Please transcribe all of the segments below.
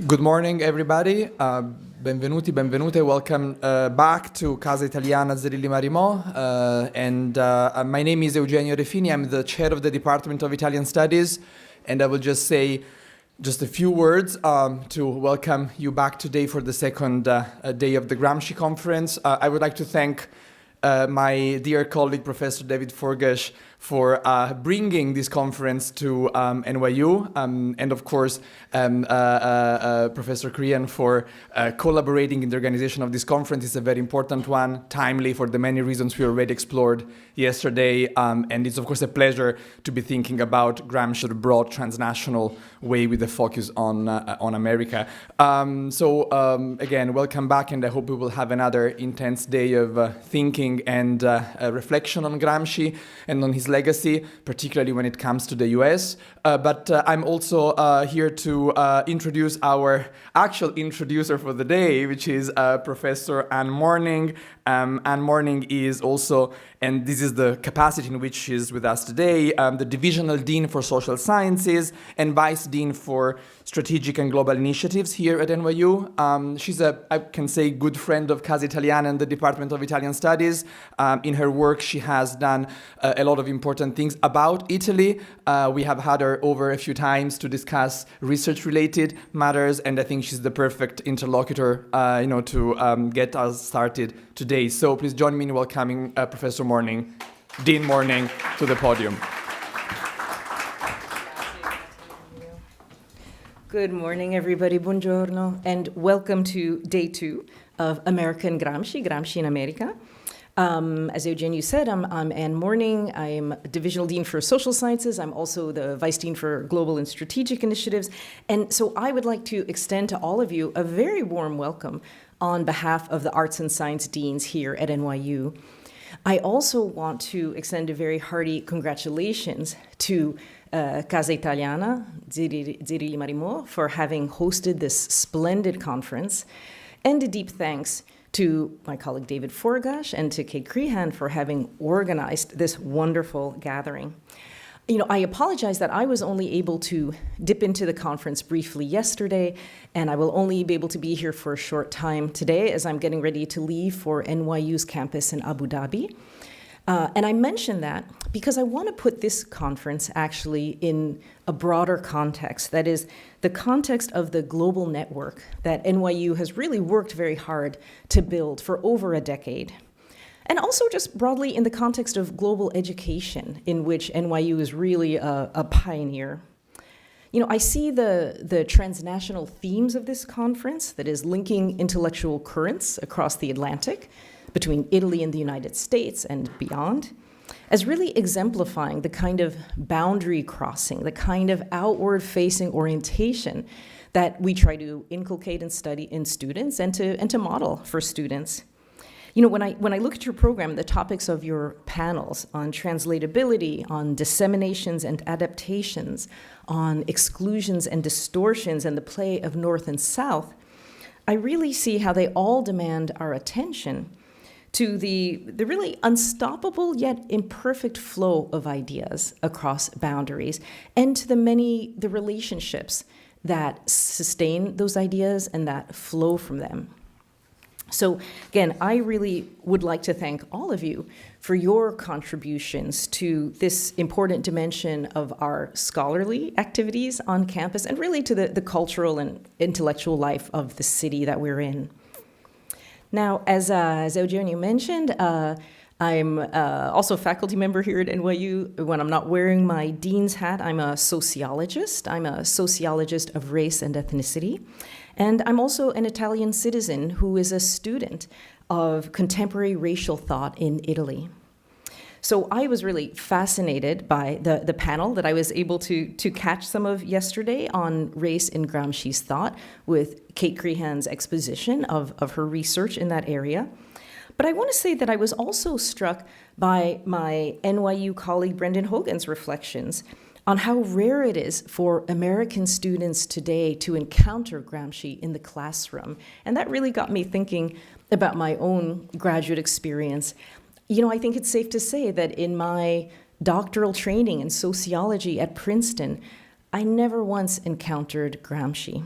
Good morning, everybody. Benvenuti, benvenute. Welcome back to Casa Italiana Zerilli-marimò. My name is Eugenio Refini. I'm the chair of the Department of Italian Studies. And I will just say just a few words to welcome you back today for the second day of the Gramsci conference. I would like to thank my dear colleague, Professor David Forgacs, for bringing this conference to NYU, and of course, Professor Crehan for collaborating in the organization of this conference. It's a very important one, timely for the many reasons we already explored yesterday, and it's of course a pleasure to be thinking about Gramsci in a broad transnational way with a focus on America. Again, welcome back, and I hope we will have another intense day of thinking and reflection on Gramsci and on his legacy, particularly when it comes to the US. But I'm also here to introduce our actual introducer for the day, which is Professor Anne Morning. Anne Morning is also, and this is the capacity in which she is with us today, the Divisional Dean for Social Sciences and Vice Dean for Strategic and Global Initiatives here at NYU. She's I can say, good friend of Casa Italiana and the Department of Italian Studies. In her work, she has done a lot of important things about Italy. We have had her over a few times to discuss research-related matters, and I think she's the perfect interlocutor, to get us started today. So please join me in welcoming Professor Morning, Dean Morning, to the podium. Good morning, everybody. Buongiorno, and welcome to day 2 of American Gramsci, Gramsci in America. As Eugenio said, I'm Anne Morning. I'm Divisional Dean for Social Sciences. I'm also the Vice Dean for Global and Strategic Initiatives. And so I would like to extend to all of you a very warm welcome on behalf of the Arts and Science Deans here at NYU. I also want to extend a very hearty congratulations to Casa Italiana, zerilli-marimò, for having hosted this splendid conference, and a deep thanks to my colleague David Forgacs and to Kate Crehan for having organized this wonderful gathering. I apologize that I was only able to dip into the conference briefly yesterday, and I will only be able to be here for a short time today as I'm getting ready to leave for NYU's campus in Abu Dhabi. And I mention that because I want to put this conference actually in a broader context, that is, the context of the global network that NYU has really worked very hard to build for over a decade. And also just broadly in the context of global education, in which NYU is really a pioneer. I see the transnational themes of this conference, that is linking intellectual currents across the Atlantic, between Italy and the United States and beyond, as really exemplifying the kind of boundary crossing, the kind of outward-facing orientation that we try to inculcate and study in students and to model for students. When I look at your program, the topics of your panels on translatability, on disseminations and adaptations, on exclusions and distortions, and the play of North and South, I really see how they all demand our attention to the really unstoppable yet imperfect flow of ideas across boundaries, and to the relationships that sustain those ideas and that flow from them. So again, I really would like to thank all of you for your contributions to this important dimension of our scholarly activities on campus, and really to the cultural and intellectual life of the city that we're in. Now, as Eugenio mentioned, I'm also a faculty member here at NYU. When I'm not wearing my dean's hat, I'm a sociologist. I'm a sociologist of race and ethnicity. And I'm also an Italian citizen who is a student of contemporary racial thought in Italy. So I was really fascinated by the panel that I was able to catch some of yesterday on race in Gramsci's thought, with Kate Crehan's exposition of her research in that area. But I want to say that I was also struck by my NYU colleague Brendan Hogan's reflections on how rare it is for American students today to encounter Gramsci in the classroom. And that really got me thinking about my own graduate experience. I think it's safe to say that in my doctoral training in sociology at Princeton, I never once encountered Gramsci.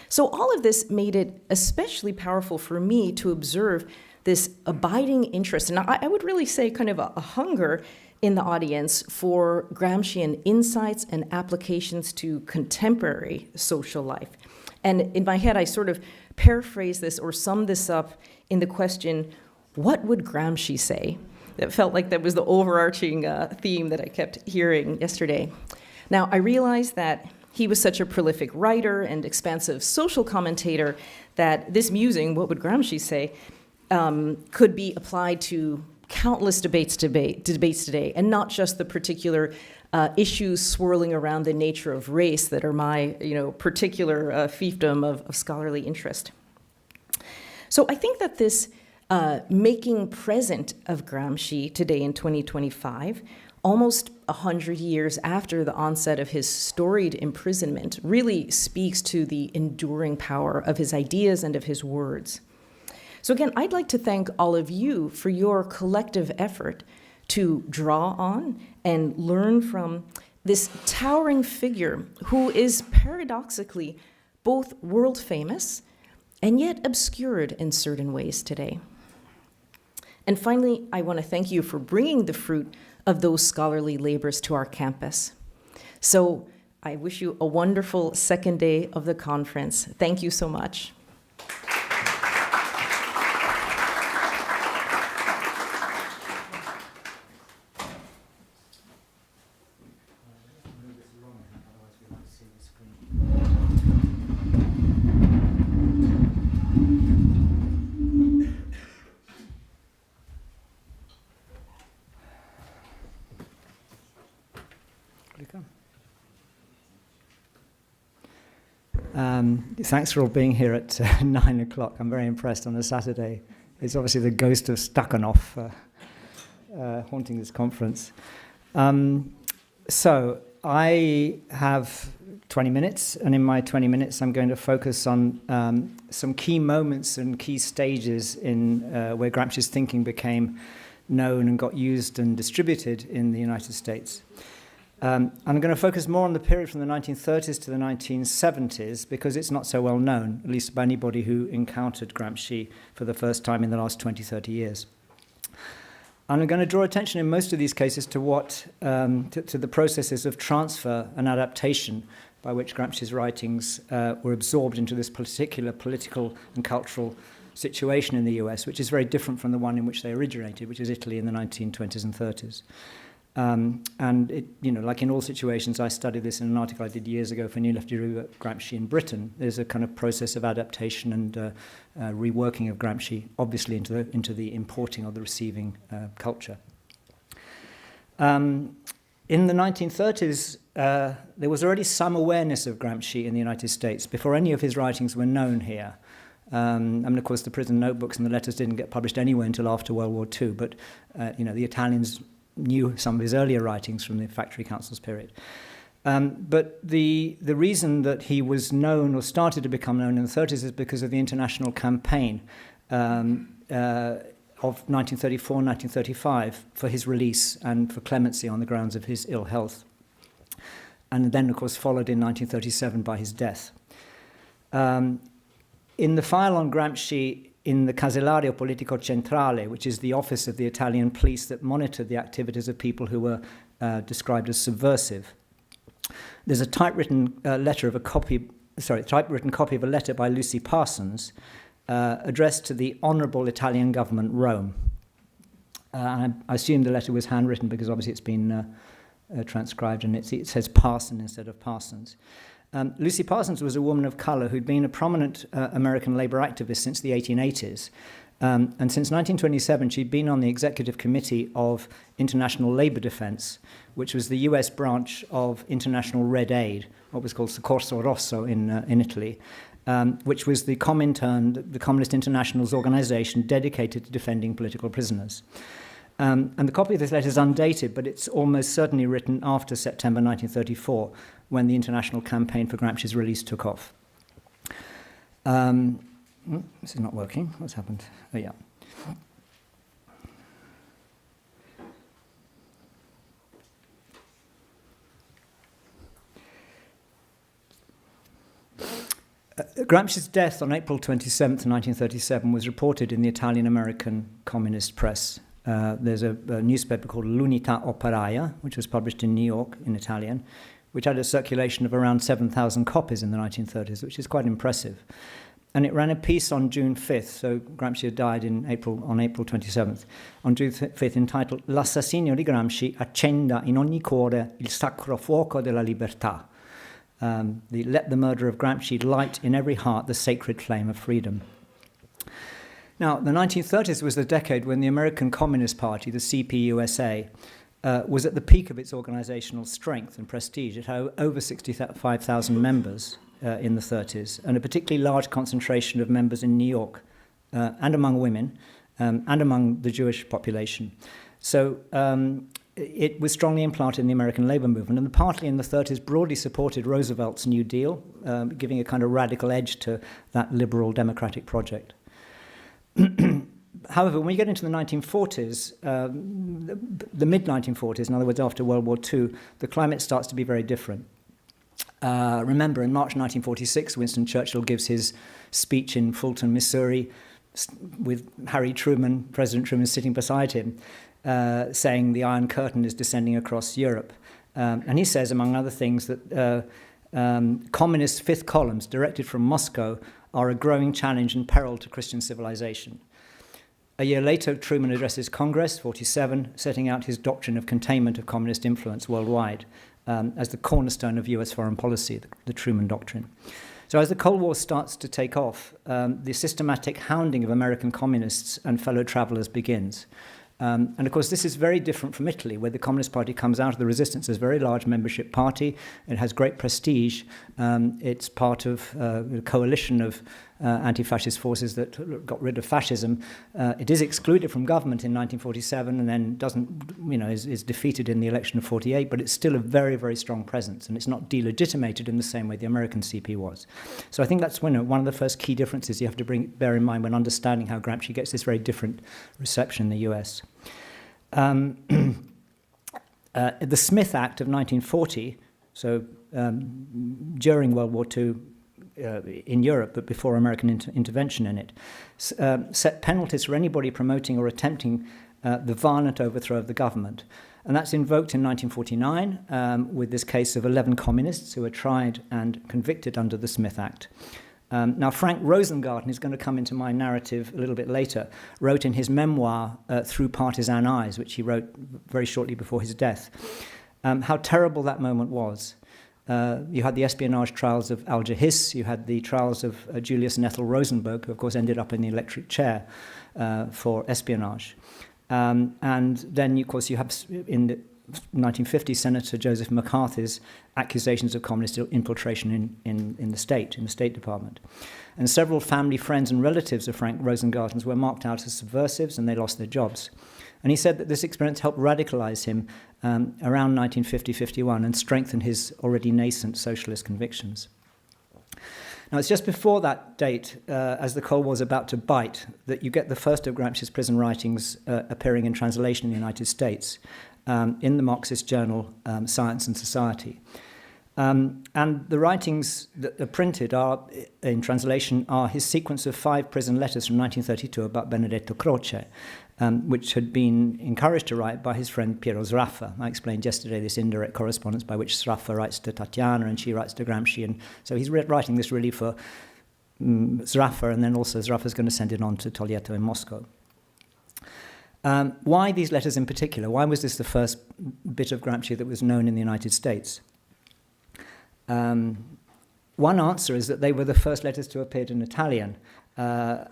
So all of this made it especially powerful for me to observe this abiding interest, and I would really say kind of a hunger in the audience for Gramscian insights and applications to contemporary social life. And in my head, I sort of paraphrase this or sum this up in the question, what would Gramsci say? That felt like that was the overarching theme that I kept hearing yesterday. Now, I realize that he was such a prolific writer and expansive social commentator that this musing, what would Gramsci say, could be applied to countless debates today, and not just the particular issues swirling around the nature of race that are my particular fiefdom of scholarly interest. So I think that this making present of Gramsci today in 2025, almost 100 years after the onset of his storied imprisonment, really speaks to the enduring power of his ideas and of his words. So again, I'd like to thank all of you for your collective effort to draw on and learn from this towering figure who is paradoxically both world famous and yet obscured in certain ways today. And finally, I want to thank you for bringing the fruit of those scholarly labors to our campus. So I wish you a wonderful second day of the conference. Thank you so much. Thanks for all being here at 9 o'clock. I'm very impressed on a Saturday. It's obviously the ghost of Stakhanov haunting this conference. So I have 20 minutes, and in my 20 minutes I'm going to focus on some key moments and key stages in where Gramsci's thinking became known and got used and distributed in the United States. I'm going to focus more on the period from the 1930s to the 1970s because it's not so well known, at least by anybody who encountered Gramsci for the first time in the last 20, 30 years. And I'm going to draw attention in most of these cases to to the processes of transfer and adaptation by which Gramsci's writings were absorbed into this particular political and cultural situation in the US, which is very different from the one in which they originated, which is Italy in the 1920s and 30s. And it, like in all situations, I studied this in an article I did years ago for New Left Gramsci in Britain. There's a kind of process of adaptation and reworking of Gramsci, obviously into the importing or the receiving culture. In the 1930s, there was already some awareness of Gramsci in the United States before any of his writings were known here. Of course, the prison notebooks and the letters didn't get published anywhere until after World War II, but the Italians knew some of his earlier writings from the Factory Councils period. But the reason that he was known or started to become known in the 30s is because of the international campaign of 1934 and 1935 for his release and for clemency on the grounds of his ill health. And then, of course, followed in 1937 by his death. In the file on Gramsci, in the Casellario Politico Centrale, which is the office of the Italian police that monitored the activities of people who were described as subversive, there's a typewritten typewritten copy of a letter by Lucy Parsons addressed to the Honourable Italian Government, Rome. I assume the letter was handwritten because obviously it's been transcribed and it says Parson instead of Parsons. Lucy Parsons was a woman of colour who'd been a prominent American labour activist since the 1880s. And since 1927, she'd been on the executive committee of International Labour Defence, which was the US branch of International Red Aid, what was called Soccorso Rosso in Italy, which was the Comintern, the Communist International's organisation dedicated to defending political prisoners. And the copy of this letter is undated, but it's almost certainly written after September 1934, when the international campaign for Gramsci's release took off. This is not working. What's happened? Oh, yeah. Gramsci's death on April 27th, 1937, was reported in the Italian-American communist press. There's a newspaper called L'Unità Operaia, which was published in New York in Italian, which had a circulation of around 7,000 copies in the 1930s, which is quite impressive. And it ran a piece on June 5th, so Gramsci had died on April 27th, on June 5th, entitled L'assassinio di Gramsci accenda in ogni cuore il sacro fuoco della libertà. Let the murder of Gramsci light in every heart the sacred flame of freedom. Now, the 1930s was the decade when the American Communist Party, the CPUSA, was at the peak of its organizational strength and prestige. It had over 65,000 members in the 30s, and a particularly large concentration of members in New York and among women and among the Jewish population. So it was strongly implanted in the American labor movement, and the party in the 30s broadly supported Roosevelt's New Deal, giving a kind of radical edge to that liberal democratic project. However, when you get into the 1940s, the mid-1940s, in other words, after World War II, the climate starts to be very different. Remember, in March 1946, Winston Churchill gives his speech in Fulton, Missouri, with Harry Truman, President Truman, sitting beside him, saying the Iron Curtain is descending across Europe. And he says, among other things, that communist fifth columns directed from Moscow are a growing challenge and peril to Christian civilization. A year later, Truman addresses Congress, 47, setting out his doctrine of containment of communist influence worldwide as the cornerstone of US foreign policy, the Truman Doctrine. So as the Cold War starts to take off, the systematic hounding of American communists and fellow travelers begins. And of course, this is very different from Italy, where the Communist Party comes out of the resistance as a very large membership party. It has great prestige. It's part of a coalition of anti-fascist forces that got rid of fascism. It is excluded from government in 1947 and then is defeated in the election of 48, but it's still a very, very strong presence, and it's not delegitimated in the same way the American CP was. So I think that's one of the first key differences you have to bear in mind when understanding how Gramsci gets this very different reception in the US. The Smith Act of 1940, so during World War II in Europe, but before American intervention in it, set penalties for anybody promoting or attempting the violent overthrow of the government. And that's invoked in 1949 with this case of 11 communists who were tried and convicted under the Smith Act. Now, Frank Rosengarten is going to come into my narrative a little bit later, wrote in his memoir, Through Partisan Eyes, which he wrote very shortly before his death, how terrible that moment was. You had the espionage trials of Alger Hiss, you had the trials of Julius and Ethel Rosenberg, who of course ended up in the electric chair for espionage. And then, of course, you have in the 1950 Senator Joseph McCarthy's accusations of communist infiltration in the State Department. And several family, friends and relatives of Frank Rosengarten's were marked out as subversives, and they lost their jobs. And he said that this experience helped radicalize him around 1950-51 and strengthen his already nascent socialist convictions. Now, it's just before that date, as the Cold War was about to bite, that you get the first of Gramsci's prison writings appearing in translation in the United States in the Marxist journal Science and Society. And the writings that are printed in translation are his sequence of 5 prison letters from 1932 about Benedetto Croce, which had been encouraged to write by his friend Piero Sraffa. I explained yesterday this indirect correspondence by which Sraffa writes to Tatiana and she writes to Gramsci. And so he's writing this really for Sraffa, and then also Sraffa's going to send it on to Togliatto in Moscow. Why these letters in particular? Why was this the first bit of Gramsci that was known in the United States? One answer is that they were the first letters to appear in Italian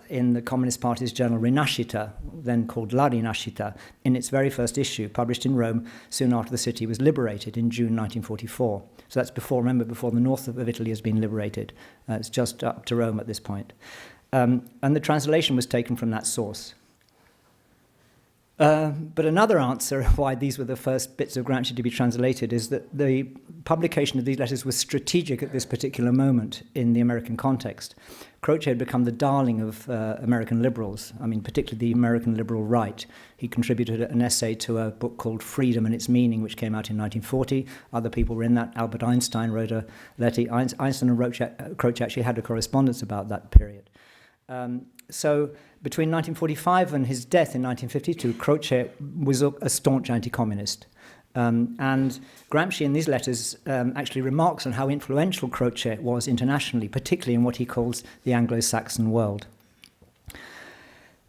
in the Communist Party's journal Rinascita, then called La Rinascita, in its very first issue, published in Rome soon after the city was liberated in June 1944. So that's before the north of Italy has been liberated. It's just up to Rome at this point. And the translation was taken from that source. But another answer why these were the first bits of Gramsci to be translated is that the publication of these letters was strategic at this particular moment in the American context. Croce had become the darling of American liberals, I mean, particularly the American liberal right. He contributed an essay to a book called Freedom and Its Meaning, which came out in 1940. Other people were in that. Albert Einstein wrote a letter. Einstein and Croce actually had a correspondence about that period. So between 1945 and his death in 1952, Croce was a staunch anti-communist. And Gramsci in these letters actually remarks on how influential Croce was internationally, particularly in what he calls the Anglo-Saxon world.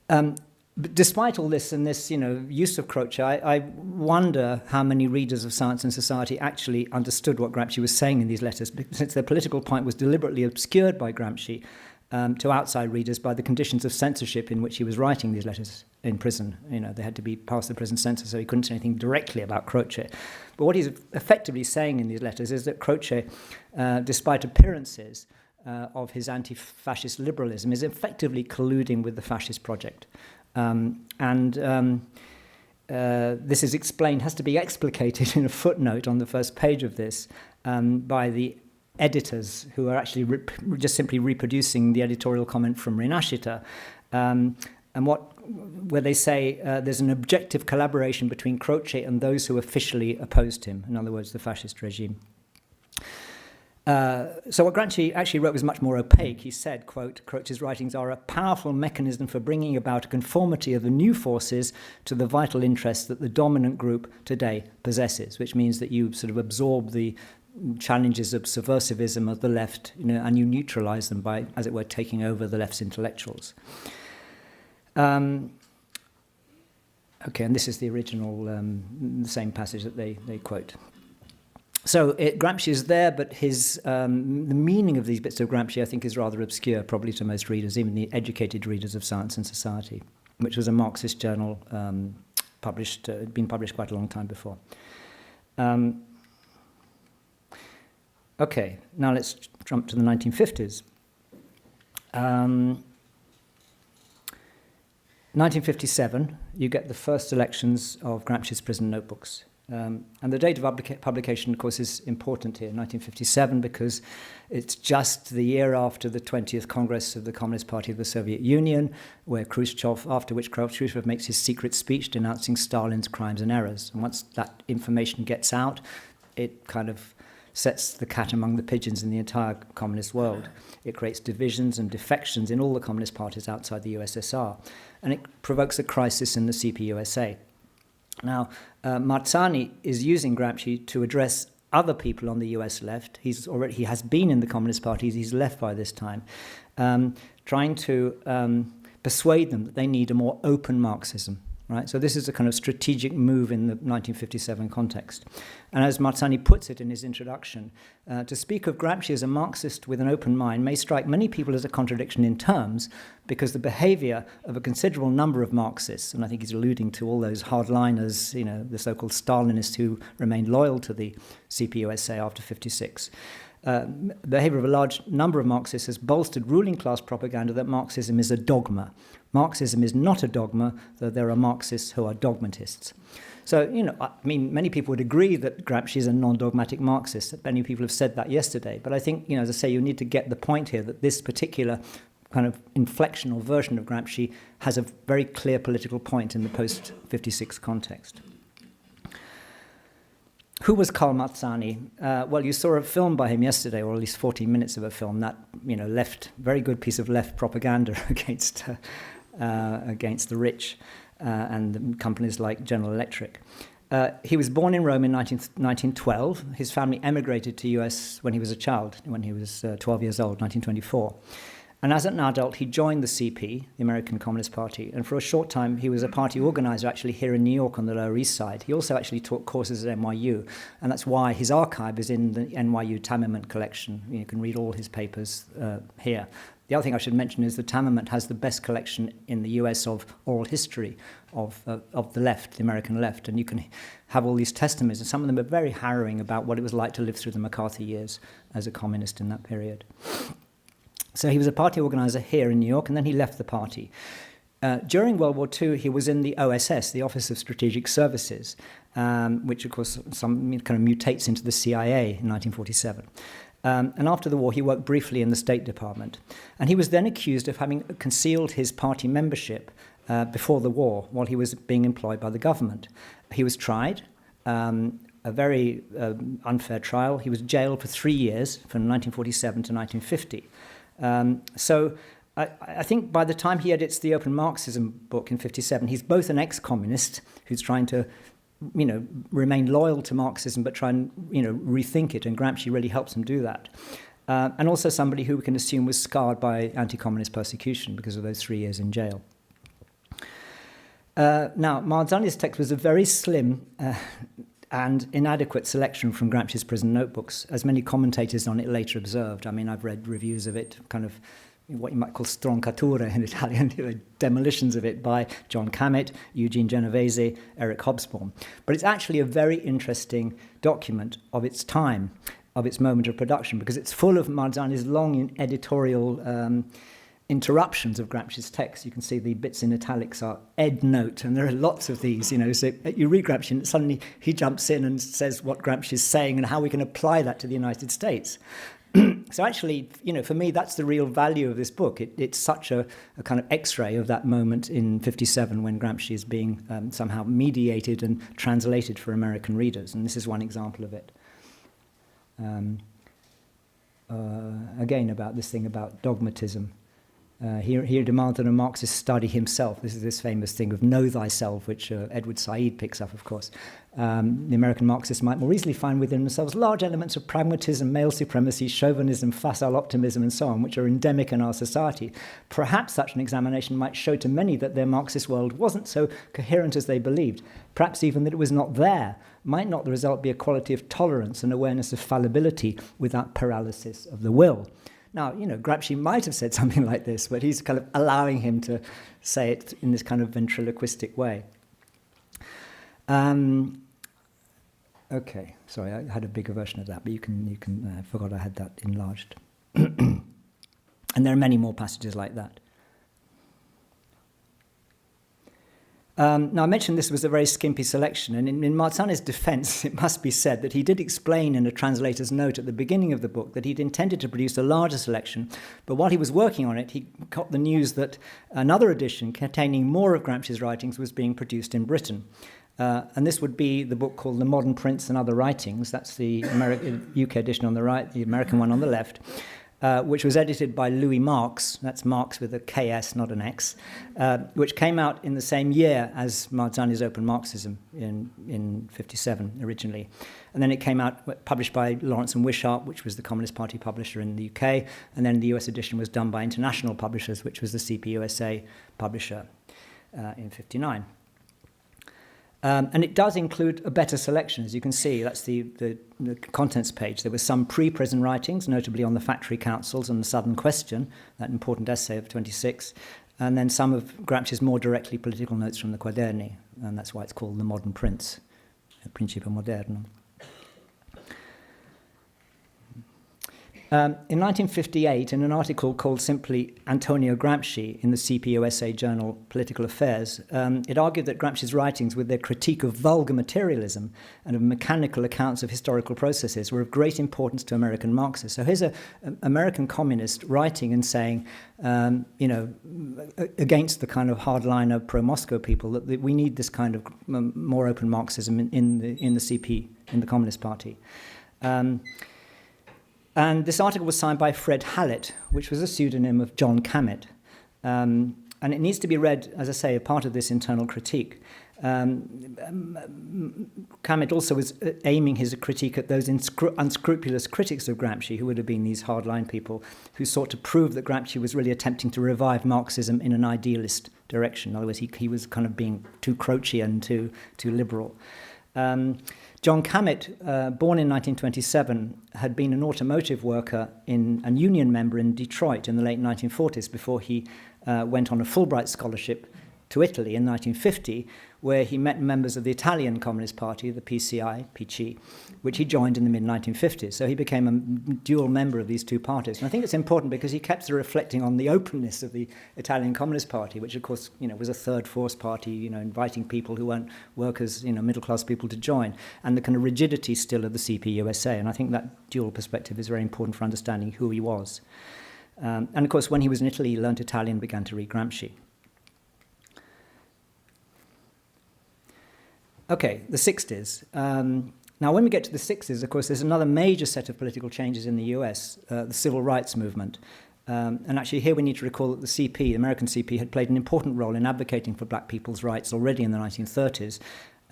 But despite all this and this, use of Croce, I wonder how many readers of Science and Society actually understood what Gramsci was saying in these letters, since their political point was deliberately obscured by Gramsci to outside readers by the conditions of censorship in which he was writing these letters in prison. They had to be past the prison censor, so he couldn't say anything directly about Croce. But what he's effectively saying in these letters is that Croce, despite appearances of his anti-fascist liberalism, is effectively colluding with the fascist project. This is explained, has to be explicated in a footnote on the first page of this by the editors who are actually just simply reproducing the editorial comment from Rinascita, where they say there's an objective collaboration between Croce and those who officially opposed him, in other words, the fascist regime. So what Gramsci actually wrote was much more opaque. He said, quote, Croce's writings are a powerful mechanism for bringing about a conformity of the new forces to the vital interests that the dominant group today possesses, which means that you sort of absorb the challenges of subversivism of the left, and you neutralize them by, as it were, taking over the left's intellectuals. Okay, and this is the original, the same passage that they quote. So Gramsci is there, but the meaning of these bits of Gramsci, I think, is rather obscure, probably to most readers, even the educated readers of Science and Society, which was a Marxist journal been published quite a long time before. Okay, now let's jump to the 1950s. 1957, you get the first selections of Gramsci's prison notebooks. And the date of publication, of course, is important here, 1957, because it's just the year after the 20th Congress of the Communist Party of the Soviet Union, after which Khrushchev makes his secret speech denouncing Stalin's crimes and errors. And once that information gets out, it kind of sets the cat among the pigeons in the entire communist world. It creates divisions and defections in all the communist parties outside the USSR, and it provokes a crisis in the CPUSA. Now, Marzani is using Gramsci to address other people on the US left. He has been in the Communist Party, he's left by this time, trying to persuade them that they need a more open Marxism. Right? So this is a kind of strategic move in the 1957 context. And as Marzani puts it in his introduction, to speak of Gramsci as a Marxist with an open mind may strike many people as a contradiction in terms, because the behavior of a considerable number of Marxists, and I think he's alluding to all those hardliners, the so-called Stalinists who remained loyal to the CPUSA after 56, the behavior of a large number of Marxists has bolstered ruling class propaganda that Marxism is a dogma. Marxism is not a dogma, though there are Marxists who are dogmatists. So, many people would agree that Gramsci is a non-dogmatic Marxist. Many people have said that yesterday. But I think, as I say, you need to get the point here that this particular kind of inflection or version of Gramsci has a very clear political point in the post-56 context. Who was Karl Marzani? Well, you saw a film by him yesterday, or at least 14 minutes of a film, that, very good piece of left propaganda against the rich and the companies like General Electric. He was born in Rome in 1912. His family emigrated to US when he was a child, when he was 12 years old, 1924. And as an adult, he joined the CP, the American Communist Party, and for a short time he was a party organizer actually here in New York on the Lower East Side. He also actually taught courses at NYU, and that's why his archive is in the NYU Tamiment collection. You can read all his papers here. The other thing I should mention is the Tamiment has the best collection in the US of oral history of the left, the American left, and you can have all these testimonies, and some of them are very harrowing about what it was like to live through the McCarthy years as a communist in that period. So he was a party organizer here in New York, and then he left the party. During World War II, he was in the OSS, the Office of Strategic Services, which, of course, kind of mutates into the CIA in 1947. And after the war, he worked briefly in the State Department. And he was then accused of having concealed his party membership before the war while he was being employed by the government. He was tried, a very unfair trial. He was jailed for 3 years, from 1947 to 1950. So I think by the time he edits the Open Marxism book in 57, he's both an ex-communist who's trying to, remain loyal to Marxism but try and, rethink it, and Gramsci really helps him do that. And also somebody who we can assume was scarred by anti-communist persecution because of those 3 years in jail. Now, Marzani's text was a very slim and inadequate selection from Gramsci's prison notebooks, as many commentators on it later observed. I mean, I've read reviews of it, kind of what you might call stroncature in Italian, demolitions of it by John Cammett, Eugene Genovese, Eric Hobsbawm. But it's actually a very interesting document of its time, of its moment of production, because it's full of Marzani's long editorial interruptions of Gramsci's text. You can see the bits in italics are Ed note, and there are lots of these, so you read Gramsci and suddenly he jumps in and says what Gramsci is saying and how we can apply that to the United States. So actually, for me, that's the real value of this book. It's such a kind of X-ray of that moment in 57 when Gramsci is being somehow mediated and translated for American readers, and this is one example of it. Again, about this thing about dogmatism. He demanded a Marxist study himself. This is this famous thing of know thyself, which Edward Said picks up, of course. The American Marxists might more easily find within themselves large elements of pragmatism, male supremacy, chauvinism, facile optimism, and so on, which are endemic in our society. Perhaps such an examination might show to many that their Marxist world wasn't so coherent as they believed. Perhaps even that it was not there. Might not the result be a quality of tolerance and awareness of fallibility without paralysis of the will? Now, Gramsci might have said something like this, but he's kind of allowing him to say it in this kind of ventriloquistic way. Okay, sorry, I had a bigger version of that, but you can I forgot I had that enlarged. And there are many more passages like that. Now, I mentioned this was a very skimpy selection, and in Marzani's defense, it must be said that he did explain in a translator's note at the beginning of the book that he'd intended to produce a larger selection, but while he was working on it, he got the news that another edition containing more of Gramsci's writings was being produced in Britain. And this would be the book called The Modern Prince and Other Writings. That's the UK edition on the right, the American one on the left. Which was edited by Louis Marx, that's Marx with a KS, not an X, which came out in the same year as Marzani's Open Marxism in 57 originally. And then it came out, published by Lawrence and Wishart, which was the Communist Party publisher in the UK, and then the US edition was done by International Publishers, which was the CPUSA publisher in 59. And it does include a better selection, as you can see. That's the contents page. There were some pre-prison writings, notably on the factory councils and the Southern Question, that important essay of 26, and then some of Gramsci's more directly political notes from the Quaderni, and that's why it's called The Modern Prince, Principio Moderno. In 1958, in an article called simply Antonio Gramsci in the CPUSA journal Political Affairs, it argued that Gramsci's writings, with their critique of vulgar materialism and of mechanical accounts of historical processes, were of great importance to American Marxists. So here's an American communist writing and saying, against the kind of hardliner pro-Moscow people, that we need this kind of more open Marxism in the CP, in the Communist Party. And this article was signed by Fred Hallett, which was a pseudonym of John Cammett. And it needs to be read, as I say, a part of this internal critique. Cammett also was aiming his critique at those unscrupulous critics of Gramsci, who would have been these hardline people, who sought to prove that Gramsci was really attempting to revive Marxism in an idealist direction. In other words, he was kind of being too Crocean, too liberal. John Cammett, born in 1927, had been an automotive worker and union member in Detroit in the late 1940s before he went on a Fulbright scholarship to Italy in 1950, where he met members of the Italian Communist Party, the PCI, PC, which he joined in the mid-1950s. So he became a dual member of these two parties. And I think it's important because he kept reflecting on the openness of the Italian Communist Party, which, of course, was a third force party, inviting people who weren't workers, middle-class people to join, and the kind of rigidity still of the CPUSA. And I think that dual perspective is very important for understanding who he was. And, of course, when he was in Italy, he learned Italian, began to read Gramsci. Okay, the 60s. Now, when we get to the 60s, of course, there's another major set of political changes in the US, the civil rights movement. And actually here we need to recall that the CP, the American CP, had played an important role in advocating for black people's rights already in the 1930s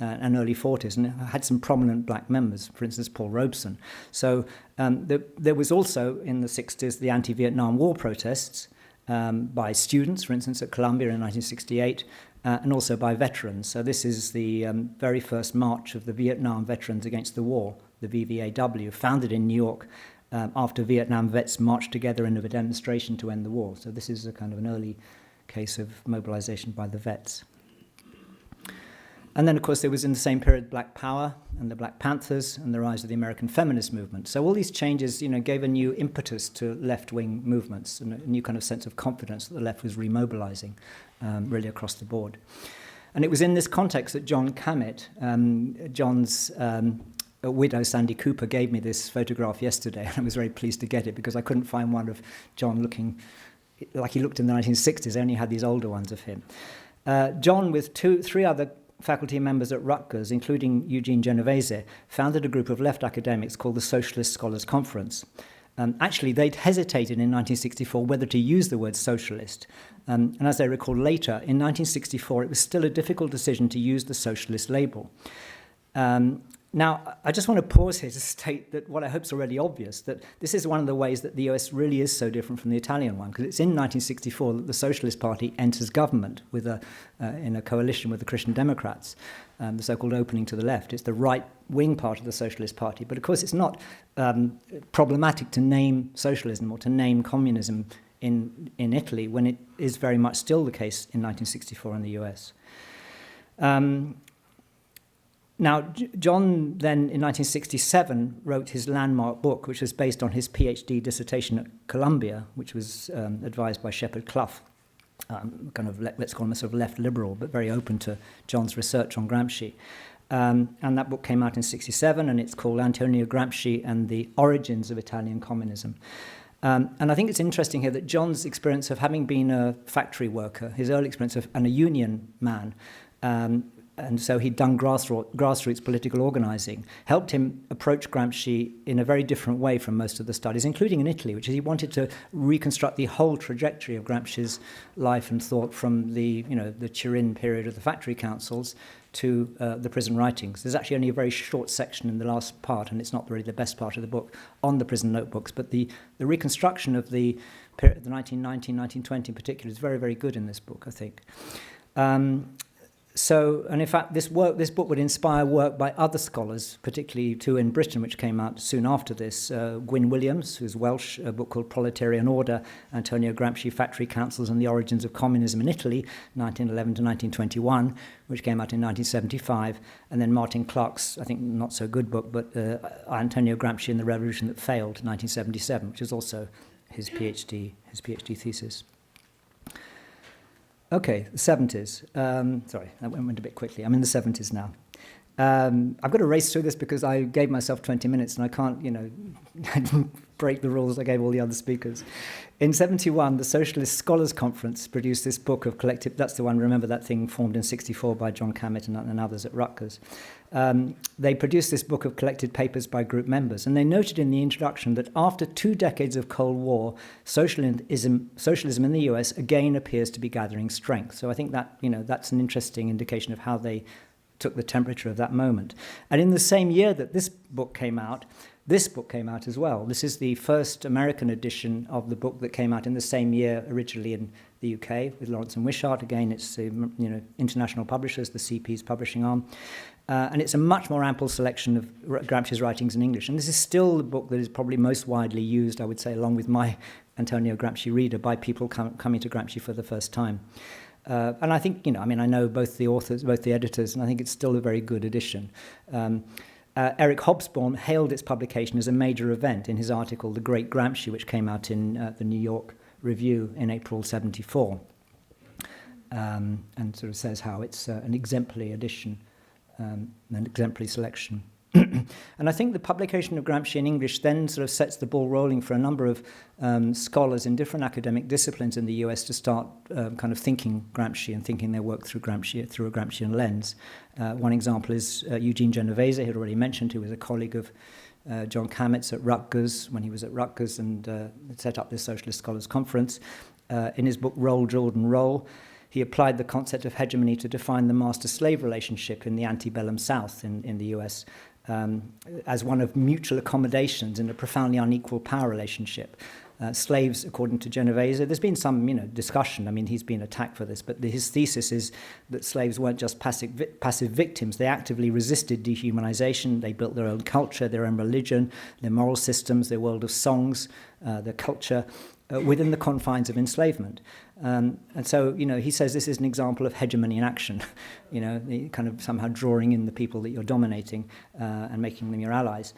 and early 40s, and had some prominent black members, for instance, Paul Robeson. So there was also in the 60s the anti-Vietnam War protests by students, for instance, at Columbia in 1968, and also by veterans. So this is the very first march of the Vietnam Veterans Against the War, the VVAW, founded in New York after Vietnam vets marched together in a demonstration to end the war. So this is a kind of an early case of mobilization by the vets. And then, of course, there was in the same period Black Power and the Black Panthers and the rise of the American feminist movement. So all these changes, gave a new impetus to left-wing movements and a new kind of sense of confidence that the left was remobilizing really across the board. And it was in this context that John Cammett, John's widow, Sandy Cooper, gave me this photograph yesterday. And I was very pleased to get it because I couldn't find one of John looking like he looked in the 1960s. I only had these older ones of him. John, with three other faculty members at Rutgers, including Eugene Genovese, founded a group of left academics called the Socialist Scholars Conference. Actually, they'd hesitated in 1964 whether to use the word socialist. And as they recall later, in 1964, it was still a difficult decision to use the socialist label. Now, I just want to pause here to state that what I hope is already obvious, that this is one of the ways that the US really is so different from the Italian one, because it's in 1964 that the Socialist Party enters government with in a coalition with the Christian Democrats, the so-called opening to the left. It's the right-wing part of the Socialist Party. But, of course, it's not problematic to name socialism or to name communism in Italy when it is very much still the case in 1964 in the US. Now, John then, in 1967, wrote his landmark book, which was based on his PhD dissertation at Columbia, which was advised by Shepard Clough, kind of, let's call him a sort of left liberal, but very open to John's research on Gramsci. And that book came out in 1967, and it's called Antonio Gramsci and the Origins of Italian Communism. And I think it's interesting here that John's experience of having been a factory worker, his early experience and a union man, and so he'd done grassroots political organizing, helped him approach Gramsci in a very different way from most of the studies, including in Italy, which is he wanted to reconstruct the whole trajectory of Gramsci's life and thought from the Turin period of the factory councils to the prison writings. There's actually only a very short section in the last part, and it's not really the best part of the book, on the prison notebooks, but the reconstruction of the period, the 1919, 1920 in particular, is very, very good in this book, I think. So, and in fact, this book would inspire work by other scholars, particularly two in Britain, which came out soon after this. Gwyn Williams, who's Welsh, a book called Proletarian Order, Antonio Gramsci, Factory Councils and the Origins of Communism in Italy, 1911 to 1921, which came out in 1975. And then Martin Clark's, I think, not so good book, but Antonio Gramsci and the Revolution That Failed, 1977, which is also his PhD thesis. Okay, the 70s. Sorry, that went a bit quickly. I'm in the 70s now. I've got to race through this because I gave myself 20 minutes and I can't, break the rules I gave all the other speakers. In 71, the Socialist Scholars Conference produced this book of collective, that's the one, remember that thing formed in 64 by John Cammett and others at Rutgers. They produced this book of collected papers by group members, and they noted in the introduction that after 2 decades of Cold War, socialism in the US again appears to be gathering strength. So I think that, that's an interesting indication of how they took the temperature of that moment. And in the same year that this book came out as well. This is the first American edition of the book that came out in the same year, originally in the UK, with Lawrence and Wishart. Again, it's international publishers, the CP's publishing arm. And it's a much more ample selection of Gramsci's writings in English. And this is still the book that is probably most widely used, I would say, along with my Antonio Gramsci Reader, by people coming to Gramsci for the first time. And I think, I know both the authors, both the editors, and I think it's still a very good edition. Eric Hobsbawm hailed its publication as a major event in his article, The Great Gramsci, which came out in the New York Review in April 1974, and sort of says how it's an exemplary edition, an exemplary selection. And I think the publication of Gramsci in English then sort of sets the ball rolling for a number of scholars in different academic disciplines in the US to start kind of thinking Gramsci and thinking their work through Gramsci, through a Gramscian lens. One example is Eugene Genovese, who had already mentioned, who was a colleague of John Kamet's at Rutgers when he was at Rutgers and set up this Socialist Scholars Conference. In his book Roll, Jordan, Roll, he applied the concept of hegemony to define the master-slave relationship in the antebellum South in the US. As one of mutual accommodations in a profoundly unequal power relationship. Slaves, according to Genovese, there's been some discussion, he's been attacked for this, but his thesis is that slaves weren't just passive victims, they actively resisted dehumanization, they built their own culture, their own religion, their moral systems, their world of songs, their culture, within the confines of enslavement. And so, he says this is an example of hegemony in action, kind of somehow drawing in the people that you're dominating and making them your allies.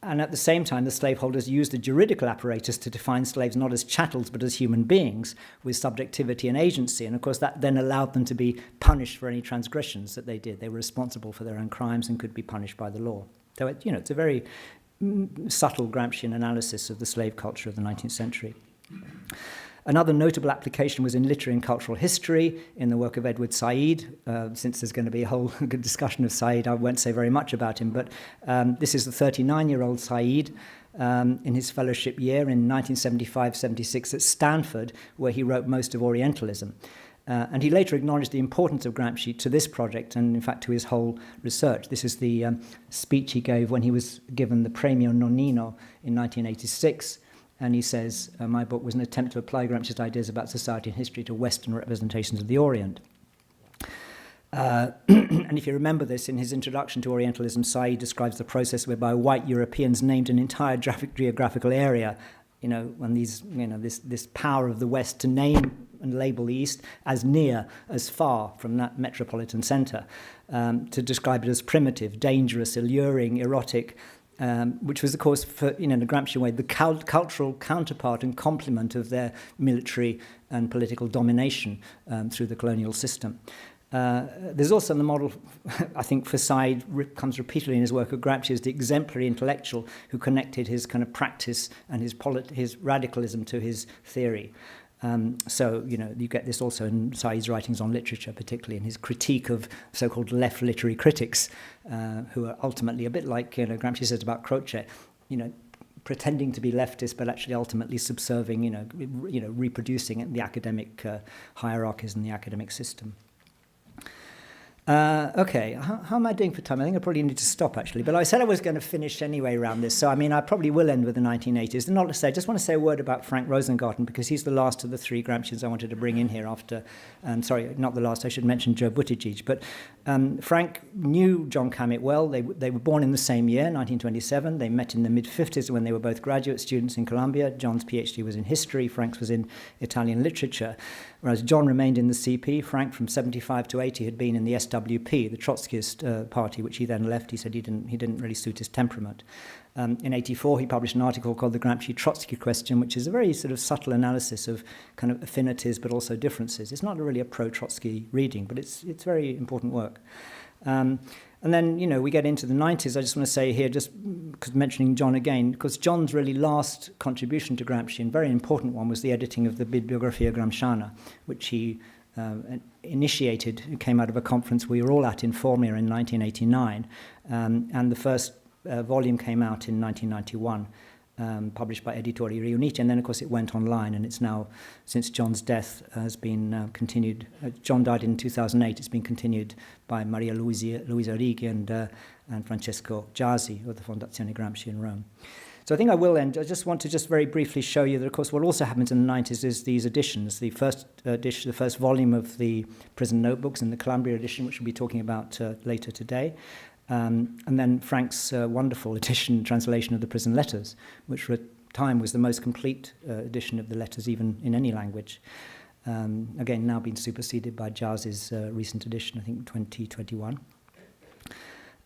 And at the same time, the slaveholders used the juridical apparatus to define slaves not as chattels but as human beings with subjectivity and agency. And of course, that then allowed them to be punished for any transgressions that they did. They were responsible for their own crimes and could be punished by the law. So, it's a very subtle Gramscian analysis of the slave culture of the 19th century. Another notable application was in literary and cultural history in the work of Edward Said. Since there's going to be a whole good discussion of Said, I won't say very much about him, but this is the 39-year-old Said in his fellowship year in 1975-76 at Stanford, where he wrote most of Orientalism. And he later acknowledged the importance of Gramsci to this project and, in fact, to his whole research. This is the speech he gave when he was given the Premio Nonnino in 1986. And he says, my book was an attempt to apply Gramsci's ideas about society and history to Western representations of the Orient. And if you remember this, in his introduction to Orientalism, Said describes the process whereby white Europeans named an entire geographical area, when this power of the West to name and label the East as near, as far from that metropolitan centre, to describe it as primitive, dangerous, alluring, erotic, which was, of course, in a Gramscian way, the cultural counterpart and complement of their military and political domination through the colonial system. There's also the model, I think, for Said comes repeatedly in his work of Gramsci as the exemplary intellectual who connected his kind of practice and his radicalism to his theory. So, you get this also in Said's writings on literature, particularly in his critique of so-called left literary critics, who are ultimately a bit like, Gramsci says about Croce, pretending to be leftist, but actually ultimately subserving, reproducing the academic hierarchies in the academic system. Okay, how am I doing for time? I think I probably need to stop, actually. But I said I was going to finish anyway around this. So, I probably will end with the 1980s. And not to say, I just want to say a word about Frank Rosengarten, because he's the last of the three Gramscians I wanted to bring in here after, sorry, not the last, I should mention Joe Buttigieg. But Frank knew John Kamet well. They were born in the same year, 1927. They met in the mid-50s when they were both graduate students in Columbia. John's PhD was in history. Frank's was in Italian literature. Whereas John remained in the CP, Frank from 75 to 80 had been in the SWP, the Trotskyist party, which he then left. He said he didn't really suit his temperament. In 84, he published an article called The Gramsci-Trotsky Question, which is a very sort of subtle analysis of kind of affinities but also differences. It's not really a pro-Trotsky reading, but it's very important work. And then, we get into the 90s. I just want to say here, just because mentioning John again, because John's really last contribution to Gramsci, and very important one, was the editing of the Bibliografia Gramsciana, which he initiated. It came out of a conference we were all at in Formia in 1989. And the first volume came out in 1991. Published by Editori Riuniti, and then, of course, it went online, and it's now, since John's death, has been continued. John died in 2008. It's been continued by Maria Luisa Righi and Francesco Giasi of the Fondazione Gramsci in Rome. So I think I will end. I just want to very briefly show you that, of course, what also happens in the 90s is these editions. The first edition, the first volume of the Prison Notebooks and the Columbia edition, which we'll be talking about later today. And then Frank's wonderful translation of the prison letters, which for a time was the most complete edition of the letters, even in any language. Again, now been superseded by Jazz's recent edition, I think 2021.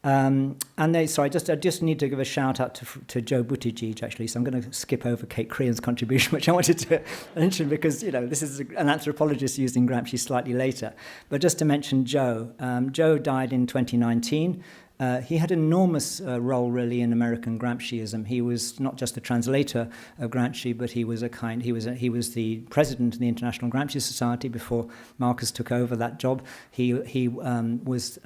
I just need to give a shout out to Joe Buttigieg, actually. So I'm going to skip over Kate Crehan's contribution, which I wanted to mention because, this is an anthropologist using Gramsci slightly later. But just to mention Joe, Joe died in 2019. He had an enormous role, really, in American Gramsciism. He was not just a translator of Gramsci, but he was the president of the International Gramsci Society before Marcus took over that job. He was,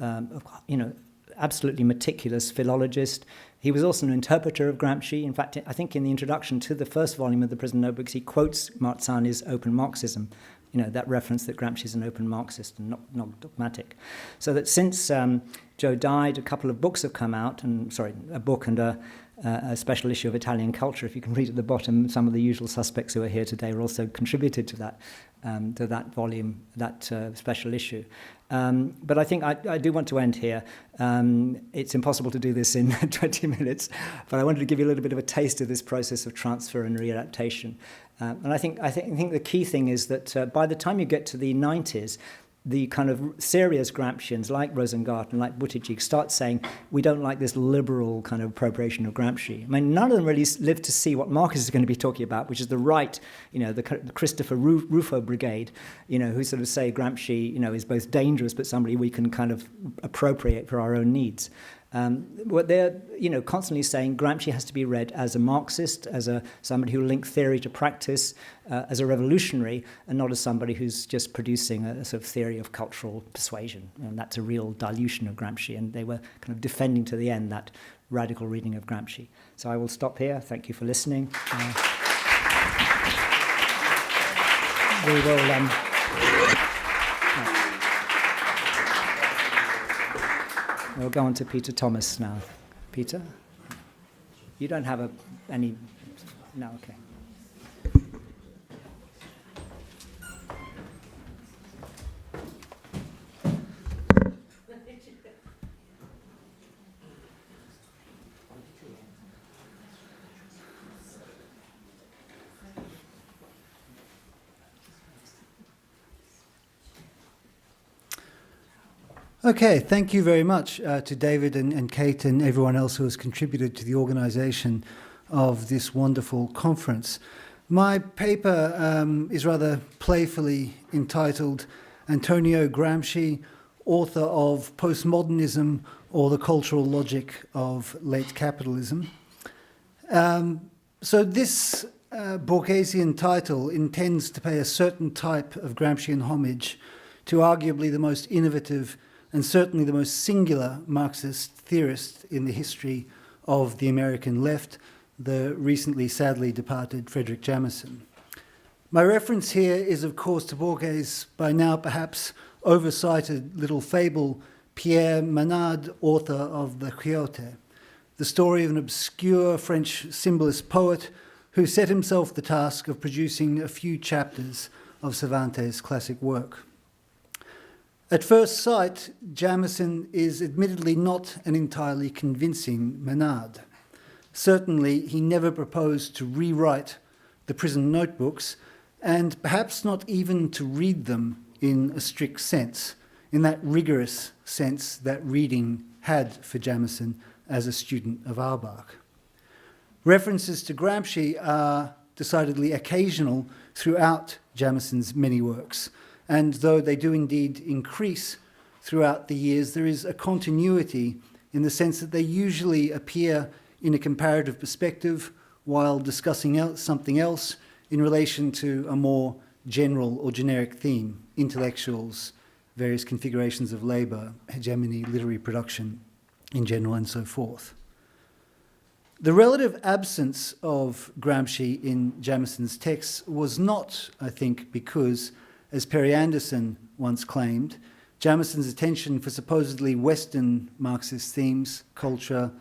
absolutely meticulous philologist. He was also an interpreter of Gramsci. In fact, I think in the introduction to the first volume of the Prison Notebooks, he quotes Marzani's Open Marxism, that reference that Gramsci is an open Marxist and not dogmatic. So that since Joe died, a couple of books have come out, a book and a special issue of Italian Culture. If you can read at the bottom, some of the usual suspects who are here today are also contributed to that volume, that special issue. But I think I do want to end here. It's impossible to do this in 20 minutes, but I wanted to give you a little bit of a taste of this process of transfer and readaptation. And I think the key thing is that by the time you get to the 90s, the kind of serious Gramscians like Rosengarten, like Buttigieg, start saying, we don't like this liberal kind of appropriation of Gramsci. I mean, none of them really lived to see what Marcus is going to be talking about, which is the right, the Christopher Rufo brigade, who sort of say Gramsci, is both dangerous but somebody we can kind of appropriate for our own needs. What they're, constantly saying Gramsci has to be read as a Marxist, as somebody who linked theory to practice, as a revolutionary, and not as somebody who's just producing a sort of theory of cultural persuasion. And that's a real dilution of Gramsci, and they were kind of defending to the end that radical reading of Gramsci. So I will stop here. Thank you for listening. We will... We'll go on to Peter Thomas now. Peter? You don't have any... No, okay. Okay, thank you very much to David and Kate and everyone else who has contributed to the organization of this wonderful conference. My paper is rather playfully entitled Antonio Gramsci, author of Postmodernism or the Cultural Logic of Late Capitalism. So this Borgesian title intends to pay a certain type of Gramscian homage to arguably the most innovative and certainly the most singular Marxist theorist in the history of the American left, the recently sadly departed Frederick Jameson. My reference here is, of course, to Borges' by now perhaps oversighted little fable, Pierre Manade, author of the Quixote, the story of an obscure French symbolist poet who set himself the task of producing a few chapters of Cervantes' classic work. At first sight, Jameson is admittedly not an entirely convincing Manade. Certainly, he never proposed to rewrite the prison notebooks, and perhaps not even to read them in a strict sense, in that rigorous sense that reading had for Jameson as a student of Auerbach. References to Gramsci are decidedly occasional throughout Jameson's many works, and though they do indeed increase throughout the years, there is a continuity in the sense that they usually appear in a comparative perspective while discussing something else in relation to a more general or generic theme, intellectuals, various configurations of labor, hegemony, literary production in general, and so forth. The relative absence of Gramsci in Jameson's texts was not, I think, because, as Perry Anderson once claimed, Jameson's attention for supposedly Western Marxist themes, culture,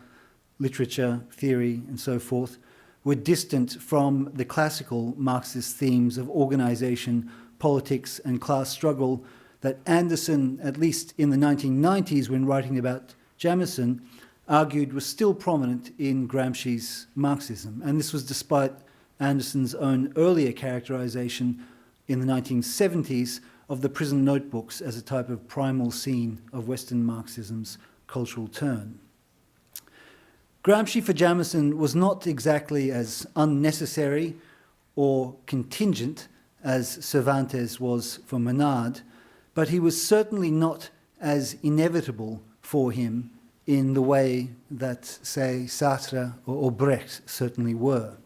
literature, theory, and so forth, were distant from the classical Marxist themes of organization, politics, and class struggle that Anderson, at least in the 1990s when writing about Jameson, argued was still prominent in Gramsci's Marxism. And this was despite Anderson's own earlier characterization in the 1970s of the prison notebooks as a type of primal scene of Western Marxism's cultural turn. Gramsci for Jamison was not exactly as unnecessary or contingent as Cervantes was for Menard, but he was certainly not as inevitable for him in the way that, say, Sartre or Brecht certainly were.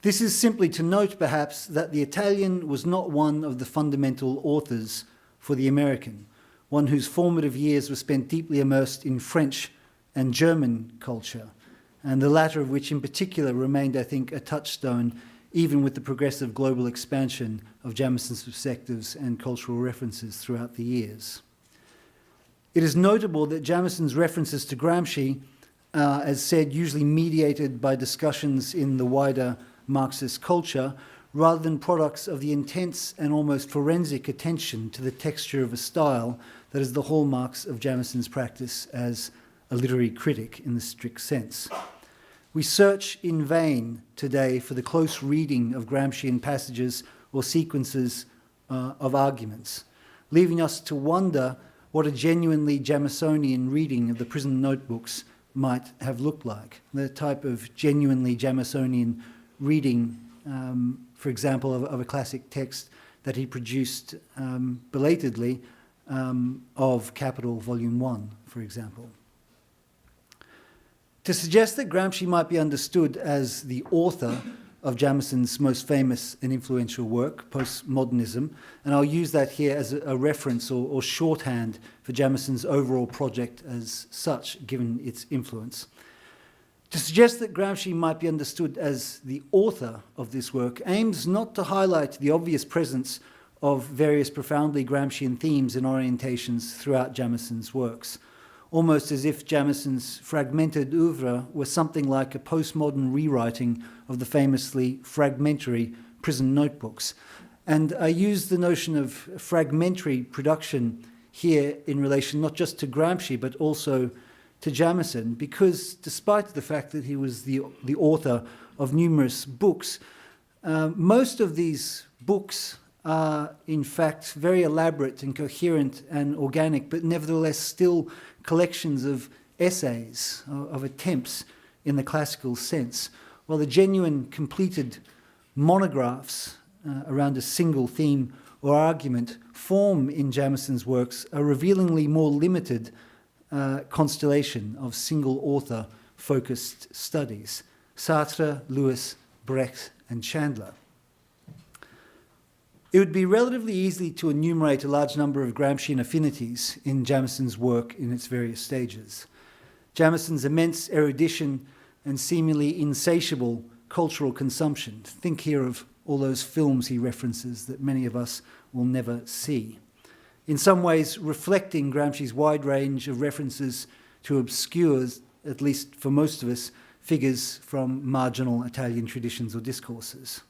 This is simply to note, perhaps, that the Italian was not one of the fundamental authors for the American, one whose formative years were spent deeply immersed in French and German culture, and the latter of which in particular remained, I think, a touchstone even with the progressive global expansion of Jamison's perspectives and cultural references throughout the years. It is notable that Jamison's references to Gramsci, as said, usually mediated by discussions in the wider Marxist culture, rather than products of the intense and almost forensic attention to the texture of a style that is the hallmarks of Jamison's practice as a literary critic in the strict sense. We search in vain today for the close reading of Gramscian passages or sequences of arguments, leaving us to wonder what a genuinely Jamisonian reading of the prison notebooks might have looked like. The type of genuinely Jamisonian reading, for example, of a classic text that he produced belatedly of Capital Volume 1, for example. To suggest that Gramsci might be understood as the author of Jamison's most famous and influential work, Postmodernism, and I'll use that here as a reference or shorthand for Jamison's overall project as such, given its influence. To suggest that Gramsci might be understood as the author of this work aims not to highlight the obvious presence of various profoundly Gramscian themes and orientations throughout Jamison's works, almost as if Jamison's fragmented oeuvre were something like a postmodern rewriting of the famously fragmentary prison notebooks. And I use the notion of fragmentary production here in relation not just to Gramsci, but also to Jamison, because despite the fact that he was the author of numerous books, most of these books are in fact very elaborate and coherent and organic, but nevertheless still collections of essays, of attempts in the classical sense, while the genuine completed monographs around a single theme or argument form in Jamison's works a revealingly more limited constellation of single author focused studies: Sartre, Lewis, Brecht, and Chandler. It would be relatively easy to enumerate a large number of Gramscian affinities in Jamison's work in its various stages. Jamison's immense erudition and seemingly insatiable cultural consumption. Think here of all those films he references that many of us will never see. In some ways reflecting Gramsci's wide range of references to obscure, at least for most of us, figures from marginal Italian traditions or discourses.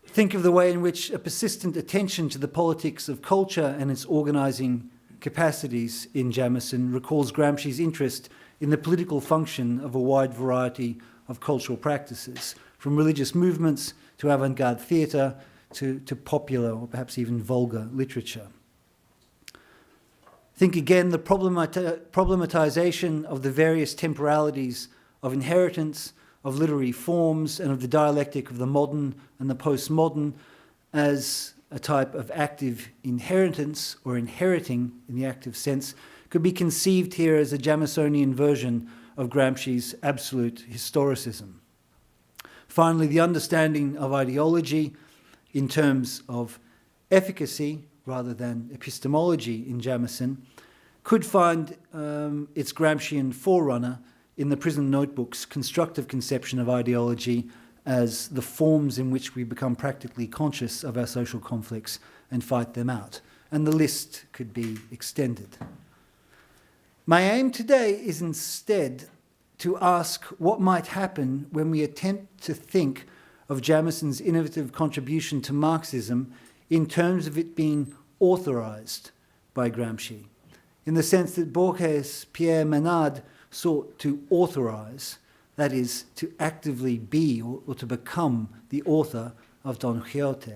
Think of the way in which a persistent attention to the politics of culture and its organizing capacities in Jamison recalls Gramsci's interest in the political function of a wide variety of cultural practices, from religious movements to avant-garde theatre to popular or perhaps even vulgar literature. Think again the problematization of the various temporalities of inheritance, of literary forms, and of the dialectic of the modern and the postmodern as a type of active inheritance, or inheriting in the active sense, could be conceived here as a Jamisonian version of Gramsci's absolute historicism. Finally, the understanding of ideology in terms of efficacy rather than epistemology in Jamison could find its Gramscian forerunner in the prison notebook's constructive conception of ideology as the forms in which we become practically conscious of our social conflicts and fight them out. And the list could be extended. My aim today is instead to ask what might happen when we attempt to think of Jamison's innovative contribution to Marxism in terms of it being authorized by Gramsci, in the sense that Borges Pierre Menard sought to authorize, that is, to actively be or to become the author of Don Quixote.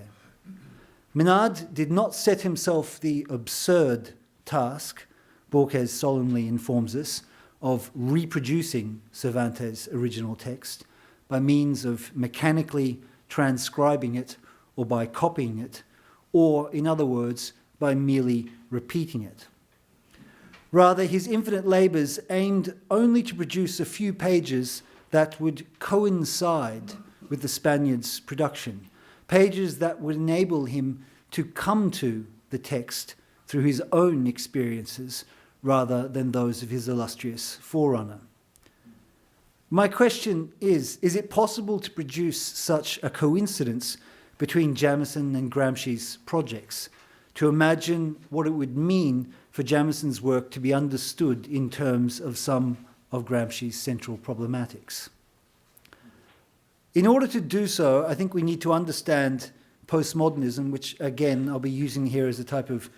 Menard did not set himself the absurd task, Borges solemnly informs us, of reproducing Cervantes' original text by means of mechanically transcribing it or by copying it, or, in other words, by merely repeating it. Rather, his infinite labours aimed only to produce a few pages that would coincide with the Spaniard's production, pages that would enable him to come to the text through his own experiences rather than those of his illustrious forerunner. My question is it possible to produce such a coincidence between Jamieson and Gramsci's projects, to imagine what it would mean for Jamieson's work to be understood in terms of some of Gramsci's central problematics? In order to do so, I think we need to understand postmodernism, which again I'll be using here as a type of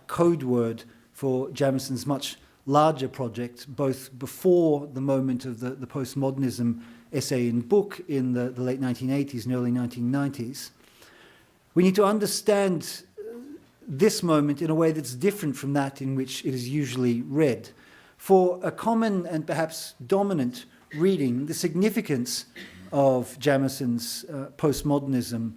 code word for Jamieson's much larger project, both before the moment of the postmodernism essay and book in the late 1980s and early 1990s. We need to understand this moment in a way that's different from that in which it is usually read. For a common and perhaps dominant reading, the significance of Jamieson's postmodernism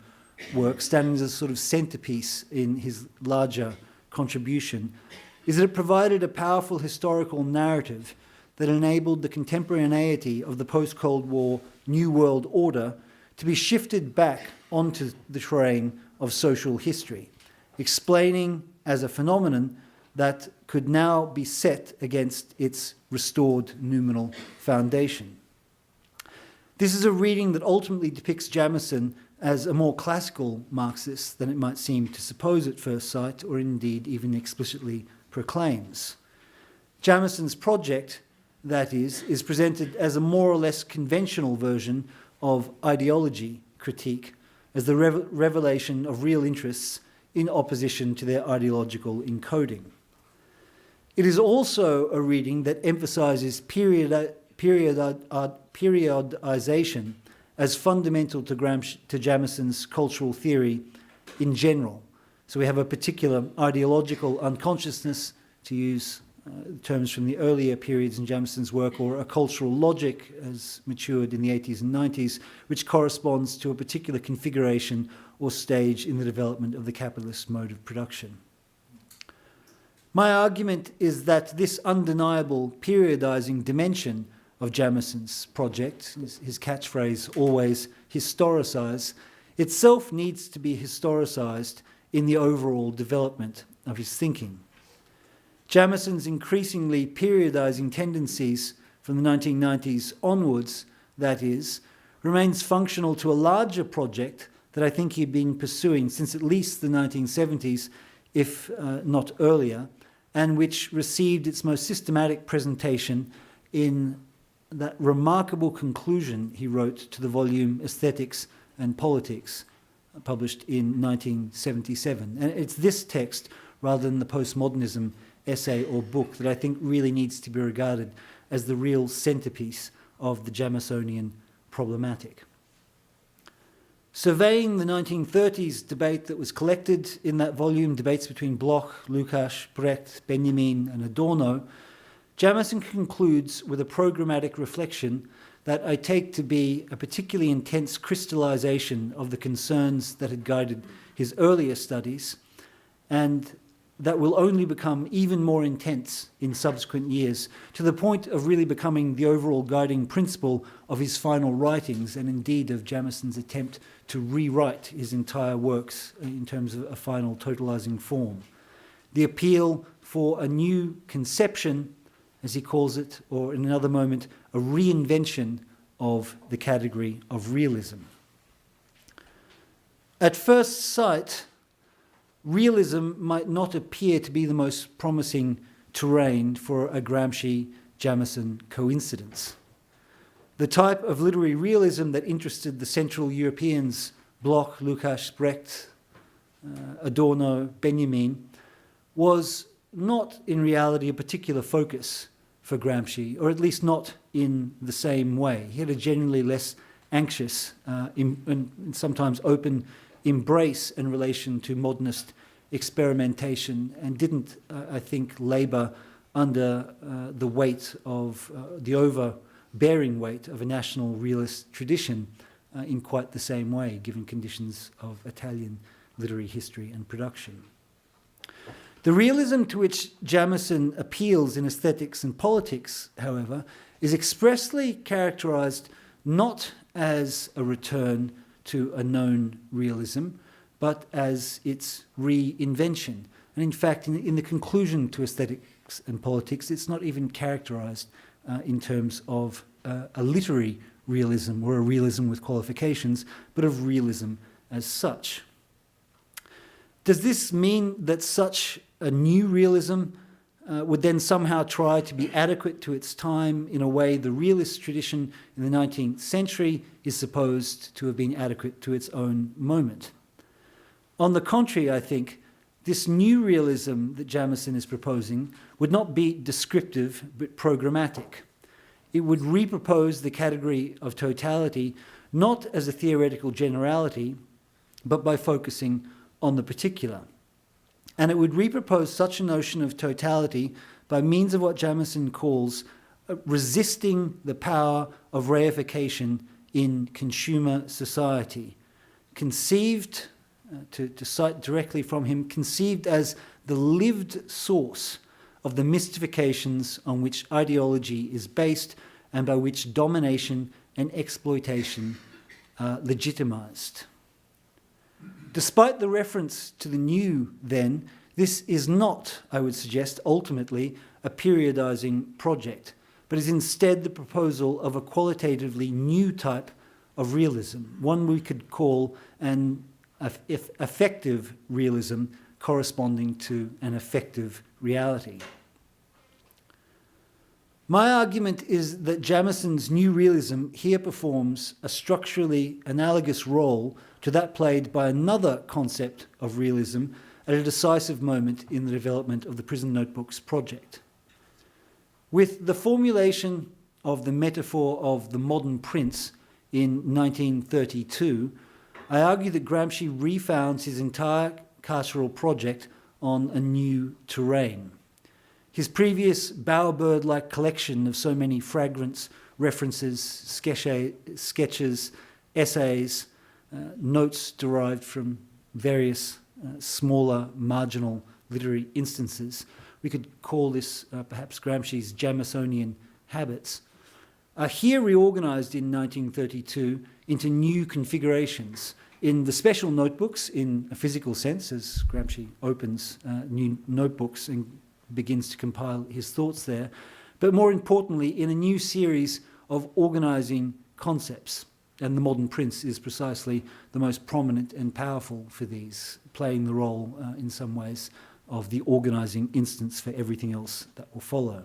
work, standing as a sort of centerpiece in his larger contribution, is that it provided a powerful historical narrative that enabled the contemporaneity of the post-Cold War New World Order to be shifted back onto the terrain of social history, explaining as a phenomenon that could now be set against its restored noumenal foundation. This is a reading that ultimately depicts Jamieson as a more classical Marxist than it might seem to suppose at first sight, or indeed even explicitly proclaims. Jamieson's project, that is presented as a more or less conventional version of ideology critique, as the revelation of real interests in opposition to their ideological encoding. It is also a reading that emphasizes periodization as fundamental to Jamieson's cultural theory in general. So we have a particular ideological unconsciousness, to use terms from the earlier periods in Jamieson's work, or a cultural logic as matured in the 80s and 90s, which corresponds to a particular configuration or stage in the development of the capitalist mode of production. My argument is that this undeniable periodizing dimension of Jamieson's project, his catchphrase, always historicize, itself needs to be historicized in the overall development of his thinking. Jamieson's increasingly periodizing tendencies from the 1990s onwards, that is, remains functional to a larger project that I think he'd been pursuing since at least the 1970s, if not earlier, and which received its most systematic presentation in that remarkable conclusion he wrote to the volume Aesthetics and Politics, published in 1977. And it's this text, rather than the postmodernism essay or book, that I think really needs to be regarded as the real centerpiece of the Jamiesonian problematic. Surveying the 1930s debate that was collected in that volume, debates between Bloch, Lukács, Brecht, Benjamin, and Adorno, Jamieson concludes with a programmatic reflection that I take to be a particularly intense crystallization of the concerns that had guided his earlier studies, and that will only become even more intense in subsequent years, to the point of really becoming the overall guiding principle of his final writings, and indeed of Jamieson's attempt to rewrite his entire works in terms of a final totalizing form. The appeal for a new conception, as he calls it, or in another moment, a reinvention of the category of realism. At first sight, realism might not appear to be the most promising terrain for a Gramsci-Jamieson coincidence. The type of literary realism that interested the Central Europeans, Bloch, Lukács, Brecht, Adorno, Benjamin, was not in reality a particular focus for Gramsci, or at least not in the same way. He had a generally less anxious and sometimes open embrace in relation to modernist experimentation, and didn't, I think, labour under the weight of the overbearing weight of a national realist tradition in quite the same way, given conditions of Italian literary history and production. The realism to which Jamieson appeals in aesthetics and politics, however, is expressly characterised not as a return to a known realism, but as its reinvention. And in fact, in the conclusion to aesthetics and politics, it's not even characterised in terms of a literary realism or a realism with qualifications, but of realism as such. Does this mean that such a new realism would then somehow try to be adequate to its time in a way the realist tradition in the 19th century is supposed to have been adequate to its own moment? On the contrary, I think, this new realism that Jamieson is proposing would not be descriptive but programmatic. It would repropose the category of totality not as a theoretical generality, but by focusing on the particular. And it would repropose such a notion of totality by means of what Jamieson calls resisting the power of reification in consumer society, conceived, to cite directly from him, conceived as the lived source of the mystifications on which ideology is based and by which domination and exploitation are legitimized. Despite the reference to the new, then, this is not, I would suggest, ultimately a periodizing project, but is instead the proposal of a qualitatively new type of realism, one we could call an affective realism corresponding to an affective reality. My argument is that Jamieson's new realism here performs a structurally analogous role to that played by another concept of realism at a decisive moment in the development of the Prison Notebooks project. With the formulation of the metaphor of the modern prince in 1932, I argue that Gramsci refounds his entire carceral project on a new terrain. His previous bowerbird-like collection of so many fragments, references, sketches, essays, notes derived from various smaller marginal literary instances, we could call this perhaps Gramsci's Jamiesonian habits, are here reorganized in 1932 into new configurations in the special notebooks in a physical sense, as Gramsci opens new notebooks and begins to compile his thoughts there, but more importantly in a new series of organizing concepts. And the modern prince is precisely the most prominent and powerful for these, playing the role in some ways of the organizing instance for everything else that will follow.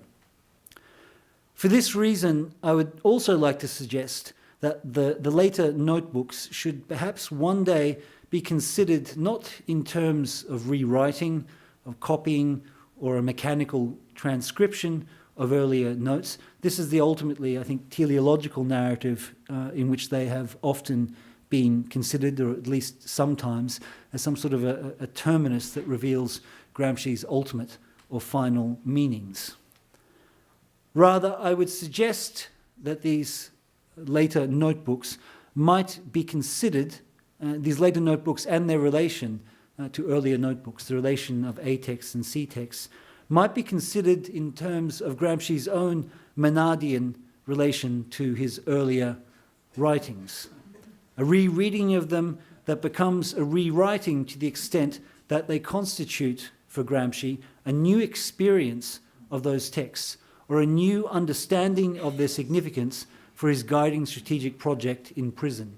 For this reason, I would also like to suggest that the later notebooks should perhaps one day be considered not in terms of rewriting, of copying, or a mechanical transcription of earlier notes. This is the ultimately, I think, teleological narrative in which they have often been considered, or at least sometimes, as some sort of a terminus that reveals Gramsci's ultimate or final meanings. Rather, I would suggest that these later notebooks might be considered, these later notebooks and their relation to earlier notebooks, the relation of A texts and C texts, might be considered in terms of Gramsci's own Menardian relation to his earlier writings. A rereading of them that becomes a rewriting to the extent that they constitute, for Gramsci, a new experience of those texts, or a new understanding of their significance for his guiding strategic project in prison,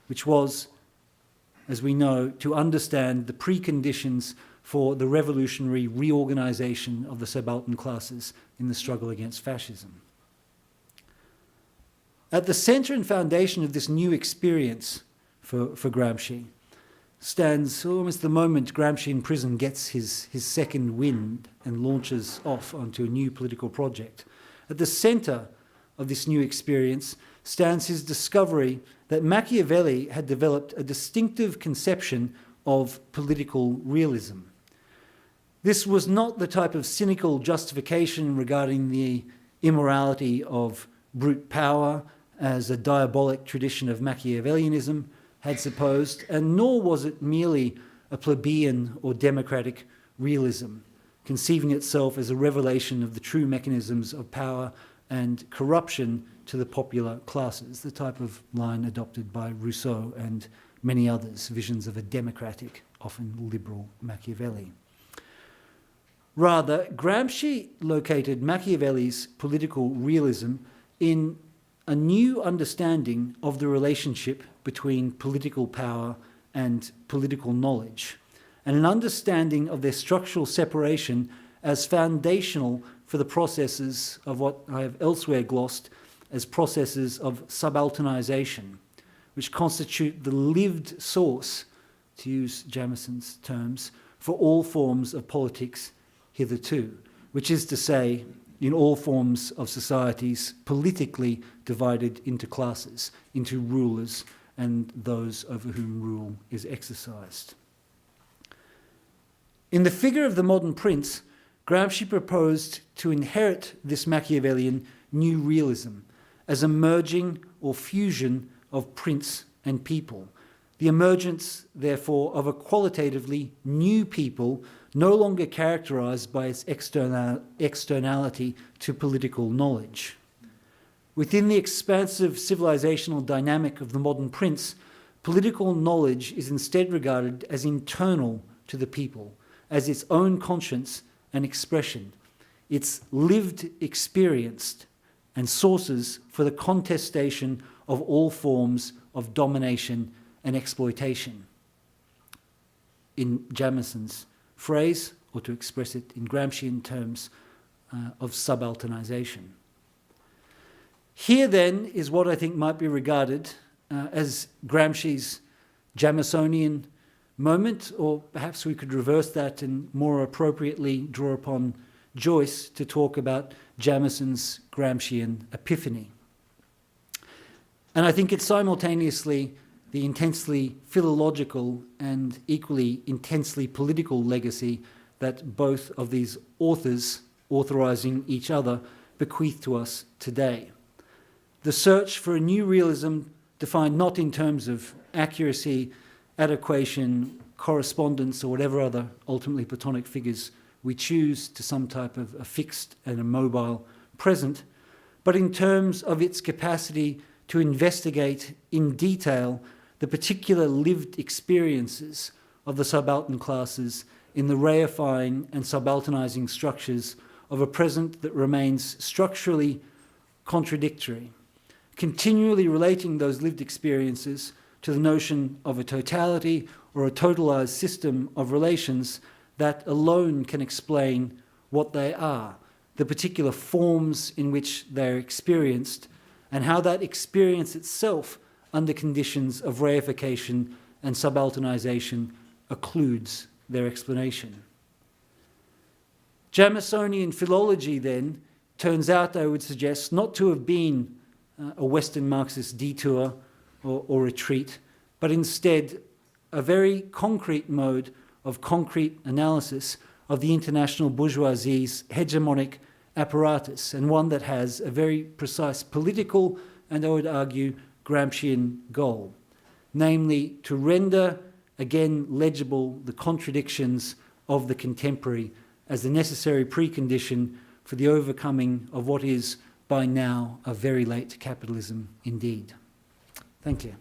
which was, as we know, to understand the preconditions for the revolutionary reorganization of the subaltern classes in the struggle against fascism. At the center and foundation of this new experience for Gramsci stands almost the moment Gramsci in prison gets his second wind and launches off onto a new political project. At the center of this new experience stands his discovery that Machiavelli had developed a distinctive conception of political realism. This was not the type of cynical justification regarding the immorality of brute power as a diabolic tradition of Machiavellianism had supposed, and nor was it merely a plebeian or democratic realism, conceiving itself as a revelation of the true mechanisms of power and corruption to the popular classes, the type of line adopted by Rousseau and many others, visions of a democratic, often liberal Machiavelli. Rather, Gramsci located Machiavelli's political realism in a new understanding of the relationship between political power and political knowledge, and an understanding of their structural separation as foundational for the processes of what I have elsewhere glossed as processes of subalternization, which constitute the lived source, to use Jameson's terms, for all forms of politics hitherto, which is to say, in all forms of societies politically divided into classes, into rulers and those over whom rule is exercised. In the figure of the modern prince, Gramsci proposed to inherit this Machiavellian new realism as a merging or fusion of prince and people, the emergence, therefore, of a qualitatively new people no longer characterized by its externality to political knowledge. Within the expansive civilizational dynamic of the modern prince, political knowledge is instead regarded as internal to the people, as its own conscience and expression, its lived experience and sources for the contestation of all forms of domination and exploitation. In Jamison's phrase, or to express it in Gramscian terms, of subalternization. Here then is what I think might be regarded as Gramsci's Jamisonian moment, or perhaps we could reverse that and more appropriately draw upon Joyce to talk about Jamison's Gramscian epiphany. And I think it's simultaneously the intensely philological and equally intensely political legacy that both of these authors, authorizing each other, bequeath to us today. The search for a new realism defined not in terms of accuracy, adequation, correspondence, or whatever other ultimately Platonic figures we choose to some type of a fixed and a mobile present, but in terms of its capacity to investigate in detail the particular lived experiences of the subaltern classes in the reifying and subalternizing structures of a present that remains structurally contradictory, continually relating those lived experiences to the notion of a totality or a totalized system of relations that alone can explain what they are, the particular forms in which they're experienced, and how that experience itself, under conditions of reification and subalternization, occludes their explanation. Jamisonian philology, then, turns out, I would suggest, not to have been a Western Marxist detour or retreat, but instead a very concrete mode of concrete analysis of the international bourgeoisie's hegemonic apparatus, and one that has a very precise political and, I would argue, Gramscian goal, namely to render again legible the contradictions of the contemporary as the necessary precondition for the overcoming of what is by now a very late capitalism indeed. Thank you.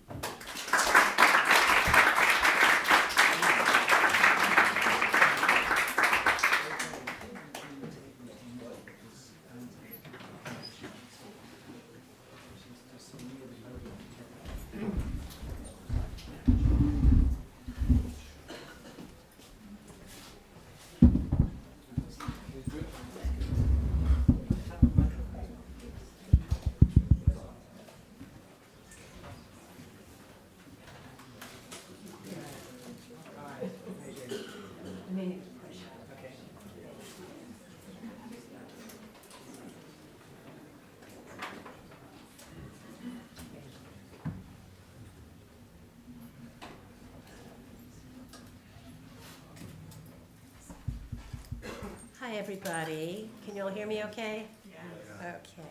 Hi, everybody. Can you all hear me okay? Yes. Okay.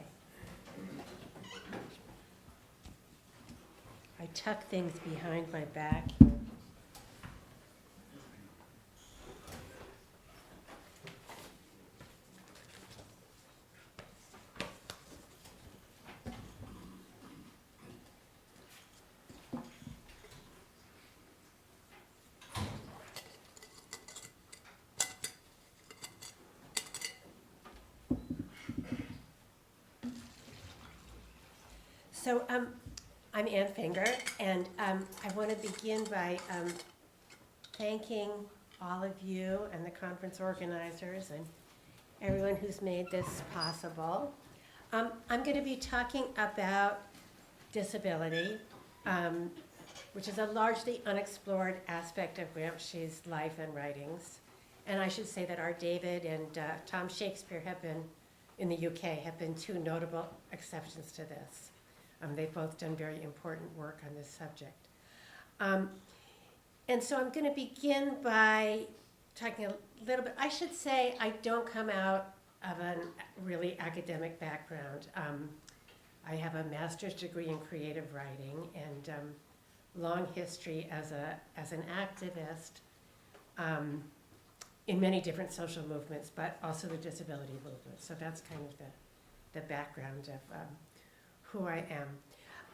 I tuck things behind my back. So I'm Ann Finger, and I want to begin by thanking all of you and the conference organizers and everyone who's made this possible. I'm going to be talking about disability, which is a largely unexplored aspect of Gramsci's life and writings. And I should say that our David and Tom Shakespeare have been, in the UK, have been two notable exceptions to this. They've both done very important work on this subject. And so I'm going to begin by talking a little bit. I should say I don't come out of a really academic background. I have a master's degree in creative writing and long history as an activist in many different social movements, but also the disability movement. So that's kind of the background of who I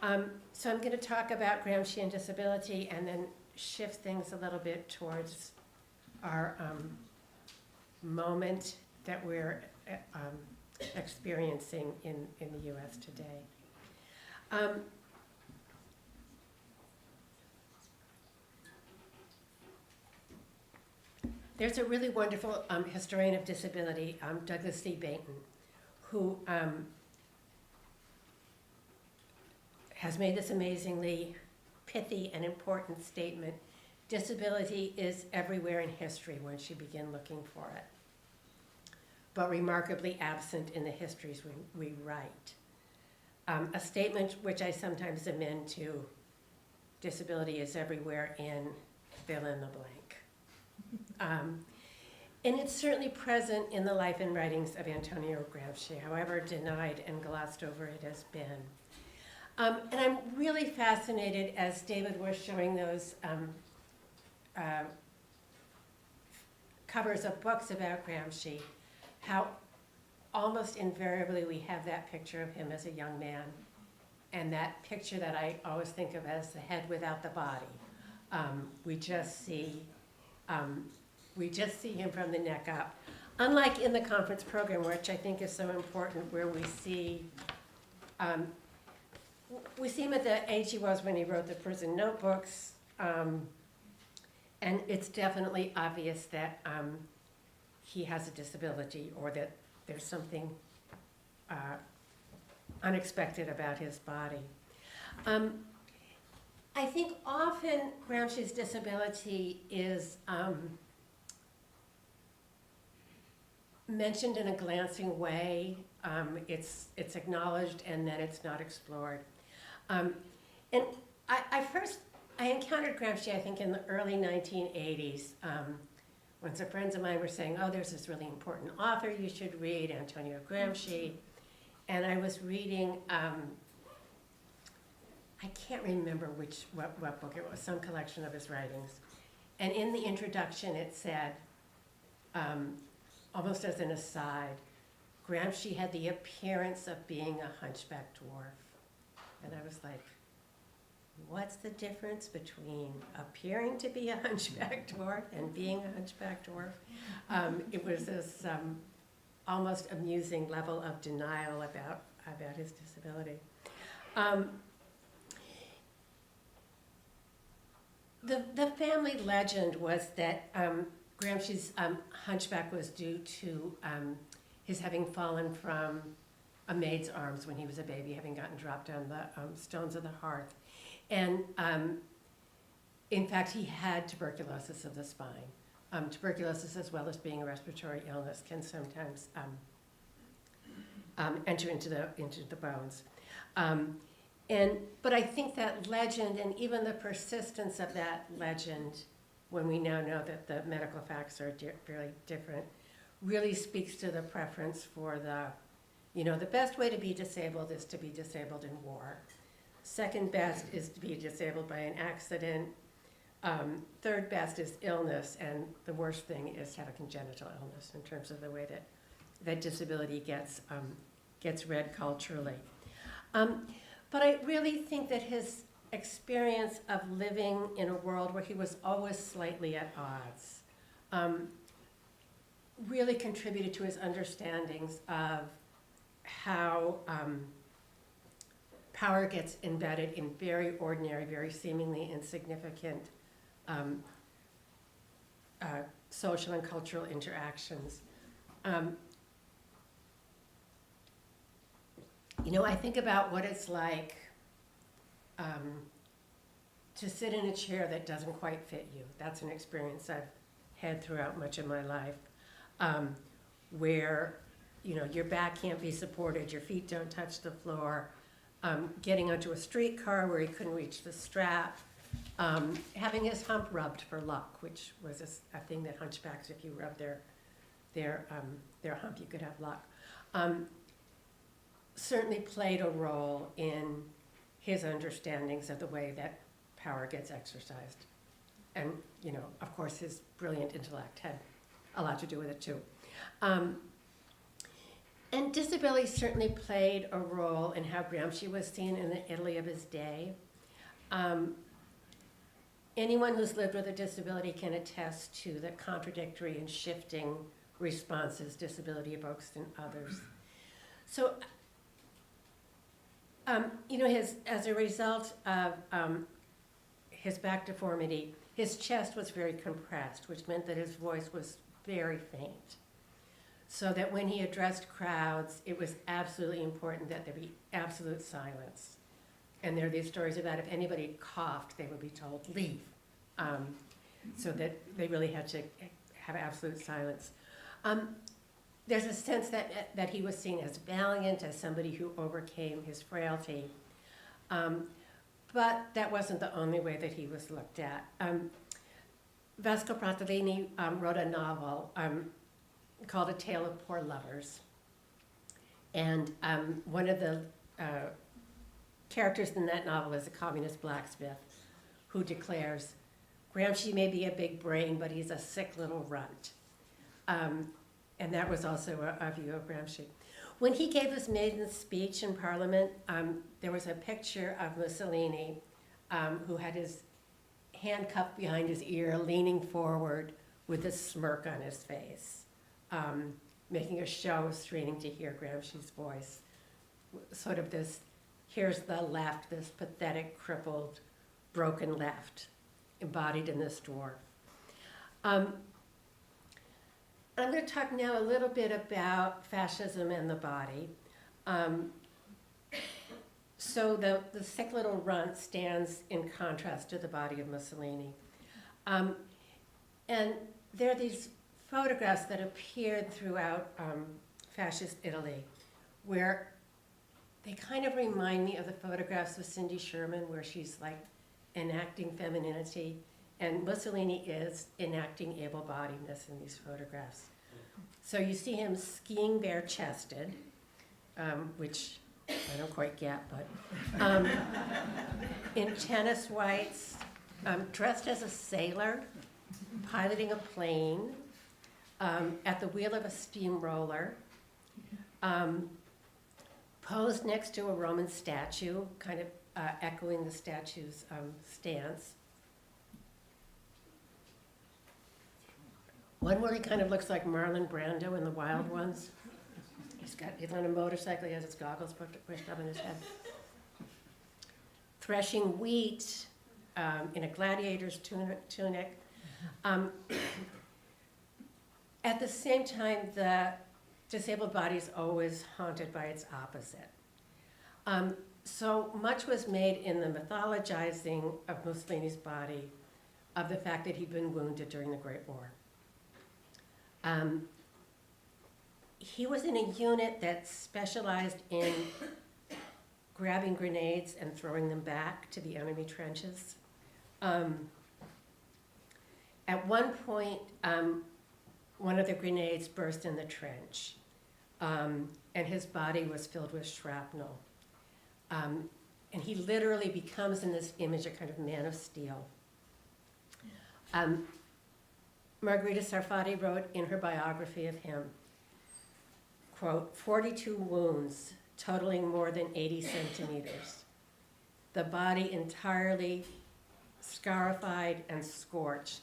am. So I'm going to talk about Gramsci and disability and then shift things a little bit towards our moment that we're experiencing in the US today. There's a really wonderful historian of disability, Douglas C. Bainton, who has made this amazingly pithy and important statement: disability is everywhere in history once you begin looking for it, but remarkably absent in the histories we write. A statement which I sometimes amend to: disability is everywhere in fill in the blank. And it's certainly present in the life and writings of Antonio Gramsci, however denied and glossed over it has been. And I'm really fascinated, as David was showing those covers of books about Gramsci, how almost invariably we have that picture of him as a young man, and that picture that I always think of as the head without the body. We just see him from the neck up. Unlike in the conference program, which I think is so important, where we see him at the age he was when he wrote the prison notebooks, and it's definitely obvious that he has a disability, or that there's something unexpected about his body. I think often Gramsci's disability is mentioned in a glancing way. It's acknowledged and then it's not explored. And I encountered Gramsci, I think, in the early 1980s, when some friends of mine were saying, oh, there's this really important author you should read, Antonio Gramsci. And I was reading, I can't remember what book it was, some collection of his writings. And in the introduction it said, almost as an aside, Gramsci had the appearance of being a hunchback dwarf. And I was like, what's the difference between appearing to be a hunchback dwarf and being a hunchback dwarf? It was this almost amusing level of denial about his disability. The family legend was that Gramsci's hunchback was due to his having fallen from a maid's arms when he was a baby, having gotten dropped on the stones of the hearth. And in fact, he had tuberculosis of the spine. Tuberculosis, as well as being a respiratory illness, can sometimes enter into the bones. But I think that legend, and even the persistence of that legend, when we now know that the medical facts are fairly different, really speaks to the preference for the best way to be disabled is to be disabled in war. Second best is to be disabled by an accident. Third best is illness, and the worst thing is to have a congenital illness in terms of the way that disability gets read culturally. But I really think that his experience of living in a world where he was always slightly at odds really contributed to his understandings of how power gets embedded in very ordinary, very seemingly insignificant social and cultural interactions. I think about what it's like to sit in a chair that doesn't quite fit you. That's an experience I've had throughout much of my life, where your back can't be supported, your feet don't touch the floor, getting onto a streetcar where he couldn't reach the strap, having his hump rubbed for luck, which was a thing that hunchbacks, if you rub their hump, you could have luck. Certainly played a role in his understandings of the way that power gets exercised. And, of course, his brilliant intellect had a lot to do with it, too. And disability certainly played a role in how Gramsci was seen in the Italy of his day. Anyone who's lived with a disability can attest to the contradictory and shifting responses disability evokes in others. So, as a result of his back deformity, his chest was very compressed, which meant that his voice was very faint. So that when he addressed crowds, it was absolutely important that there be absolute silence. And there are these stories about if anybody coughed, they would be told, leave. So that they really had to have absolute silence. There's a sense that he was seen as valiant, as somebody who overcame his frailty. But that wasn't the only way that he was looked at. Vasco Pratolini wrote a novel called A Tale of Poor Lovers. And one of the characters in that novel is a communist blacksmith who declares, Gramsci may be a big brain, but he's a sick little runt. And that was also a view of Gramsci. When he gave his maiden speech in Parliament, there was a picture of Mussolini who had his hand cupped behind his ear, leaning forward with a smirk on his face, making a show of straining to hear Gramsci's voice. Sort of this, here's the left, this pathetic, crippled, broken left, embodied in this dwarf. I'm going to talk now a little bit about fascism and the body. So the sick little runt stands in contrast to the body of Mussolini. And there are these photographs that appeared throughout fascist Italy where they kind of remind me of the photographs of Cindy Sherman where she's like enacting femininity, and Mussolini is enacting able-bodiedness in these photographs. So you see him skiing bare-chested, which I don't quite get, but in tennis whites, dressed as a sailor, piloting a plane, at the wheel of a steamroller, posed next to a Roman statue, kind of echoing the statue's stance. One where he kind of looks like Marlon Brando in The Wild Ones. He's on a motorcycle, he has his goggles pushed up in his head. Threshing wheat in a gladiator's tunic. At the same time, the disabled body is always haunted by its opposite. So much was made in the mythologizing of Mussolini's body of the fact that he'd been wounded during the Great War. He was in a unit that specialized in grabbing grenades and throwing them back to the enemy trenches. At one point, one of the grenades burst in the trench, and his body was filled with shrapnel. And he literally becomes, in this image, a kind of man of steel. Margarita Sarfati wrote in her biography of him, quote, 42 wounds totaling more than 80 centimeters. The body entirely scarified and scorched.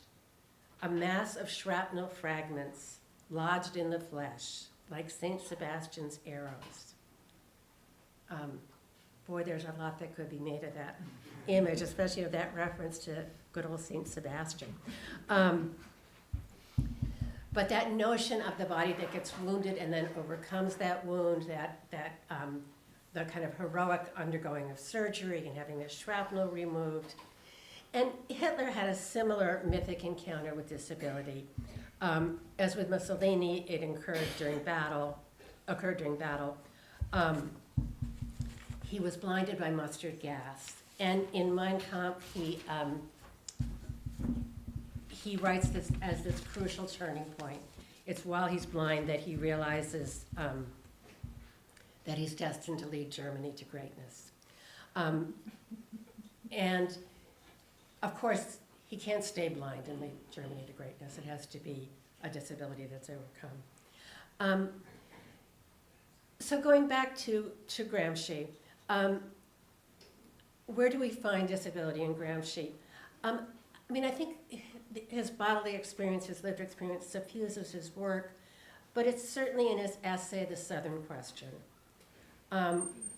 A mass of shrapnel fragments lodged in the flesh, like St. Sebastian's arrows. Boy, there's a lot that could be made of that image, especially of that reference to good old St. Sebastian. But that notion of the body that gets wounded and then overcomes that wound, the kind of heroic undergoing of surgery and having the shrapnel removed. And Hitler had a similar mythic encounter with disability. As with Mussolini, it occurred during battle. He was blinded by mustard gas. And in Mein Kampf, he writes this as this crucial turning point. It's while he's blind that he realizes that he's destined to lead Germany to greatness. And of course, he can't stay blind and lead Germany to greatness. It has to be a disability that's overcome. So going back to Gramsci, where do we find disability in Gramsci? I mean, I think his bodily experience, his lived experience suffuses his work, but it's certainly in his essay, The Southern Question,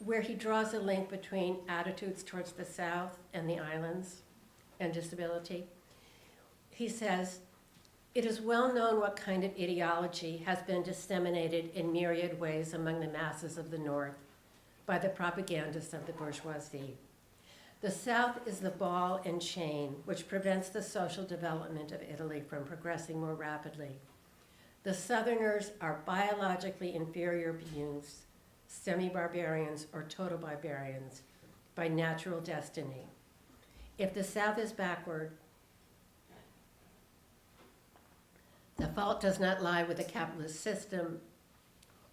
where he draws a link between attitudes towards the South and the islands and disability. He says, "It is well known what kind of ideology has been disseminated in myriad ways among the masses of the North by the propagandists of the bourgeoisie. The South is the ball and chain which prevents the social development of Italy from progressing more rapidly. The Southerners are biologically inferior beings, semi-barbarians or total barbarians, by natural destiny. If the South is backward, the fault does not lie with the capitalist system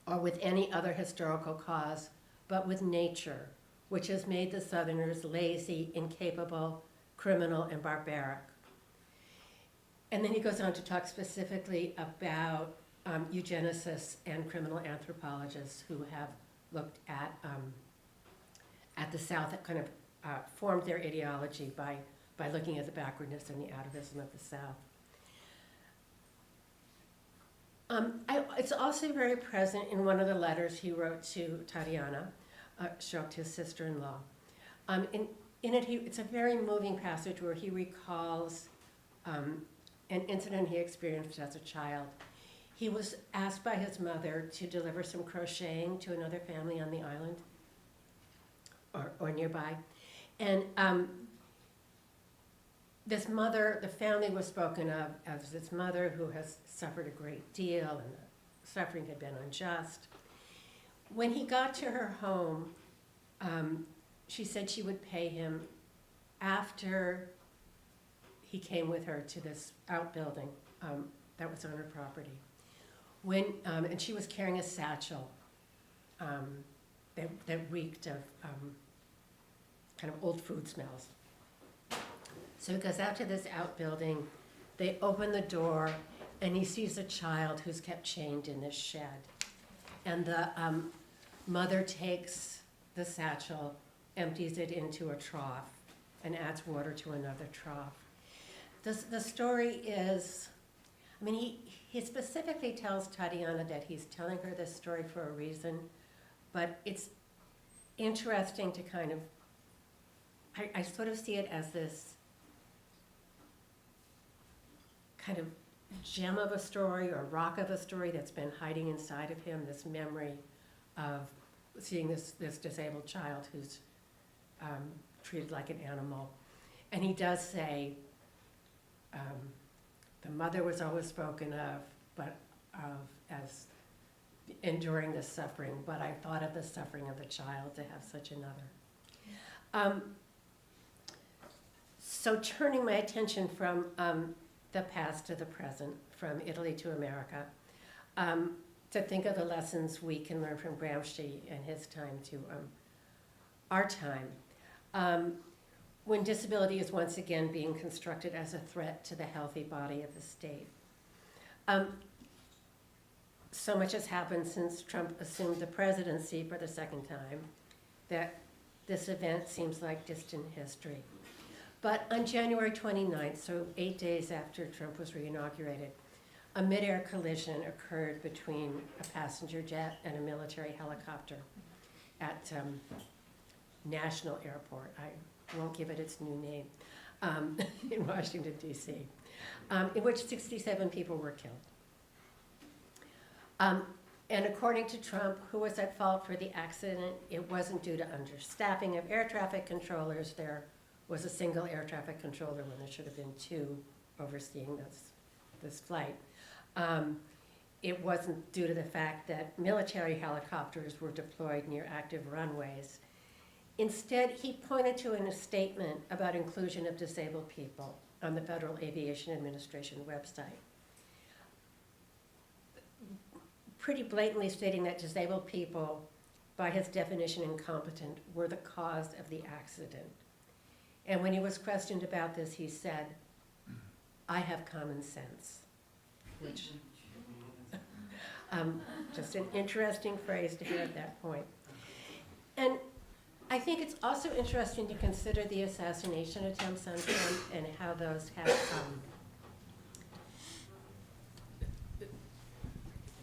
or with any other historical cause, but with nature, which has made the Southerners lazy, incapable, criminal, and barbaric." And then he goes on to talk specifically about eugenicists and criminal anthropologists who have looked at the South, that kind of formed their ideology by looking at the backwardness and the atavism of the South. It's also very present in one of the letters he wrote to Tatiana, Schucht, his sister-in-law. In it, it's a very moving passage where he recalls an incident he experienced as a child. He was asked by his mother to deliver some crocheting to another family on the island or nearby. And this mother, the family was spoken of as this mother who has suffered a great deal, and the suffering had been unjust. When he got to her home, she said she would pay him after he came with her to this outbuilding that was on her property. And she was carrying a satchel that reeked of kind of old food smells. So he goes out to this outbuilding, they open the door, and he sees a child who's kept chained in this shed. And the mother takes the satchel, empties it into a trough, and adds water to another trough. The story is, I mean, he specifically tells Tatiana that he's telling her this story for a reason, but it's interesting to kind of, I sort of see it as this kind of gem of a story or rock of a story that's been hiding inside of him, this memory of seeing this disabled child who's treated like an animal. And he does say, the mother was always spoken of, but as enduring this suffering, but I thought of the suffering of the child to have such another. So turning my attention from the past to the present, from Italy to America, to think of the lessons we can learn from Gramsci and his time to our time, when disability is once again being constructed as a threat to the healthy body of the state. So much has happened since Trump assumed the presidency for the second time that this event seems like distant history. But on January 29th, so 8 days after Trump was reinaugurated, a mid-air collision occurred between a passenger jet and a military helicopter at National Airport. I won't give it its new name, in Washington, D.C., in which 67 people were killed. And according to Trump, who was at fault for the accident, it wasn't due to understaffing of air traffic controllers. There was a single air traffic controller when there should have been two overseeing this flight. It wasn't due to the fact that military helicopters were deployed near active runways. Instead, he pointed to in a statement about inclusion of disabled people on the Federal Aviation Administration website, pretty blatantly stating that disabled people, by his definition incompetent, were the cause of the accident. And when he was questioned about this, he said, "I have common sense," which just an interesting phrase to hear at that point. And I think it's also interesting to consider the assassination attempts on Trump and how those have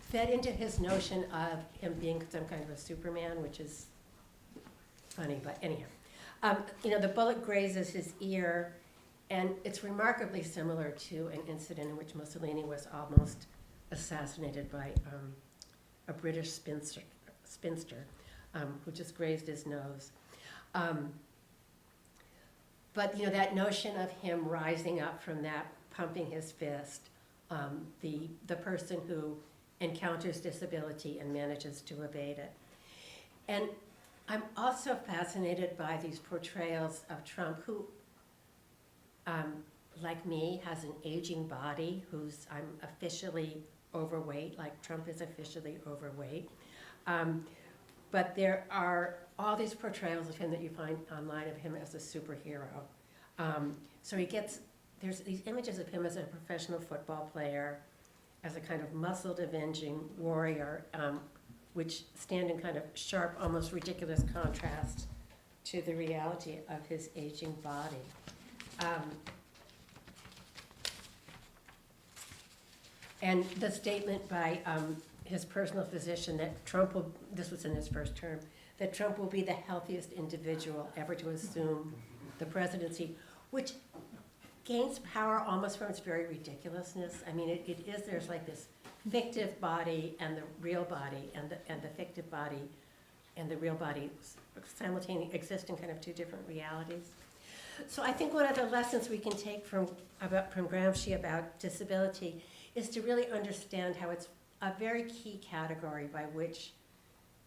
fed into his notion of him being some kind of a Superman, which is funny, but anyhow. The bullet grazes his ear, and it's remarkably similar to an incident in which Mussolini was almost assassinated by a British spinster who just grazed his nose. But that notion of him rising up from that, pumping his fist, the person who encounters disability and manages to evade it. And I'm also fascinated by these portrayals of Trump, who, like me, has an aging body, I'm officially overweight, like Trump is officially overweight. But there are all these portrayals of him that you find online of him as a superhero. So there's these images of him as a professional football player, as a kind of muscled, avenging warrior, which stand in kind of sharp, almost ridiculous contrast to the reality of his aging body. And the statement by his personal physician that this was in his first term, that Trump will be the healthiest individual ever to assume the presidency, which gains power almost from its very ridiculousness. I mean, there's like this fictive body and the real body, and the fictive body and the real body simultaneously exist in kind of two different realities. So I think one of the lessons we can take from Gramsci about disability is to really understand how it's a very key category by which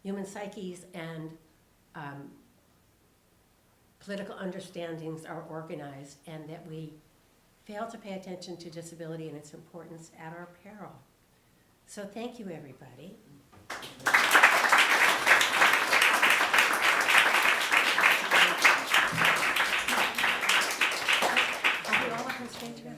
human psyches and political understandings are organized, and that we fail to pay attention to disability and its importance at our peril. So thank you, everybody. Are we all up on stage together?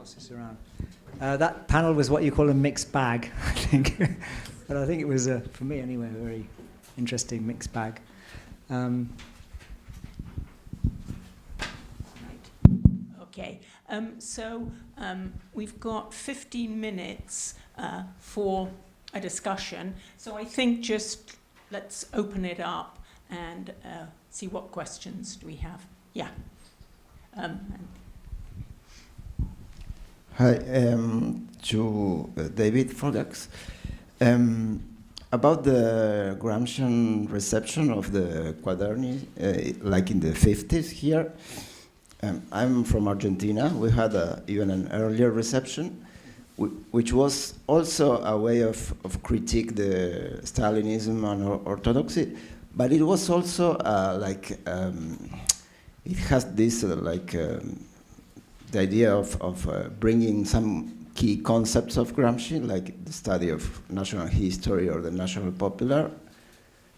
pass this around. That panel was what you call a mixed bag, I think. But I think it was, for me anyway, a very interesting mixed bag. Okay, so we've got 15 minutes for a discussion. So I think just let's open it up and see what questions do we have. Yeah. Hi, to David Forgacs. About the Gramscian reception of the Quaderni, like in the 50s here. I'm from Argentina. We had even an earlier reception, which was also a way of critique the Stalinism and orthodoxy, but it was also it has this the idea of bringing some key concepts of Gramsci, like the study of national history or the national popular,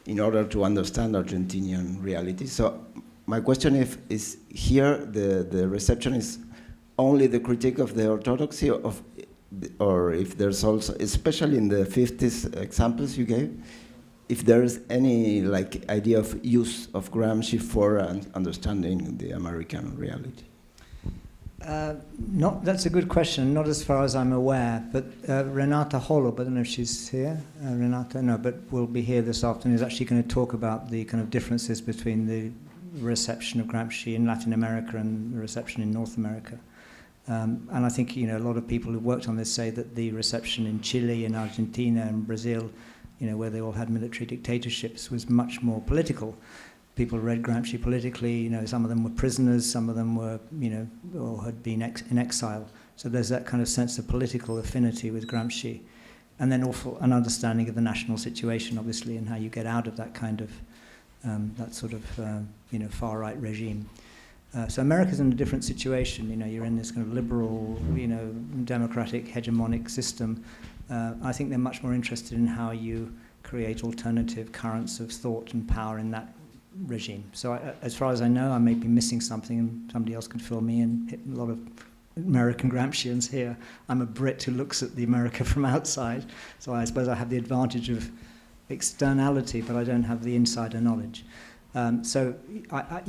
in order to understand Argentinian reality. So my question is here the reception is only the critique of the orthodoxy or if there's also, especially in the 50s examples you gave, if there's any idea of use of Gramsci for understanding the American reality. That's a good question. Not as far as I'm aware, but Renata Holub, I don't know if she's here. Renata, no, but will be here this afternoon. Is actually going to talk about the kind of differences between the reception of Gramsci in Latin America and the reception in North America. And I think a lot of people who worked on this say that the reception in Chile, in Argentina, and Brazil, where they all had military dictatorships, was much more political. People read Gramsci politically. Some of them were prisoners, some of them were, or had been in exile. So there's that kind of sense of political affinity with Gramsci, and then also an understanding of the national situation, obviously, and how you get out of that kind of that sort of far-right regime. So America's in a different situation. You're in this kind of liberal, democratic, hegemonic system. I think they're much more interested in how you create alternative currents of thought and power in that regime. So as far as I know, I may be missing something, and somebody else could fill me in. A lot of American Gramscians here. I'm a Brit who looks at the America from outside, so I suppose I have the advantage of externality, but I don't have the insider knowledge. So I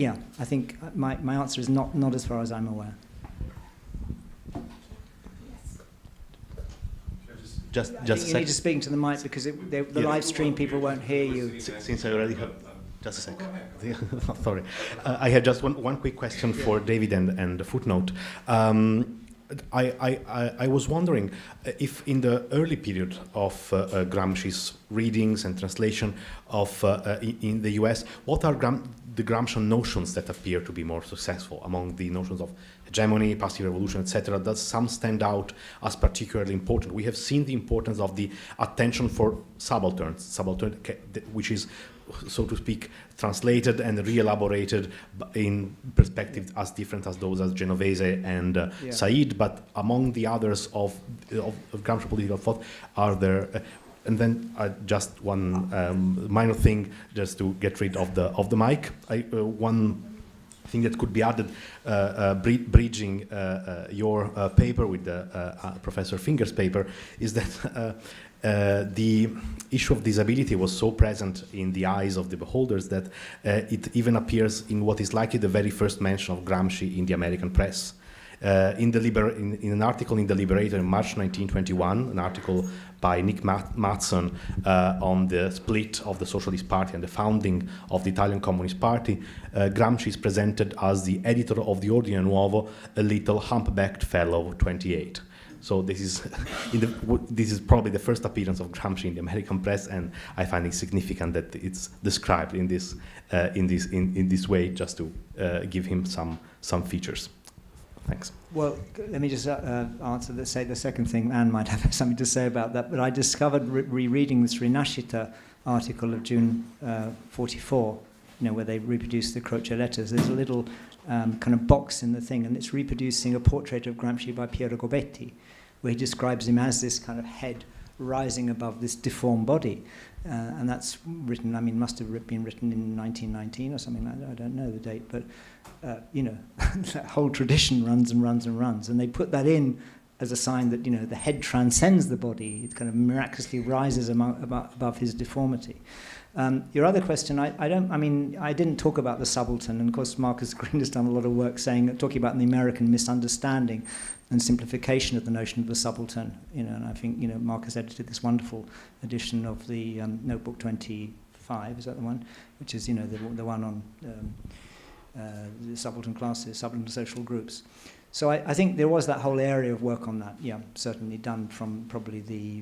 think my answer is not as far as I'm aware. Just I think you need to speak into the mic because the live stream people won't hear you. Since I already have, just a second. Sorry, I had just one quick question for David and the footnote. I was wondering if in the early period of Gramsci's readings and translation of in the US, what are the Gramscian notions that appear to be more successful among the notions of hegemony, passive revolution, etc.? Does some stand out as particularly important? We have seen the importance of the attention for subalterns, which is, so to speak, translated and re-elaborated in perspectives as different as those as Genovese and Said, but among the others of Gramsci political thought, are there, and then just one minor thing, just to get rid of the mic, one thing that could be added, bridging your paper with Professor Finger's paper, is that the issue of disability was so present in the eyes of the beholders that it even appears in what is likely the very first mention of Gramsci in the American press. In an article in The Liberator in March 1921, an article by Nick Matson on the split of the Socialist Party and the founding of the Italian Communist Party, Gramsci is presented as the editor of the Ordine Nuovo, a little humpbacked fellow of 28. So this is probably the first appearance of Gramsci in the American press, and I find it significant that it's described in this way, just to give him some features. Thanks. Well, let me just say the second thing. Anne might have something to say about that, but I discovered rereading this Rinascita article of June 44, where they reproduced the Croce letters. There's a little kind of box in the thing, and it's reproducing a portrait of Gramsci by Piero Gobetti, where he describes him as this kind of head rising above this deformed body. And that's written, I mean, must have been written in 1919 or something like that. I don't know the date, but, that whole tradition runs and runs and runs. And they put that in as a sign that, the head transcends the body. It kind of miraculously rises above his deformity. Your other question, I didn't talk about the subaltern, and of course Marcus Green has done a lot of work talking about the American misunderstanding and simplification of the notion of the subaltern, and I think, Marcus edited this wonderful edition of the Notebook 25, is that the one? Which is, the one on the subaltern classes, subaltern social groups. So I think there was that whole area of work on that, certainly done from probably the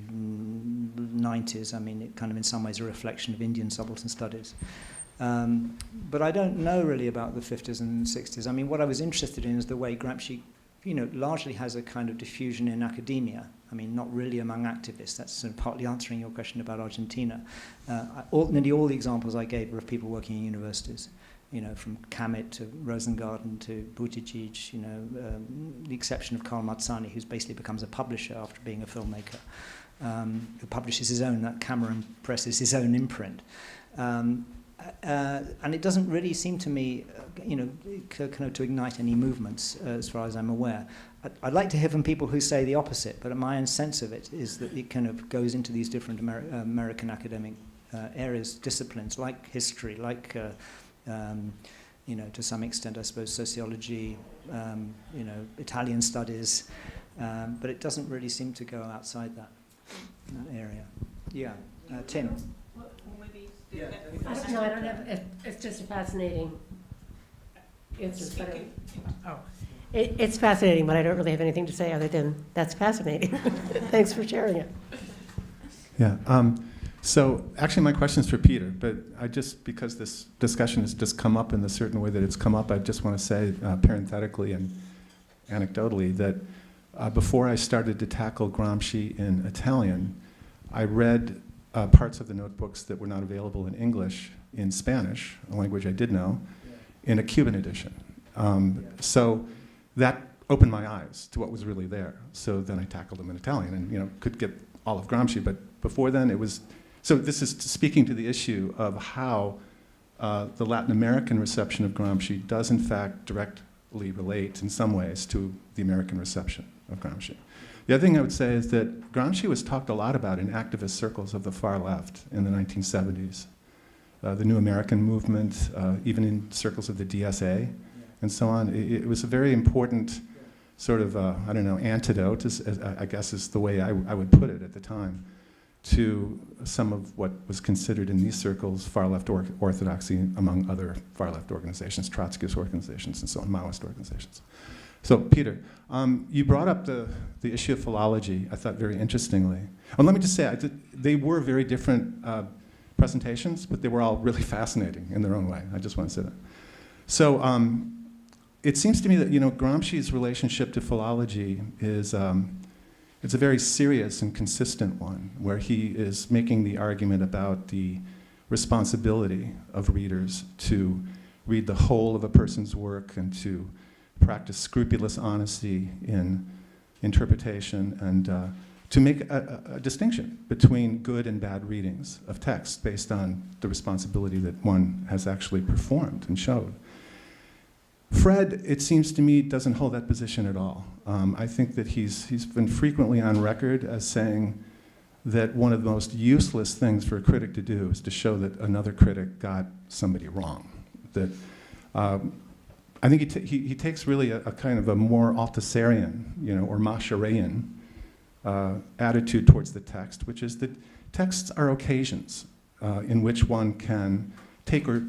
90s. I mean, it kind of in some ways a reflection of Indian subaltern studies. But I don't know really about the 50s and 60s. I mean, what I was interested in is the way Gramsci, largely has a kind of diffusion in academia. I mean, not really among activists. That's sort of partly answering your question about Argentina. Nearly all the examples I gave were of people working in universities. From Kamet to Rosengarten to Buttigieg, the exception of Karl Marzani, who's basically becomes a publisher after being a filmmaker, who publishes his own, that Cameron presses his own imprint. And it doesn't really seem to me, kind of to ignite any movements, as far as I'm aware. I'd like to hear from people who say the opposite, but my own sense of it is that it kind of goes into these different American academic areas, disciplines, like history, like... to some extent, I suppose, sociology, Italian studies, but it doesn't really seem to go outside that area. Yeah, Tim. No, I don't have. It's just a fascinating answer. It's fascinating, but I don't really have anything to say other than that's fascinating. Thanks for sharing it. Yeah. So actually my question is for Peter, but because this discussion has just come up in the certain way that it's come up, I just want to say parenthetically and anecdotally that before I started to tackle Gramsci in Italian, I read parts of the notebooks that were not available in English in Spanish, a language I did know, in a Cuban edition. So that opened my eyes to what was really there. So then I tackled them in Italian and could get all of Gramsci, but before then it was... So this is speaking to the issue of how the Latin American reception of Gramsci does in fact directly relate in some ways to the American reception of Gramsci. The other thing I would say is that Gramsci was talked a lot about in activist circles of the far left in the 1970s. The New American Movement, even in circles of the DSA and so on. It was a very important sort of, antidote, I guess is the way I would put it at the time, to some of what was considered in these circles far-left orthodoxy among other far-left organizations, Trotskyist organizations and so on, Maoist organizations. So, Peter, you brought up the issue of philology, I thought very interestingly. And let me just say, they were very different presentations, but they were all really fascinating in their own way. I just want to say that. So, it seems to me that, Gramsci's relationship to philology is... it's a very serious and consistent one, where he is making the argument about the responsibility of readers to read the whole of a person's work and to practice scrupulous honesty in interpretation and to make a distinction between good and bad readings of text based on the responsibility that one has actually performed and showed. Fred, it seems to me, doesn't hold that position at all. I think that he's been frequently on record as saying that one of the most useless things for a critic to do is to show that another critic got somebody wrong. That I think he takes really a kind of a more Althusserian, or Mascherean attitude towards the text, which is that texts are occasions in which one can take or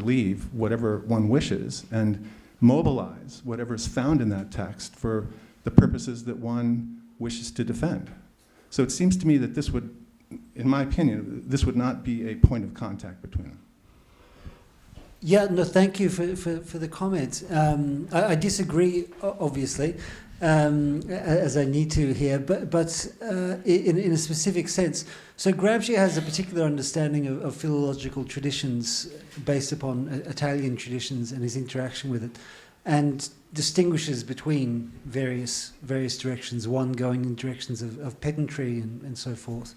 leave whatever one wishes and mobilize whatever is found in that text for the purposes that one wishes to defend. So it seems to me that this would, in my opinion, this would not be a point of contact between them. Yeah, no, thank you for the comments. I disagree, obviously, as I need to here, but in a specific sense. So Gramsci has a particular understanding of philological traditions based upon Italian traditions and his interaction with it. and distinguishes between various directions, one going in directions of pedantry and so forth,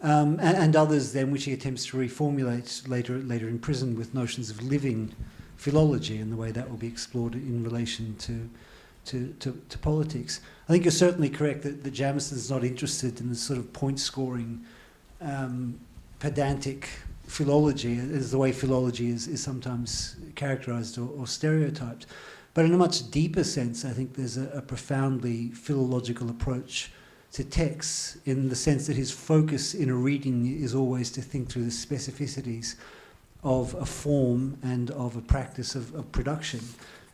and others then which he attempts to reformulate later in prison with notions of living philology and the way that will be explored in relation to politics. I think you're certainly correct that Jamison's not interested in the sort of point-scoring, pedantic philology, as the way philology is sometimes characterized or stereotyped. But in a much deeper sense, I think there's a profoundly philological approach to texts, in the sense that his focus in a reading is always to think through the specificities of a form and of a practice of production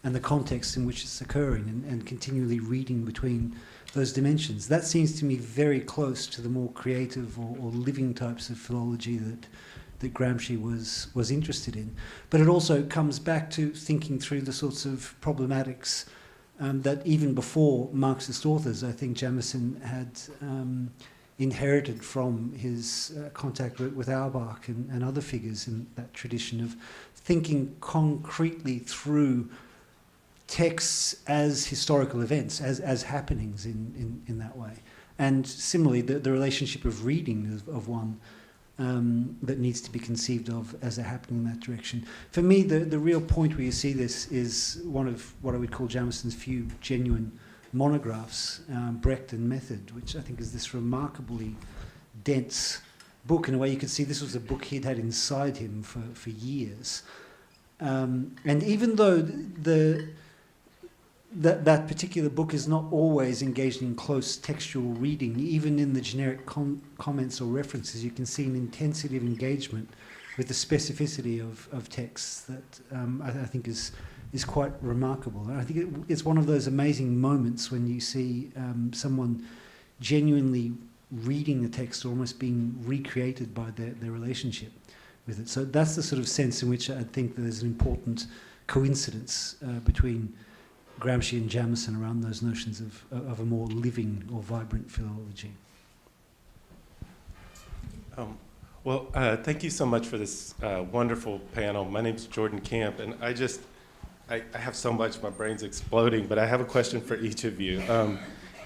and the context in which it's occurring, and continually reading between those dimensions. That seems to me very close to the more creative or living types of philology that Gramsci was interested in. But it also comes back to thinking through the sorts of problematics that even before Marxist authors, I think Jamison had inherited from his contact with Auerbach and other figures in that tradition of thinking concretely through texts as historical events, as happenings in that way. And similarly, the relationship of reading of one that needs to be conceived of as a happening in that direction. For me, the real point where you see this is one of what I would call Jamison's few genuine monographs, Brecht and Method, which I think is this remarkably dense book. In a way, you could see this was a book he'd had inside him for years. And even though that particular book is not always engaged in close textual reading, even in the generic comments or references, you can see an intensity of engagement with the specificity of texts that I think is quite remarkable. And I think it's one of those amazing moments when you see someone genuinely reading the text, almost being recreated by their relationship with it. So that's the sort of sense in which I think that there's an important coincidence between Gramsci and Jamison around those notions of a more living or vibrant philology. Thank you so much for this wonderful panel. My name's Jordan Camp, and I have so much, my brain's exploding, but I have a question for each of you.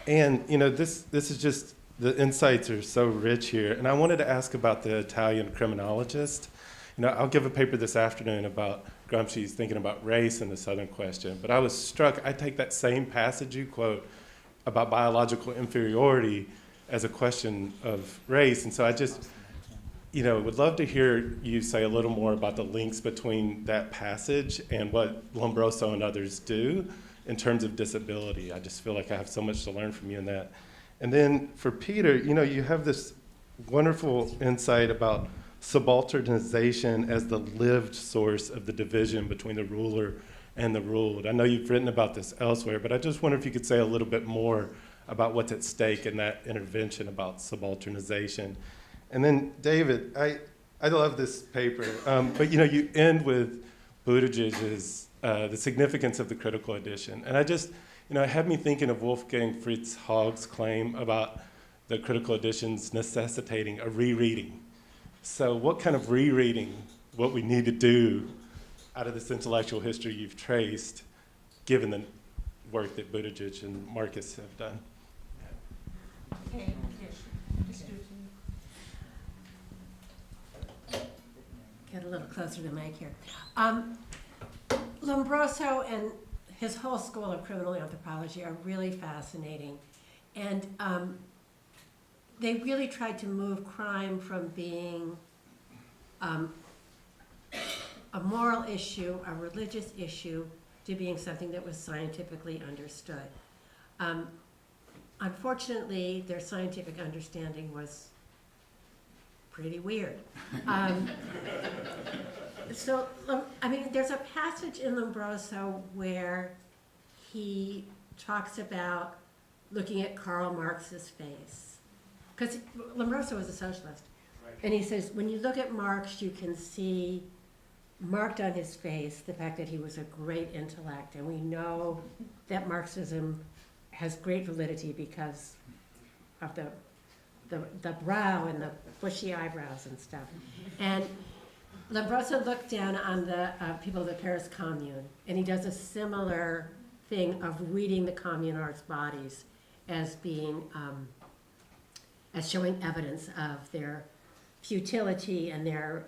And you know, this is just, the insights are so rich here, and I wanted to ask about the Italian criminologist. You know, I'll give a paper this afternoon about Gramsci's thinking about race and the Southern question, but I was struck, I take that same passage you quote about biological inferiority as a question of race, and so I just, you know, would love to hear you say a little more about the links between that passage and what Lombroso and others do in terms of disability. I just feel like I have so much to learn from you in that. And then for Peter, you know, you have this wonderful insight about subalternization as the lived source of the division between the ruler and the ruled. I know you've written about this elsewhere, but I just wonder if you could say a little bit more about what's at stake in that intervention about subalternization. And then David, I love this paper, but you know, you end with Buttigieg's the significance of the critical edition. And I just, you know, it had me thinking of Wolfgang Fritz Haug's claim about the critical editions necessitating a rereading. So what kind of rereading, what we need to do out of this intellectual history you've traced, given the work that Buttigieg and Marcus have done? Okay. Get a little closer to the mic here. Lombroso and his whole school of criminal anthropology are really fascinating. And they really tried to move crime from being a moral issue, a religious issue, to being something that was scientifically understood. Unfortunately, their scientific understanding was pretty weird. So, I mean, there's a passage in Lombroso where he talks about looking at Karl Marx's face. Because Lombroso was a socialist. Right. And he says, when you look at Marx, you can see marked on his face the fact that he was a great intellect. And we know that Marxism has great validity because of the brow and the bushy eyebrows and stuff. And Lombroso looked down on the people of the Paris Commune, and he does a similar thing of reading the communards' bodies as being, as showing evidence of their futility and their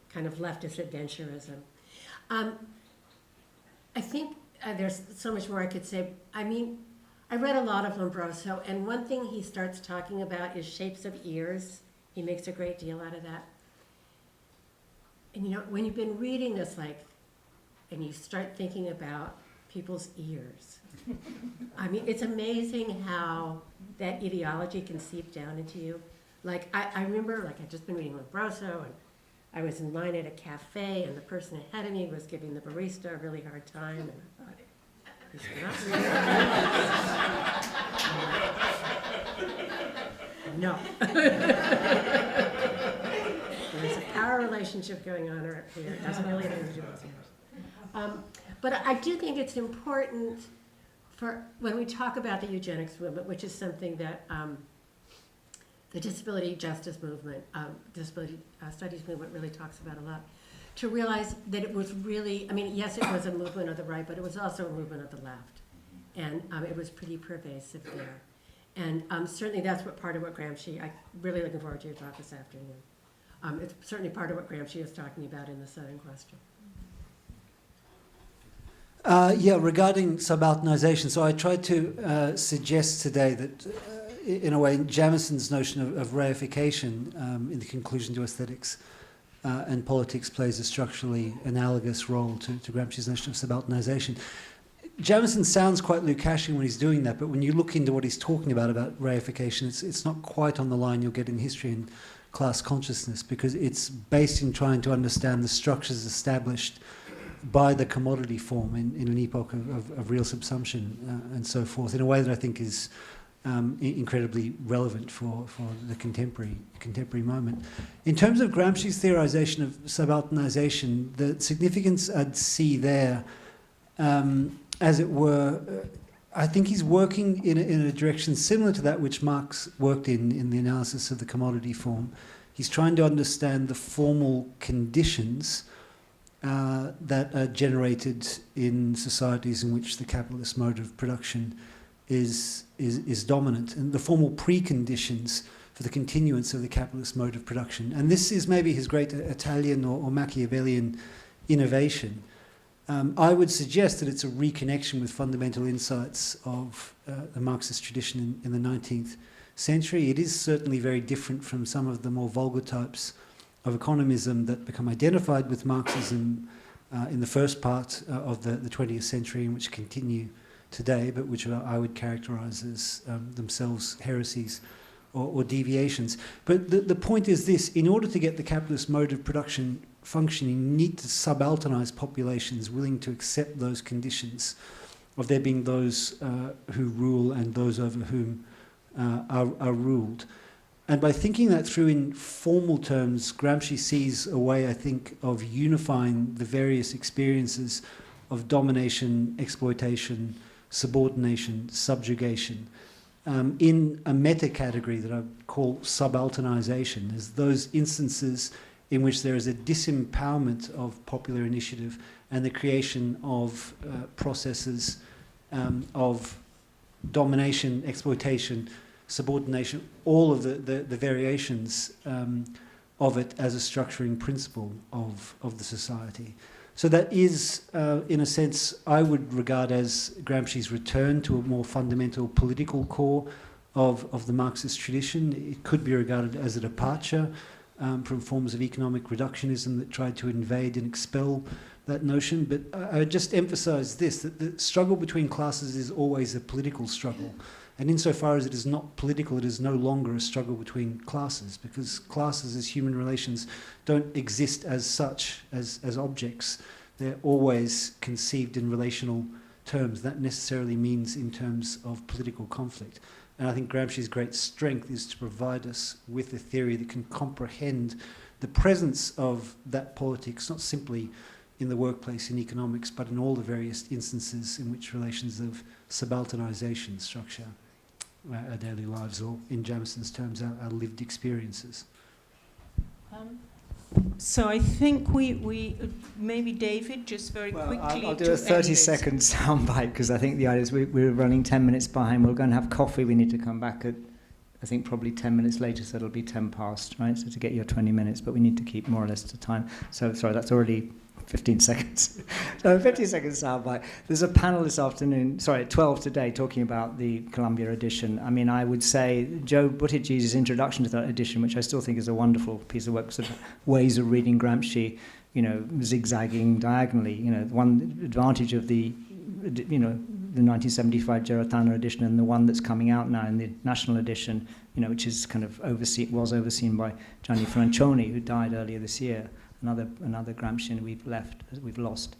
kind of leftist adventurism. I think there's so much more I could say. I mean, I read a lot of Lombroso, and one thing he starts talking about is shapes of ears. He makes a great deal out of that. And you know, when you've been reading this, and you start thinking about people's ears, I mean, it's amazing how that ideology can seep down into you. I remember, I'd just been reading Lombroso, and I was in line at a cafe, and the person ahead of me was giving the barista a really hard time, and I thought, he's not really. No. There's a power relationship going on right here. It doesn't really have anything to do with yours. But I do think it's important for when we talk about the eugenics movement, which is something that the disability justice movement, disability studies movement really talks about a lot, to realize that it was really, I mean, yes, it was a movement of the right, but it was also a movement of the left. And it was pretty pervasive there. And certainly that's part of what Gramsci, I'm really looking forward to your talk this afternoon. It's certainly part of what Gramsci is talking about in the Southern Question. Yeah, regarding subalternization, so I tried to suggest today that, in a way, Jamison's notion of reification in the conclusion to aesthetics and politics plays a structurally analogous role to Gramsci's notion of subalternization. Jamison sounds quite Lukashian when he's doing that, but when you look into what he's talking about reification, it's not quite on the line you'll get in history and class consciousness, because it's based in trying to understand the structures established by the commodity form in an epoch of real subsumption and so forth, in a way that I think is incredibly relevant for the contemporary moment. In terms of Gramsci's theorization of subalternization, the significance I'd see there, as it were, I think he's working in a direction similar to that which Marx worked in the analysis of the commodity form. He's trying to understand the formal conditions that are generated in societies in which the capitalist mode of production is dominant, and the formal preconditions for the continuance of the capitalist mode of production. And this is maybe his great Italian or Machiavellian innovation. I would suggest that it's a reconnection with fundamental insights of the Marxist tradition in the 19th century. It is certainly very different from some of the more vulgar types of economism that become identified with Marxism in the first part of the 20th century, and which continue today, but which I would characterize as themselves heresies or deviations. But the point is this: in order to get the capitalist mode of production functioning, you need to subalternize populations willing to accept those conditions of there being those who rule and those over whom are ruled. And by thinking that through in formal terms, Gramsci sees a way, I think, of unifying the various experiences of domination, exploitation, subordination, subjugation, in a meta-category that I call subalternization, as those instances in which there is a disempowerment of popular initiative and the creation of processes of domination, exploitation, subordination, all of the variations of it as a structuring principle of the society. So that is, in a sense, I would regard as Gramsci's return to a more fundamental political core of the Marxist tradition. It could be regarded as a departure from forms of economic reductionism that tried to invade and expel that notion. But I would just emphasize this, that the struggle between classes is always a political struggle. And insofar as it is not political, it is no longer a struggle between classes, because classes as human relations don't exist as such, as objects. They're always conceived in relational terms. That necessarily means in terms of political conflict. And I think Gramsci's great strength is to provide us with a theory that can comprehend the presence of that politics, not simply in the workplace, in economics, but in all the various instances in which relations of subalternization structure our daily lives, or in Jamison's terms, our lived experiences. So I think we maybe David, just very quickly. I'll do to a end it. 30-second soundbite because I think the idea is we're running 10 minutes behind. We're going to have coffee. We need to come back at, I think, probably 10 minutes later, so it'll be 10 past, right? So to get your 20 minutes, but we need to keep more or less to time. So, sorry, that's already 15 seconds. So 50-second soundbite. There's a panel this afternoon, at 12 today, talking about the Columbia edition. I mean, I would say Joe Buttigieg's introduction to that edition, which I still think is a wonderful piece of work, sort of ways of reading Gramsci, zigzagging diagonally. One advantage of the 1975 Giratana edition and the one that's coming out now in the national edition, which is kind of was overseen by Gianni Francioni, who died earlier this year. Another Gramscian we've lost.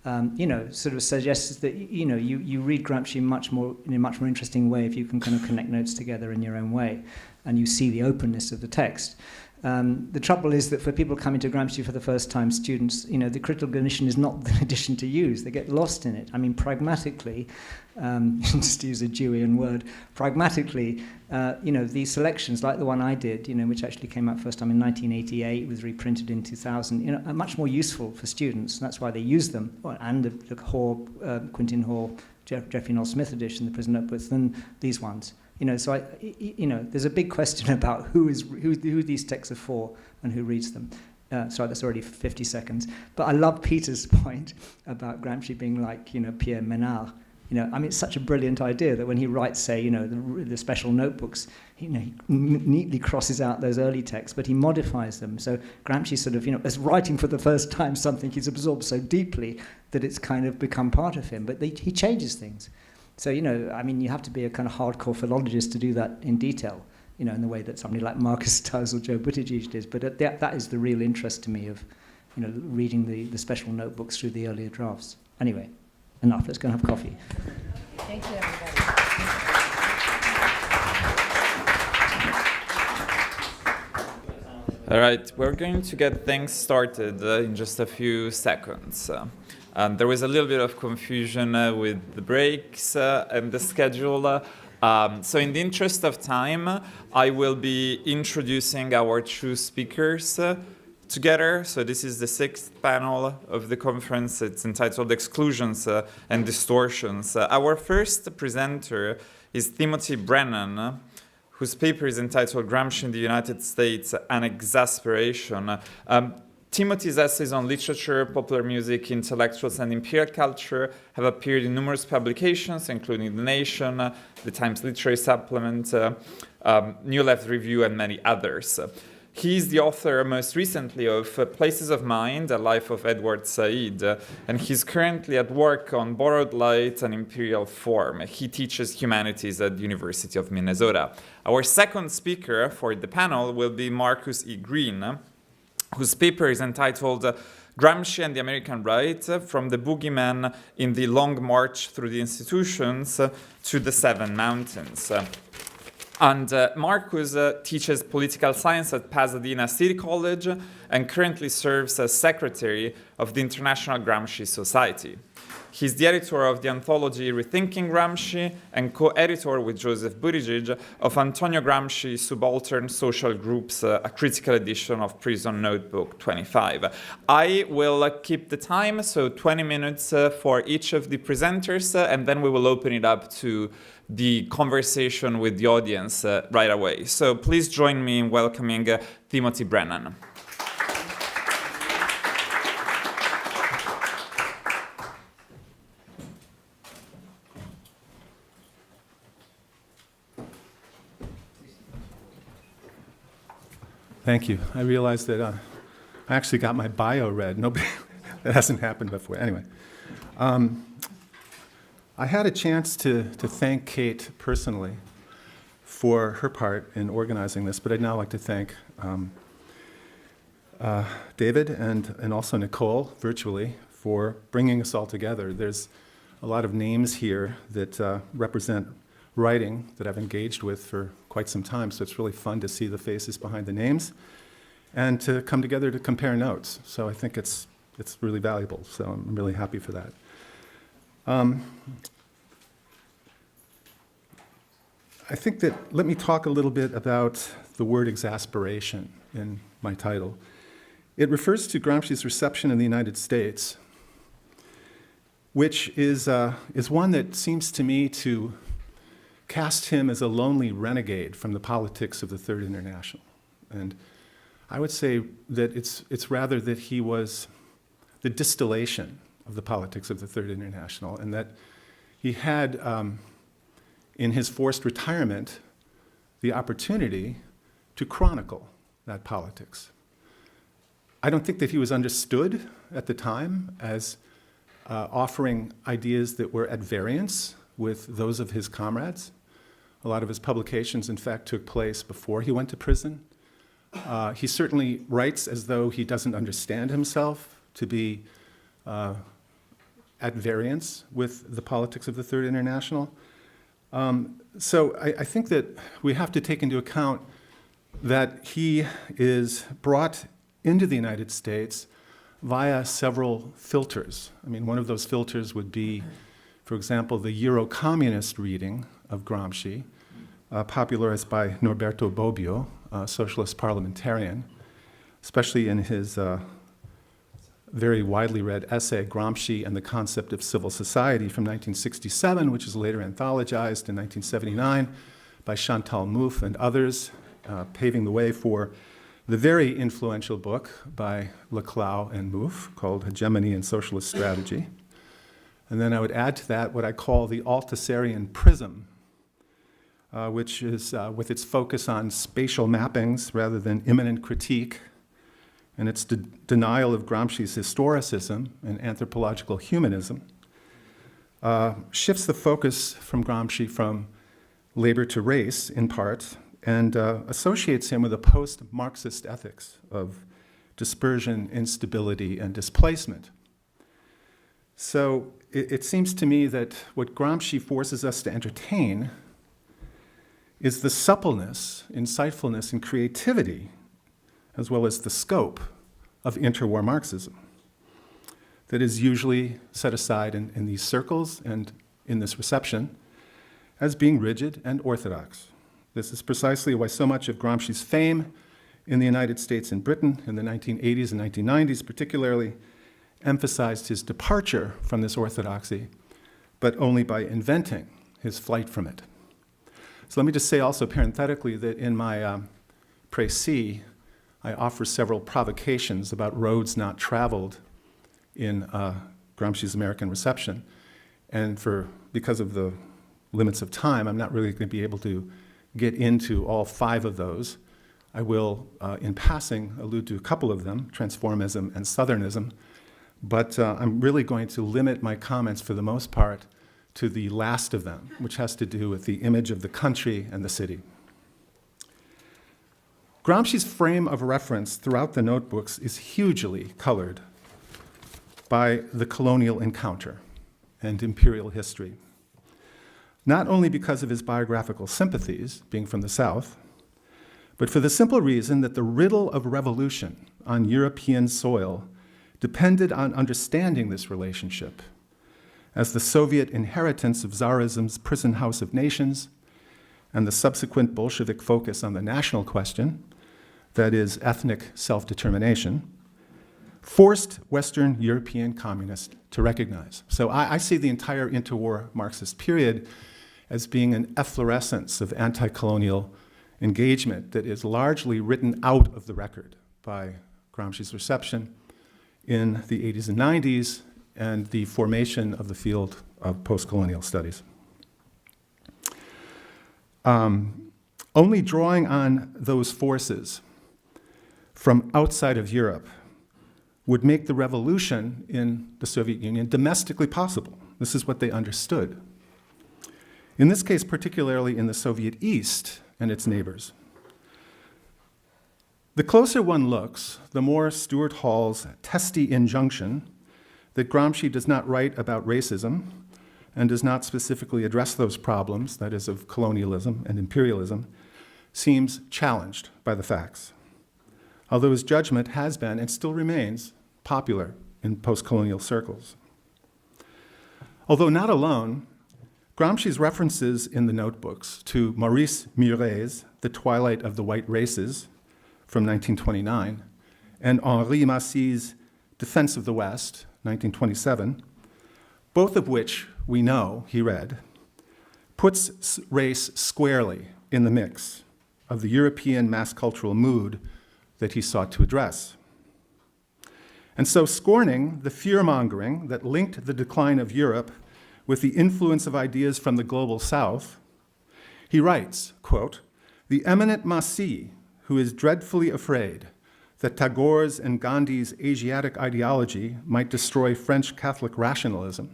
Sort of suggests that you read Gramsci in a much more interesting way if you can kind of connect notes together in your own way, and you see the openness of the text. The trouble is that for people coming to Gramsci for the first time, students, the critical edition is not the edition to use. They get lost in it. I mean, pragmatically, just to use a Deweyan word, pragmatically, these selections, like the one I did, which actually came out first time in 1988, was reprinted in 2000, are much more useful for students. And that's why they use them. And the Hoare, Quentin Hoare, Geoffrey Noel Smith edition, the Prison Notebooks, than these ones. So there's a big question about who these texts are for and who reads them. Sorry, that's already 50 seconds. But I love Peter's point about Gramsci being like, Pierre Menard. It's such a brilliant idea that when he writes, say, the special notebooks, he neatly crosses out those early texts, but he modifies them. So Gramsci sort of, is writing for the first time something he's absorbed so deeply that it's kind of become part of him. But he changes things. So, you have to be a kind of hardcore philologist to do that in detail, in the way that somebody like Marcus does or Joe Buttigieg does. But that is the real interest to me of, reading the special notebooks through the earlier drafts. Anyway, enough. Let's go and have coffee. Thank you, everybody. All right, we're going to get things started in just a few seconds. There was a little bit of confusion with the breaks and the schedule. So in the interest of time, I will be introducing our two speakers together. So this is the sixth panel of the conference. It's entitled Exclusions and Distortions. Our first presenter is Timothy Brennan, whose paper is entitled Gramsci in the United States, An Exasperation. Timothy's essays on literature, popular music, intellectuals, and imperial culture have appeared in numerous publications, including The Nation, The Times Literary Supplement, New Left Review, and many others. He is the author, most recently, of Places of Mind, A Life of Edward Said, and he's currently at work on Borrowed Light and Imperial Form. He teaches humanities at the University of Minnesota. Our second speaker for the panel will be Marcus E. Green, whose paper is entitled Gramsci and the American Right, From the Boogeyman in the Long March Through the Institutions to the Seven Mountains. And Marcus teaches political science at Pasadena City College and currently serves as secretary of the International Gramsci Society. He's the editor of the anthology Rethinking Gramsci and co-editor with Joseph Buttigieg of Antonio Gramsci Subaltern Social Groups, a critical edition of Prison Notebook 25. I will keep the time, so 20 minutes for each of the presenters, and then we will open it up to the conversation with the audience right away. So please join me in welcoming Timothy Brennan. Thank you. I realized that I actually got my bio read. Nobody, that hasn't happened before. Anyway, I had a chance to thank Kate personally for her part in organizing this, but I'd now like to thank David and also Nicole virtually for bringing us all together. There's a lot of names here that represent writing that I've engaged with for quite some time, so it's really fun to see the faces behind the names and to come together to compare notes. So I think it's really valuable, so I'm really happy for that. I think that, let me talk a little bit about the word exasperation in my title. It refers to Gramsci's reception in the United States, which is one that seems to me to cast him as a lonely renegade from the politics of the Third International. And I would say that it's rather that he was the distillation of the politics of the Third International, and that he had, in his forced retirement, the opportunity to chronicle that politics. I don't think that he was understood at the time as offering ideas that were at variance with those of his comrades. A lot of his publications, in fact, took place before he went to prison. He certainly writes as though he doesn't understand himself to be at variance with the politics of the Third International. So I think that we have to take into account that he is brought into the United States via several filters. I mean, one of those filters would be, for example, the Euro-communist reading of Gramsci, popularized by Norberto Bobbio, a socialist parliamentarian, especially in his very widely read essay, Gramsci and the Concept of Civil Society from 1967, which is later anthologized in 1979 by Chantal Mouffe and others, paving the way for the very influential book by Laclau and Mouffe called Hegemony and Socialist Strategy. And then I would add to that what I call the Althusserian prism, which is with its focus on spatial mappings rather than immanent critique, and its denial of Gramsci's historicism and anthropological humanism, shifts the focus from Gramsci from labor to race, in part, and associates him with a post-Marxist ethics of dispersion, instability, and displacement. So it seems to me that what Gramsci forces us to entertain is the suppleness, insightfulness, and creativity, as well as the scope of interwar Marxism that is usually set aside in these circles and in this reception as being rigid and orthodox. This is precisely why so much of Gramsci's fame in the United States and Britain in the 1980s and 1990s particularly emphasized his departure from this orthodoxy, but only by inventing his flight from it. So let me just say also parenthetically that in my précis, I offer several provocations about roads not traveled in Gramsci's American reception. And because of the limits of time, I'm not really going to be able to get into all 5 of those. I will, in passing, allude to a couple of them, transformism and southernism, but I'm really going to limit my comments for the most part to the last of them, which has to do with the image of the country and the city. Gramsci's frame of reference throughout the notebooks is hugely colored by the colonial encounter and imperial history, not only because of his biographical sympathies, being from the South, but for the simple reason that the riddle of revolution on European soil depended on understanding this relationship as the Soviet inheritance of Tsarism's prison house of nations and the subsequent Bolshevik focus on the national question, that is, ethnic self-determination, forced Western European communists to recognize. So I see the entire interwar Marxist period as being an efflorescence of anti-colonial engagement that is largely written out of the record by Gramsci's reception in the 80s and 90s and the formation of the field of post-colonial studies. Only drawing on those forces from outside of Europe would make the revolution in the Soviet Union domestically possible. This is what they understood. In this case, particularly in the Soviet East and its neighbors. The closer one looks, the more Stuart Hall's testy injunction that Gramsci does not write about racism and does not specifically address those problems, that is, of colonialism and imperialism, seems challenged by the facts. Although his judgment has been and still remains popular in post-colonial circles. Although not alone, Gramsci's references in the notebooks to Maurice Muret's The Twilight of the White Races from 1929 and Henri Massey's Defense of the West, 1927, both of which we know he read, puts race squarely in the mix of the European mass cultural mood that he sought to address. And so, scorning the fear-mongering that linked the decline of Europe with the influence of ideas from the global South, he writes, quote, "The eminent Massey, who is dreadfully afraid that Tagore's and Gandhi's Asiatic ideology might destroy French Catholic rationalism,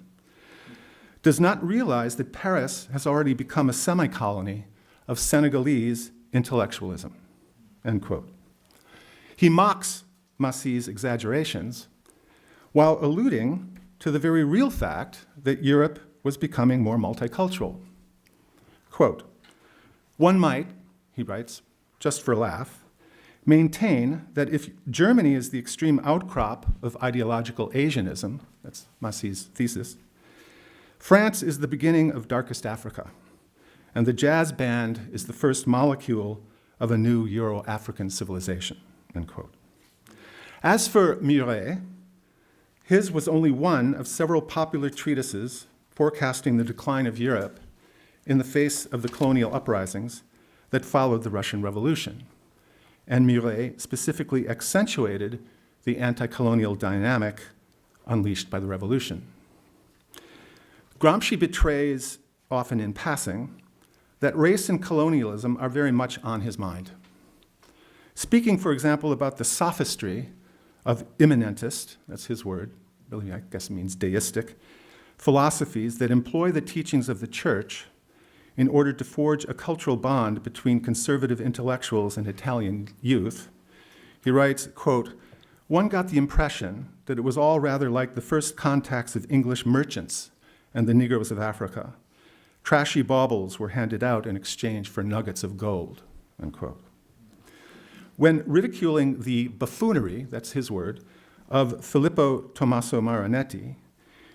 does not realize that Paris has already become a semi-colony of Senegalese intellectualism," end quote. He mocks Massey's exaggerations while alluding to the very real fact that Europe was becoming more multicultural. Quote, "One might," he writes, just for a laugh, "maintain that if Germany is the extreme outcrop of ideological Asianism," that's Massey's thesis, "France is the beginning of darkest Africa, and the jazz band is the first molecule of a new Euro-African civilization," end quote. As for Muret, his was only one of several popular treatises forecasting the decline of Europe in the face of the colonial uprisings that followed the Russian Revolution. And Muret specifically accentuated the anti-colonial dynamic unleashed by the revolution. Gramsci betrays, often in passing, that race and colonialism are very much on his mind. Speaking, for example, about the sophistry of immanentist, that's his word, really I guess it means deistic, philosophies that employ the teachings of the church in order to forge a cultural bond between conservative intellectuals and Italian youth, he writes, quote, "One got the impression that it was all rather like the first contacts of English merchants and the Negroes of Africa. Trashy baubles were handed out in exchange for nuggets of gold," unquote. When ridiculing the buffoonery, that's his word, of Filippo Tommaso Marinetti,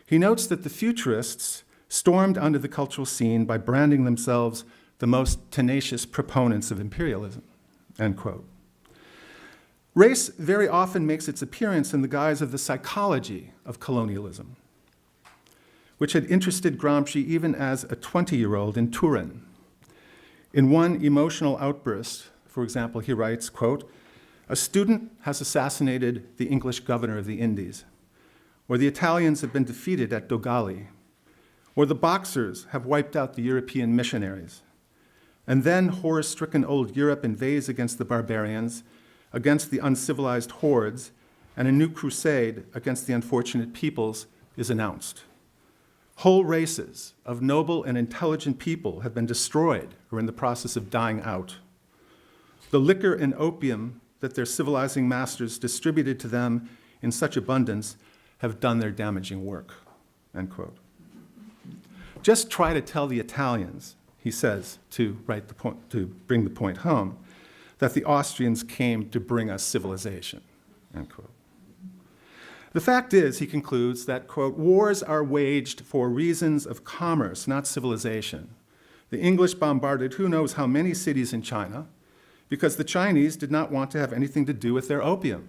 he notes that the futurists stormed onto the cultural scene by branding themselves the most tenacious proponents of imperialism, end quote. Race very often makes its appearance in the guise of the psychology of colonialism, which had interested Gramsci even as a 20-year-old in Turin. In one emotional outburst, for example, he writes, quote, "A student has assassinated the English governor of the Indies, or the Italians have been defeated at Dogali, or the Boxers have wiped out the European missionaries. And then horror-stricken old Europe invades against the barbarians, against the uncivilized hordes, and a new crusade against the unfortunate peoples is announced. Whole races of noble and intelligent people have been destroyed or in the process of dying out. The liquor and opium that their civilizing masters distributed to them in such abundance have done their damaging work," end quote. Just try to tell the Italians, he says, to bring the point home, that the Austrians came to bring us civilization, end quote. The fact is, he concludes, that, quote, "Wars are waged for reasons of commerce, not civilization. The English bombarded who knows how many cities in China because the Chinese did not want to have anything to do with their opium,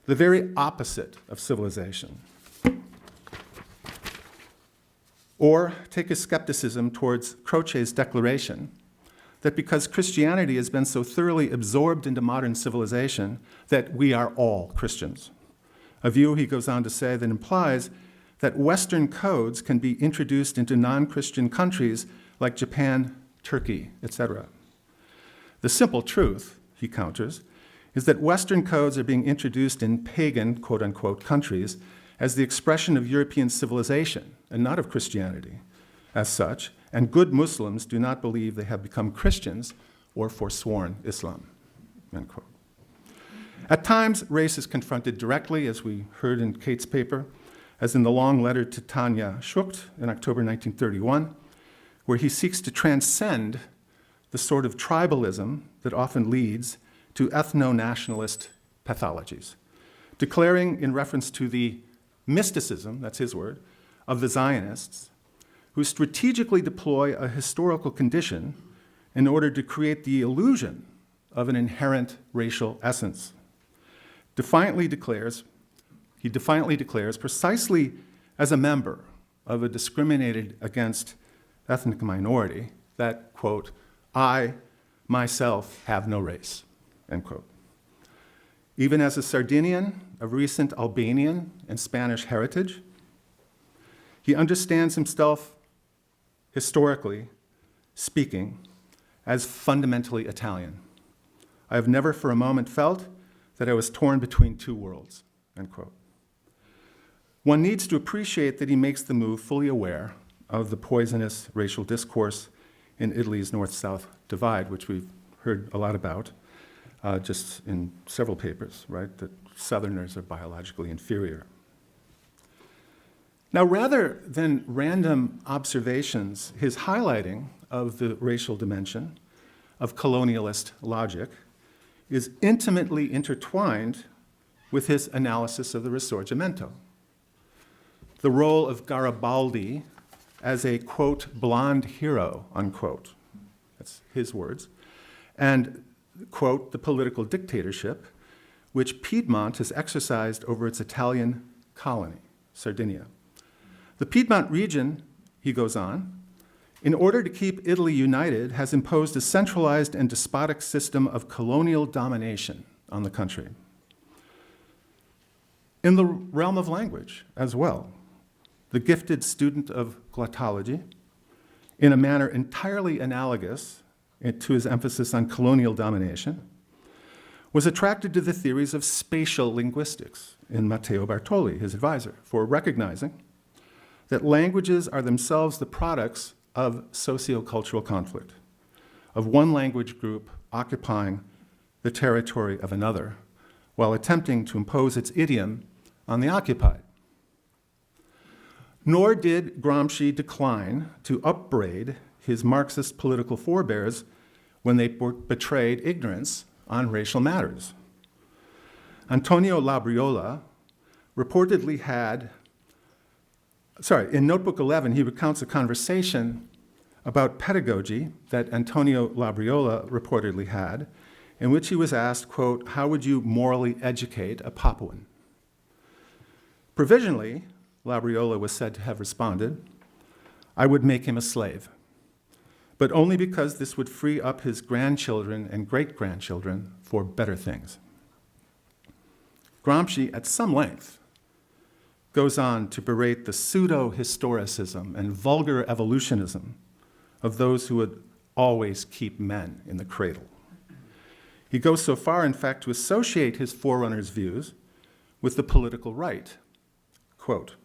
the very opposite of civilization." Or take his skepticism towards Croce's declaration that because Christianity has been so thoroughly absorbed into modern civilization, that we are all Christians. A view, he goes on to say, that implies that Western codes can be introduced into non-Christian countries like Japan, Turkey, etc. The simple truth, he counters, is that Western codes are being introduced in pagan, quote-unquote, countries as the expression of European civilization and not of Christianity as such, and good Muslims do not believe they have become Christians or forsworn Islam, end quote. At times, race is confronted directly, as we heard in Kate's paper, as in the long letter to Tanja Schucht in October 1931, where he seeks to transcend the sort of tribalism that often leads to ethno-nationalist pathologies, declaring in reference to the mysticism, that's his word, of the Zionists, who strategically deploy a historical condition in order to create the illusion of an inherent racial essence. defiantly declares, precisely as a member of a discriminated against ethnic minority, that, quote, I myself have no race, end quote. Even as a Sardinian of recent Albanian and Spanish heritage, he understands himself, historically speaking, as fundamentally Italian. I have never for a moment felt that I was torn between two worlds, end quote. One needs to appreciate that he makes the move fully aware of the poisonous racial discourse in Italy's north-south divide, which we've heard a lot about, just in several papers, right, that Southerners are biologically inferior. Now, rather than random observations, his highlighting of the racial dimension of colonialist logic is intimately intertwined with his analysis of the Risorgimento. The role of Garibaldi as a, quote, blonde hero, unquote, that's his words, and, quote, the political dictatorship which Piedmont has exercised over its Italian colony, Sardinia. The Piedmont region, he goes on, in order to keep Italy united, has imposed a centralized and despotic system of colonial domination on the country. In the realm of language as well, the gifted student of glottology, in a manner entirely analogous to his emphasis on colonial domination, was attracted to the theories of spatial linguistics in Matteo Bartoli, his advisor, for recognizing that languages are themselves the products of sociocultural conflict, of one language group occupying the territory of another, while attempting to impose its idiom on the occupied. Nor did Gramsci decline to upbraid his Marxist political forebears when they betrayed ignorance on racial matters. Antonio Labriola reportedly had, in Notebook 11, he recounts a conversation about pedagogy that Antonio Labriola reportedly had, in which he was asked, quote, how would you morally educate a Papuan? Provisionally, Labriola was said to have responded, I would make him a slave, but only because this would free up his grandchildren and great-grandchildren for better things. Gramsci, at some length, goes on to berate the pseudo-historicism and vulgar evolutionism of those who would always keep men in the cradle. He goes so far, in fact, to associate his forerunners' views with the political right. Quote,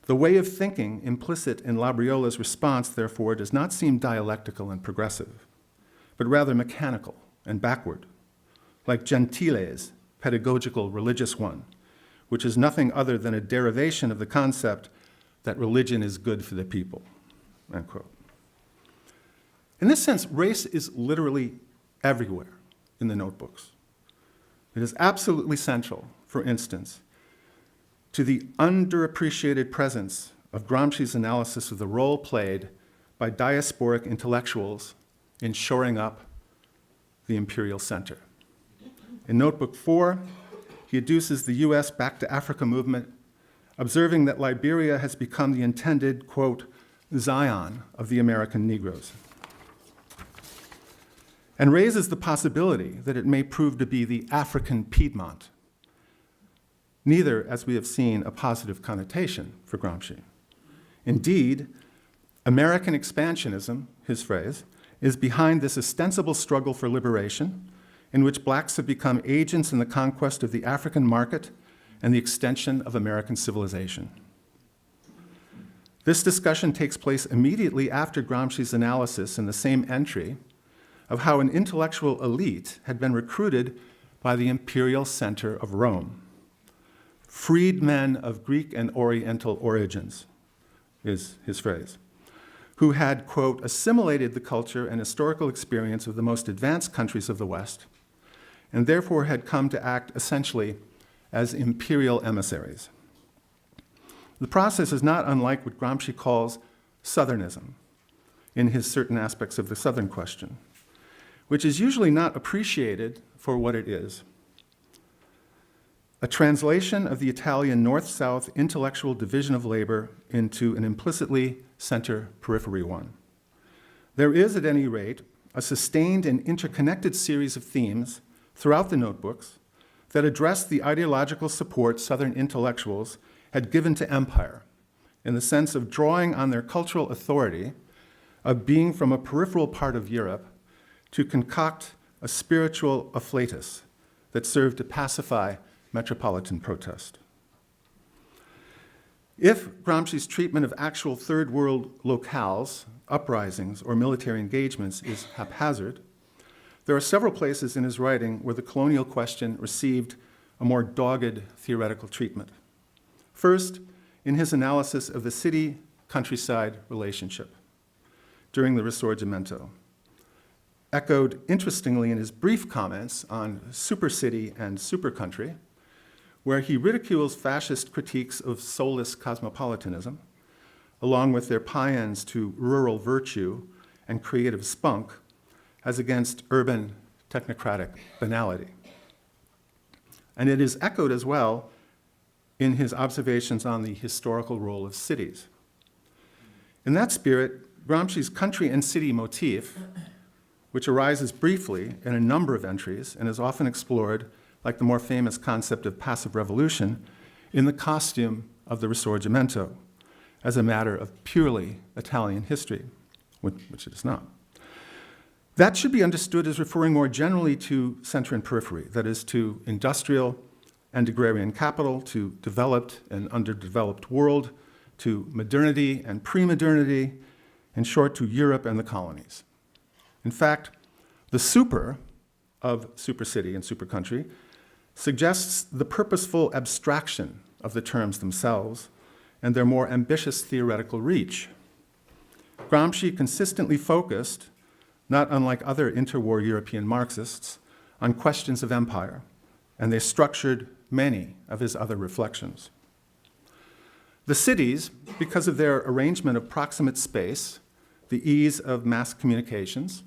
the way of thinking implicit in Labriola's response, therefore, does not seem dialectical and progressive, but rather mechanical and backward, like Gentile's pedagogical religious one, which is nothing other than a derivation of the concept that religion is good for the people, end quote. In this sense, race is literally everywhere in the notebooks. It is absolutely central, for instance, to the underappreciated presence of Gramsci's analysis of the role played by diasporic intellectuals in shoring up the imperial center. In Notebook 4, he adduces the US Back to Africa movement, observing that Liberia has become the intended, quote, Zion of the American Negroes, and raises the possibility that it may prove to be the African Piedmont. Neither, as we have seen, a positive connotation for Gramsci. Indeed, American expansionism, his phrase, is behind this ostensible struggle for liberation in which blacks have become agents in the conquest of the African market and the extension of American civilization. This discussion takes place immediately after Gramsci's analysis in the same entry of how an intellectual elite had been recruited by the imperial center of Rome. Freedmen of Greek and Oriental origins, is his phrase, who had, quote, assimilated the culture and historical experience of the most advanced countries of the West, and therefore had come to act essentially as imperial emissaries. The process is not unlike what Gramsci calls Southernism in his certain aspects of the Southern question, which is usually not appreciated for what it is. a translation of the Italian north-south intellectual division of labor into an implicitly center-periphery one. There is, at any rate, a sustained and interconnected series of themes throughout the notebooks that address the ideological support Southern intellectuals had given to empire, in the sense of drawing on their cultural authority of being from a peripheral part of Europe to concoct a spiritual afflatus that served to pacify metropolitan protest. If Gramsci's treatment of actual third world locales, uprisings, or military engagements is haphazard, there are several places in his writing where the colonial question received a more dogged theoretical treatment. First, in his analysis of the city-countryside relationship during the Risorgimento, echoed interestingly in his brief comments on supercity and supercountry, where he ridicules fascist critiques of soulless cosmopolitanism, along with their paeans to rural virtue and creative spunk, as against urban technocratic banality. And it is echoed as well in his observations on the historical role of cities. In that spirit, Gramsci's country and city motif, which arises briefly in a number of entries and is often explored, like the more famous concept of passive revolution, in the costume of the Risorgimento, as a matter of purely Italian history, which it is not. That should be understood as referring more generally to center and periphery, that is, to industrial and agrarian capital, to developed and underdeveloped world, to modernity and pre-modernity, in short, to Europe and the colonies. In fact, the super of supercity and supercountry suggests the purposeful abstraction of the terms themselves and their more ambitious theoretical reach. Gramsci consistently focused, not unlike other interwar European Marxists, on questions of empire, and they structured many of his other reflections. The cities, because of their arrangement of proximate space, the ease of mass communications,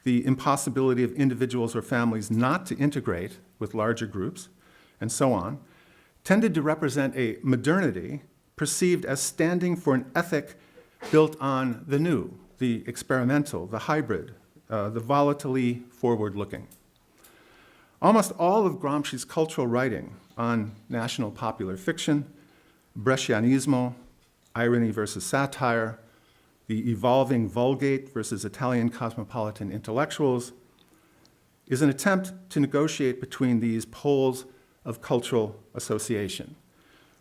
the impossibility of individuals or families not to integrate with larger groups, and so on, tended to represent a modernity perceived as standing for an ethic built on the new, the experimental, the hybrid, the volatilely forward-looking. Almost all of Gramsci's cultural writing on national popular fiction, Brescianismo, irony versus satire, the evolving Vulgate versus Italian cosmopolitan intellectuals, is an attempt to negotiate between these poles of cultural association,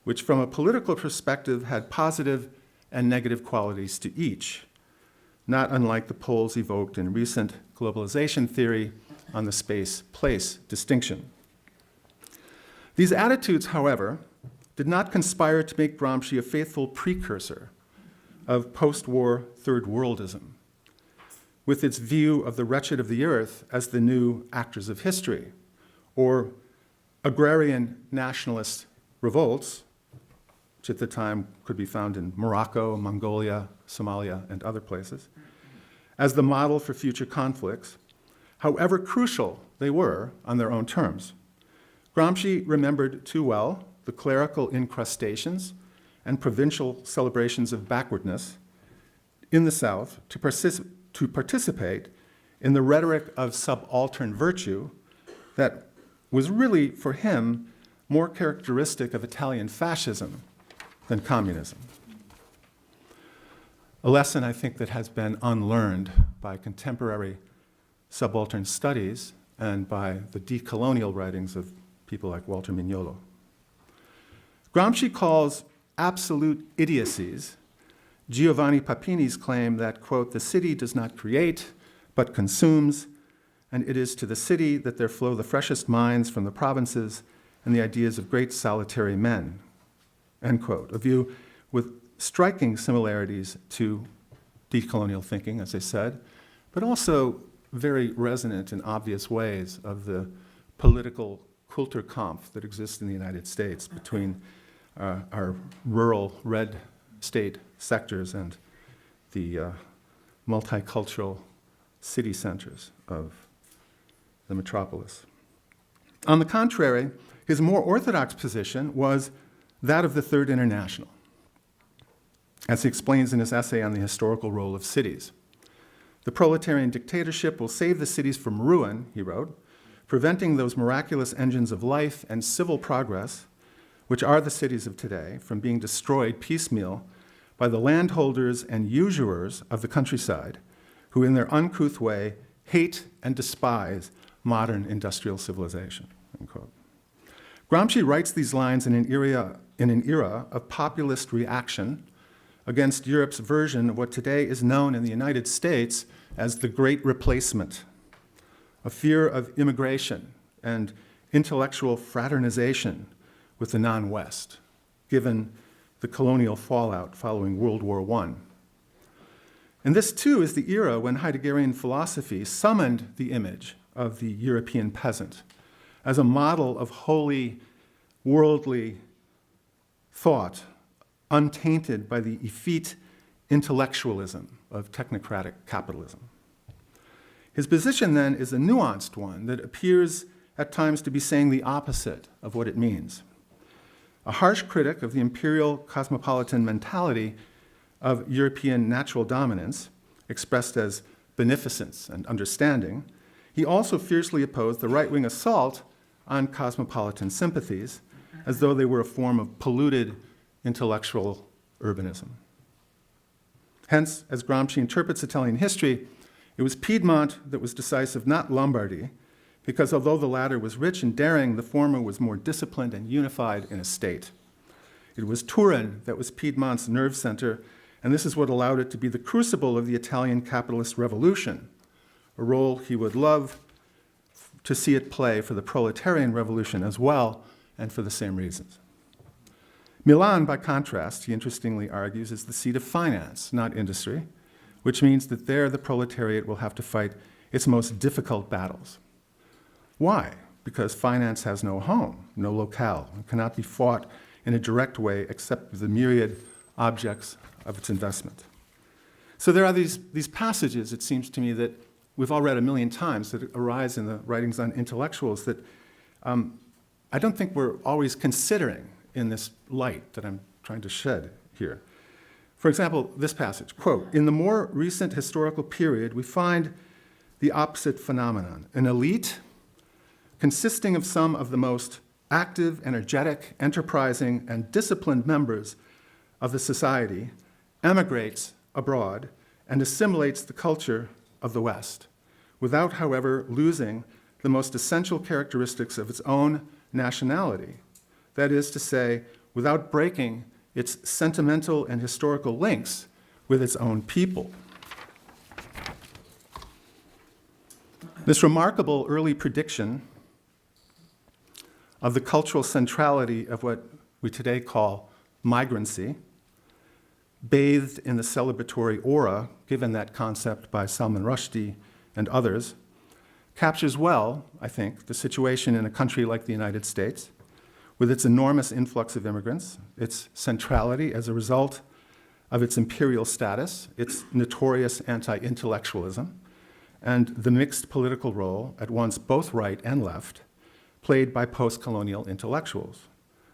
which from a political perspective had positive and negative qualities to each, not unlike the poles evoked in recent globalization theory on the space-place distinction. These attitudes, however, did not conspire to make Gramsci a faithful precursor of post-war third worldism, with its view of the wretched of the earth as the new actors of history, or agrarian nationalist revolts, which at the time could be found in Morocco, Mongolia, Somalia, and other places, as the model for future conflicts, however crucial they were on their own terms. Gramsci remembered too well the clerical incrustations and provincial celebrations of backwardness in the South to participate in the rhetoric of subaltern virtue that was really, for him, more characteristic of Italian fascism than communism. A lesson, I think, that has been unlearned by contemporary subaltern studies and by the decolonial writings of people like Walter Mignolo. Gramsci calls absolute idiocies Giovanni Papini's claim that, quote, the city does not create, but consumes, and it is to the city that there flow the freshest minds from the provinces and the ideas of great solitary men, end quote. A view with striking similarities to decolonial thinking, as I said, but also very resonant in obvious ways of the political Kulturkampf that exists in the United States between our rural red state sectors and the multicultural city centers of the metropolis. On the contrary, his more orthodox position was that of the Third International, as he explains in his essay on the historical role of cities. The proletarian dictatorship will save the cities from ruin, he wrote, preventing those miraculous engines of life and civil progress, which are the cities of today, from being destroyed piecemeal by the landholders and usurers of the countryside, who in their uncouth way hate and despise modern industrial civilization, unquote. Gramsci writes these lines in an era of populist reaction against Europe's version of what today is known in the United States as the Great Replacement, a fear of immigration and intellectual fraternization with the non-West, given the colonial fallout following World War I. And this, too, is the era when Heideggerian philosophy summoned the image of the European peasant as a model of holy, worldly thought, untainted by the effete intellectualism of technocratic capitalism. His position, then, is a nuanced one that appears at times to be saying the opposite of what it means. A harsh critic of the imperial cosmopolitan mentality of European natural dominance, expressed as beneficence and understanding, he also fiercely opposed the right-wing assault on cosmopolitan sympathies, as though they were a form of polluted intellectual urbanism. Hence, as Gramsci interprets Italian history, it was Piedmont that was decisive, not Lombardy, because although the latter was rich and daring, the former was more disciplined and unified in a state. It was Turin that was Piedmont's nerve center, and this is what allowed it to be the crucible of the Italian capitalist revolution, a role he would love to see it play for the proletarian revolution as well, and for the same reasons. Milan, by contrast, he interestingly argues, is the seat of finance, not industry, which means that there the proletariat will have to fight its most difficult battles. Why? Because finance has no home, no locale, and cannot be fought in a direct way except with the myriad objects of its investment. So there are these passages, it seems to me, that we've all read a million times that arise in the writings on intellectuals that I don't think we're always considering in this light that I'm trying to shed here. For example, this passage, quote, "In the more recent historical period, we find the opposite phenomenon, an elite consisting of some of the most active, energetic, enterprising, and disciplined members of the society emigrates abroad and assimilates the culture of the West, without, however, losing the most essential characteristics of its own nationality. That is to say, without breaking its sentimental and historical links with its own people." This remarkable early prediction of the cultural centrality of what we today call migrancy, bathed in the celebratory aura given that concept by Salman Rushdie and others, captures well, I think, the situation in a country like the United States, with its enormous influx of immigrants, its centrality as a result of its imperial status, its notorious anti-intellectualism, and the mixed political role, at once both right and left, played by post-colonial intellectuals,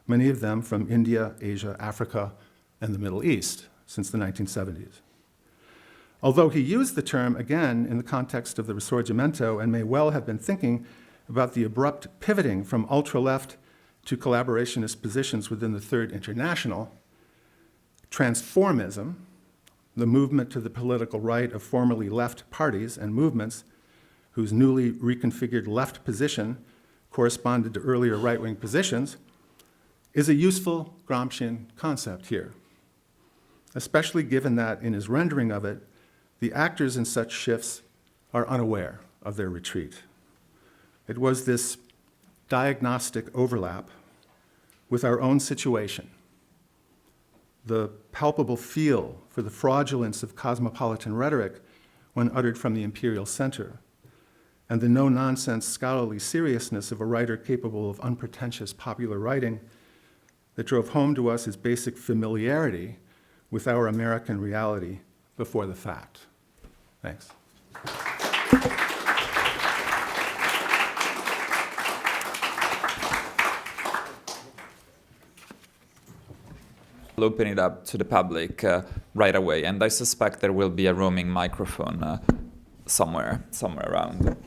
many of them from India, Asia, Africa, and the Middle East since the 1970s. Although he used the term, again, in the context of the Risorgimento and may well have been thinking about the abrupt pivoting from ultra-left to collaborationist positions within the Third International, transformism, the movement to the political right of formerly left parties and movements whose newly reconfigured left position corresponded to earlier right-wing positions, is a useful Gramscian concept here, especially given that in his rendering of it, the actors in such shifts are unaware of their retreat. It was this diagnostic overlap with our own situation, the palpable feel for the fraudulence of cosmopolitan rhetoric when uttered from the imperial center, and the no-nonsense scholarly seriousness of a writer capable of unpretentious popular writing that drove home to us his basic familiarity with our American reality before the fact. Thanks. I'll open it up to the public right away, and I suspect there will be a roaming microphone somewhere around.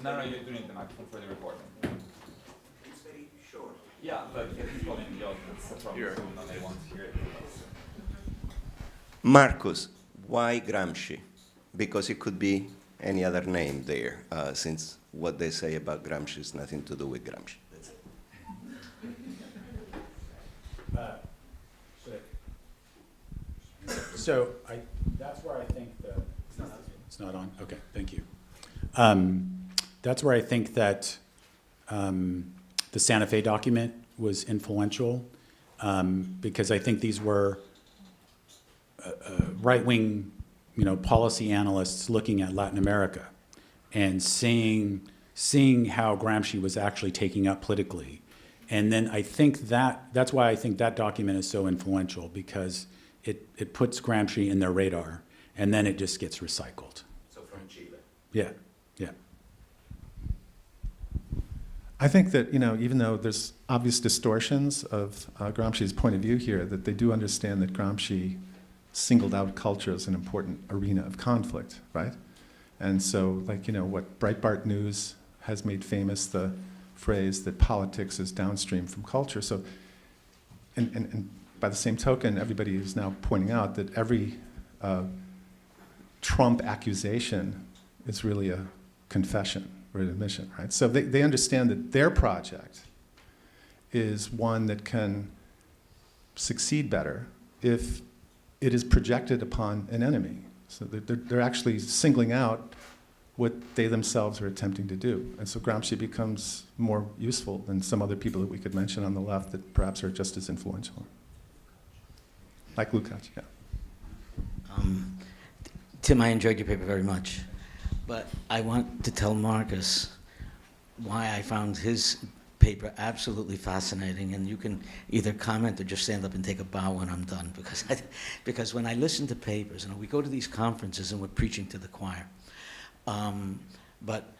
No, you do need the microphone for the recording. It's very short. Yeah, but people in the audience from Zoom and they want to hear it. Marcus, why Gramsci? Because it could be any other name there, since what they say about Gramsci has nothing to do with Gramsci. That's it. So that's where I think that it's not on. Okay, thank you. That's where I think that the Santa Fe document was influential, because I think these were right-wing, policy analysts looking at Latin America and seeing how Gramsci was actually taking up politically. And then I think that's why I think that document is so influential, because it puts Gramsci in their radar, and then it just gets recycled. So from Chile. Yeah, yeah. I think that, even though there's obvious distortions of Gramsci's point of view here, that they do understand that Gramsci singled out culture as an important arena of conflict, right? And so, what Breitbart News has made famous, the phrase that politics is downstream from culture. So, and by the same token, everybody is now pointing out that every Trump accusation is really a confession or an admission, right? So they understand that their project is one that can succeed better if it is projected upon an enemy. So they're actually singling out what they themselves are attempting to do. And so Gramsci becomes more useful than some other people that we could mention on the left that perhaps are just as influential. Like Lukács, yeah. Tim, I enjoyed your paper very much, but I want to tell Marcus why I found his paper absolutely fascinating, and you can either comment or just stand up and take a bow when I'm done, because when I listen to papers, we go to these conferences and we're preaching to the choir, but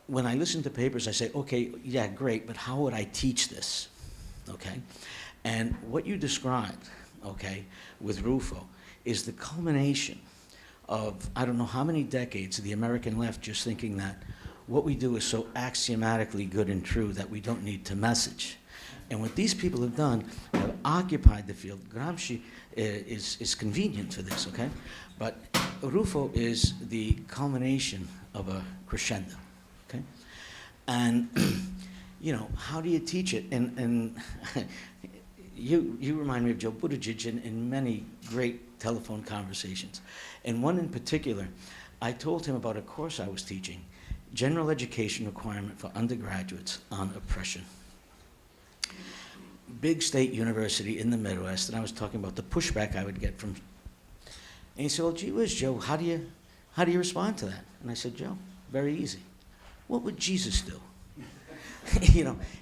when I listen to papers, I say, okay, yeah, great, but how would I teach this, okay? And what you described, okay, with Rufo is the culmination of I don't know how many decades of the American left just thinking that what we do is so axiomatically good and true that we don't need to message. And what these people have done, have occupied the field. Gramsci is convenient for this, okay? But Rufo is the culmination of a crescendo, okay? And, how do you teach it? And you remind me of Joe Buttigieg in many great telephone conversations. And one in particular, I told him about a course I was teaching, general education requirement for undergraduates on oppression. Big state university in the Midwest, and I was talking about the pushback I would get from. And he said, well, gee whiz, Joe, how do you respond to that? And I said, Joe, very easy. What would Jesus do?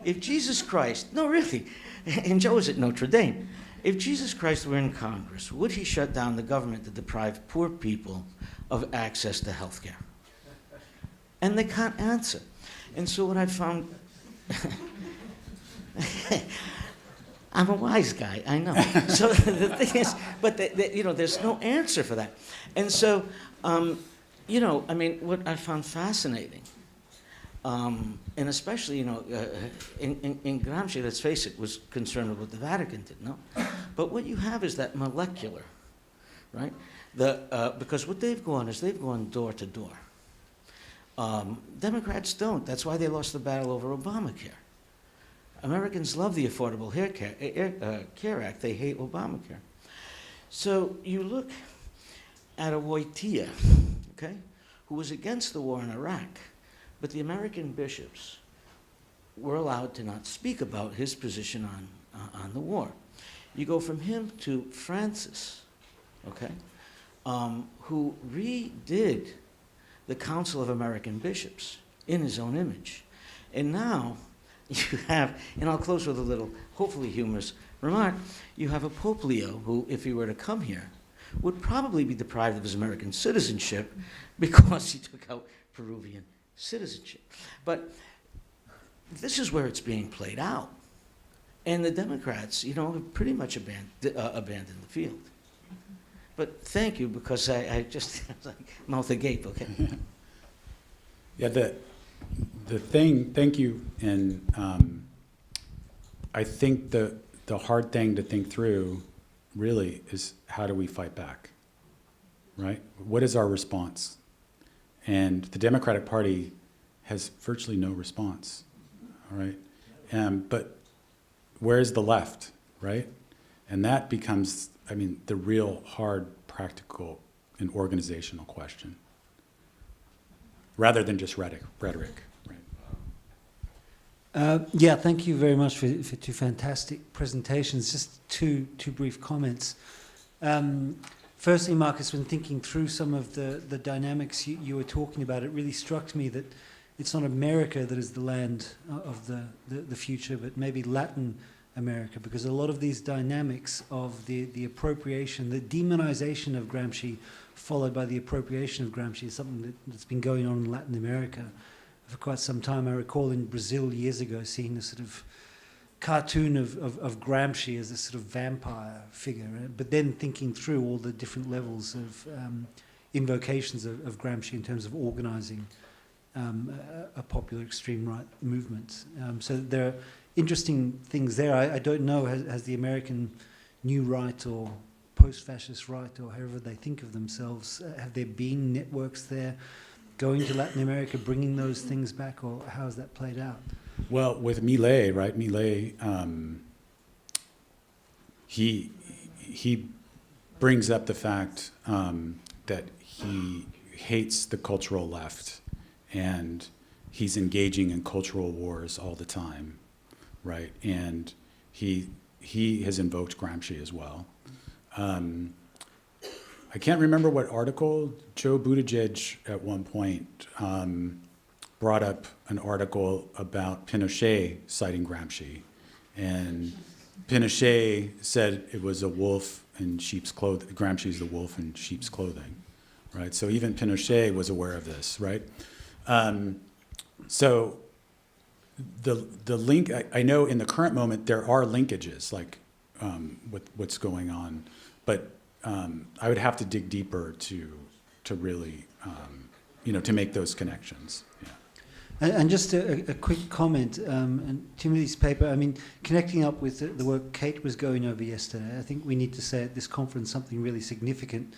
If Jesus Christ, no, really, and Joe was at Notre Dame, if Jesus Christ were in Congress, would he shut down the government to deprive poor people of access to health care? And they can't answer. And so what I found, I'm a wise guy, I know. So the thing is, but there's no answer for that. And so, what I found fascinating, and especially, in Gramsci, let's face it, was concerned with what the Vatican did, no? But what you have is that molecular, right? Because what they've gone door to door. Democrats don't. That's why they lost the battle over Obamacare. Americans love the Affordable Care Act. They hate Obamacare. So you look at a Wojtyła, okay, who was against the war in Iraq, but the American bishops were allowed to not speak about his position on the war. You go from him to Francis, okay, who redid the Council of American Bishops in his own image. And now you have, and I'll close with a little, hopefully humorous remark, you have a Pope Leo who, if he were to come here, would probably be deprived of his American citizenship because he took out Peruvian citizenship. But this is where it's being played out. And the Democrats, you know, have pretty much abandoned the field. But thank you, because I just like mouth agape, okay? Yeah, the thing, thank you, and I think the hard thing to think through really is, how do we fight back, right? What is our response? And the Democratic Party has virtually no response, all right? But where's the left, right? And that becomes, I mean, the real hard, practical, and organizational question, rather than just rhetoric, right? Yeah, thank you very much for two fantastic presentations. Just two brief comments. Firstly, Marcus, when thinking through some of the dynamics you were talking about, it really struck me that it's not America that is the land of the future, but maybe Latin America, because a lot of these dynamics of the appropriation, the demonization of Gramsci, followed by the appropriation of Gramsci, is something that's been going on in Latin America for quite some time. I recall in Brazil years ago seeing a sort of cartoon of Gramsci as a sort of vampire figure, but then thinking through all the different levels of invocations of Gramsci in terms of organizing a popular extreme right movement. So there are interesting things there. I don't know, has the American new right or post-fascist right, or however they think of themselves, have there been networks there going to Latin America, bringing those things back, or how has that played out? Well, with Milei, right? Milei, he brings up the fact that he hates the cultural left, and he's engaging in cultural wars all the time, right? And he has invoked Gramsci as well. I can't remember what article. Joe Buttigieg at one point brought up an article about Pinochet citing Gramsci, and Pinochet said it was a wolf in sheep's clothing. Gramsci's the wolf in sheep's clothing, right? So even Pinochet was aware of this, right? So the link, I know in the current moment there are linkages, like with what's going on, but I would have to dig deeper to really, to make those connections. Yeah. And just a quick comment, and Timothy's paper, I mean, connecting up with the work Kate was going over yesterday, I think we need to say at this conference something really significant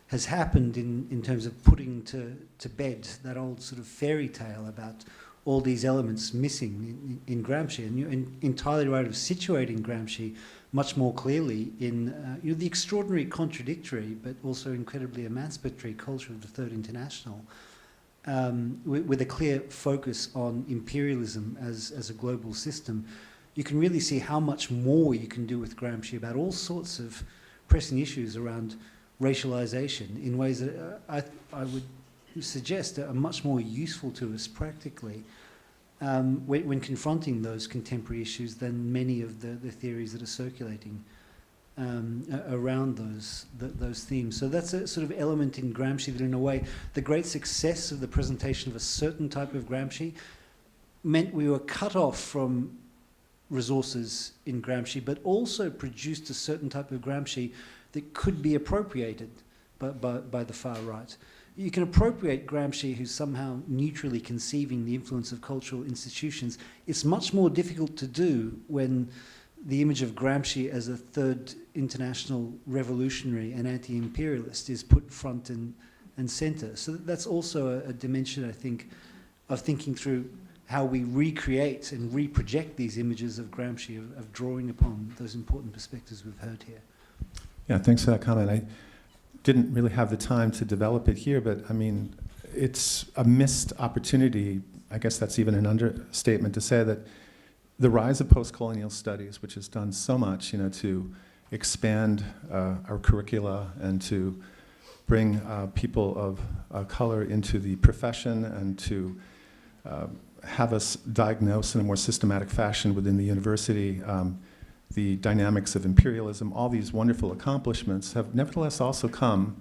has happened in terms of putting to bed that old sort of fairy tale about all these elements missing in Gramsci. And you're entirely right of situating Gramsci much more clearly in the extraordinary contradictory but also incredibly emancipatory culture of the Third International, with a clear focus on imperialism as a global system. You can really see how much more you can do with Gramsci about all sorts of pressing issues around racialization in ways that I would suggest are much more useful to us practically when confronting those contemporary issues than many of the theories that are circulating around those themes. So that's a sort of element in Gramsci that, in a way, the great success of the presentation of a certain type of Gramsci meant we were cut off from resources in Gramsci, but also produced a certain type of Gramsci that could be appropriated by the far right. You can appropriate Gramsci, who's somehow neutrally conceiving the influence of cultural institutions. It's much more difficult to do when the image of Gramsci as a third international revolutionary and anti-imperialist is put front and center. So that's also a dimension, I think, of thinking through how we recreate and reproject these images of Gramsci, of drawing upon those important perspectives we've heard here. Yeah, thanks for that comment. I didn't really have the time to develop it here, but I mean, it's a missed opportunity. I guess that's even an understatement to say that the rise of post-colonial studies, which has done so much, to expand our curricula and to bring people of color into the profession and to have us diagnose in a more systematic fashion within the university the dynamics of imperialism. All these wonderful accomplishments have nevertheless also come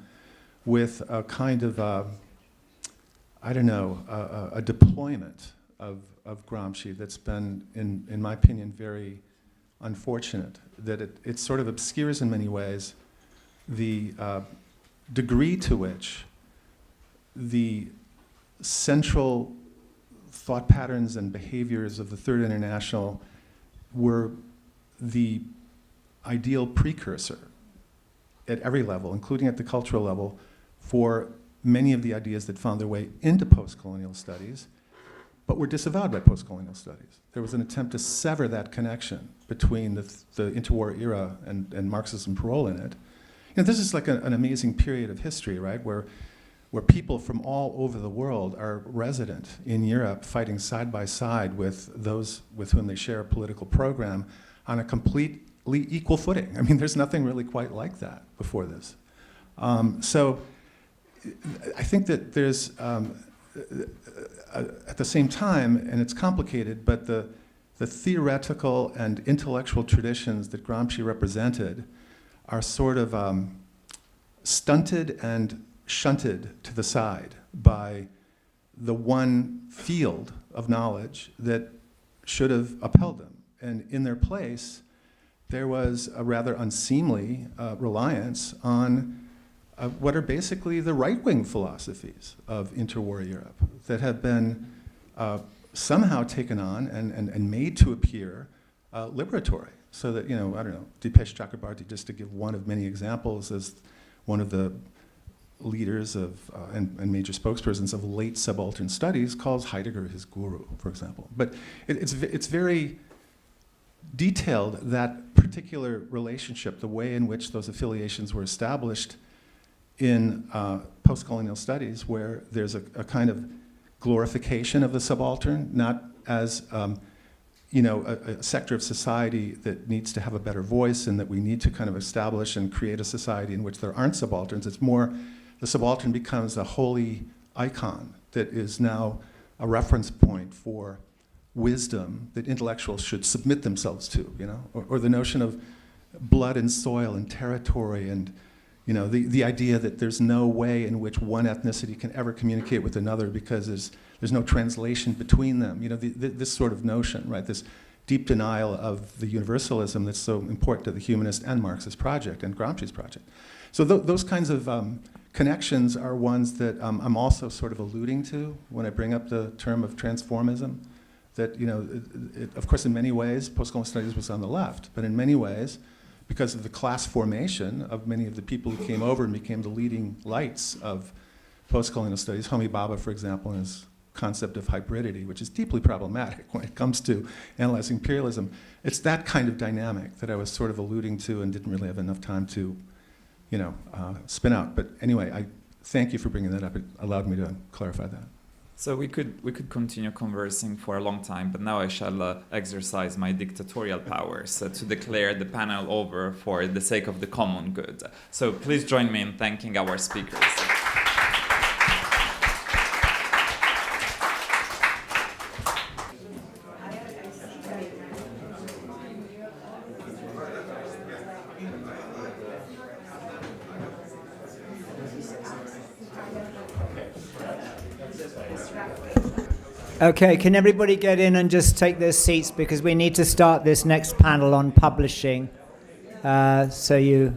with a kind of, a deployment of Gramsci that's been, in my opinion, very unfortunate, that it sort of obscures in many ways the degree to which the central thought patterns and behaviors of the Third International were the ideal precursor at every level, including at the cultural level, for many of the ideas that found their way into post-colonial studies, but were disavowed by post-colonial studies. There was an attempt to sever that connection between the interwar era and Marxism parole in it. This is like an amazing period of history, right, where people from all over the world are resident in Europe, fighting side by side with those with whom they share a political program on a completely equal footing. I mean, there's nothing really quite like that before this. So I think that there's, at the same time, and it's complicated, but the theoretical and intellectual traditions that Gramsci represented are sort of stunted and shunted to the side by the one field of knowledge that should have upheld them. And in their place, there was a rather unseemly reliance on what are basically the right-wing philosophies of interwar Europe that have been somehow taken on and made to appear liberatory. So that, Dipesh Chakrabarty, just to give one of many examples, as one of the leaders of and major spokespersons of late subaltern studies, calls Heidegger his guru, for example. But it's very detailed, that particular relationship, the way in which those affiliations were established in post-colonial studies, where there's a kind of glorification of the subaltern, not as a sector of society that needs to have a better voice and that we need to kind of establish and create a society in which there aren't subalterns. It's more the subaltern becomes a holy icon that is now a reference point for wisdom that intellectuals should submit themselves to, or the notion of blood and soil and territory and the idea that there's no way in which one ethnicity can ever communicate with another because there's no translation between them. This sort of notion, right? This deep denial of the universalism that's so important to the humanist and Marxist project and Gramsci's project. So those kinds of connections are ones that I'm also sort of alluding to when I bring up the term of transformism. That, of course, in many ways, post-colonial studies was on the left, but in many ways, because of the class formation of many of the people who came over and became the leading lights of post-colonial studies, Homi Bhabha, for example, and his concept of hybridity, which is deeply problematic when it comes to analyzing imperialism. It's that kind of dynamic that I was sort of alluding to and didn't really have enough time to, spin out. But anyway, I thank you for bringing that up. It allowed me to clarify that. So we could continue conversing for a long time, but now I shall exercise my dictatorial powers to declare the panel over for the sake of the common good. So please join me in thanking our speakers. Okay, can everybody get in and just take their seats because we need to start this next panel on publishing. So you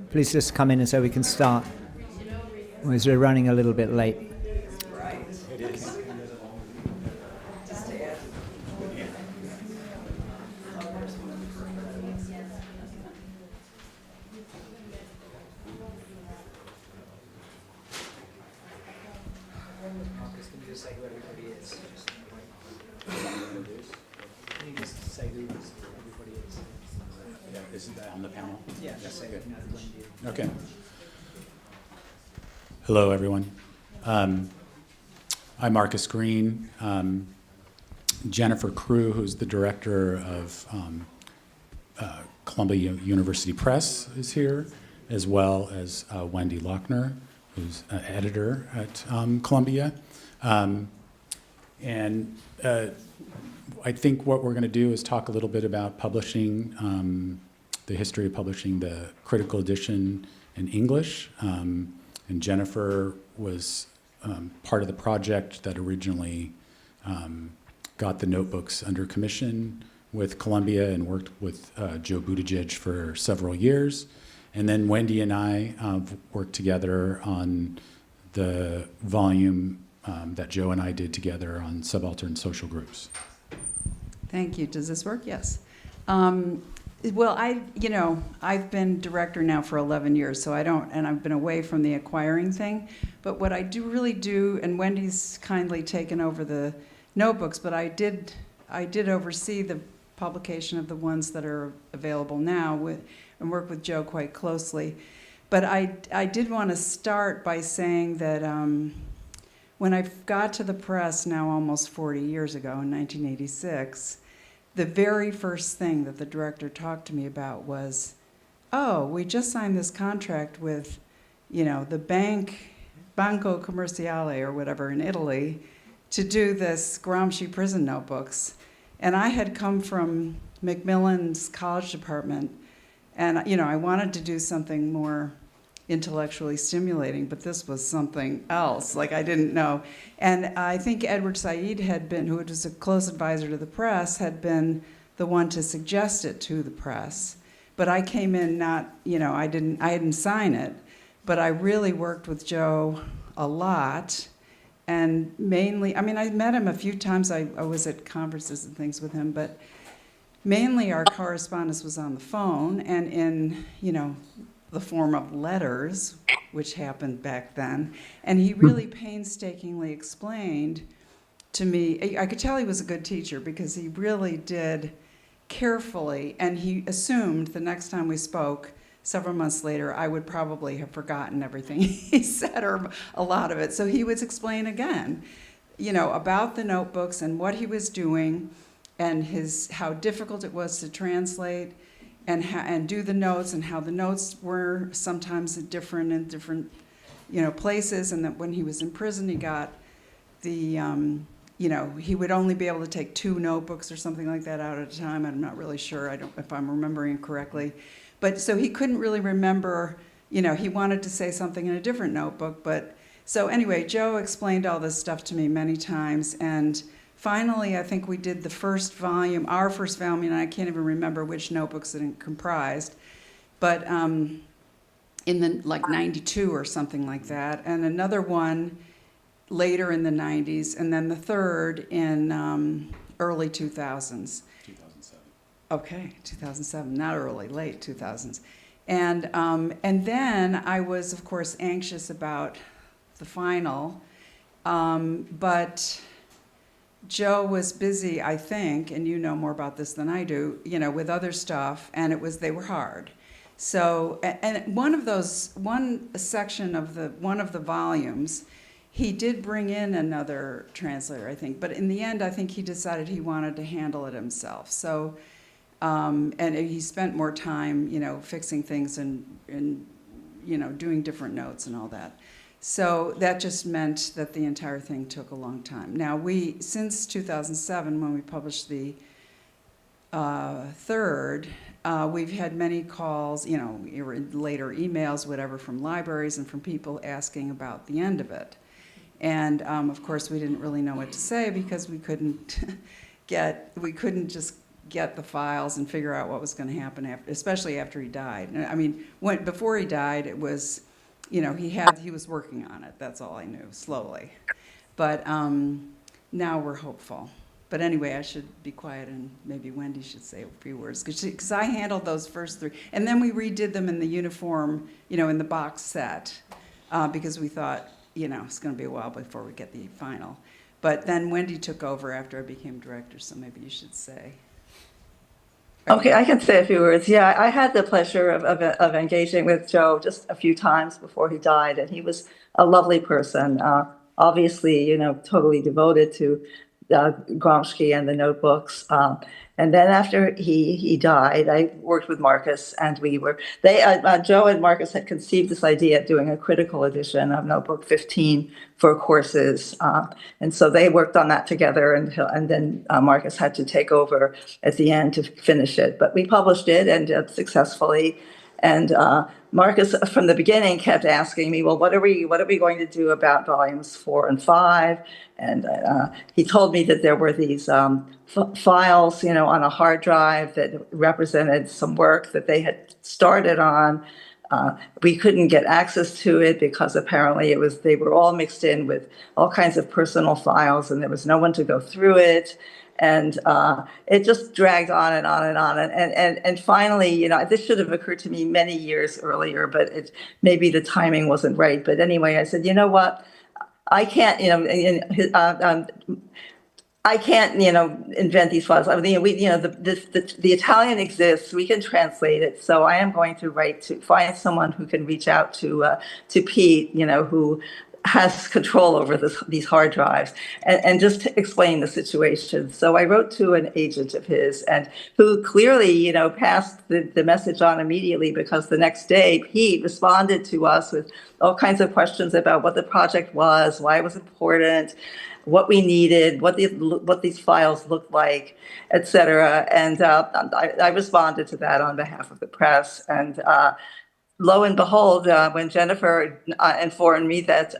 please just come in and so we can start. Because we're running a little bit late. Okay. Hello, everyone. I'm Marcus Green. Jennifer Crew, who's the director of Columbia University Press, is here, as well as Wendy Lochner, who's editor at Columbia. And I think what we're going to do is talk a little bit about publishing, the history of publishing the critical edition in English. And Jennifer was part of the project that originally got the notebooks under commission with Columbia and worked with Joe Buttigieg for several years. And then Wendy and I worked together on the volume that Joe and I did together on subaltern social groups. Thank you. Does this work? Yes. Well, I've been director now for 11 years, so and I've been away from the acquiring thing. But what I really do, and Wendy's kindly taken over the notebooks, but I did oversee the publication of the ones that are available now and work with Joe quite closely. But I did want to start by saying that when I got to the press now almost 40 years ago in 1986, the very first thing that the director talked to me about was, oh, we just signed this contract with, the Banco Commerciale or whatever in Italy to do this Gramsci prison notebooks. And I had come from Macmillan's college department, and I wanted to do something more intellectually stimulating, but this was something else, like I didn't know. And I think Edward Said had been, who was a close advisor to the press, had been the one to suggest it to the press. But I came in not, I didn't sign it, but I really worked with Joe a lot. And mainly, I met him a few times. I was at conferences and things with him, but mainly our correspondence was on the phone and in, the form of letters, which happened back then. And he really painstakingly explained to me, I could tell he was a good teacher because he really did carefully, and he assumed the next time we spoke, several months later, I would probably have forgotten everything he said, or a lot of it. So he would explain again, about the notebooks and what he was doing and how difficult it was to translate and do the notes, and how the notes were sometimes different in different, places, and that when he was in prison, he got the, he would only be able to take 2 notebooks or something like that out at a time. I'm not really sure. If I'm remembering correctly. But so he couldn't really remember, he wanted to say something in a different notebook. But so anyway, Joe explained all this stuff to me many times. And finally, I think we did the first volume, our first volume, and I can't even remember which notebooks it comprised. But in the 92 or something like that. And another one later in the 90s. And then the third in early 2000s. Okay, 2007, not early, late 2000s. And then I was, of course, anxious about the final, but Joe was busy, I think, and you know more about this than I do, with other stuff, and they were hard. So, and one section of one of the volumes, he did bring in another translator, I think, but in the end, I think he decided he wanted to handle it himself. So. And he spent more time, fixing things and doing different notes and all that. So that just meant that the entire thing took a long time. Now since 2007, when we published the third, we've had many calls, later emails, whatever, from libraries and from people asking about the end of it. And of course, we didn't really know what to say because we couldn't just get the files and figure out what was going to happen especially after he died. Before he died, it was, he was working on it. That's all I knew, slowly. But now we're hopeful. But anyway, I should be quiet and maybe Wendy should say a few words because I handled those first 3, and then we redid them in the uniform, in the box set, because we thought, it's going to be a while before we get the final. But then Wendy took over after I became director, so maybe you should say. Okay, I can say a few words. Yeah, I had the pleasure of engaging with Joe just a few times before he died, and he was a lovely person. Obviously, totally devoted to Gramsci and the notebooks. And then after he died, I worked with Marcus, and Joe and Marcus had conceived this idea of doing a critical edition of Notebook 15 for courses. And so they worked on that together, and then Marcus had to take over at the end to finish it. But we published it, and successfully. And Marcus, from the beginning, kept asking me, well, what are we going to do about volumes 4 and 5? And he told me that there were these files, on a hard drive that represented some work that they had started on. We couldn't get access to it because apparently they were all mixed in with all kinds of personal files, and there was no one to go through it. And it just dragged on and on and on. And finally, this should have occurred to me many years earlier, but maybe the timing wasn't right. But anyway, I said, you know what? I can't, I can't, invent these files. I mean, the Italian exists. We can translate it. So I am going to find someone who can reach out to Pete, who has control over these hard drives, and just to explain the situation. So I wrote to an agent of his, and who clearly, passed the message on immediately, because the next day Pete responded to us with all kinds of questions about what the project was, why it was important, what we needed, what these files looked like, et cetera. And I responded to that on behalf of the press. And lo and behold, when Jennifer informed me that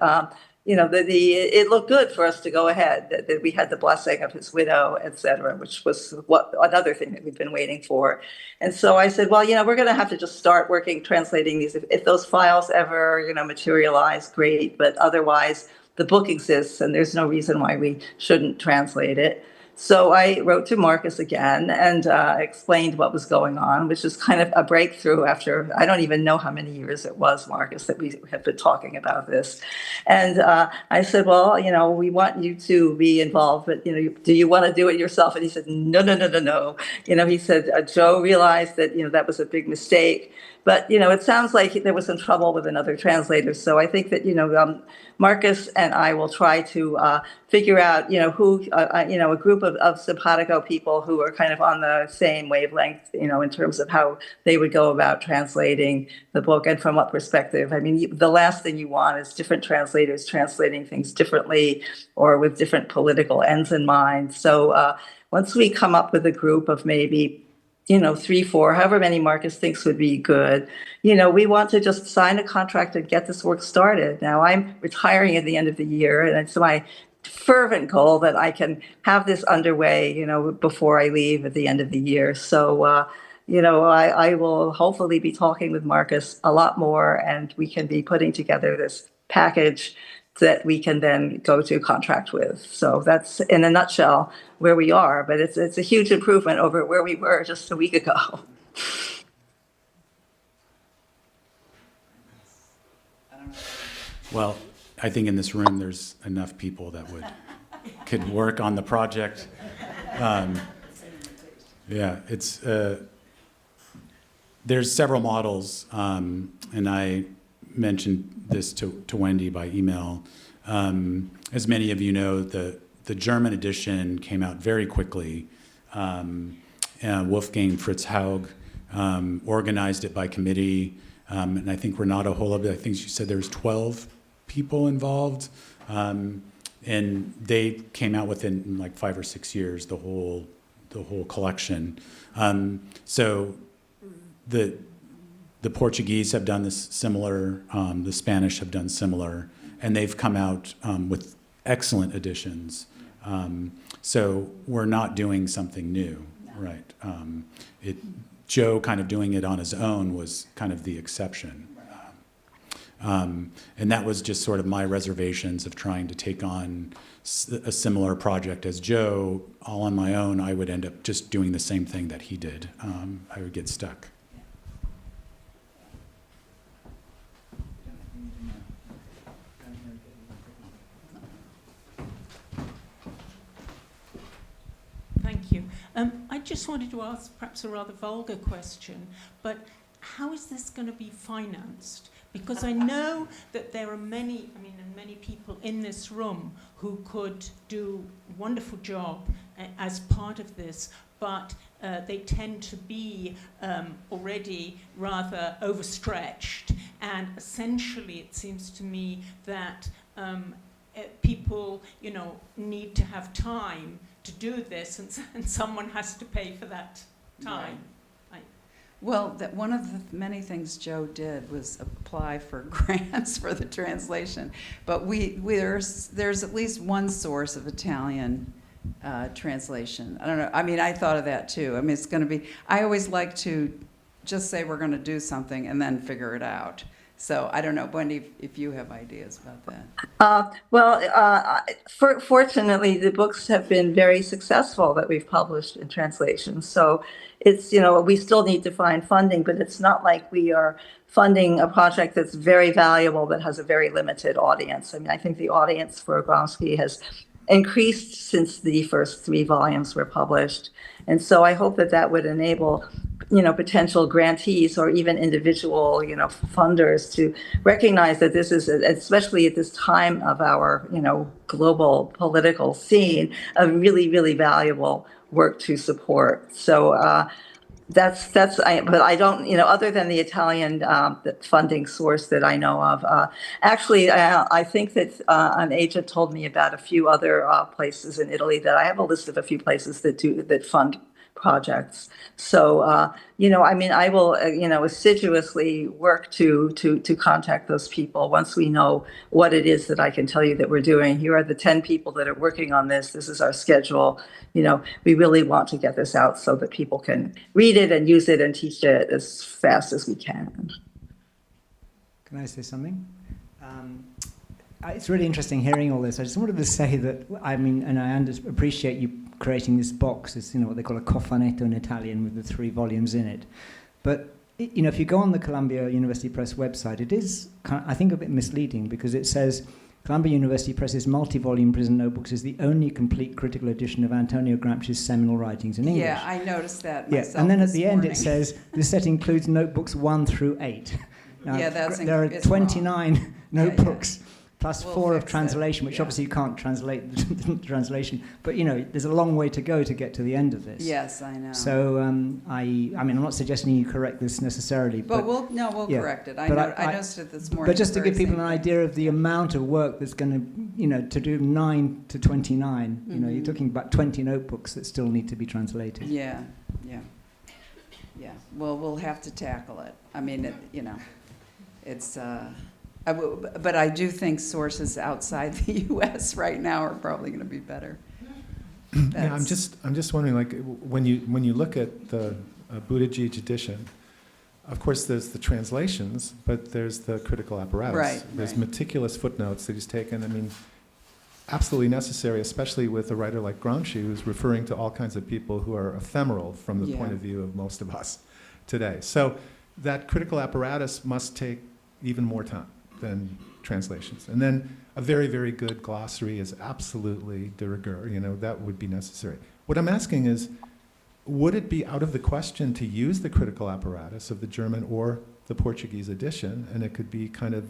it looked good for us to go ahead, that we had the blessing of his widow, et cetera, which was another thing that we've been waiting for. And so I said, well, we're going to have to just start translating these. If those files ever, materialize, great. But otherwise, the book exists, and there's no reason why we shouldn't translate it. So I wrote to Marcus again and explained what was going on, which is kind of a breakthrough after, I don't even know how many years it was, Marcus, that we have been talking about this. And I said, well, we want you to be involved, but, do you want to do it yourself? And he said, no. He said, Joe realized that, that was a big mistake. But, it sounds like there was some trouble with another translator. So I think that, Marcus and I will try to figure out, who, a group of simpatico people who are kind of on the same wavelength, in terms of how they would go about translating the book and from what perspective. I mean, the last thing you want is different translators translating things differently or with different political ends in mind. So once we come up with a group of maybe 3, 4, however many Marcus thinks would be good, we want to just sign a contract and get this work started. Now, I'm retiring at the end of the year, and it's my fervent goal that I can have this underway, before I leave at the end of the year. So, I will hopefully be talking with Marcus a lot more, and we can be putting together this package that we can then go to contract with. So that's, in a nutshell, where we are. But it's a huge improvement over where we were just a week ago. Well, I think in this room there's enough people that could work on the project. It's there's several models, and I mentioned this to Wendy by email. As many of you know, the German edition came out very quickly. Wolfgang Fritz Haug organized it by committee, and I think Renata Holub, I think she said there's 12 people involved, and they came out within like 5 or 6 years, the whole collection. So the Portuguese have done this similar, the Spanish have done similar, and they've come out with excellent editions. So we're not doing something new, right? Joe kind of doing it on his own was kind of the exception. And that was just sort of my reservations of trying to take on a similar project as Joe, all on my own. I would end up just doing the same thing that he did. I would get stuck. Thank you. I just wanted to ask perhaps a rather vulgar question, but how is this going to be financed? Because I know that there are many people in this room who could do a wonderful job as part of this, but they tend to be already rather overstretched. And essentially, it seems to me that people, need to have time to do this, and someone has to pay for that time. Well, one of the many things Joe did was apply for grants for the translation. But there's at least one source of Italian translation. I don't know. I mean, I thought of that too. I mean, it's going to be. I always like to just say we're going to do something and then figure it out. So I don't know, Wendy, if you have ideas about that. Fortunately, the books have been very successful that we've published in translation. So it's, we still need to find funding, but it's not like we are funding a project that's very valuable that has a very limited audience. I mean, I think the audience for Gramsci has increased since the first 3 volumes were published. And so I hope that that would enable potential grantees or even individual, funders to recognize that this is, especially at this time of our, global political scene, a really, really valuable work to support. So but I don't, other than the Italian the funding source that I know of, actually, I think that an agent told me about a few other places in Italy that I have a list of a few places that fund projects. So, I will, assiduously work to contact those people once we know what it is that I can tell you that we're doing. Here are the 10 people that are working on this. This is our schedule. We really want to get this out so that people can read it and use it and teach it as fast as we can. Can I say something? It's really interesting hearing all this. I just wanted to say that, and I appreciate you creating this box. It's, what they call a cofanetto in Italian with the 3 volumes in it. But, if you go on the Columbia University Press website, it is, I think, a bit misleading because it says Columbia University Press's multi-volume prison notebooks is the only complete critical edition of Antonio Gramsci's seminal writings in English. Yeah, I noticed that myself. And then at the end morning. it says, this set includes notebooks 1 through 8. Now, there are 29 notebooks. Plus 4 of translation, which obviously you can't translate the translation. But, there's a long way to go to get to the end of this. Yes, I know. So, I'm not suggesting you correct this necessarily. But we'll correct it. I noticed it this morning. But just to give people an idea of the amount of work that's going to, to do 9 to 29, you're talking about 20 notebooks that still need to be translated. Yeah. Well, we'll have to tackle it. I mean, it's... but I do think sources outside the U.S. right now are probably going to be better. Yeah, I'm just wondering, like, when you look at the Buttigieg edition, of course there's the translations, but there's the critical apparatus. Right. There's meticulous footnotes that he's taken. I mean, absolutely necessary, especially with a writer like Gramsci, who's referring to all kinds of people who are ephemeral from the point of view of most of us today. So that critical apparatus must take even more time than translations. And then a very, very good glossary is absolutely de rigueur, that would be necessary. What I'm asking is, would it be out of the question to use the critical apparatus of the German or the Portuguese edition, and it could be kind of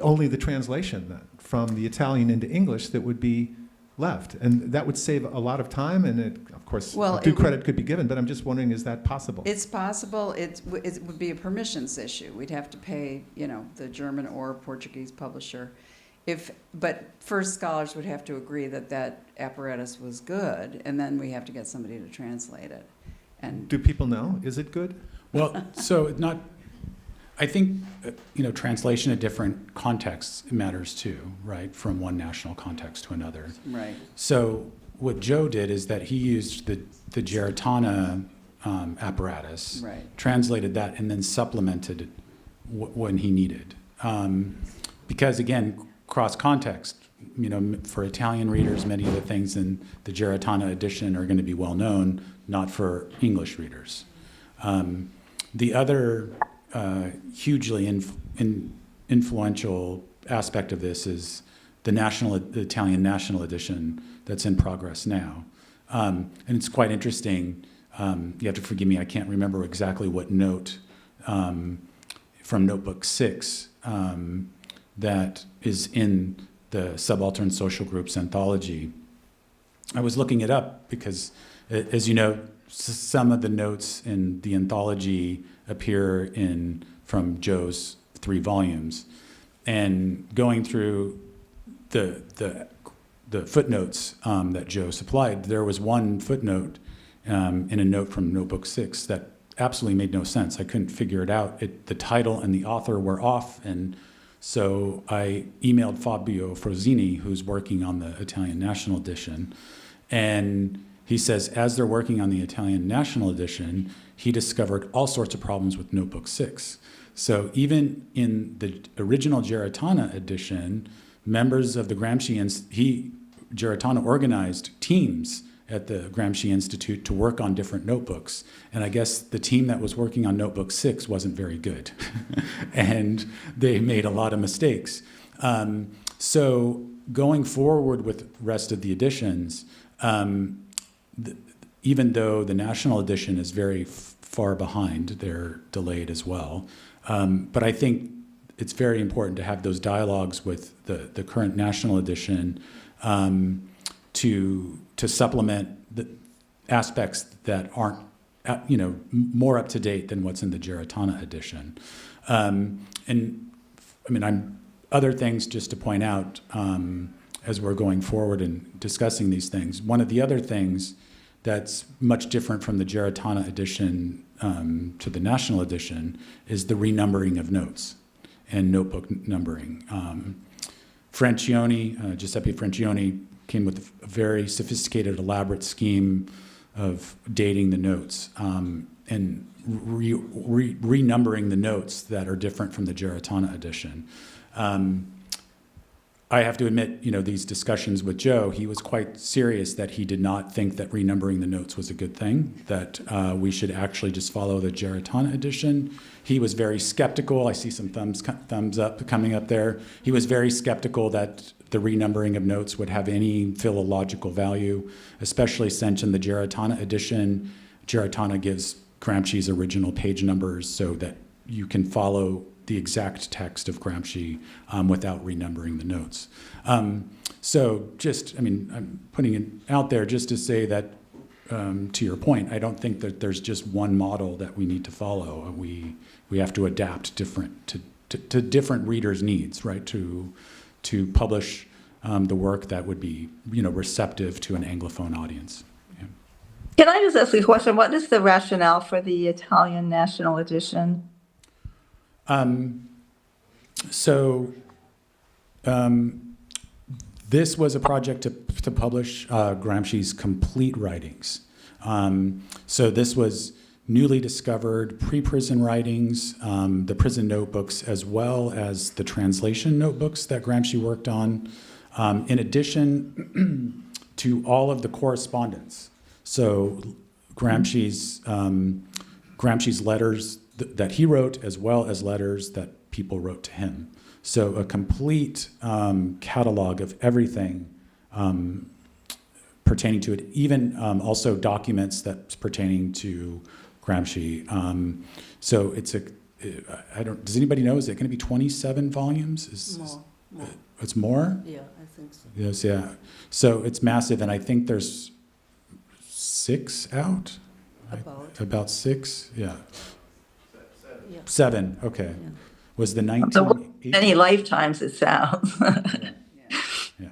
only the translation then from the Italian into English that would be left? And that would save a lot of time, and it, of course, due credit could be given, but I'm just wondering, is that possible? It's possible. It would be a permissions issue. We'd have to pay, the German or Portuguese publisher. But first scholars would have to agree that apparatus was good, and then we have to get somebody to translate it. And do people know? Is it good? Well, I think, translation in different contexts matters too, right? From one national context to another. Right. So what Joe did is that he used the Geritana apparatus, right, translated that, and then supplemented when he needed. Because again, cross-context, for Italian readers, many of the things in the Geritana edition are going to be well known, not for English readers. The other hugely influential aspect of this is the Italian national edition that's in progress now. And it's quite interesting. You have to forgive me, I can't remember exactly what note from Notebook 6 that is in the Subaltern Social Groups anthology. I was looking it up because As you know, some of the notes in the anthology appear from Joe's 3 volumes, and going through the footnotes that Joe supplied, there was one footnote in a note from Notebook 6 that absolutely made no sense. I couldn't figure it out. The title and the author were off, and so I emailed Fabio Frosini, who's working on the Italian National Edition, and he says, as they're working on the Italian National Edition, he discovered all sorts of problems with Notebook 6. So even in the original Geritana edition, members of the Gramsci, Geritana organized teams at the Gramsci Institute to work on different notebooks. And I guess the team that was working on Notebook 6 wasn't very good. And they made a lot of mistakes. So going forward with the rest of the editions, even though the National Edition is very far behind, they're delayed as well. But I think it's very important to have those dialogues with the current National Edition to supplement the aspects that aren't more up to date than what's in the Geritana edition. And I mean, other things just to point out as we're going forward and discussing these things. One of the other things that's much different from the Geritana edition to the National Edition is the renumbering of notes and notebook numbering. Giuseppe Francioni came with a very sophisticated, elaborate scheme of dating the notes and renumbering the notes that are different from the Geritana edition. I have to admit, these discussions with Joe, he was quite serious that he did not think that renumbering the notes was a good thing, that we should actually just follow the Geritana edition. He was very skeptical. I see some thumbs up coming up there. He was very skeptical that the renumbering of notes would have any philological value, especially since in the Geritana edition, Geritana gives Gramsci's original page numbers so that you can follow the exact text of Gramsci without renumbering the notes. I'm putting it out there just to say that, to your point, I don't think that there's just one model that we need to follow. We have to adapt to different readers' needs, right? To publish the work that would be, receptive to an Anglophone audience. Yeah. Can I just ask you a question? What is the rationale for the Italian National Edition? This was a project to publish Gramsci's complete writings. So this was newly discovered pre-prison writings, the prison notebooks, as well as the translation notebooks that Gramsci worked on, in addition to all of the correspondence. So Gramsci's letters that he wrote, as well as letters that people wrote to him. So a complete catalog of everything pertaining to it, even also documents that's pertaining to Gramsci. So it's does anybody know, is it going to be 27 volumes? More. It's more? Yeah, I think so. Yes, yeah. So it's massive, and I think there's 6 out? About 6, yeah. 7, okay. Yeah. Was the 19... Many lifetimes, it sounds. Yeah.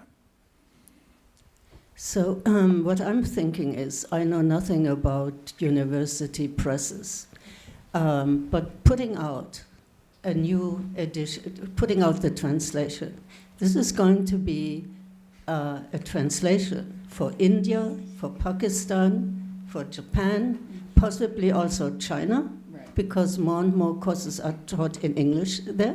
So what I'm thinking is, I know nothing about university presses, but putting out a new edition, putting out the translation, this is going to be a translation for India, for Pakistan, for Japan, possibly also China, because more and more courses are taught in English there,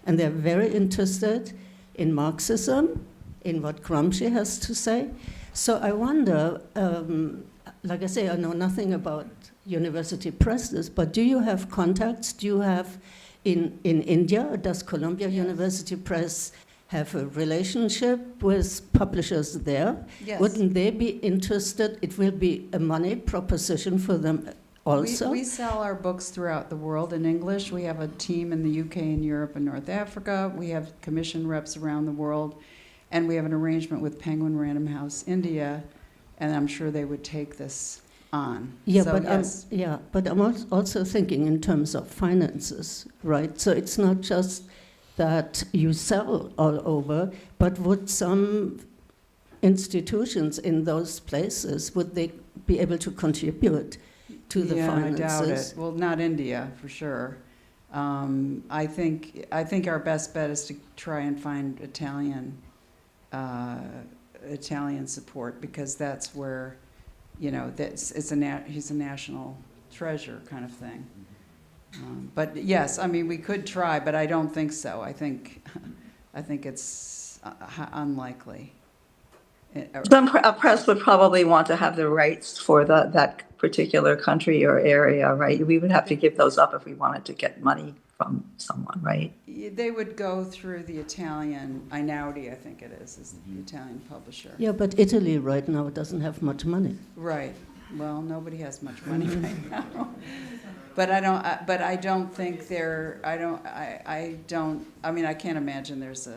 and they're very interested in Marxism, in what Gramsci has to say. So I wonder, like I say, I know nothing about university presses, but do you have contacts? Do you have, in India, does Columbia University Press have a relationship with publishers there? Yes. Wouldn't they be interested? It will be a money proposition for them also? We sell our books throughout the world in English. We have a team in the UK and Europe and North Africa. We have commission reps around the world. And we have an arrangement with Penguin Random House India and I'm sure they would take this on. Yeah, So, but yes. I'm also thinking in terms of finances, right? So it's not just that you sell all over, but would some institutions in those places, would they be able to contribute to the finances? I doubt it. Well, not India, for sure. I think our best bet is to try and find Italian support, because that's where, he's a national treasure kind of thing. But yes, I mean, we could try, but I don't think so. I think it's unlikely. A press would probably want to have the rights for that particular country or area, right? We would have to give those up if we wanted to get money from someone, right? They would go through the Italian, Einaudi, I think it is the Italian publisher. Yeah, but Italy right now doesn't have much money. Right. Well, nobody has much money right now. But I don't think they're. I mean, I can't imagine there's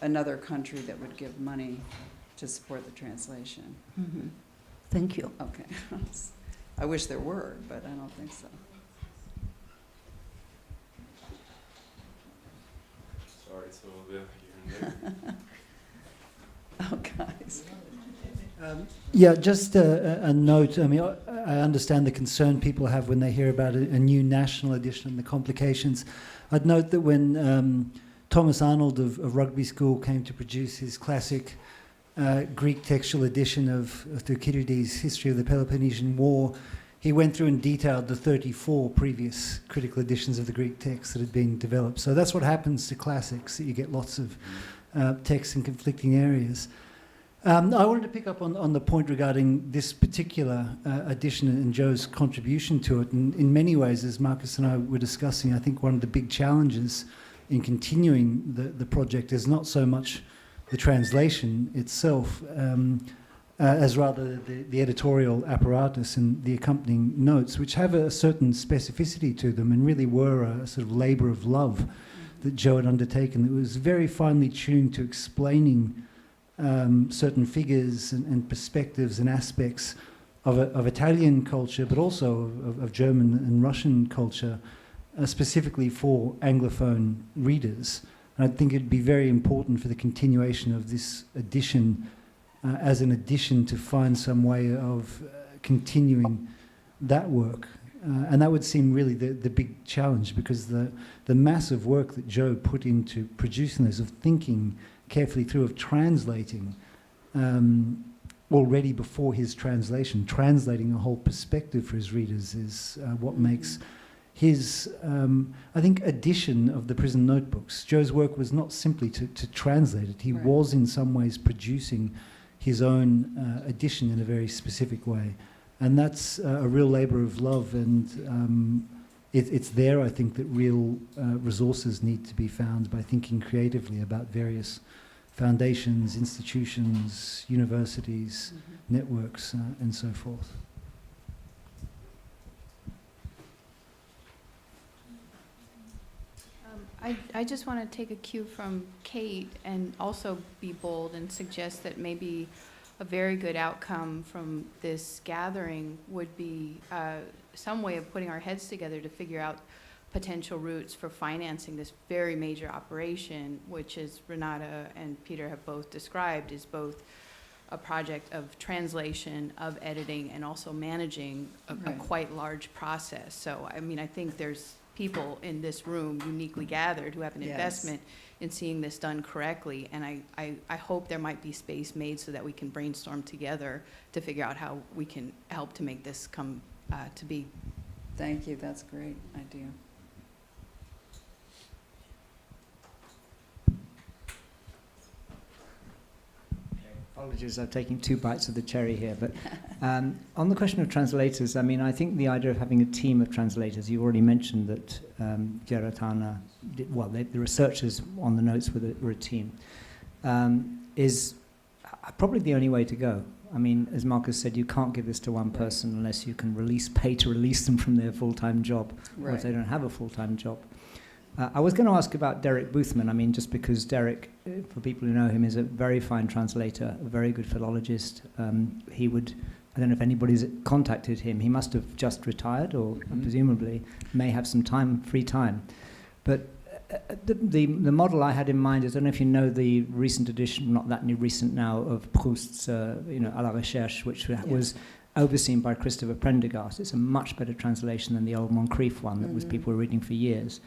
another country that would give money to support the translation. Mm-hmm. Thank you. Okay. I wish there were, but I don't think so. Sorry, Sylvia, here and there. Oh, guys. Yeah, just a note. I mean, I understand the concern people have when they hear about a new national edition and the complications. I'd note that when Thomas Arnold of Rugby School came to produce his classic Greek textual edition of Thucydides' History of the Peloponnesian War, he went through and detailed the 34 previous critical editions of the Greek text that had been developed. So that's what happens to classics, that you get lots of texts in conflicting areas. I wanted to pick up on the point regarding this particular edition and Joe's contribution to it. And in many ways, as Marcus and I were discussing, I think one of the big challenges in continuing the project is not so much the translation itself, as rather the editorial apparatus and the accompanying notes, which have a certain specificity to them and really were a sort of labour of love that Joe had undertaken. It was very finely tuned to explaining certain figures and perspectives and aspects of Italian culture, but also of German and Russian culture, specifically for Anglophone readers. And I think it'd be very important for the continuation of this edition as an addition to find some way of continuing that work. And that would seem really the big challenge, because the massive work that Joe put into producing this, of thinking carefully through, of translating already before his translation, translating a whole perspective for his readers is what makes his, I think, edition of the prison notebooks. Joe's work was not simply to translate it. He was in some ways producing his own edition in a very specific way. And that's a real labour of love, and it's there, I think, that real resources need to be found by thinking creatively about various foundations, institutions, universities, networks, and so forth. I just want to take a cue from Kate and also be bold and suggest that maybe a very good outcome from this gathering would be some way of putting our heads together to figure out potential routes for financing this very major operation, which, as Renata and Peter have both described, is both a project of translation, of editing, and also managing a quite large process. So, I mean, I think there's people in this room uniquely gathered who have an investment in seeing this done correctly, and I hope there might be space made so that we can brainstorm together to figure out how we can help to make this come to be. Thank you, that's a great idea. Apologies, I'm taking 2 bites of the cherry here, but on the question of translators, I mean, I think the idea of having a team of translators, you already mentioned that Geratana, the researchers on the notes were a team, is probably the only way to go. I mean, as Marcus said, you can't give this to one person unless you can pay to release them from their full-time job, or if they don't have a full-time job. I was going to ask about Derek Boothman. I mean, just because Derek, for people who know him, is a very fine translator, a very good philologist. He would, I don't know if anybody's contacted him. He must have just retired, or presumably may have some time, free time. But the model I had in mind is, I don't know if you know the recent edition, not that new recent now, of Proust's À la Recherche, which was overseen by Christopher Prendergast. It's a much better translation than the old Moncrief one that was people were reading for years.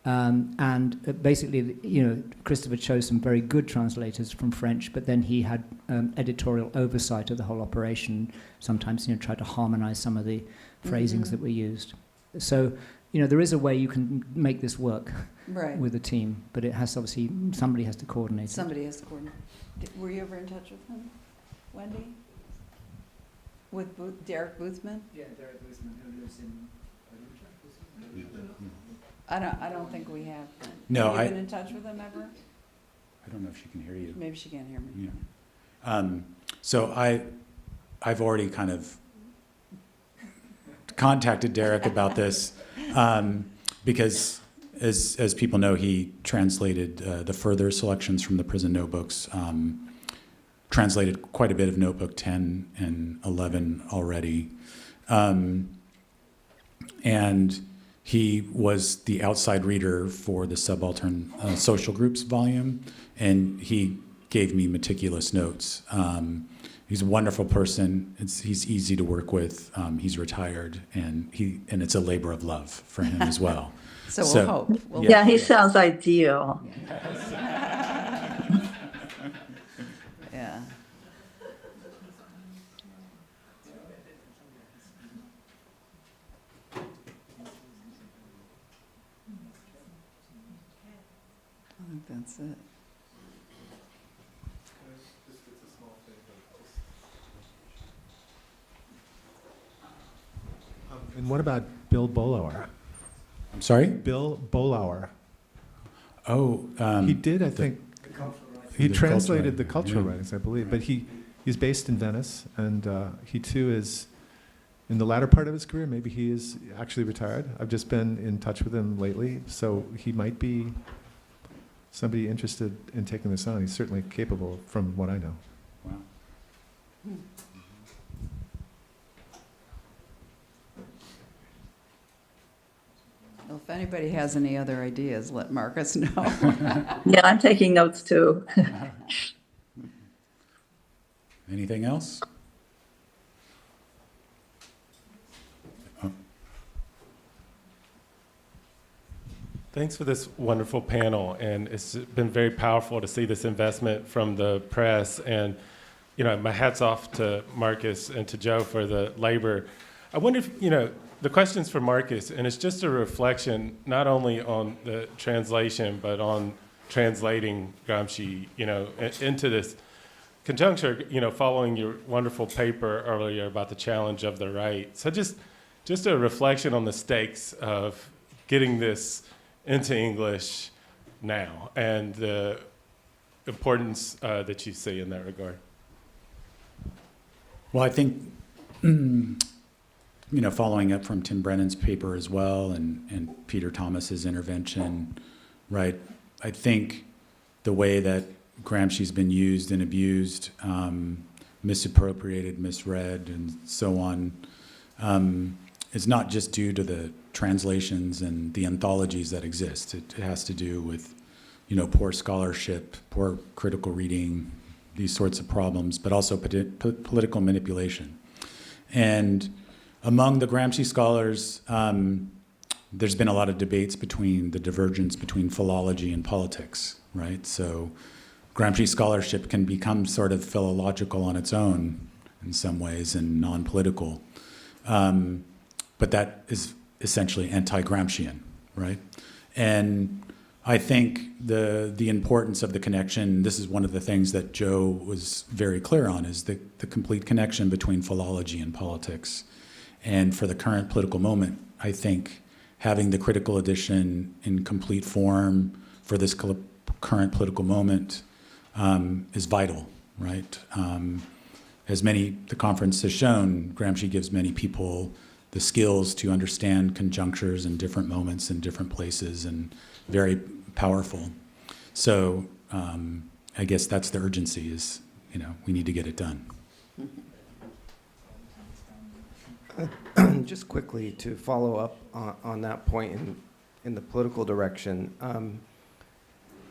Basically, Christopher chose some very good translators from French, but then he had editorial oversight of the whole operation. Sometimes, tried to harmonize some of the phrasings that were used. So, there is a way you can make this work with a team, but it has obviously, somebody has to coordinate it. Somebody has to coordinate. Were you ever in touch with him, Wendy? With Derek Boothman? Yeah, Derek Boothman, who lives in I don't think we have. No, have you been in touch with him ever? I don't know if she can hear you. Maybe she can't hear me. Yeah. So I've already kind of contacted Derek about this because, as people know, he translated the further selections from the prison notebooks. Translated quite a bit of Notebook 10 and 11 already, and he was the outside reader for the Subaltern Social Groups volume, and he gave me meticulous notes. He's a wonderful person. He's easy to work with. He's retired, and it's a labor of love for him as well. So we'll hope. Yeah, he sounds ideal. Yeah. I think that's it. And what about Bill Bolauer? I'm sorry? Bill Bolauer. Oh, he did, I think. He translated the cultural writings, I believe, but he's based in Venice, and he too is in the latter part of his career. Maybe he is actually retired. I've just been in touch with him lately, so he might be somebody interested in taking this on. He's certainly capable, from what I know. Wow. Well, if anybody has any other ideas, let Marcus know. Yeah, I'm taking notes too. Anything else? Thanks for this wonderful panel, and it's been very powerful to see this investment from the press. And my hat's off to Marcus and to Joe for the labor. I wonder if the question's for Marcus, and it's just a reflection not only on the translation but on translating Gramsci, into this conjuncture. Following your wonderful paper earlier about the challenge of the right. So just a reflection on the stakes of getting this into English now, and the importance that you see in that regard. Well, I think, following up from Tim Brennan's paper as well, and Peter Thomas's intervention, right? I think the way that Gramsci's been used and abused, misappropriated, misread, and so on, is not just due to the translations and the anthologies that exist. It has to do with, poor scholarship, poor critical reading, these sorts of problems, but also political manipulation. And among the Gramsci scholars, there's been a lot of debates between the divergence between philology and politics, right? So Gramsci scholarship can become sort of philological on its own in some ways and non-political. But that is essentially anti-Gramscian, right? And I think the importance of the connection, this is one of the things that Joe was very clear on, is the complete connection between philology and politics. And for the current political moment, I think having the critical edition in complete form for this current political moment is vital, right? As the conference has shown, Gramsci gives many people the skills to understand conjunctures and different moments in different places, and very powerful. So I guess that's the urgency, is, we need to get it done. Just quickly to follow up on that point in the political direction,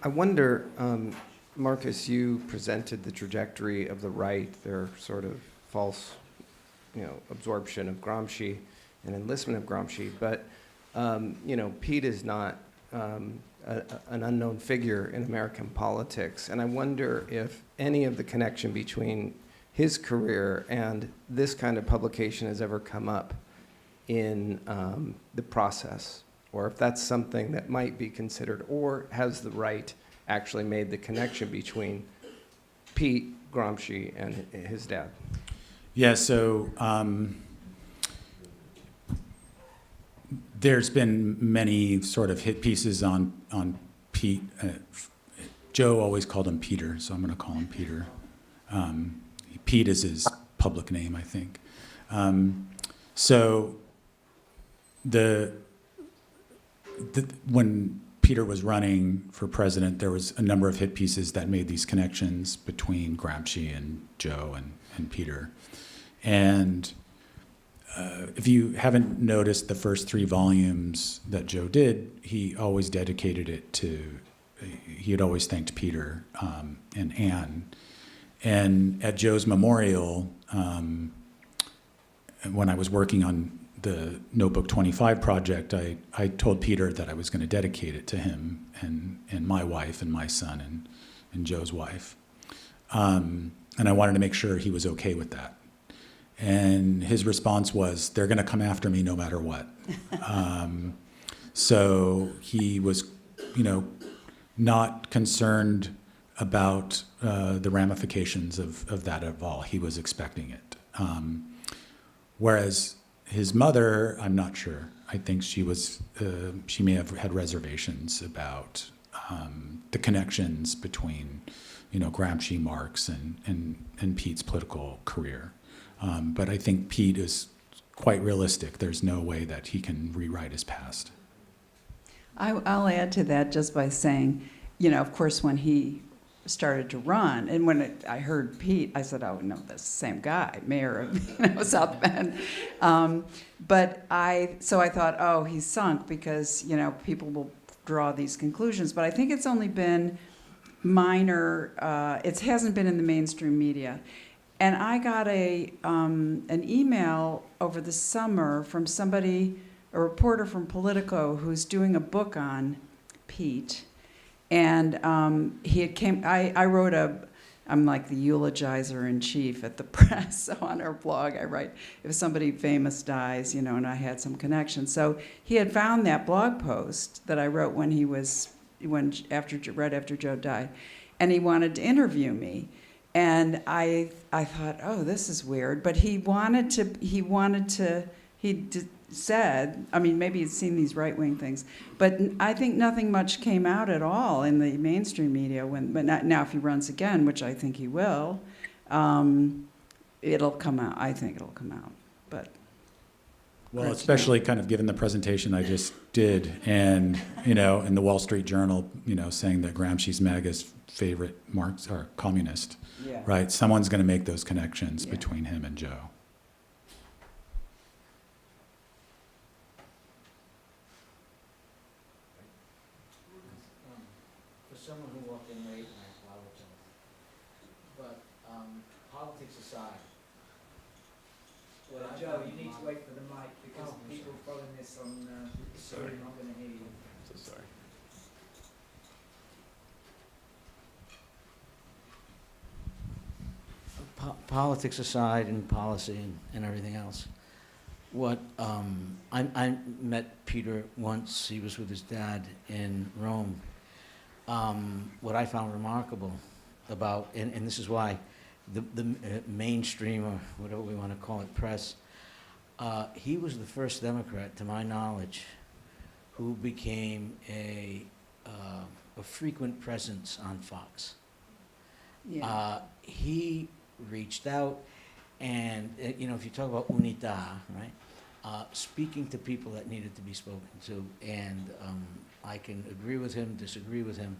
I wonder, Marcus, you presented the trajectory of the right, their sort of false, absorption of Gramsci and enlistment of Gramsci, but Pete is not an unknown figure in American politics, and I wonder if any of the connection between his career and this kind of publication has ever come up in the process, or if that's something that might be considered, or has the right actually made the connection between Pete, Gramsci, and his dad? Yeah, so there's been many sort of hit pieces on Pete. Joe always called him Peter, so I'm going to call him Peter. Pete is his public name, I think. So when Peter was running for president, there was a number of hit pieces that made these connections between Gramsci and Joe and Peter. And if you haven't noticed the first 3 volumes that Joe did, he always dedicated it to, he had always thanked Peter and Anne. And at Joe's memorial, when I was working on the Notebook 25 project, I told Peter that I was going to dedicate it to him and my wife and my son and Joe's wife. And I wanted to make sure he was okay with that. And his response was, they're going to come after me no matter what. So he was, not concerned about the ramifications of that at all. He was expecting it. Whereas his mother, I'm not sure. I think she may have had reservations about the connections between, Gramsci, Marx, and Pete's political career. But I think Pete is quite realistic. There's no way that he can rewrite his past. I'll add to that just by saying, of course, when he started to run, and when I heard Pete, I said, oh, no, that's the same guy, mayor of South Bend. But I thought, oh, he's sunk because, people will draw these conclusions. But I think it's only been minor, it hasn't been in the mainstream media. And I got an email over the summer from somebody, a reporter from Politico, who's doing a book on Pete. And I wrote I'm like the eulogizer in chief at the press. So on our blog, I write, if somebody famous dies, and I had some connection. So he had found that blog post that I wrote right after Joe died, and he wanted to interview me. And I thought, oh, this is weird. But he said, I mean, maybe he's seen these right-wing things, but I think nothing much came out at all in the mainstream media. But now if he runs again, which I think he will, it'll come out. I think it'll come out. But well, especially kind of given the presentation I just did, and in the Wall Street Journal, saying that Gramsci's MAGA's favorite Marx or communist, yeah. Right? Someone's going to make those connections between him and Joe. For someone who walked in late, and I apologize, but politics aside. Well, Joe, you need to wait for the mic because people following this on sorry, are not going to hear you. So sorry. Politics aside, and policy and everything else, I met Peter once. He was with his dad in Rome. What I found remarkable about, and this is why the mainstream, or whatever we want to call it, press, he was the first Democrat, to my knowledge, who became a frequent presence on Fox. Yeah. He reached out, and if you talk about unità, right? speaking to people that needed to be spoken to. And I can agree with him, disagree with him,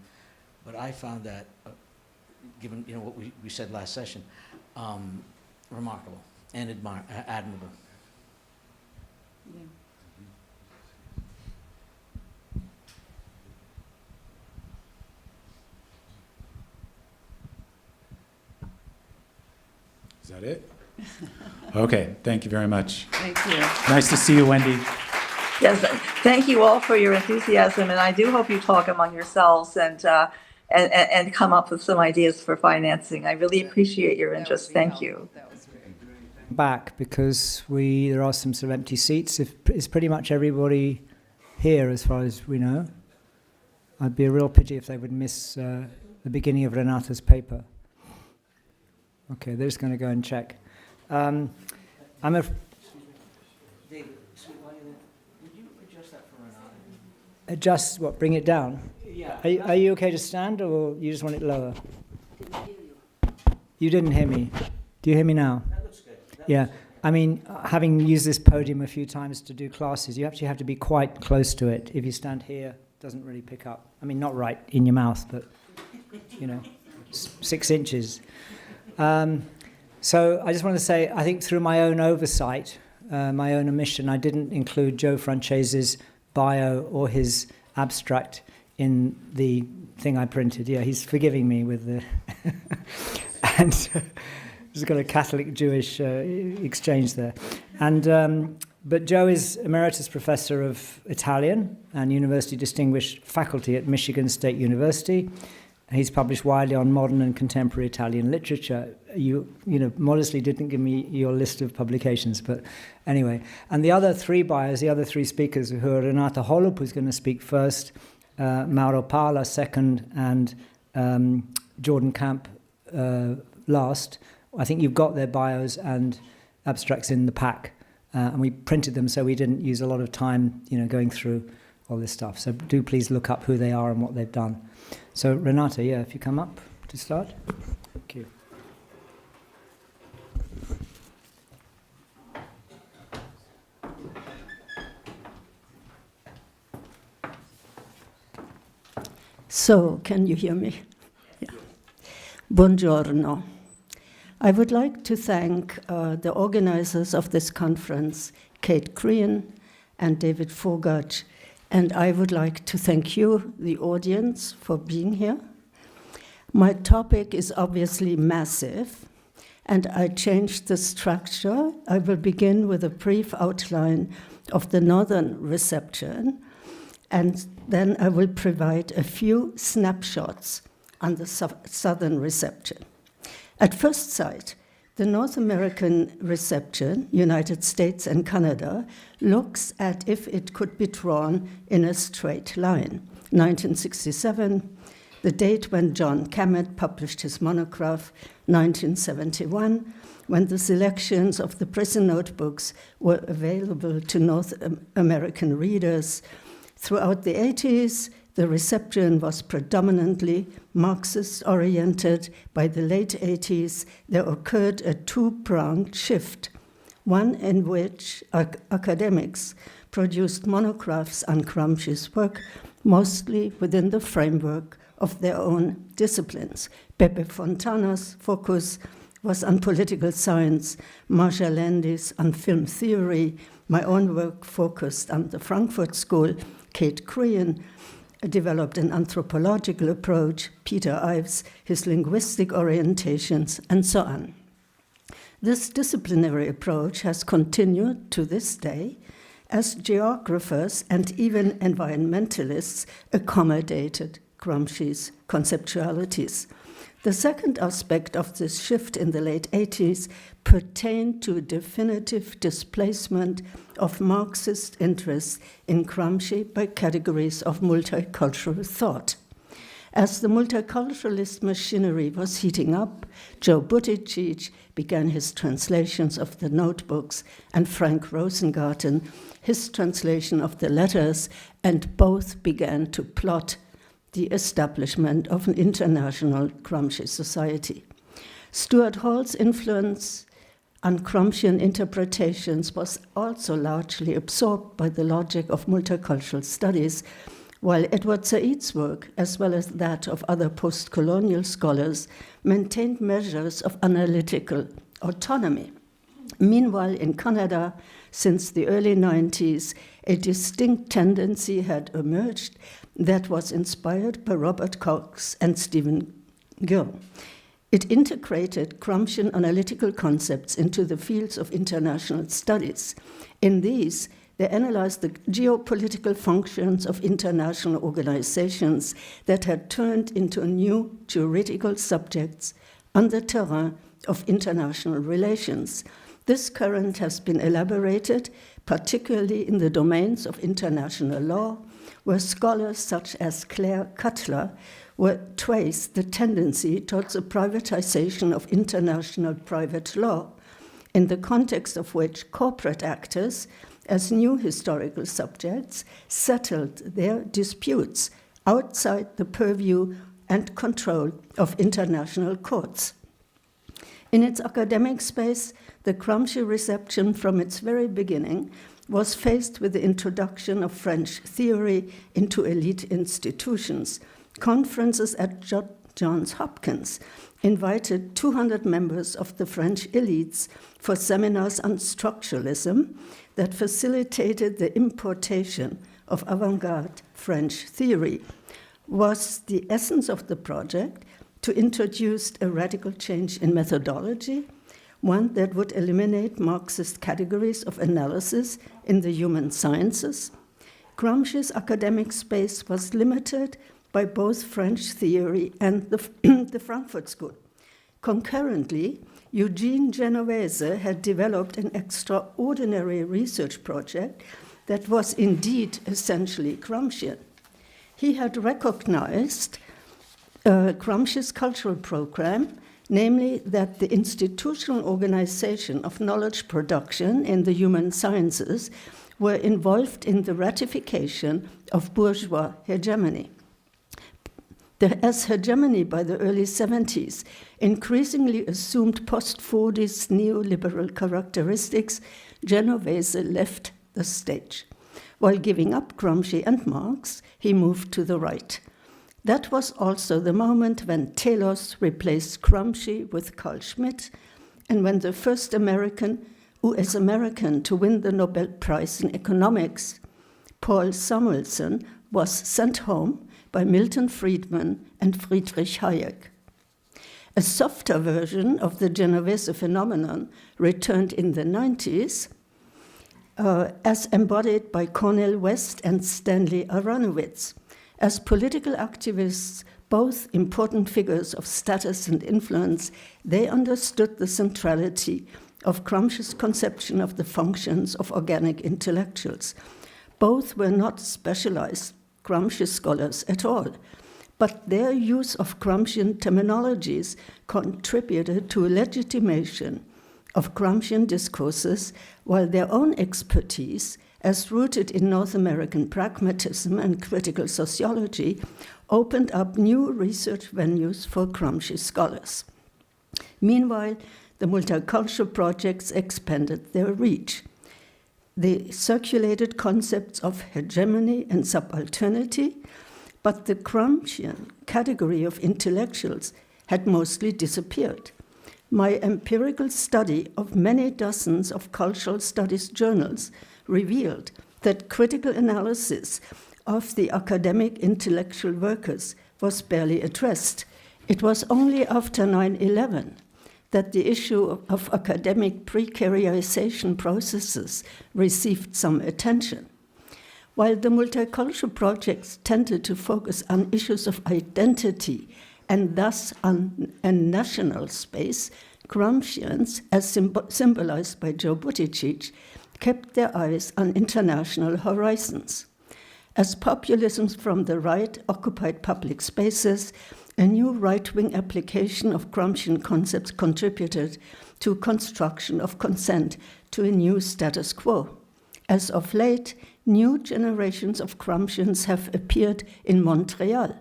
but I found that, given what we said last session, remarkable and admirable. Yeah. Is that it? Okay, thank you very much. Thank you. Nice to see you, Wendy. Yes, thank you all for your enthusiasm, and I do hope you talk among yourselves and come up with some ideas for financing. I really appreciate your interest. Thank you. Back, because there are some sort of empty seats. Is pretty much everybody here as far as we know? I'd be a real pity if they would miss the beginning of Renata's paper. Okay, they're just going to go and check. David, would you adjust that for Renata? Adjust what? Bring it down? Yeah. Are you okay to stand, or you just want it lower? You didn't hear me. Do you hear me now? That looks good. Yeah. I mean, having used this podium a few times to do classes, you actually have to be quite close to it. If you stand here, it doesn't really pick up. I mean, not right in your mouth, but, 6 inches. So I just want to say, I think through my own oversight, my own omission, I didn't include Joe Francese's bio or his abstract in the thing I printed. Yeah, he's forgiving me with the... and there's got a Catholic-Jewish exchange there. And but Joe is Emeritus Professor of Italian and University Distinguished Faculty at Michigan State University. He's published widely on modern and contemporary Italian literature. You modestly didn't give me your list of publications, but anyway. And the other 3 bios, the other 3 speakers, who are Renata Holub, who's going to speak first, Mauro Pala second, and Jordan Camp last. I think you've got their bios and abstracts in the pack, and we printed them so we didn't use a lot of time, going through all this stuff. So do please look up who they are and what they've done. So Renata, if you come up to start. Thank you. So, can you hear me? Yeah. Buongiorno. I would like to thank the organizers of this conference, Kate Crehan and David Forgacs, and I would like to thank you, the audience, for being here. My topic is obviously massive, and I changed the structure. I will begin with a brief outline of the northern reception, and then I will provide a few snapshots on the southern reception. At first sight, the North American reception, United States and Canada, looks as if it could be drawn in a straight line. 1967, the date when John Cammett published his monograph, 1971, when the selections of the prison notebooks were available to North American readers. Throughout the 80s, the reception was predominantly Marxist-oriented. By the late 80s, there occurred a 2-pronged shift, one in which academics produced monographs on Gramsci's work, mostly within the framework of their own disciplines. Pepe Fontana's focus was on political science, Marcia Landis on film theory. My own work focused on the Frankfurt School. Kate Crehan developed an anthropological approach, Peter Ives, his linguistic orientations, and so on. This disciplinary approach has continued to this day as geographers and even environmentalists accommodated Gramsci's conceptualities. The second aspect of this shift in the late 80s pertained to a definitive displacement of Marxist interests in Gramsci by categories of multicultural thought. As the multiculturalist machinery was heating up, Joe Buttigieg began his translations of the notebooks, and Frank Rosengarten his translation of the letters, and both began to plot the establishment of an international Gramsci society. Stuart Hall's influence and Gramscian interpretations was also largely absorbed by the logic of multicultural studies, while Edward Said's work, as well as that of other post-colonial scholars, maintained measures of analytical autonomy. Meanwhile, in Canada, since the early 90s, a distinct tendency had emerged that was inspired by Robert Cox and Stephen Gill. It integrated Gramscian analytical concepts into the fields of international studies. In these, they analyzed the geopolitical functions of international organizations that had turned into new juridical subjects on the terrain of international relations. This current has been elaborated, particularly in the domains of international law, where scholars such as Claire Cutler trace the tendency towards the privatization of international private law, in the context of which corporate actors, as new historical subjects, settled their disputes outside the purview and control of international courts. In its academic space, the Gramsci reception from its very beginning was faced with the introduction of French theory into elite institutions. Conferences at Johns Hopkins invited 200 members of the French elites for seminars on structuralism that facilitated the importation of avant-garde French theory. Was the essence of the project to introduce a radical change in methodology, one that would eliminate Marxist categories of analysis in the human sciences? Gramsci's academic space was limited by both French theory and the Frankfurt School. Concurrently, Eugene Genovese had developed an extraordinary research project that was indeed essentially Gramscian. He had recognized Gramsci's cultural program, namely that the institutional organization of knowledge production in the human sciences were involved in the ratification of bourgeois hegemony. As hegemony by the early 70s increasingly assumed post-Fordist neoliberal characteristics, Genovese left the stage. While giving up Gramsci and Marx, he moved to the right. That was also the moment when Telos replaced Gramsci with Carl Schmitt, and when the first US American to win the Nobel Prize in Economics, Paul Samuelson, was sent home by Milton Friedman and Friedrich Hayek. A softer version of the Genovese phenomenon returned in the 90s, as embodied by Cornel West and Stanley Aronowitz. As political activists, both important figures of status and influence, they understood the centrality of Gramsci's conception of the functions of organic intellectuals. Both were not specialized Gramsci scholars at all, but their use of Gramscian terminologies contributed to a legitimation of Gramscian discourses, while their own expertise, as rooted in North American pragmatism and critical sociology, opened up new research venues for Gramsci scholars. Meanwhile, the multicultural projects expanded their reach. They circulated concepts of hegemony and subalternity, but the Gramscian category of intellectuals had mostly disappeared. My empirical study of many dozens of cultural studies journals revealed that critical analysis of the academic intellectual workers was barely addressed. It was only after 9/11 that the issue of academic precarization processes received some attention. While the multicultural projects tended to focus on issues of identity and thus on a national space, Gramscians, as symbolized by Joe Buttigieg, kept their eyes on international horizons. As populisms from the right occupied public spaces, a new right-wing application of Gramscian concepts contributed to construction of consent to a new status quo. As of late, new generations of Gramscians have appeared in Montreal.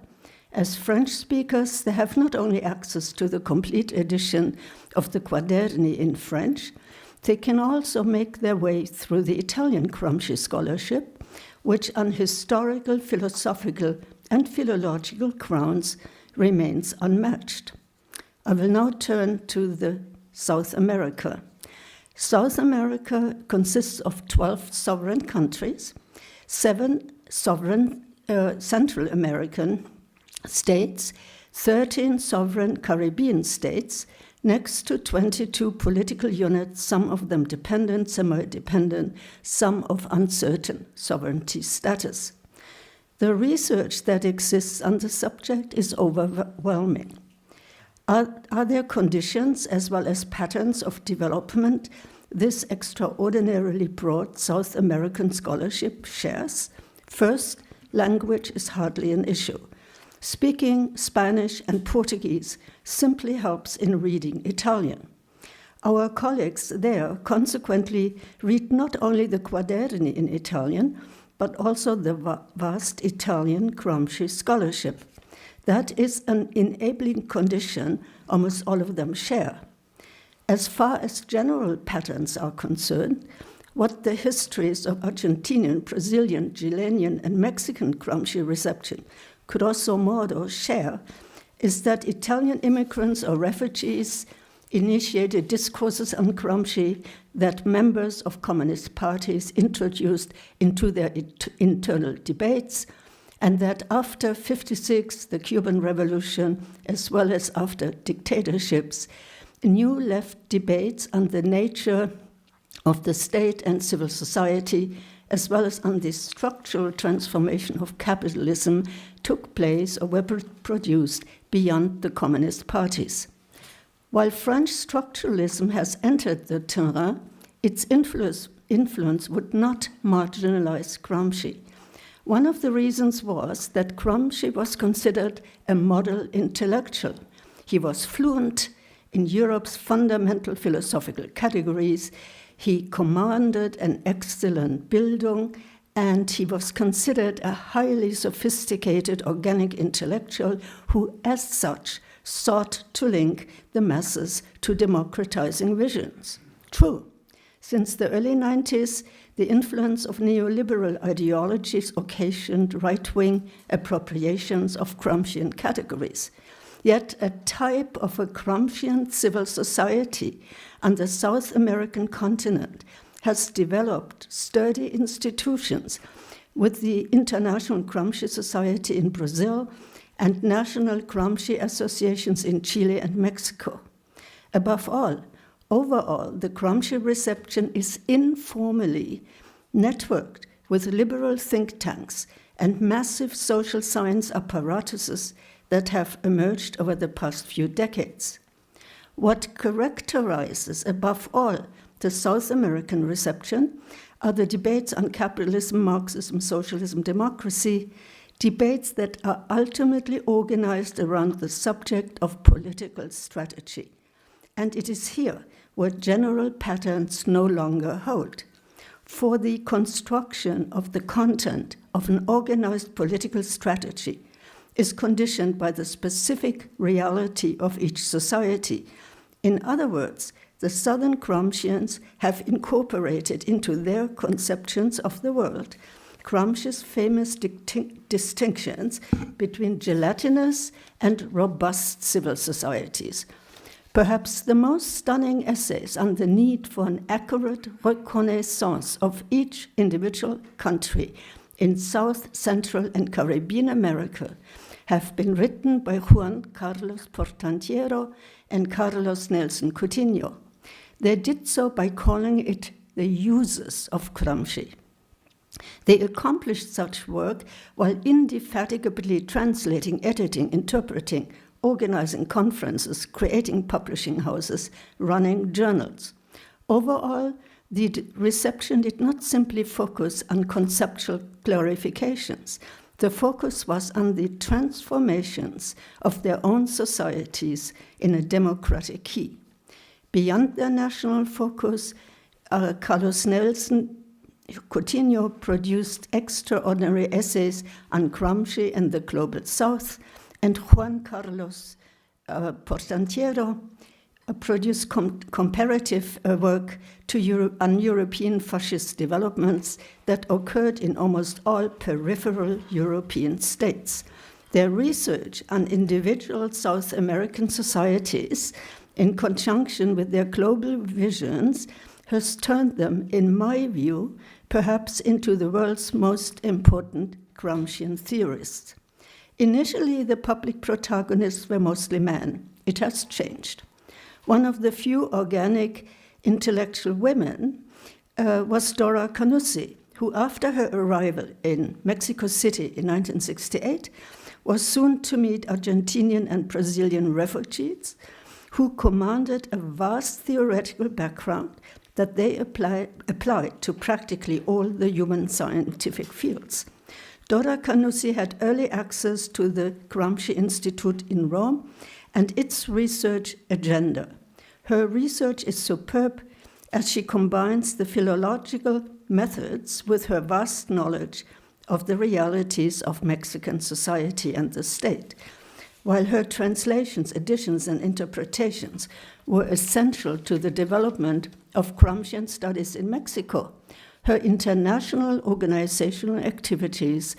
As French speakers, they have not only access to the complete edition of the Quaderni in French, they can also make their way through the Italian Gramsci scholarship, which on historical, philosophical, and philological grounds remains unmatched. I will now turn to the South America. South America consists of 12 sovereign countries, 7 sovereign Central American states, 13 sovereign Caribbean states, next to 22 political units, some of them dependent, semi-dependent, some of uncertain sovereignty status. The research that exists on the subject is overwhelming. Are there conditions as well as patterns of development this extraordinarily broad South American scholarship shares? First, language is hardly an issue. Speaking Spanish and Portuguese simply helps in reading Italian. Our colleagues there consequently read not only the quaderni in Italian, but also the vast Italian Gramsci scholarship. That is an enabling condition almost all of them share. As far as general patterns are concerned, what the histories of Argentinian, Brazilian, Chilean, and Mexican Gramsci reception grosso modo share is that Italian immigrants or refugees initiated discourses on Gramsci that members of communist parties introduced into their internal debates, and that after 1956, the Cuban Revolution, as well as after dictatorships, new left debates on the nature of the state and civil society, as well as on the structural transformation of capitalism, took place or were produced beyond the communist parties. While French structuralism has entered the terrain, its influence would not marginalize Gramsci. One of the reasons was that Gramsci was considered a model intellectual. He was fluent in Europe's fundamental philosophical categories. He commanded an excellent Bildung, and he was considered a highly sophisticated organic intellectual who, as such, sought to link the masses to democratizing visions. True, since the early 90s, the influence of neoliberal ideologies occasioned right-wing appropriations of Gramscian categories. Yet a type of a Gramscian civil society on the South American continent has developed sturdy institutions with the International Gramsci Society in Brazil and national Gramsci associations in Chile and Mexico. Above all, overall, the Gramsci reception is informally networked with liberal think tanks and massive social science apparatuses that have emerged over the past few decades. What characterizes, above all, the South American reception are the debates on capitalism, Marxism, socialism, democracy, debates that are ultimately organized around the subject of political strategy. And it is here where general patterns no longer hold. For the construction of the content of an organized political strategy is conditioned by the specific reality of each society. In other words, the Southern Gramscians have incorporated into their conceptions of the world Gramsci's famous distinctions between gelatinous and robust civil societies. Perhaps the most stunning essays on the need for an accurate reconnaissance of each individual country in South, Central, and Caribbean America have been written by Juan Carlos Portantiero and Carlos Nelson Coutinho. They did so by calling it the uses of Gramsci. They accomplished such work while indefatigably translating, editing, interpreting, organizing conferences, creating publishing houses, running journals. Overall, the reception did not simply focus on conceptual clarifications. The focus was on the transformations of their own societies in a democratic key. Beyond their national focus, Carlos Nelson Coutinho produced extraordinary essays on Gramsci and the Global South, and Juan Carlos Portantiero produced comparative work on European fascist developments that occurred in almost all peripheral European states. Their research on individual South American societies, in conjunction with their global visions, has turned them, in my view, perhaps into the world's most important Gramscian theorists. Initially, the public protagonists were mostly men. It has changed. One of the few organic intellectual women was Dora Canussi, who, after her arrival in Mexico City in 1968, was soon to meet Argentinian and Brazilian refugees who commanded a vast theoretical background that they applied to practically all the human scientific fields. Dora Canussi had early access to the Gramsci Institute in Rome and its research agenda. Her research is superb as she combines the philological methods with her vast knowledge of the realities of Mexican society and the state. While her translations, editions, and interpretations were essential to the development of Gramscian studies in Mexico, her international organizational activities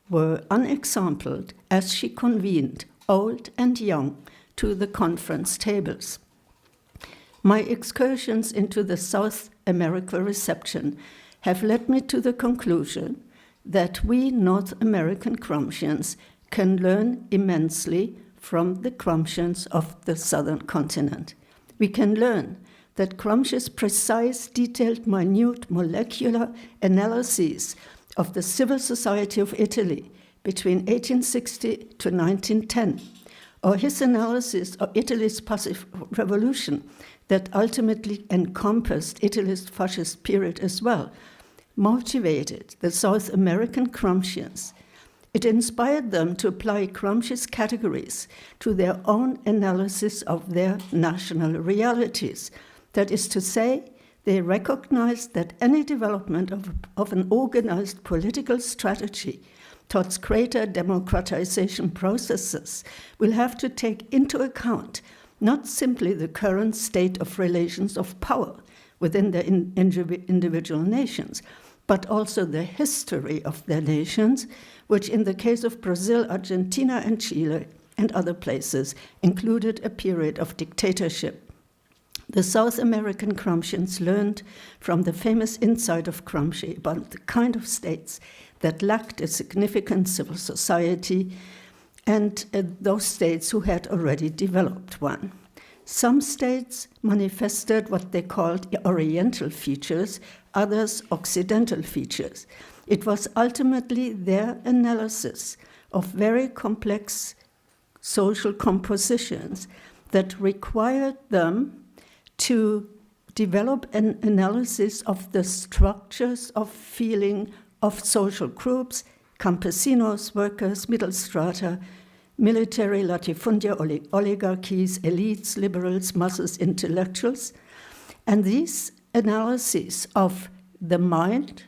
were unexampled as she convened old and young to the conference tables. My excursions into the South America reception have led me to the conclusion that we North American Gramscians can learn immensely from the Gramscians of the southern continent. We can learn that Gramsci's precise, detailed, minute, molecular analyses of the civil society of Italy between 1860 to 1910, or his analysis of Italy's passive revolution that ultimately encompassed Italy's fascist period as well, motivated the South American Gramscians. It inspired them to apply Gramsci's categories to their own analysis of their national realities. That is to say, they recognized that any development of an organized political strategy towards greater democratization processes will have to take into account not simply the current state of relations of power within the individual nations, but also the history of their nations, which in the case of Brazil, Argentina, and Chile, and other places, included a period of dictatorship. The South American Gramscians learned from the famous insight of Gramsci about the kind of states that lacked a significant civil society and those states who had already developed one. Some states manifested what they called Oriental features, others Occidental features. It was ultimately their analysis of very complex social compositions that required them to develop an analysis of the structures of feeling of social groups, campesinos, workers, middle strata, military, latifundia, oligarchies, elites, liberals, masses, intellectuals. And these analyses of the mind,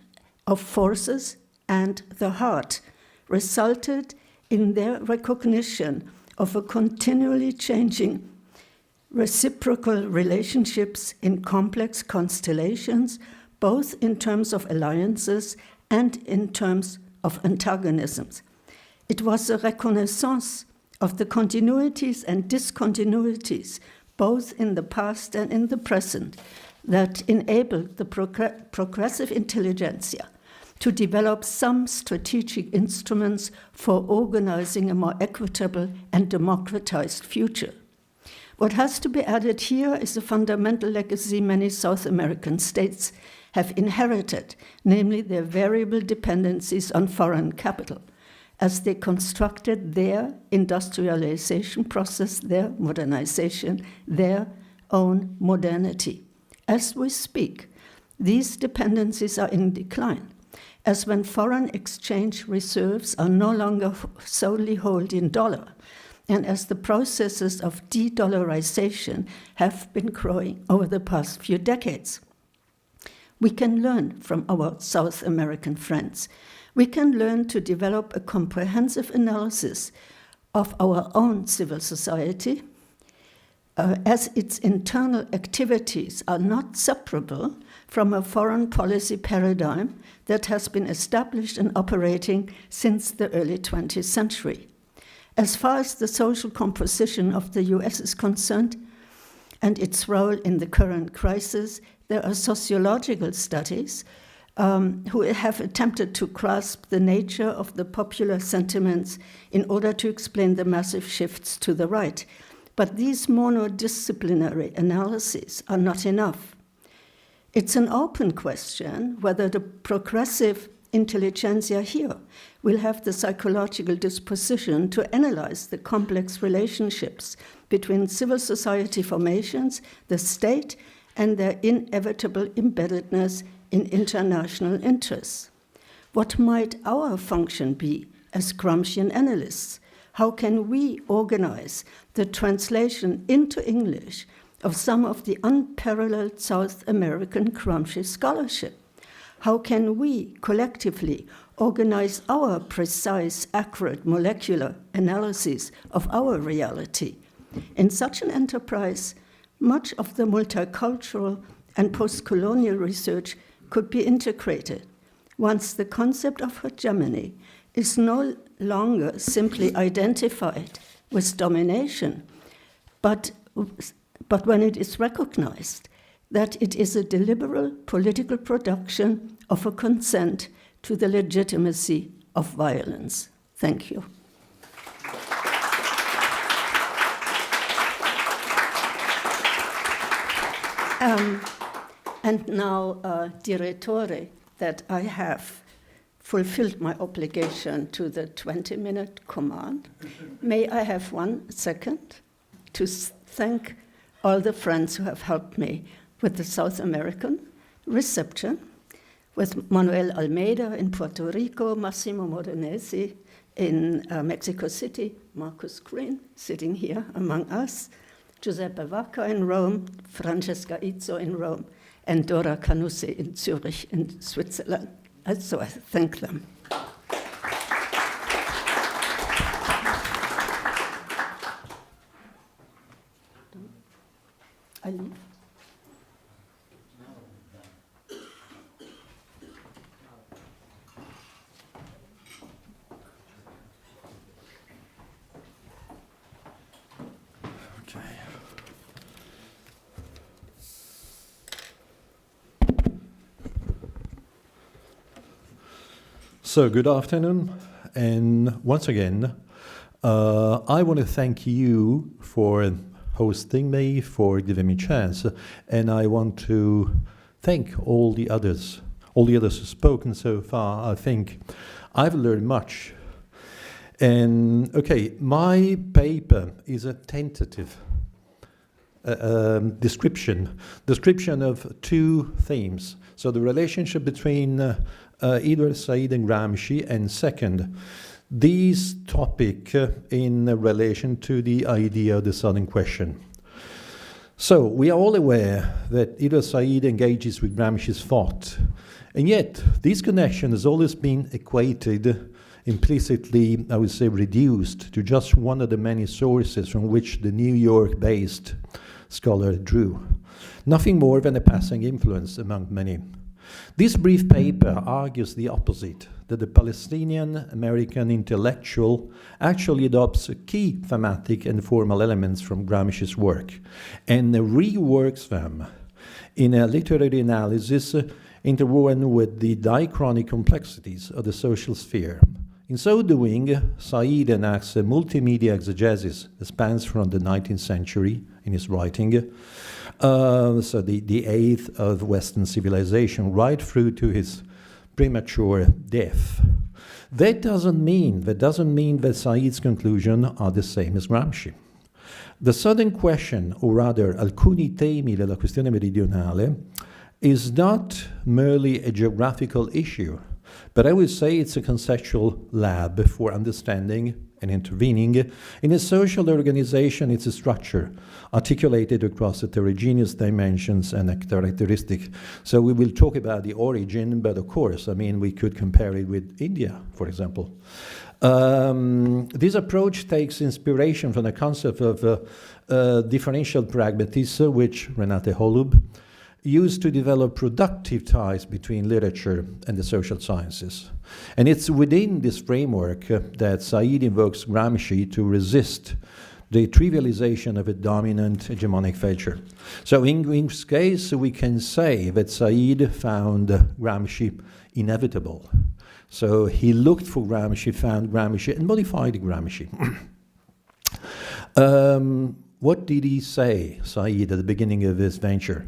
of forces, and the heart resulted in their recognition of a continually changing reciprocal relationships in complex constellations, both in terms of alliances and in terms of antagonisms. It was a reconnaissance of the continuities and discontinuities, both in the past and in the present, that enabled the progressive intelligentsia to develop some strategic instruments for organizing a more equitable and democratized future. What has to be added here is a fundamental legacy many South American states have inherited, namely their variable dependencies on foreign capital, as they constructed their industrialization process, their modernization, their own modernity. As we speak, these dependencies are in decline, as when foreign exchange reserves are no longer solely held in dollar, and as the processes of de-dollarization have been growing over the past few decades. We can learn from our South American friends. We can learn to develop a comprehensive analysis of our own civil society, as its internal activities are not separable from a foreign policy paradigm that has been established and operating since the early 20th century. As far as the social composition of the US is concerned and its role in the current crisis, there are sociological studies who have attempted to grasp the nature of the popular sentiments in order to explain the massive shifts to the right. But these monodisciplinary analyses are not enough. It's an open question whether the progressive intelligentsia here will have the psychological disposition to analyze the complex relationships between civil society formations, the state, and their inevitable embeddedness in international interests. What might our function be as Gramscian analysts? How can we organize the translation into English of some of the unparalleled South American Gramsci scholarship? How can we collectively organize our precise, accurate molecular analysis of our reality? In such an enterprise, much of the multicultural and post-colonial research could be integrated once the concept of hegemony is no longer simply identified with domination, but when it is recognized that it is a deliberate political production of a consent to the legitimacy of violence. Thank you. And now, Direttore, that I have fulfilled my obligation to the 20-minute command, may I have 1 second to thank all the friends who have helped me with the South American reception, with Manuel Almeida in Puerto Rico, Massimo Modenesi in Mexico City, Marcus Green sitting here among us, Giuseppe Vacca in Rome, Francesca Izzo in Rome, and Dora Canussi in Zurich in Switzerland. So I thank them. I leave. So good afternoon, and once again, I want to thank you for hosting me, for giving me a chance, and I want to thank all the others who've spoken so far. I think I've learned much. And okay, my paper is a tentative description of 2 themes. So the relationship between Edward Said and Gramsci, and second, this topic in relation to the idea of the Southern question. So we are all aware that Edward Said engages with Gramsci's thought, and yet this connection has always been equated, implicitly, I would say, reduced to just one of the many sources from which the New York-based scholar drew. Nothing more than a passing influence among many. This brief paper argues the opposite, that the Palestinian-American intellectual actually adopts key thematic and formal elements from Gramsci's work and reworks them in a literary analysis interwoven with the diachronic complexities of the social sphere. In so doing, Said enacts a multimedia exegesis that spans from the 19th century in his writing, so the age of Western civilization, right through to his premature death. That doesn't mean that Said's conclusions are the same as Gramsci. The Southern question, or rather alcuni temi della questione meridionale, is not merely a geographical issue, but I would say it's a conceptual lab for understanding and intervening in a social organization. It's a structure articulated across heterogeneous dimensions and characteristics. So we will talk about the origin, but of course, I mean, we could compare it with India, for example. This approach takes inspiration from the concept of differential pragmatism, which Renate Holub used to develop productive ties between literature and the social sciences. And it's within this framework that Said invokes Gramsci to resist the trivialization of a dominant hegemonic feature. So in this case, we can say that Said found Gramsci inevitable. So he looked for Gramsci, found Gramsci, and modified Gramsci. What did he say, Said, at the beginning of his venture?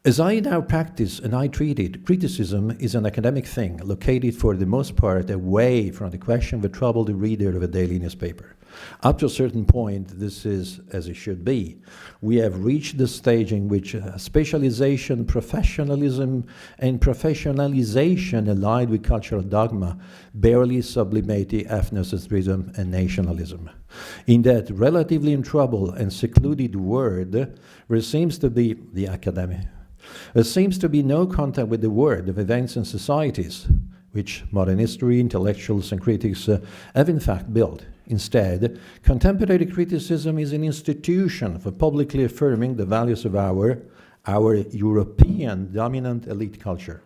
As I now practice and I treat it, criticism is an academic thing, located for the most part away from the question that troubled the reader of a daily newspaper. Up to a certain point, this is as it should be. We have reached the stage in which specialization, professionalism, and professionalization allied with cultural dogma barely sublimate ethnocentrism and nationalism. In that relatively in trouble and secluded world, there seems to be the academic. There seems to be no contact with the world of events and societies, which modern history, intellectuals, and critics have in fact built. Instead, contemporary criticism is an institution for publicly affirming the values of our European dominant elite culture.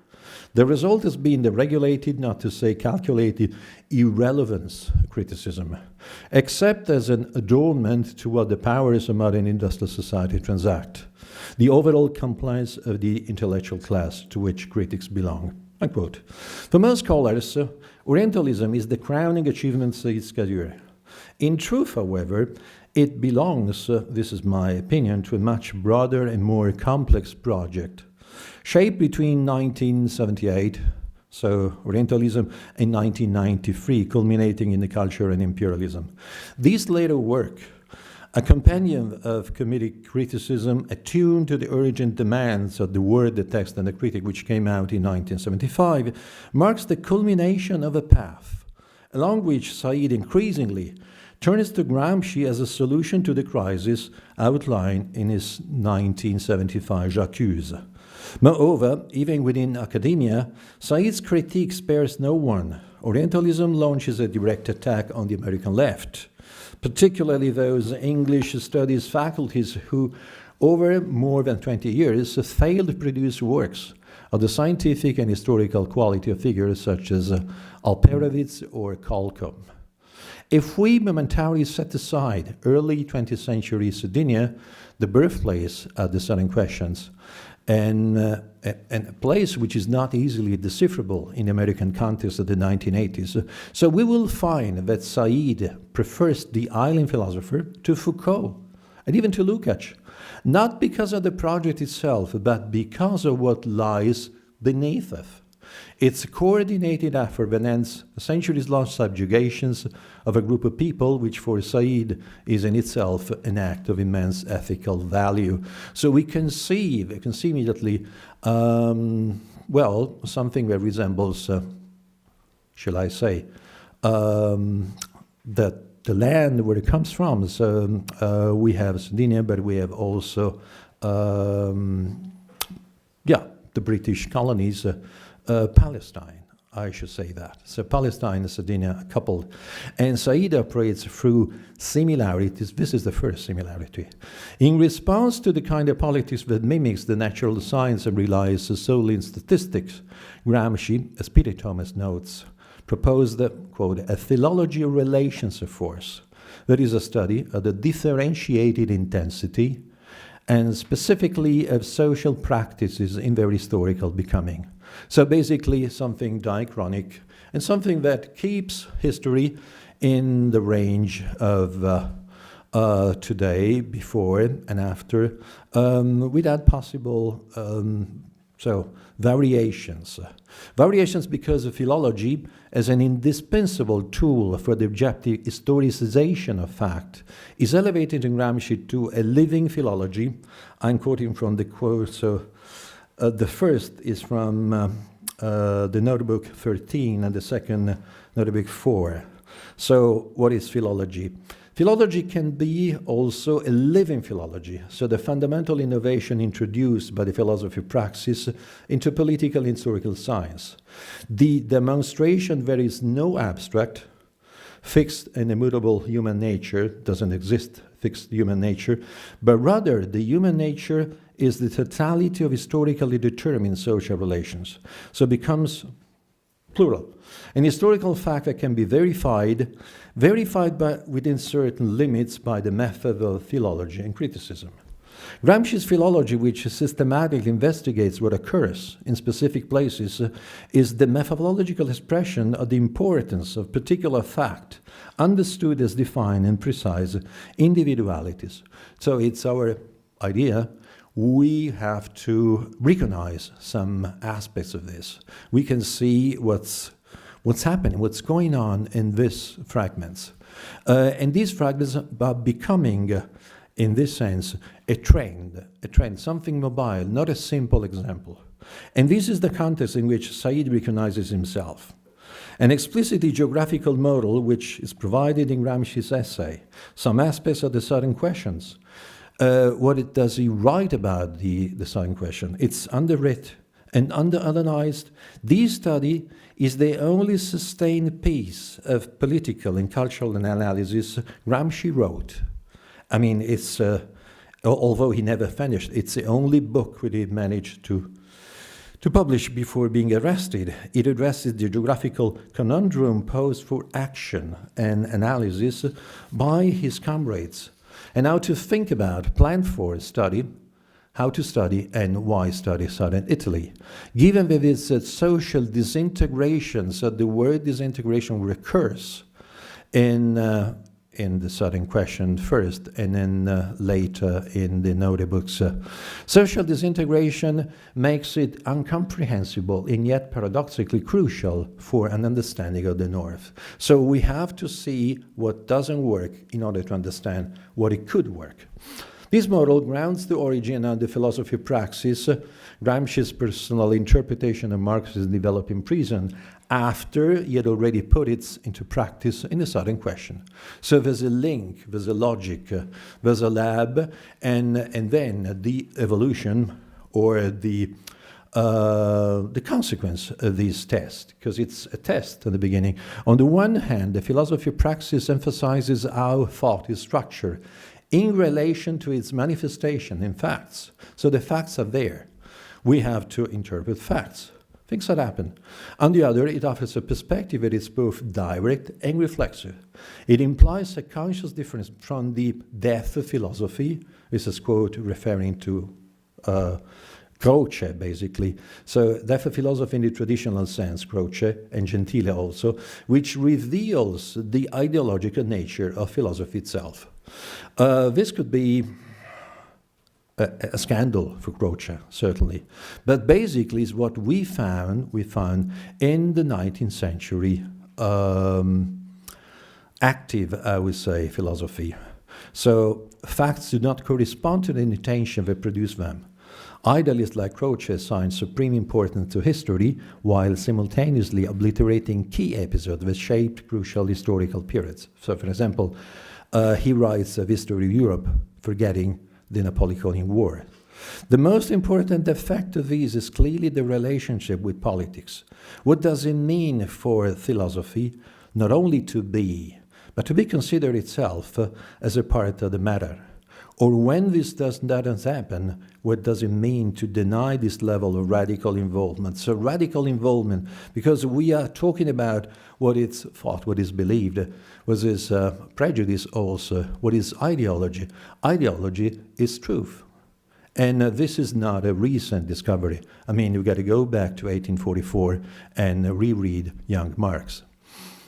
The result has been the regulated, not to say calculated, irrelevance criticism, except as an adornment to what the powers of modern industrial society transact, the overall compliance of the intellectual class to which critics belong. Unquote. For most scholars, Orientalism is the crowning achievement of its career. In truth, however, it belongs, this is my opinion, to a much broader and more complex project, shaped between 1978, so Orientalism, and 1993, culminating in the culture and imperialism. This later work, a compendium of comedic criticism attuned to the urgent demands of the word, the text, and the critic, which came out in 1975, marks the culmination of a path, along which Said increasingly turns to Gramsci as a solution to the crisis outlined in his 1975 J'accuse. Moreover, even within academia, Said's critique spares no one. Orientalism launches a direct attack on the American left, particularly those English studies faculties who, over more than 20 years, failed to produce works of the scientific and historical quality of figures such as Alperovitz or Kolkom. If we momentarily set aside early 20th century Sardinia, the birthplace of the Southern questions, and a place which is not easily decipherable in the American context of the 1980s. So we will find that Said prefers the island philosopher to Foucault and even to Lukács, not because of the project itself, but because of what lies beneath it. It's a coordinated effort that ends centuries-long subjugations of a group of people, which for Said is in itself an act of immense ethical value. So we conceive immediately, well, something that resembles, shall I say, that the land where it comes from. So we have Sardinia, but we have also, the British colonies, Palestine, I should say that. So Palestine and Sardinia are coupled. And Said operates through similarities. This is the first similarity. In response to the kind of politics that mimics the natural science and relies solely in statistics, Gramsci, as Peter Thomas notes, proposed, quote, a philology of relations of force. That is a study of the differentiated intensity and specifically of social practices in their historical becoming. So basically something diachronic and something that keeps history in the range of today, before and after, without possible variations. Variations because of philology as an indispensable tool for the objective historicization of fact is elevated in Gramsci to a living philology. I'm quoting from the quote, so the first is from the notebook 13 and the second notebook 4. So what is philology? Philology can be also a living philology, so the fundamental innovation introduced by the philosophy of praxis into political and historical science. The demonstration there is no abstract, fixed and immutable human nature, doesn't exist fixed human nature, but rather the human nature is the totality of historically determined social relations. So it becomes plural. An historical fact that can be verified by, within certain limits by the method of philology and criticism. Gramsci's philology, which systematically investigates what occurs in specific places, is the methodological expression of the importance of particular fact, understood as defined and precise individualities. So it's our idea, we have to recognize some aspects of this. We can see what's happening, what's going on in these fragments. And these fragments are becoming, in this sense, a trend, something mobile, not a simple example. And this is the context in which Said recognizes himself. An explicitly geographical model which is provided in Gramsci's essay, some aspects of the Southern questions. What does he write about the Southern question? It's underwritten and underanalyzed. This study is the only sustained piece of political and cultural analysis Gramsci wrote. I mean, it's, although he never finished, it's the only book that he managed to publish before being arrested. It addresses the geographical conundrum posed for action and analysis by his comrades, and how to think about, plan for, study, how to study and why study Southern Italy. Given that it's a social disintegration, so the word disintegration recurs in the Southern question first, and then later in the notebooks. Social disintegration makes it incomprehensible and yet paradoxically crucial for an understanding of the North. So we have to see what doesn't work in order to understand what it could work. This model grounds the origin of the philosophy of praxis, Gramsci's personal interpretation of Marxism developed in prison, after he had already put it into practice in the Southern question. So there's a link, there's a logic, there's a lab, and then the evolution or the consequence of this test, because it's a test at the beginning. On the one hand, the philosophy of praxis emphasizes how thought is structured in relation to its manifestation in facts. So the facts are there. We have to interpret facts, things that happen. On the other, it offers a perspective that is both direct and reflexive. It implies a conscious difference from the depth of philosophy. This is a quote referring to Croce, basically. So depth of philosophy in the traditional sense, Croce, and Gentile also, which reveals the ideological nature of philosophy itself. This could be a scandal for Croce, certainly. But basically is what we found in the 19th century active, I would say, philosophy. So facts do not correspond to the intention that produced them. Idealists like Croce assign supreme importance to history while simultaneously obliterating key episodes that shaped crucial historical periods. So, for example, he writes of history of Europe, forgetting the Napoleonic War. The most important effect of this is clearly the relationship with politics. What does it mean for philosophy not only to be, but to be considered itself as a part of the matter? Or when this doesn't happen, what does it mean to deny this level of radical involvement? So radical involvement, because we are talking about what is thought, what is believed, what is prejudice also, what is ideology. Ideology is truth. And this is not a recent discovery. I mean, you've got to go back to 1844 and reread young Marx.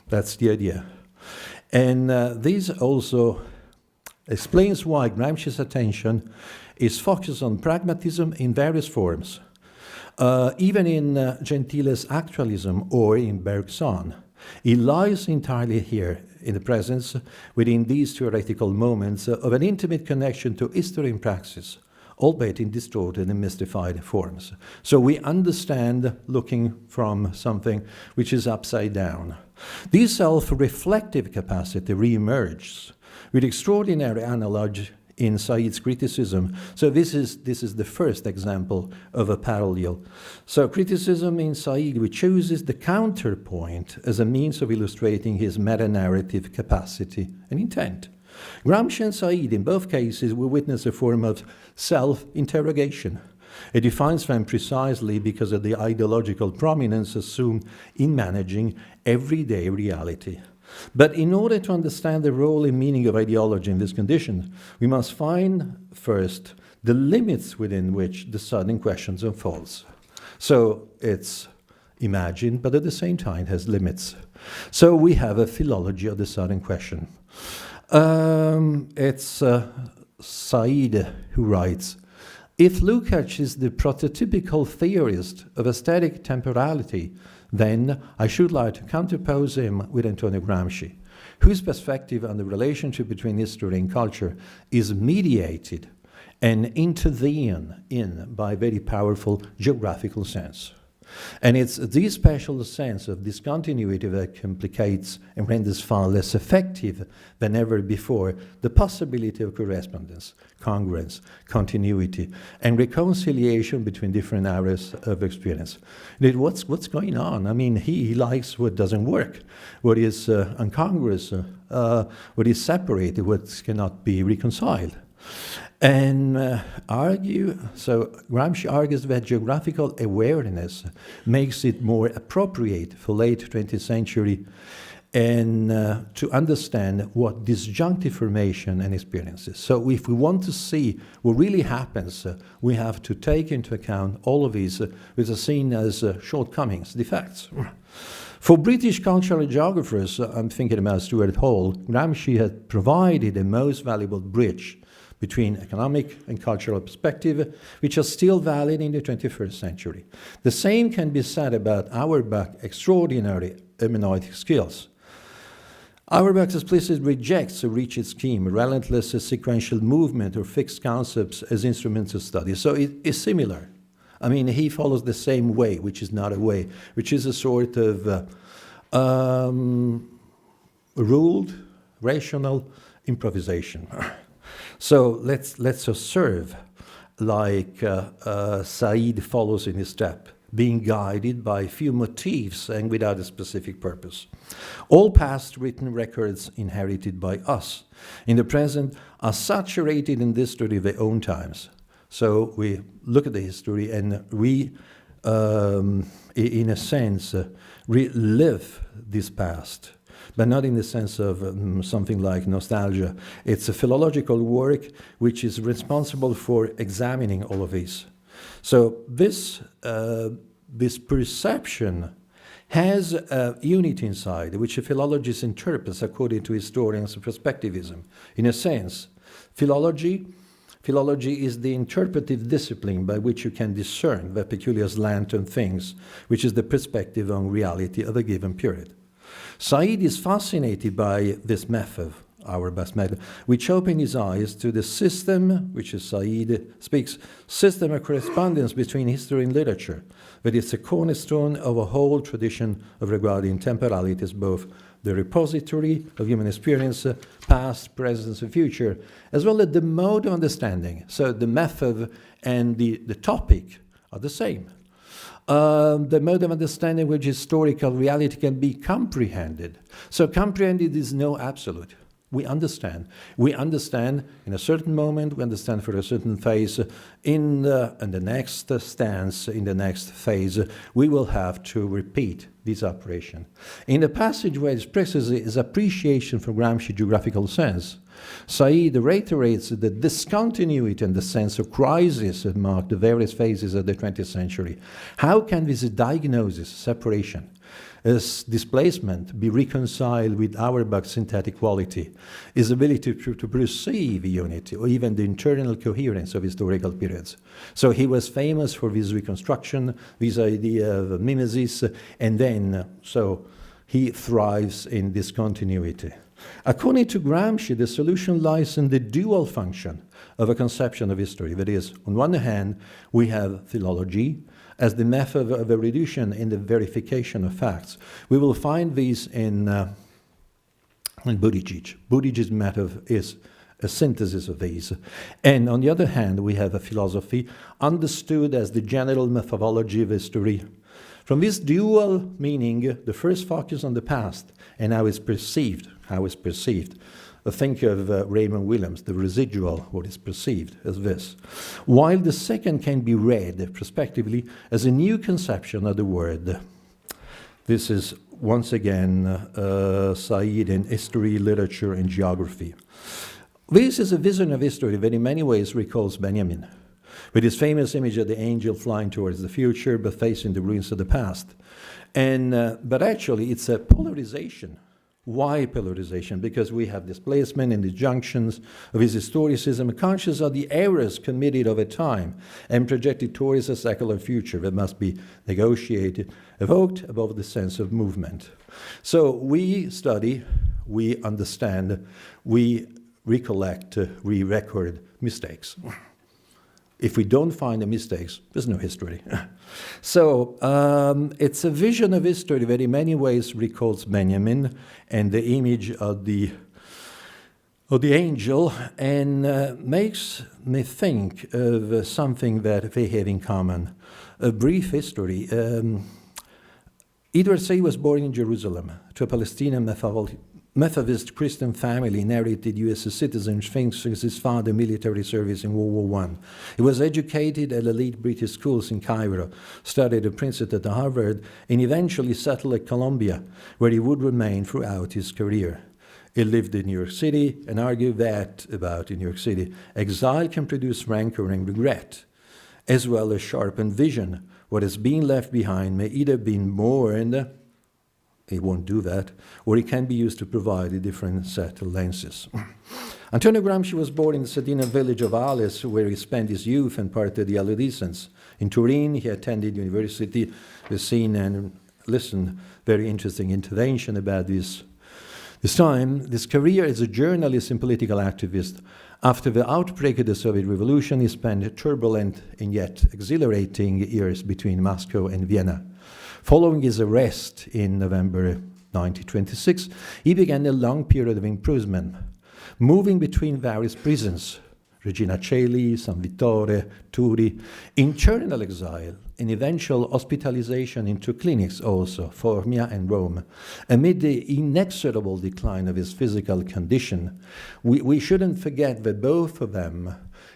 That's the idea. And this also explains why Gramsci's attention is focused on pragmatism in various forms. Even in Gentile's actualism or in Bergson, it lies entirely here in the presence, within these theoretical moments, of an intimate connection to history and praxis, albeit in distorted and mystified forms. So we understand looking from something which is upside down. This self-reflective capacity re-emerges with extraordinary analogy in Said's criticism. So this is the first example of a parallel. So criticism in Said, which chooses the counterpoint as a means of illustrating his meta-narrative capacity and intent. Gramsci and Said, in both cases, will witness a form of self-interrogation. It defines them precisely because of the ideological prominence assumed in managing everyday reality. But in order to understand the role and meaning of ideology in this condition, we must find first the limits within which the sudden questions unfolds. So it's imagined, but at the same time has limits. So we have a philology of the sudden question. It's Said who writes, if Lukács is the prototypical theorist of aesthetic temporality, then I should like to counterpose him with Antonio Gramsci, whose perspective on the relationship between history and culture is mediated and intervened in by a very powerful geographical sense. And it's this special sense of discontinuity that complicates and renders far less effective than ever before the possibility of correspondence, congruence, continuity, and reconciliation between different areas of experience. What's going on? I mean, he likes what doesn't work, what is incongruous, what is separated, what cannot be reconciled. And Gramsci argues that geographical awareness makes it more appropriate for late 20th century and to understand what disjunctive formation and experiences. So if we want to see what really happens, we have to take into account all of these, which are seen as shortcomings, defects. For British cultural geographers, I'm thinking about Stuart Hall, Gramsci had provided the most valuable bridge between economic and cultural perspective, which are still valid in the 21st century. The same can be said about Auerbach's extraordinary hermeneutic skills. Auerbach explicitly rejects a rigid scheme, relentless sequential movement, or fixed concepts as instruments of study. So it is similar. I mean, he follows the same way, which is not a way, which is a sort of ruled, rational improvisation. So let's observe, like Said follows in his step, being guided by few motifs and without a specific purpose. All past written records inherited by us in the present are saturated in the history of their own times. So we look at the history and we, in a sense, relive this past, but not in the sense of something like nostalgia. It's a philological work which is responsible for examining all of this. So this perception has a unity inside, which a philologist interprets according to historians of perspectivism. In a sense, philology is the interpretive discipline by which you can discern the peculiar slant on things, which is the perspective on reality of a given period. Said is fascinated by this method, Auerbach's method, which opens his eyes to the system, which is Said speaks, system of correspondence between history and literature, that is a cornerstone of a whole tradition of regarding temporality as both the repository of human experience, past, present, and future, as well as the mode of understanding. So the method and the topic are the same. The mode of understanding which historical reality can be comprehended. So comprehended is no absolute. We understand. We understand in a certain moment, we understand for a certain phase. In the next stance, in the next phase, we will have to repeat this operation. In the passage where it expresses his appreciation for Gramsci's geographical sense, Said reiterates the discontinuity and the sense of crisis that marked the various phases of the 20th century. How can this diagnosis, separation, as displacement be reconciled with Auerbach's synthetic quality, his ability to perceive unity, or even the internal coherence of historical periods? So he was famous for this reconstruction, this idea of mimesis, and then, so he thrives in discontinuity. According to Gramsci, the solution lies in the dual function of a conception of history. That is, on one hand, we have philology as the method of erudition in the verification of facts. We will find these in Buttigieg. Buttigieg's method is a synthesis of these. And on the other hand, we have a philosophy understood as the general methodology of history. From this dual meaning, the first focus on the past and how it's perceived. Think of Raymond Williams, the residual, what is perceived as this. While the second can be read prospectively as a new conception of the word. This is, once again, Said in History, Literature, and Geography. This is a vision of history that in many ways recalls Benjamin, with his famous image of the angel flying towards the future but facing the ruins of the past. But actually, it's a polarization. Why polarization? Because we have displacement and disjunctions of his historicism, conscious of the errors committed over time and projected towards a secular future that must be negotiated, evoked above the sense of movement. So we study, we understand, we recollect, we record mistakes. If we don't find the mistakes, there's no history. So it's a vision of history that in many ways recalls Benjamin and the image of the angel, and makes me think of something that they have in common. A brief history. Edward Said was born in Jerusalem to a Palestinian Methodist Christian family, inherited U.S. citizen, thanks to his father's military service in World War I. He was educated at elite British schools in Cairo, studied at Princeton at Harvard, and eventually settled at Columbia, where he would remain throughout his career. He lived in New York City and argued that, about in New York City, exile can produce rancor and regret, as well as sharpened vision. What has been left behind may either be mourned, it won't do that, or it can be used to provide a different set of lenses. Antonio Gramsci was born in the Sardinia village of Ales, where he spent his youth and part of the adolescence. In Turin, he attended university, was seen and listened, very interesting intervention about this time. This career as a journalist and political activist. After the outbreak of the Soviet Revolution, he spent turbulent and yet exhilarating years between Moscow and Vienna. Following his arrest in November 1926, he began a long period of imprisonment, moving between various prisons, Regina Coeli, San Vittore, Turi, internal exile, and eventual hospitalization into clinics also, Formia and Rome. Amid the inexorable decline of his physical condition, we shouldn't forget that both of them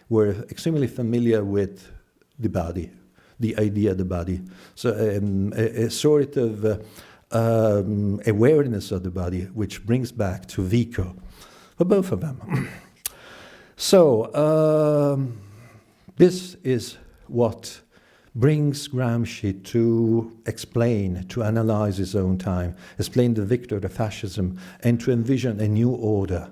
were extremely familiar with the body, the idea of the body. So a sort of awareness of the body, which brings back to Vico, for both of them. So this is what brings Gramsci to explain, to analyze his own time, explain the victory of fascism, and to envision a new order.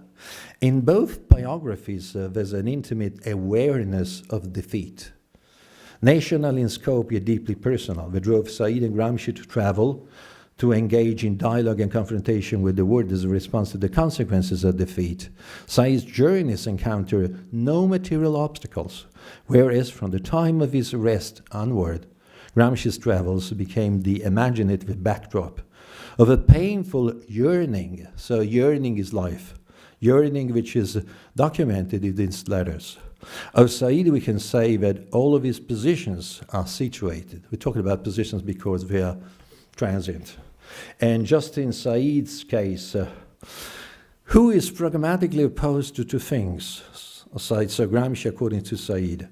In both biographies, there's an intimate awareness of defeat. National in scope, yet deeply personal, that drove Said and Gramsci to travel, to engage in dialogue and confrontation with the world as a response to the consequences of defeat. Said's journeys encounter no material obstacles, whereas from the time of his arrest onward, Gramsci's travels became the imaginative backdrop of a painful yearning. So yearning is life, yearning which is documented in his letters. Of Said, we can say that all of his positions are situated. We're talking about positions because they are transient. And just in Said's case, who is pragmatically opposed to two things, cites Gramsci according to Said?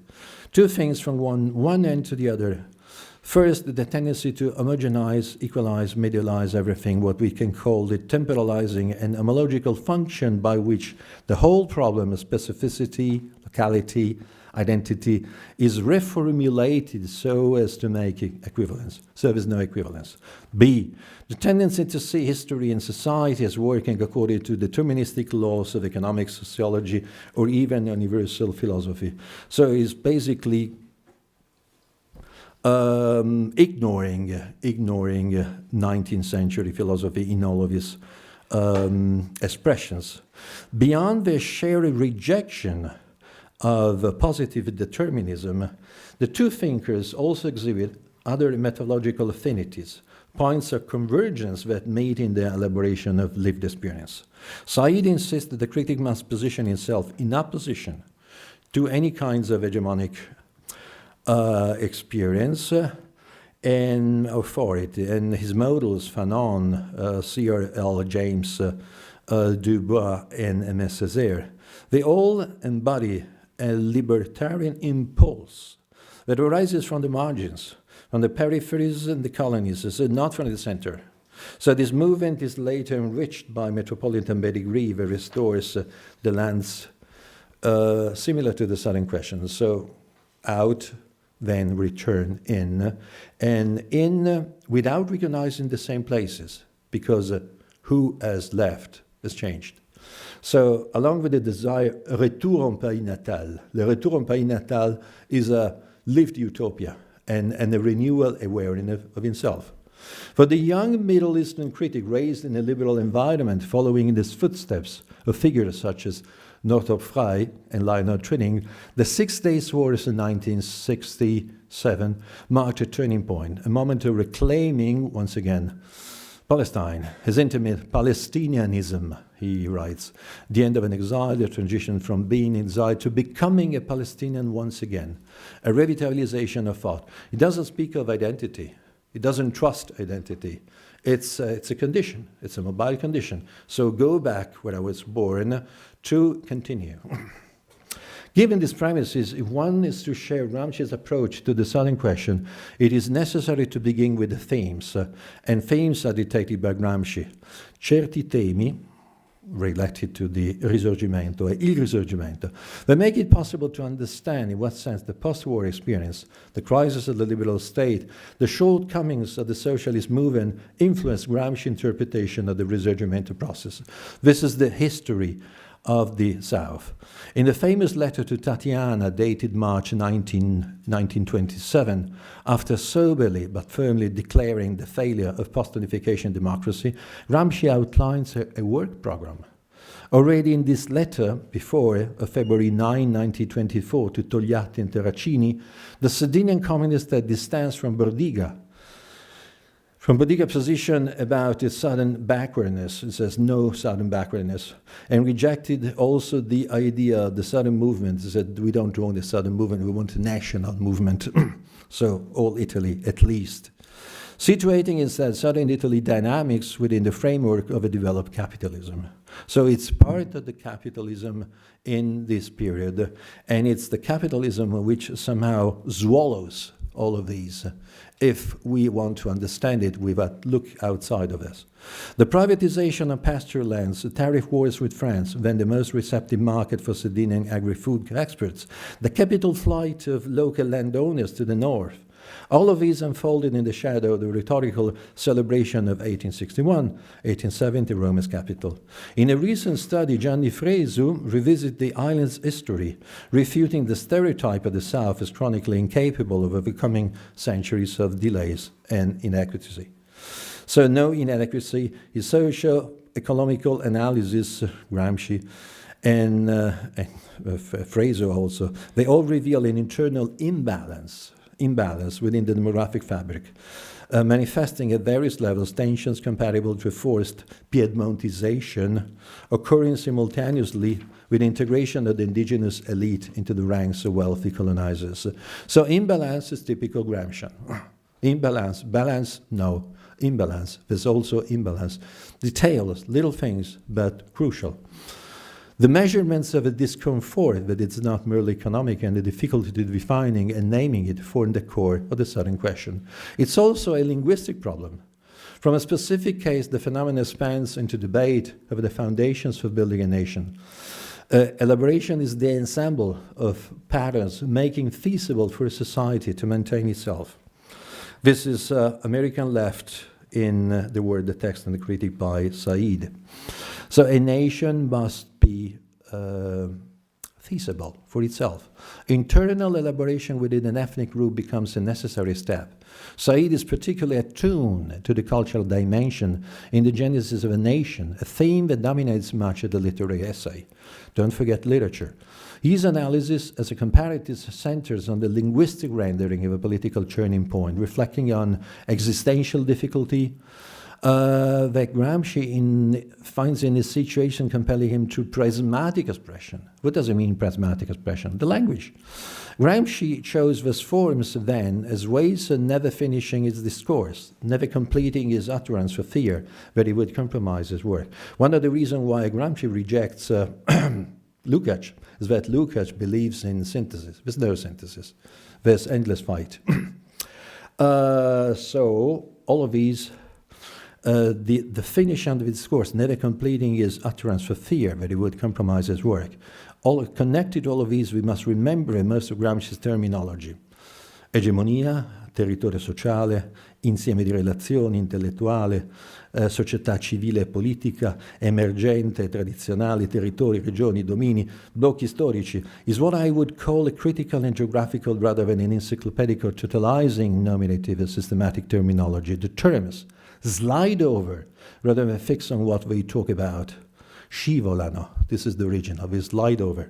Two things from one end to the other. First, the tendency to homogenize, equalize, medialize everything, what we can call the temporalizing and homological function by which the whole problem of specificity, locality, identity is reformulated so as to make equivalence. So there's no equivalence. B, the tendency to see history and society as working according to deterministic laws of economic sociology or even universal philosophy. So it's basically ignoring 19th century philosophy in all of its expressions. Beyond the shared rejection of positive determinism, the two thinkers also exhibit other methodological affinities. points of convergence that meet in the elaboration of lived experience. Said insists that the critic must position himself in opposition to any kinds of hegemonic experience and authority, and his models, Fanon, C.R.L. James, Dubois, and M. S. Césaire, they all embody a libertarian impulse that arises from the margins, from the peripheries and the colonies, so not from the center. So this movement is later enriched by metropolitan pedigree that restores the lands similar to the Southern question. So out, then return in, and in without recognizing the same places, because who has left has changed. So along with the desire, retour en pays natal. Le retour en pays natal is a lived utopia and a renewal awareness of himself. For the young Middle Eastern critic raised in a liberal environment following in the footsteps of figures such as Northrop Frye and Lionel Twining, the 6 Days Wars in 1967 marked a turning point, a moment of reclaiming, once again, Palestine, his intimate Palestinianism, he writes, the end of an exile, a transition from being exiled to becoming a Palestinian once again, a revitalization of thought. He doesn't speak of identity. He doesn't trust identity. It's a condition. It's a mobile condition. So go back where I was born to continue. Given these premises, if one is to share Gramsci's approach to the Southern question, it is necessary to begin with the themes, and themes are dictated by Gramsci. Certi temi, related to the Risorgimento, il Risorgimento, that make it possible to understand in what sense the post-war experience, the crisis of the liberal state, the shortcomings of the socialist movement influenced Gramsci's interpretation of the Risorgimento process. This is the history of the South. In the famous letter to Tatiana, dated March 1927, after soberly but firmly declaring the failure of post-unification democracy, Gramsci outlines a work program. Already in this letter, before February 9, 1924, to Togliatti and Terracini, the Sardinian communists had distanced from Bordiga position about its southern backwardness. It says no southern backwardness, and rejected also the idea of the southern movement. It said we don't want the southern movement, we want a national movement. So all Italy at least. Situating instead southern Italy dynamics within the framework of a developed capitalism. So it's part of the capitalism in this period, and it's the capitalism which somehow swallows all of these, if we want to understand it without look outside of us. The privatization of pasture lands, the tariff wars with France, then the most receptive market for Sardinian agri-food exports, the capital flight of local landowners to the north, all of these unfolded in the shadow of the rhetorical celebration of 1861, 1870 Rome as capital. In a recent study, Gianni Fresu revisited the island's history, refuting the stereotype of the South as chronically incapable of overcoming centuries of delays and inequity. So no inadequacy, his socio-economical analysis, Gramsci, and Fresu also, they all reveal an internal imbalance within the demographic fabric, manifesting at various levels tensions compatible to forced Piedmontization, occurring simultaneously with integration of the indigenous elite into the ranks of wealthy colonizers. So imbalance is typical Gramscian. Imbalance, balance, no. Imbalance, there's also imbalance. Details, little things, but crucial. The measurements of a discomfort that it's not merely economic and the difficulty to defining and naming it form the core of the Southern question. It's also a linguistic problem. From a specific case, the phenomenon spans into debate over the foundations for building a nation. Elaboration is the ensemble of patterns making feasible for a society to maintain itself. This is American left in the word, the text, and the critic by Said. So a nation must be feasible for itself. Internal elaboration within an ethnic group becomes a necessary step. Said is particularly attuned to the cultural dimension in the genesis of a nation, a theme that dominates much of the literary essay. Don't forget literature. His analysis as a comparative centers on the linguistic rendering of a political turning point, reflecting on existential difficulty, that Gramsci finds in his situation compelling him to prismatic expression. What does it mean, prismatic expression? The language. Gramsci chose those forms then as ways of never finishing his discourse, never completing his utterance for fear that he would compromise his work. One of the reasons why Gramsci rejects Lukács is that Lukács believes in synthesis. There's no synthesis. There's endless fight. So all of these the finish of the discourse, never completing his utterance for fear that he would compromise his work. All connected to all of these, we must remember in most of Gramsci's terminology. Egemonia, territorio sociale, insieme di relazioni, intellettuale, società civile e politica, emergente, tradizionali, territori, regioni, domini, blocchi storici, is what I would call a critical and geographical rather than an encyclopedic or totalizing nominative and systematic terminology. The terms slide over rather than fix on what we talk about. Scivolano, this is the origin of his slide over.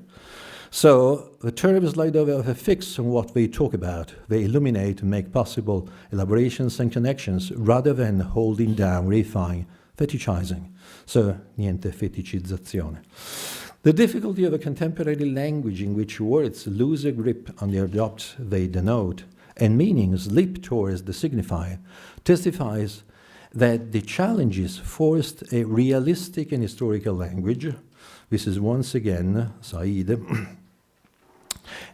So the terms slide over are fixed on what we talk about. They illuminate and make possible elaborations and connections rather than holding down, refine, fetishizing. So niente feticizzazione. The difficulty of a contemporary language in which words lose a grip on the object they denote and meanings leap towards the signifier testifies that the challenges forced a realistic and historical language. This is once again Said.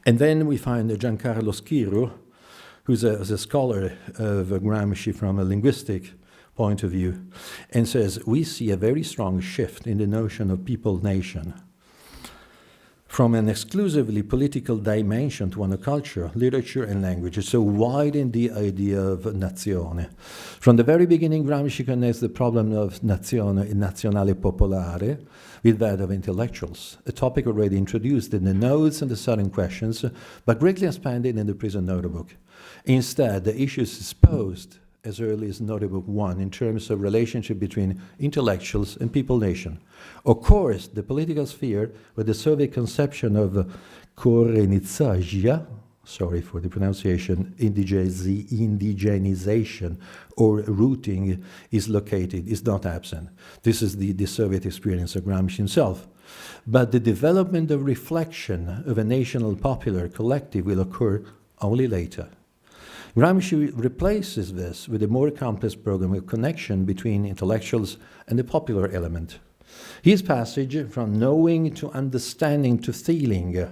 And then we find Giancarlo Schiro, who's a scholar of Gramsci from a linguistic point of view, and says, we see a very strong shift in the notion of people-nation from an exclusively political dimension to one of culture, literature, and language. So widen the idea of nazione. From the very beginning, Gramsci connects the problem of nazione, nazionale popolare, with that of intellectuals, a topic already introduced in the notes and the Southern questions, but greatly expanded in the prison notebook. Instead, the issues is posed as early as Notebook 1 in terms of relationship between intellectuals and people-nation. Of course, the political sphere, with the Soviet conception of korenitsagia, sorry for the pronunciation, indigenization or rooting is located, is not absent. This is the Soviet experience of Gramsci himself. But the development of reflection of a national popular collective will occur only later. Gramsci replaces this with a more complex program of connection between intellectuals and the popular element. His passage from knowing to understanding to feeling,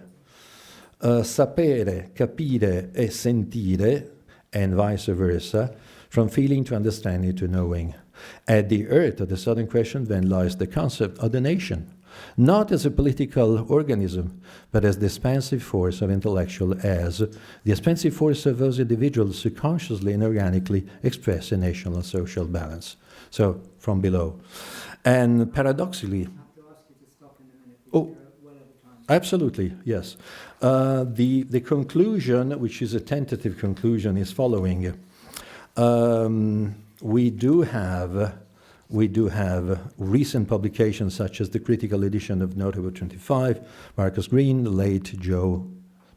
sapere, capire e sentire, and vice versa, from feeling to understanding to knowing. At the heart of the Southern question then lies the concept of the nation, not as a political organism, but as the expansive force of intellectual, as the expansive force of those individuals who consciously and organically express a national and social balance. So, from below. And paradoxically... Oh, absolutely, yes. The conclusion, which is a tentative conclusion, is following. We do have recent publications such as the critical edition of Notebook 25, Marcus Green, the late Joe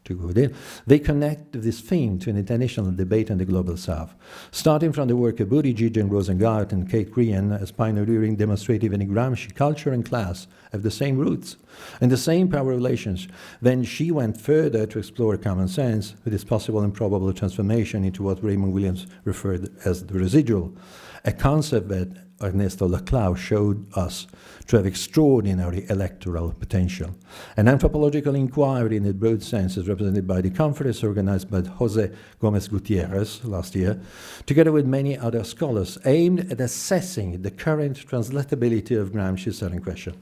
Tugudin. They connect this theme to an international debate on the global south, starting from the work of Buttigieg and Rosengart and Kate Crehan as pioneering demonstrative in Gramsci. Culture and class have the same roots and the same power relations. Then she went further to explore common sense with its possible and probable transformation into what Raymond Williams referred as the residual, a concept that Ernesto Laclau showed us to have extraordinary electoral potential. An anthropological inquiry in a broad sense is represented by the conference organized by Jose Gomez Gutierrez last year, together with many other scholars, aimed at assessing the current translatability of Gramsci's Southern question,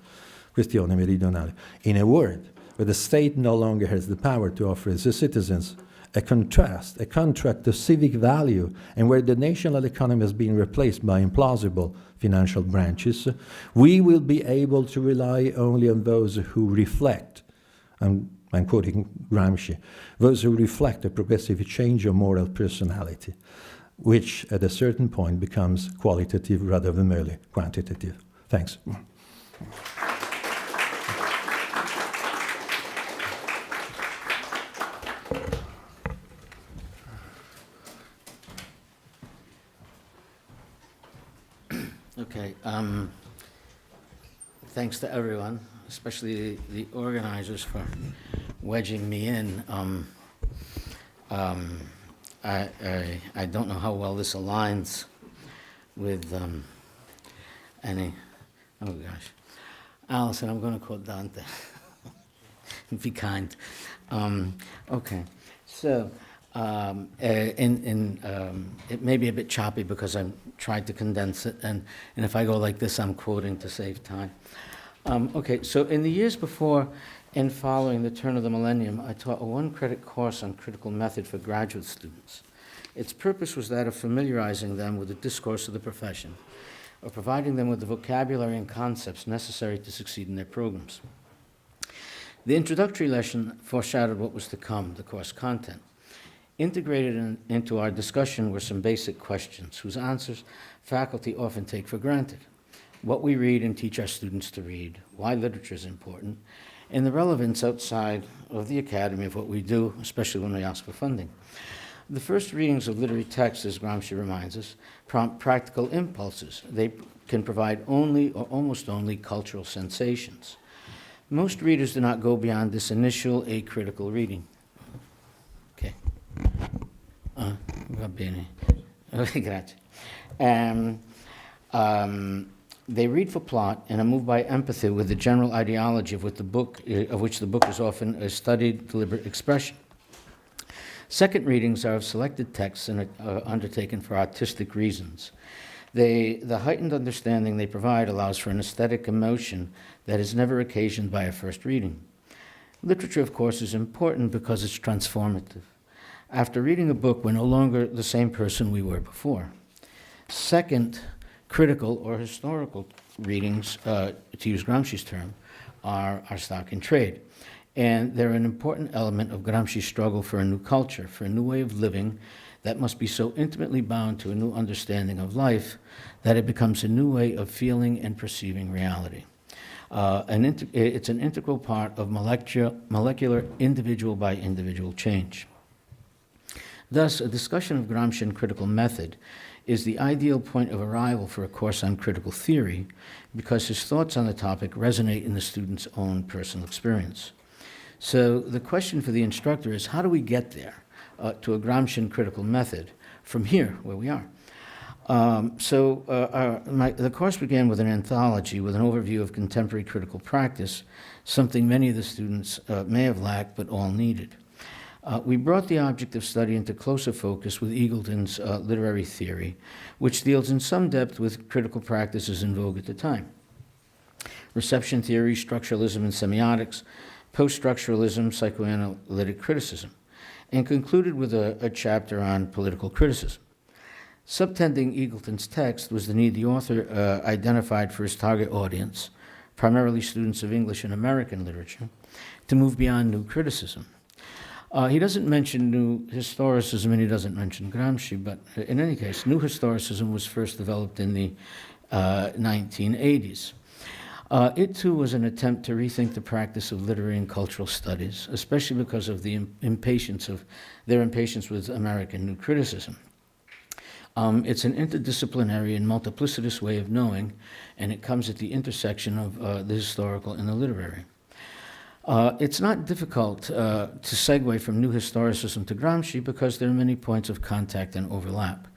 questione meridionale. In a word, where the state no longer has the power to offer its citizens a contract of civic value, and where the national economy has been replaced by implausible financial branches, we will be able to rely only on those who reflect. I'm I'm quoting Gramsci, those who reflect a progressive change of moral personality, which at a certain point becomes qualitative rather than merely quantitative. Thanks. Okay. Thanks to everyone, especially the organizers, for wedging me in. I don't know how well this aligns with any. Oh gosh, Allison, I'm going to quote Dante. Be kind. Okay, so. It may be a bit choppy because I'm trying to condense it, and if I go like this, I'm quoting to save time. Okay, so in the years before and following the turn of the millennium, I taught a one-credit course on critical method for graduate students. Its purpose was that of familiarizing them with the discourse of the profession, or providing them with the vocabulary and concepts necessary to succeed in their programs. The introductory lesson foreshadowed what was to come, the course content. Integrated into our discussion were some basic questions whose answers faculty often take for granted. What we read and teach our students to read, why literature is important, and the relevance outside of the academy of what we do, especially when we ask for funding. The first readings of literary texts, as Gramsci reminds us, prompt practical impulses. They can provide only or almost only cultural sensations. Most readers do not go beyond this initial acritical reading. Okay. Va bene. Grazie. They read for plot and are moved by empathy with the general ideology of which the book is often a studied, deliberate expression. Second readings are of selected texts and are undertaken for artistic reasons. The heightened understanding they provide allows for an aesthetic emotion that is never occasioned by a first reading. Literature, of course, is important because it's transformative. After reading a book, we're no longer the same person we were before. Second, critical or historical readings, to use Gramsci's term, are stock in trade. And they're an important element of Gramsci's struggle for a new culture, for a new way of living that must be so intimately bound to a new understanding of life that it becomes a new way of feeling and perceiving reality. It's an integral part of molecular individual by individual change. Thus, a discussion of Gramscian critical method is the ideal point of arrival for a course on critical theory because his thoughts on the topic resonate in the student's own personal experience. So the question for the instructor is, how do we get there to a Gramscian critical method from here, where we are? The course began with an anthology with an overview of contemporary critical practice, something many of the students may have lacked but all needed. We brought the object of study into closer focus with Eagleton's literary theory, which deals in some depth with critical practices in vogue at the time. Reception theory, structuralism and semiotics, post-structuralism, psychoanalytic criticism, and concluded with a chapter on political criticism. Subtending Eagleton's text was the need the author identified for his target audience, primarily students of English and American literature, to move beyond new criticism. He doesn't mention new historicism and he doesn't mention Gramsci, but in any case, new historicism was first developed in the 1980s. It too was an attempt to rethink the practice of literary and cultural studies, especially because of the impatience with American new criticism. It's an interdisciplinary and multiplicitous way of knowing, and it comes at the intersection of the historical and the literary. It's not difficult to segue from new historicism to Gramsci because there are many points of contact and overlap.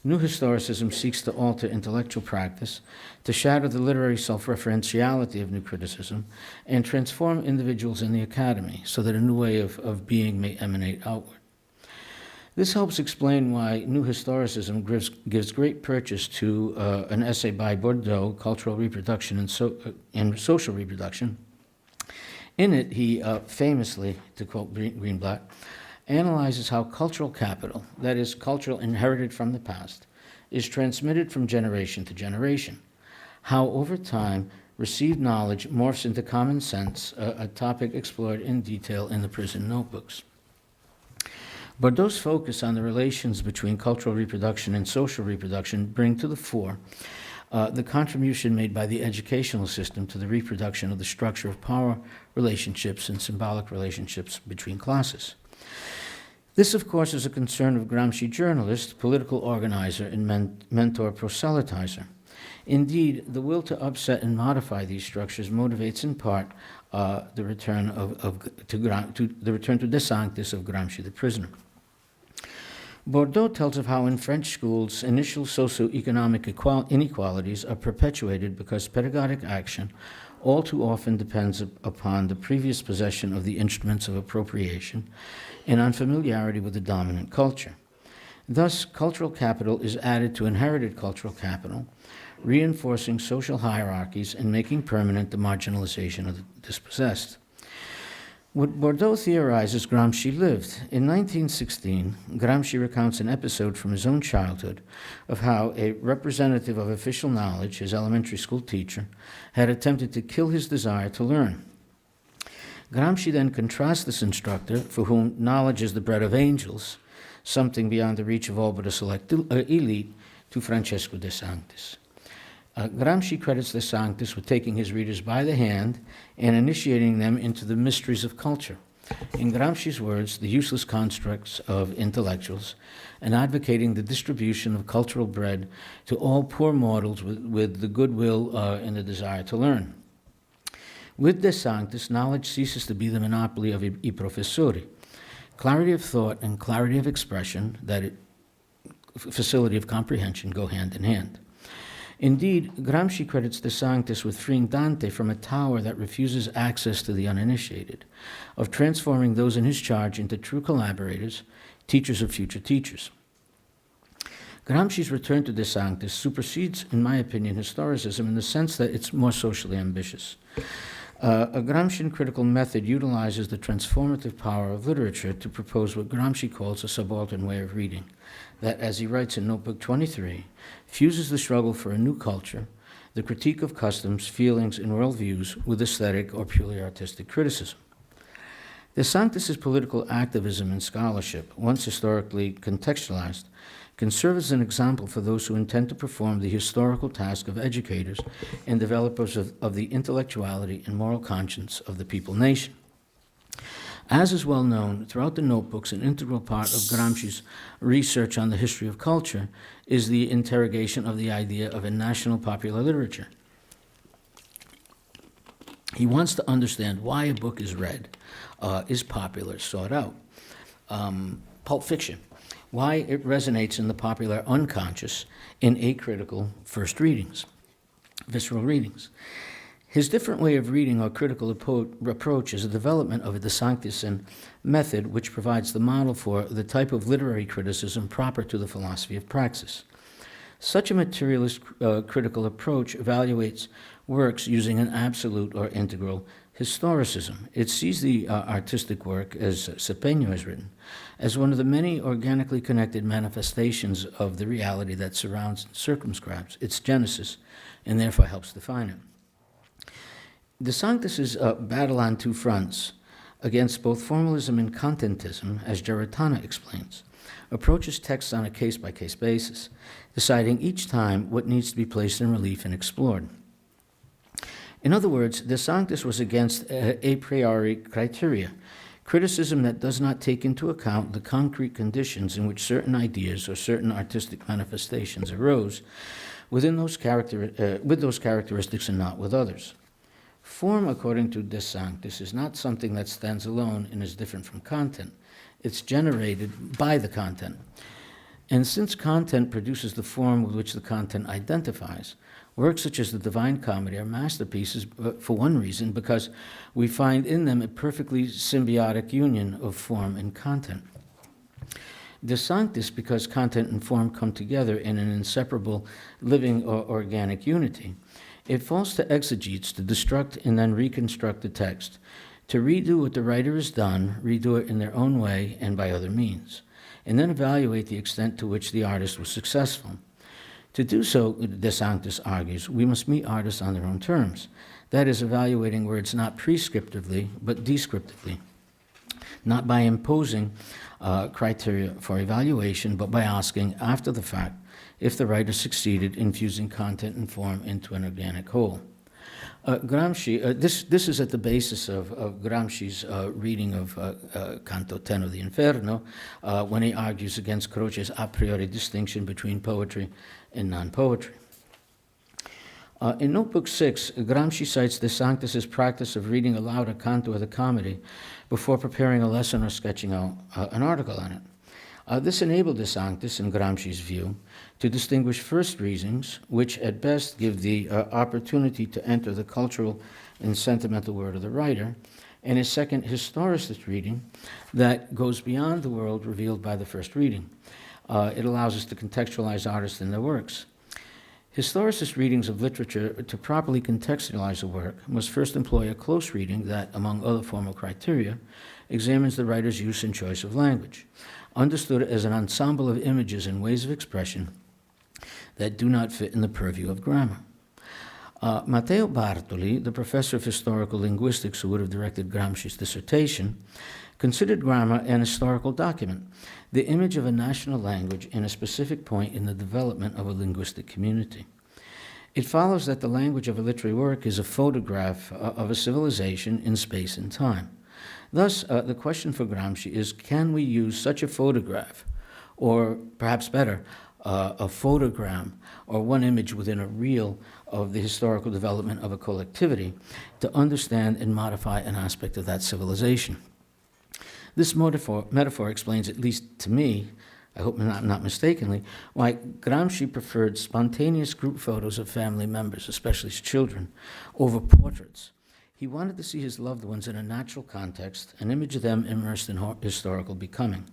New historicism seeks to alter intellectual practice, to shatter the literary self-referentiality of new criticism, and transform individuals in the academy so that a new way of being may emanate outward. This helps explain why new historicism gives great purchase to an essay by Bordeaux, Cultural Reproduction and Social Reproduction. In it, he famously, to quote Greenblatt, analyzes how cultural capital, that is, cultural inherited from the past, is transmitted from generation to generation, how over time Received knowledge morphs into common sense, a topic explored in detail in the prison notebooks. Bordeaux's focus on the relations between cultural reproduction and social reproduction bring to the fore the contribution made by the educational system to the reproduction of the structure of power relationships and symbolic relationships between classes. This, of course, is a concern of Gramsci journalist, political organizer, and mentor proselytizer. Indeed, the will to upset and modify these structures motivates in part the return to De Sanctis of Gramsci the prisoner. Bordeaux tells of how in French schools initial socioeconomic inequalities are perpetuated because pedagogic action all too often depends upon the previous possession of the instruments of appropriation and on familiarity with the dominant culture. Thus, cultural capital is added to inherited cultural capital, reinforcing social hierarchies and making permanent the marginalization of the dispossessed. What Bordeaux theorizes Gramsci lived. In 1916, Gramsci recounts an episode from his own childhood of how a representative of official knowledge, his elementary school teacher, had attempted to kill his desire to learn. Gramsci then contrasts this instructor, for whom knowledge is the bread of angels, something beyond the reach of all but a select elite, to Francesco De Sanctis. Gramsci credits De Sanctis with taking his readers by the hand and initiating them into the mysteries of culture. In Gramsci's words, the useless constructs of intellectuals, and advocating the distribution of cultural bread to all poor mortals with the goodwill and the desire to learn. With De Sanctis, knowledge ceases to be the monopoly of I professori. Clarity of thought and clarity of expression, facility of comprehension, go hand in hand. Indeed, Gramsci credits De Sanctis with freeing Dante from a tower that refuses access to the uninitiated, of transforming those in his charge into true collaborators, teachers of future teachers. Gramsci's return to De Sanctis supersedes, in my opinion, historicism in the sense that it's more socially ambitious. A Gramscian critical method utilizes the transformative power of literature to propose what Gramsci calls a subaltern way of reading, that, as he writes in Notebook 23, fuses the struggle for a new culture, the critique of customs, feelings, and worldviews with aesthetic or purely artistic criticism. De Sanctis' political activism and scholarship, once historically contextualized, can serve as an example for those who intend to perform the historical task of educators and developers of the intellectuality and moral conscience of the people nation. As is well known, throughout the notebooks, an integral part of Gramsci's research on the history of culture is the interrogation of the idea of a national popular literature. He wants to understand why a book is read, is popular, sought out. Pulp Fiction, why it resonates in the popular unconscious in acritical first readings, visceral readings. His different way of reading or critical approach is a development of a De Sanctisan method which provides the model for the type of literary criticism proper to the philosophy of praxis. Such a materialist critical approach evaluates works using an absolute or integral historicism. It sees the artistic work, as Sepeño has written, as one of the many organically connected manifestations of the reality that surrounds and circumscribes its genesis, and therefore helps define it. De Sanctis' battle on two fronts, against both formalism and contentism, as Giarratana explains, approaches texts on a case-by-case basis, deciding each time what needs to be placed in relief and explored. In other words, De Sanctis was against a priori criteria, criticism that does not take into account the concrete conditions in which certain ideas or certain artistic manifestations arose within those with those characteristics and not with others. Form, according to De Sanctis, is not something that stands alone and is different from content. It's generated by the content. And since content produces the form with which the content identifies, works such as the Divine Comedy are masterpieces for one reason, because we find in them a perfectly symbiotic union of form and content. De Sanctis, because content and form come together in an inseparable living or organic unity, it falls to exegetes to destruct and then reconstruct the text, to redo what the writer has done, redo it in their own way and by other means, and then evaluate the extent to which the artist was successful. To do so, De Sanctis argues, we must meet artists on their own terms. That is, evaluating words not prescriptively, but descriptively. Not by imposing criteria for evaluation, but by asking, after the fact, if the writer succeeded in fusing content and form into an organic whole. Gramsci, this is at the basis of Gramsci's reading of Canto 10 of the Inferno, when he argues against Croce's a priori distinction between poetry and non-poetry. In Notebook 6, Gramsci cites De Sanctis' practice of reading aloud a canto of the comedy before preparing a lesson or sketching out an article on it. This enabled De Sanctis, in Gramsci's view, to distinguish first readings, which at best give the opportunity to enter the cultural and sentimental world of the writer, and a second historicist reading that goes beyond the world revealed by the first reading. It allows us to contextualize artists and their works. Historicist readings of literature, to properly contextualize a work, must first employ a close reading that, among other formal criteria, examines the writer's use and choice of language, understood as an ensemble of images and ways of expression that do not fit in the purview of grammar. Matteo Bartoli, the professor of historical linguistics who would have directed Gramsci's dissertation, considered grammar an historical document, the image of a national language in a specific point in the development of a linguistic community. It follows that the language of a literary work is a photograph of a civilization in space and time. Thus, the question for Gramsci is, can we use such a photograph, or perhaps better, a photogram, or one image within a reel of the historical development of a collectivity, to understand and modify an aspect of that civilization? This metaphor explains, at least to me, I hope not mistakenly, why Gramsci preferred spontaneous group photos of family members, especially his children, over portraits. He wanted to see his loved ones in a natural context, an image of them immersed in historical becoming.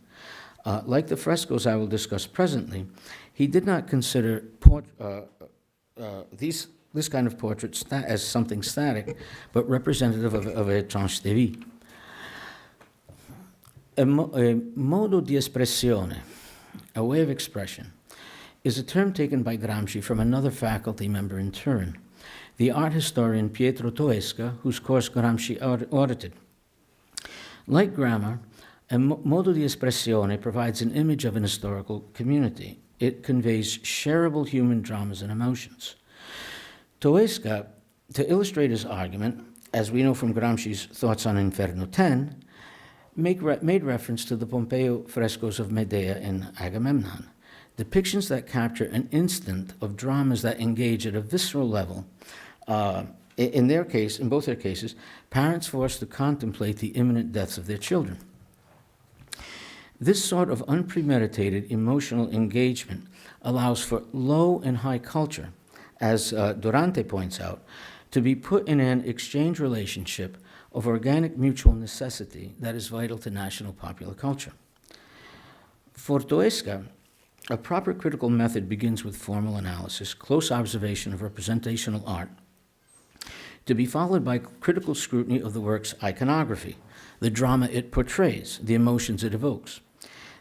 Like the frescoes I will discuss presently, he did not consider this kind of portrait as something static, but representative of a tranche de vie. A modo di espressione, a way of expression, is a term taken by Gramsci from another faculty member in turn, the art historian Pietro Toesca, whose course Gramsci audited. Like grammar, a modo di espressione provides an image of an historical community. It conveys shareable human dramas and emotions. Toesca, to illustrate his argument, as we know from Gramsci's thoughts on Inferno 10, made reference to the Pompeo frescoes of Medea and Agamemnon, depictions that capture an instant of dramas that engage at a visceral level. In both their cases, parents forced to contemplate the imminent deaths of their children. This sort of unpremeditated emotional engagement allows for low and high culture, as Durante points out, to be put in an exchange relationship of organic mutual necessity that is vital to national popular culture. For Toesca, a proper critical method begins with formal analysis, close observation of representational art, to be followed by critical scrutiny of the work's iconography, the drama it portrays, the emotions it evokes.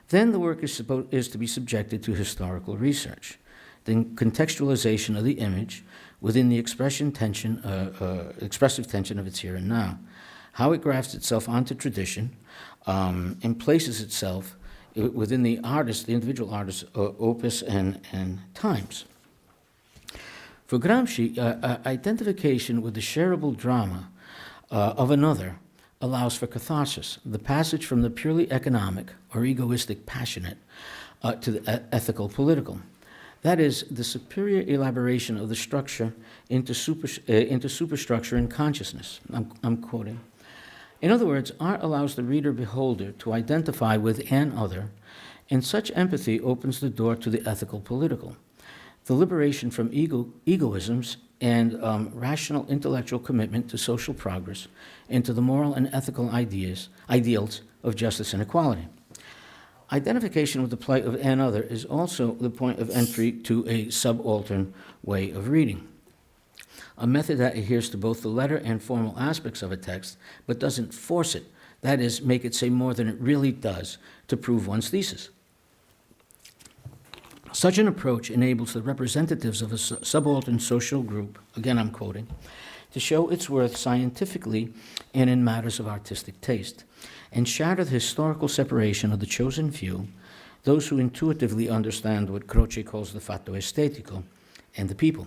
Then the work is to be subjected to historical research, the contextualization of the image within the expressive tension of its here and now, how it grafts itself onto tradition and places itself within the individual artist's opus and times. For Gramsci, identification with the shareable drama of another allows for catharsis, the passage from the purely economic or egoistic passionate to the ethical political. That is, the superior elaboration of the structure into superstructure and consciousness. I'm quoting. In other words, art allows the reader-beholder to identify with an other, and such empathy opens the door to the ethical political, the liberation from egoisms and rational intellectual commitment to social progress and to the moral and ethical ideals of justice and equality. Identification with the plight of an other is also the point of entry to a subaltern way of reading, a method that adheres to both the letter and formal aspects of a text, but doesn't force it, that is, make it say more than it really does to prove one's thesis. Such an approach enables the representatives of a subaltern social group, again I'm quoting, to show its worth scientifically and in matters of artistic taste, and shatter the historical separation of the chosen few, those who intuitively understand what Croce calls the fatto estetico, and the people.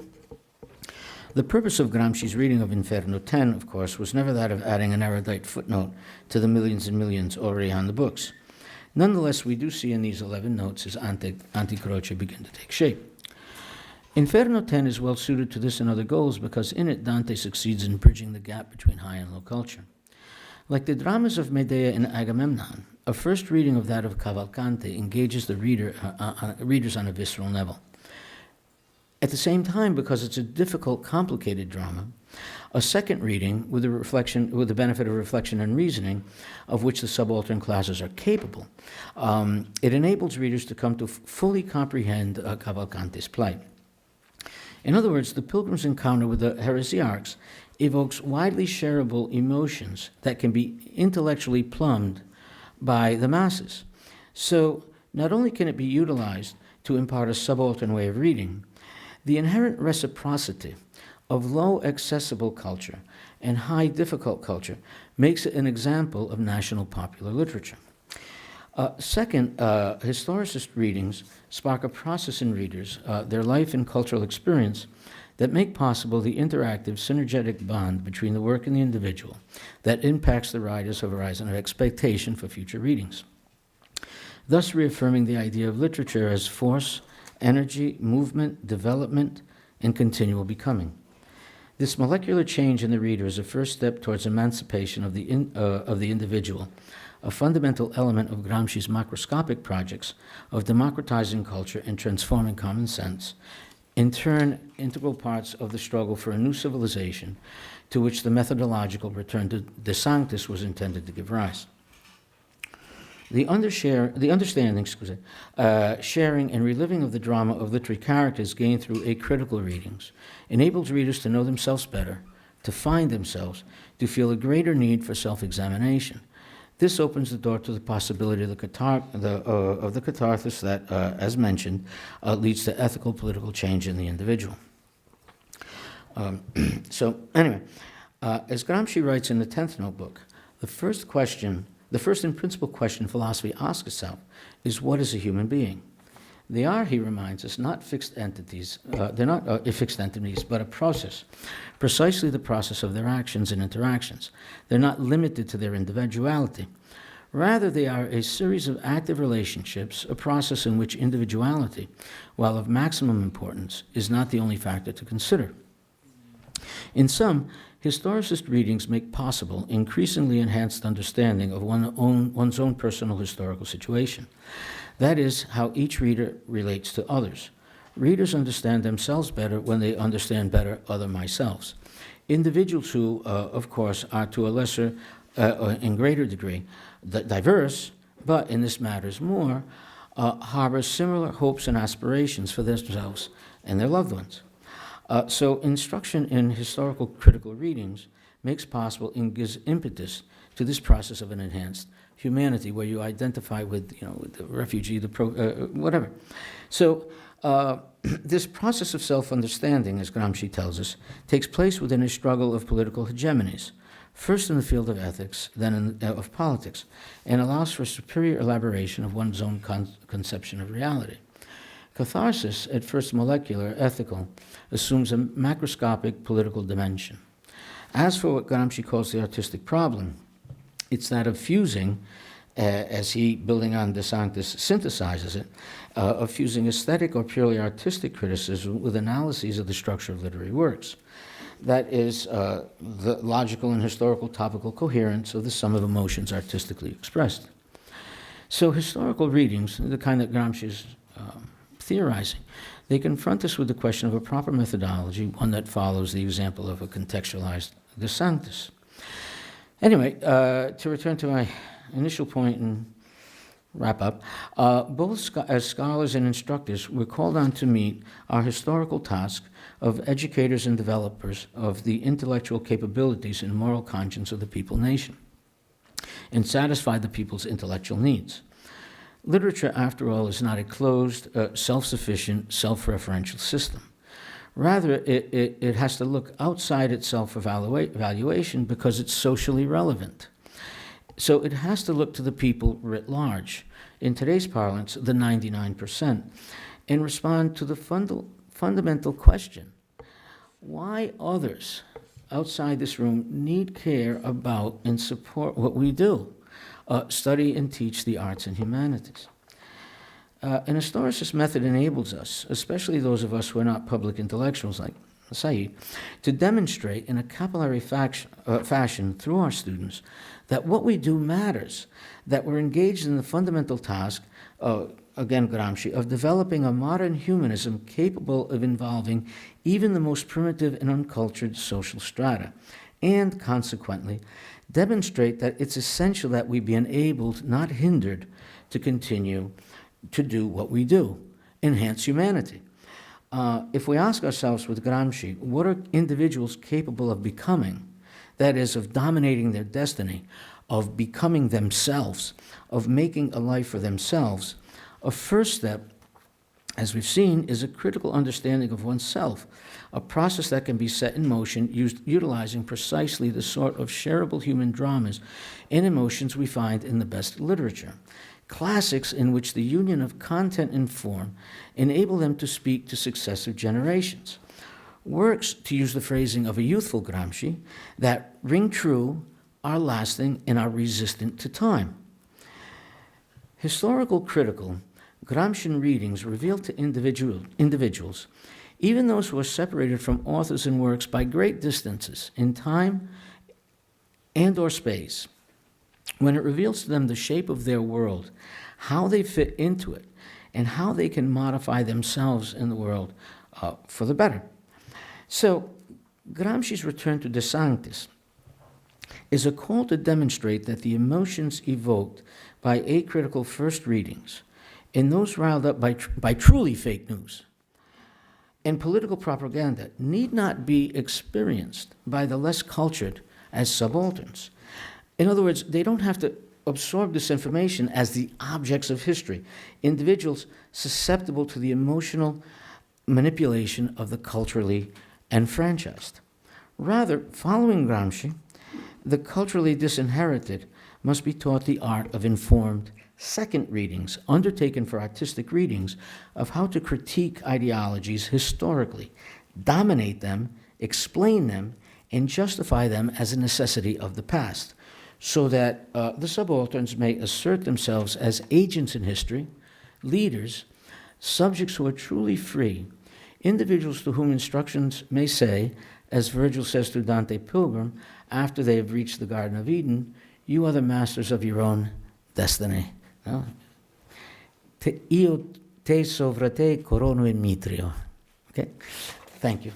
The purpose of Gramsci's reading of Inferno 10, of course, was never that of adding an erudite footnote to the millions and millions already on the books. Nonetheless, we do see in these 11 notes his anti-Croce begin to take shape. Inferno 10 is well suited to this and other goals because in it Dante succeeds in bridging the gap between high and low culture. Like the dramas of Medea and Agamemnon, a first reading of that of Cavalcante engages the readers on a visceral level. At the same time, because it's a difficult, complicated drama, a second reading, with the benefit of reflection and reasoning, of which the subaltern classes are capable, it enables readers to come to fully comprehend Cavalcante's plight. In other words, the pilgrim's encounter with the heresiarchs evokes widely shareable emotions that can be intellectually plumbed by the masses. So not only can it be utilized to impart a subaltern way of reading, the inherent reciprocity of low accessible culture and high difficult culture makes it an example of national popular literature. Second, historicist readings spark a process in readers, their life and cultural experience, that make possible the interactive, synergetic bond between the work and the individual that impacts the writer's horizon of expectation for future readings, thus reaffirming the idea of literature as force, energy, movement, development, and continual becoming. This molecular change in the reader is a first step towards emancipation of the individual, a fundamental element of Gramsci's macroscopic projects of democratizing culture and transforming common sense, in turn integral parts of the struggle for a new civilization to which the methodological return to De Sanctis was intended to give rise. The understanding, sharing, and reliving of the drama of literary characters gained through acritical readings enables readers to know themselves better, to find themselves, to feel a greater need for self-examination. This opens the door to the possibility of the catharsis that, as mentioned, leads to ethical political change in the individual. So anyway, as Gramsci writes in the 10th notebook, the first and principal question philosophy asks itself is, what is a human being? They are, he reminds us, not fixed entities. They're not fixed entities, but a process, precisely the process of their actions and interactions. They're not limited to their individuality. Rather, they are a series of active relationships, a process in which individuality, while of maximum importance, is not the only factor to consider. In sum, historicist readings make possible increasingly enhanced understanding of one's own personal historical situation. That is how each reader relates to others. Readers understand themselves better when they understand better other myselfs. Individuals who, of course, are to a lesser and greater degree diverse, but in this matters more, harbor similar hopes and aspirations for themselves and their loved ones. So instruction in historical critical readings makes possible and gives impetus to this process of an enhanced humanity, where you identify with, with the refugee, whatever. So this process of self-understanding, as Gramsci tells us, takes place within a struggle of political hegemonies, first in the field of ethics, then of politics, and allows for superior elaboration of one's own conception of reality. Catharsis, at first molecular, ethical, assumes a macroscopic political dimension. As for what Gramsci calls the artistic problem, it's that of fusing, as he, building on De Sanctis, synthesizes it, of fusing aesthetic or purely artistic criticism with analyses of the structure of literary works. That is, the logical and historical topical coherence of the sum of emotions artistically expressed. So historical readings, the kind that Gramsci is theorizing, they confront us with the question of a proper methodology, one that follows the example of a contextualized De Sanctis. Anyway, to return to my initial point and wrap up, both as scholars and instructors, we're called on to meet our historical task of educators and developers of the intellectual capabilities and moral conscience of the people nation, and satisfy the people's intellectual needs. Literature, after all, is not a closed, self-sufficient, self-referential system. Rather, it has to look outside its self-evaluation because it's socially relevant. So it has to look to the people writ large, in today's parlance, the 99%, and respond to the fundamental question: why others outside this room need care about and support what we do, study and teach the arts and humanities. An historicist method enables us, especially those of us who are not public intellectuals like Said, to demonstrate in a capillary fashion through our students that what we do matters, that we're engaged in the fundamental task, again Gramsci, of developing a modern humanism capable of involving even the most primitive and uncultured social strata, and consequently demonstrate that it's essential that we be enabled, not hindered, to continue to do what we do, enhance humanity. If we ask ourselves with Gramsci, what are individuals capable of becoming, that is, of dominating their destiny, of becoming themselves, of making a life for themselves, a first step, as we've seen, is a critical understanding of oneself, a process that can be set in motion utilizing precisely the sort of shareable human dramas and emotions we find in the best literature. Classics in which the union of content and form enable them to speak to successive generations. Works, to use the phrasing of a youthful Gramsci, that ring true, are lasting, and are resistant to time. Historical critical Gramscian readings reveal to individuals, even those who are separated from authors and works by great distances in time and or space, when it reveals to them the shape of their world, how they fit into it, and how they can modify themselves in the world for the better. So, Gramsci's return to De Sanctis is a call to demonstrate that the emotions evoked by acritical first readings, and those riled up by truly fake news and political propaganda, need not be experienced by the less cultured as subalterns. In other words, they don't have to absorb this information as the objects of history, individuals susceptible to the emotional manipulation of the culturally enfranchised. Rather, following Gramsci, the culturally disinherited must be taught the art of informed second readings, undertaken for artistic readings, of how to critique ideologies historically, dominate them, explain them, and justify them as a necessity of the past, so that the subalterns may assert themselves as agents in history, leaders, subjects who are truly free, individuals to whom instructions may say, as Virgil says to Dante Pilgrim, after they have reached the Garden of Eden, you are the masters of your own destiny. No? Io te sovra te corono in mitrio. Okay? Thank you.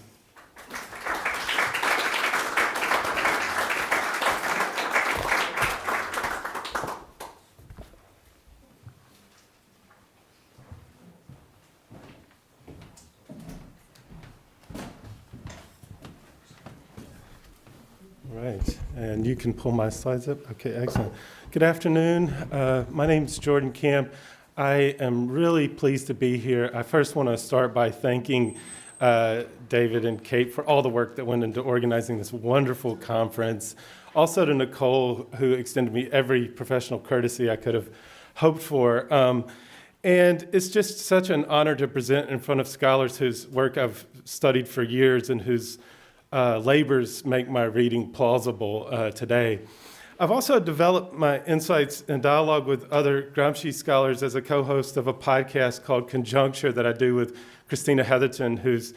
Right, and you can pull my slides up. Okay, excellent. Good afternoon. My name is Jordan Camp. I am really pleased to be here. I first want to start by thanking David and Kate for all the work that went into organizing this wonderful conference. Also to Nicole, who extended me every professional courtesy I could have hoped for. And it's just such an honor to present in front of scholars whose work I've studied for years and whose labors make my reading plausible today. I've also developed my insights and dialogue with other Gramsci scholars as a co-host of a podcast called Conjuncture that I do with Christina Heatherton, who's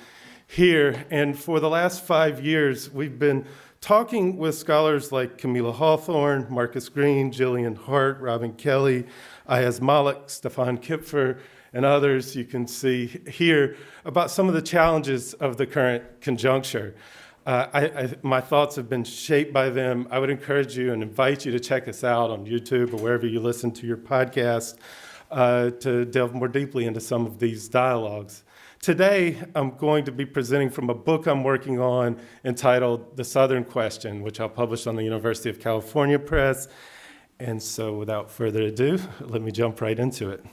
here. And for the last 5 years, we've been talking with scholars like Camilla Hawthorne, Marcus Green, Gillian Hart, Robin Kelly, Ayaz Malik, Stefan Kipfer, and others you can see here about some of the challenges of the current conjuncture. My thoughts have been shaped by them. I would encourage you and invite you to check us out on YouTube or wherever you listen to your podcast to delve more deeply into some of these dialogues. Today, I'm going to be presenting from a book I'm working on entitled The Southern Question, which I'll publish on the University of California Press. And so without further ado, let me jump right into it.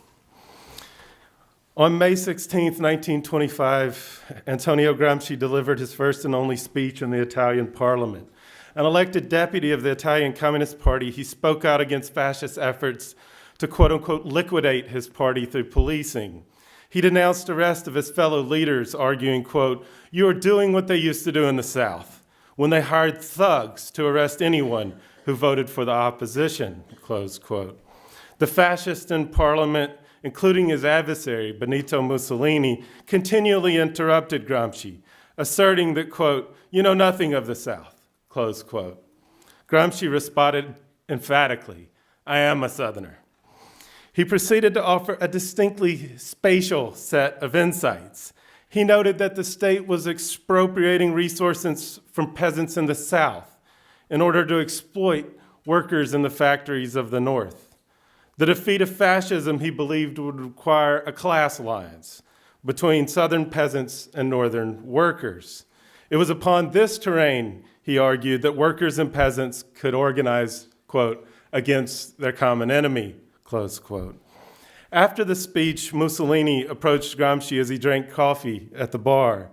On May 16, 1925, Antonio Gramsci delivered his first and only speech in the Italian parliament. An elected deputy of the Italian Communist Party, he spoke out against fascist efforts to quote-unquote liquidate his party through policing. He denounced arrest of his fellow leaders, arguing, quote, "You are doing what they used to do in the South, when they hired thugs to arrest anyone who voted for the opposition," close quote. The fascists in parliament, including his adversary, Benito Mussolini, continually interrupted Gramsci, asserting that, quote, "You know nothing of the South," close quote. Gramsci responded emphatically, "I am a Southerner." He proceeded to offer a distinctly spatial set of insights. He noted that the state was expropriating resources from peasants in the South in order to exploit workers in the factories of the North. The defeat of fascism, he believed, would require a class alliance between Southern peasants and Northern workers. It was upon this terrain, he argued, that workers and peasants could organize, quote, against their common enemy, close quote. After the speech, Mussolini approached Gramsci as he drank coffee at the bar.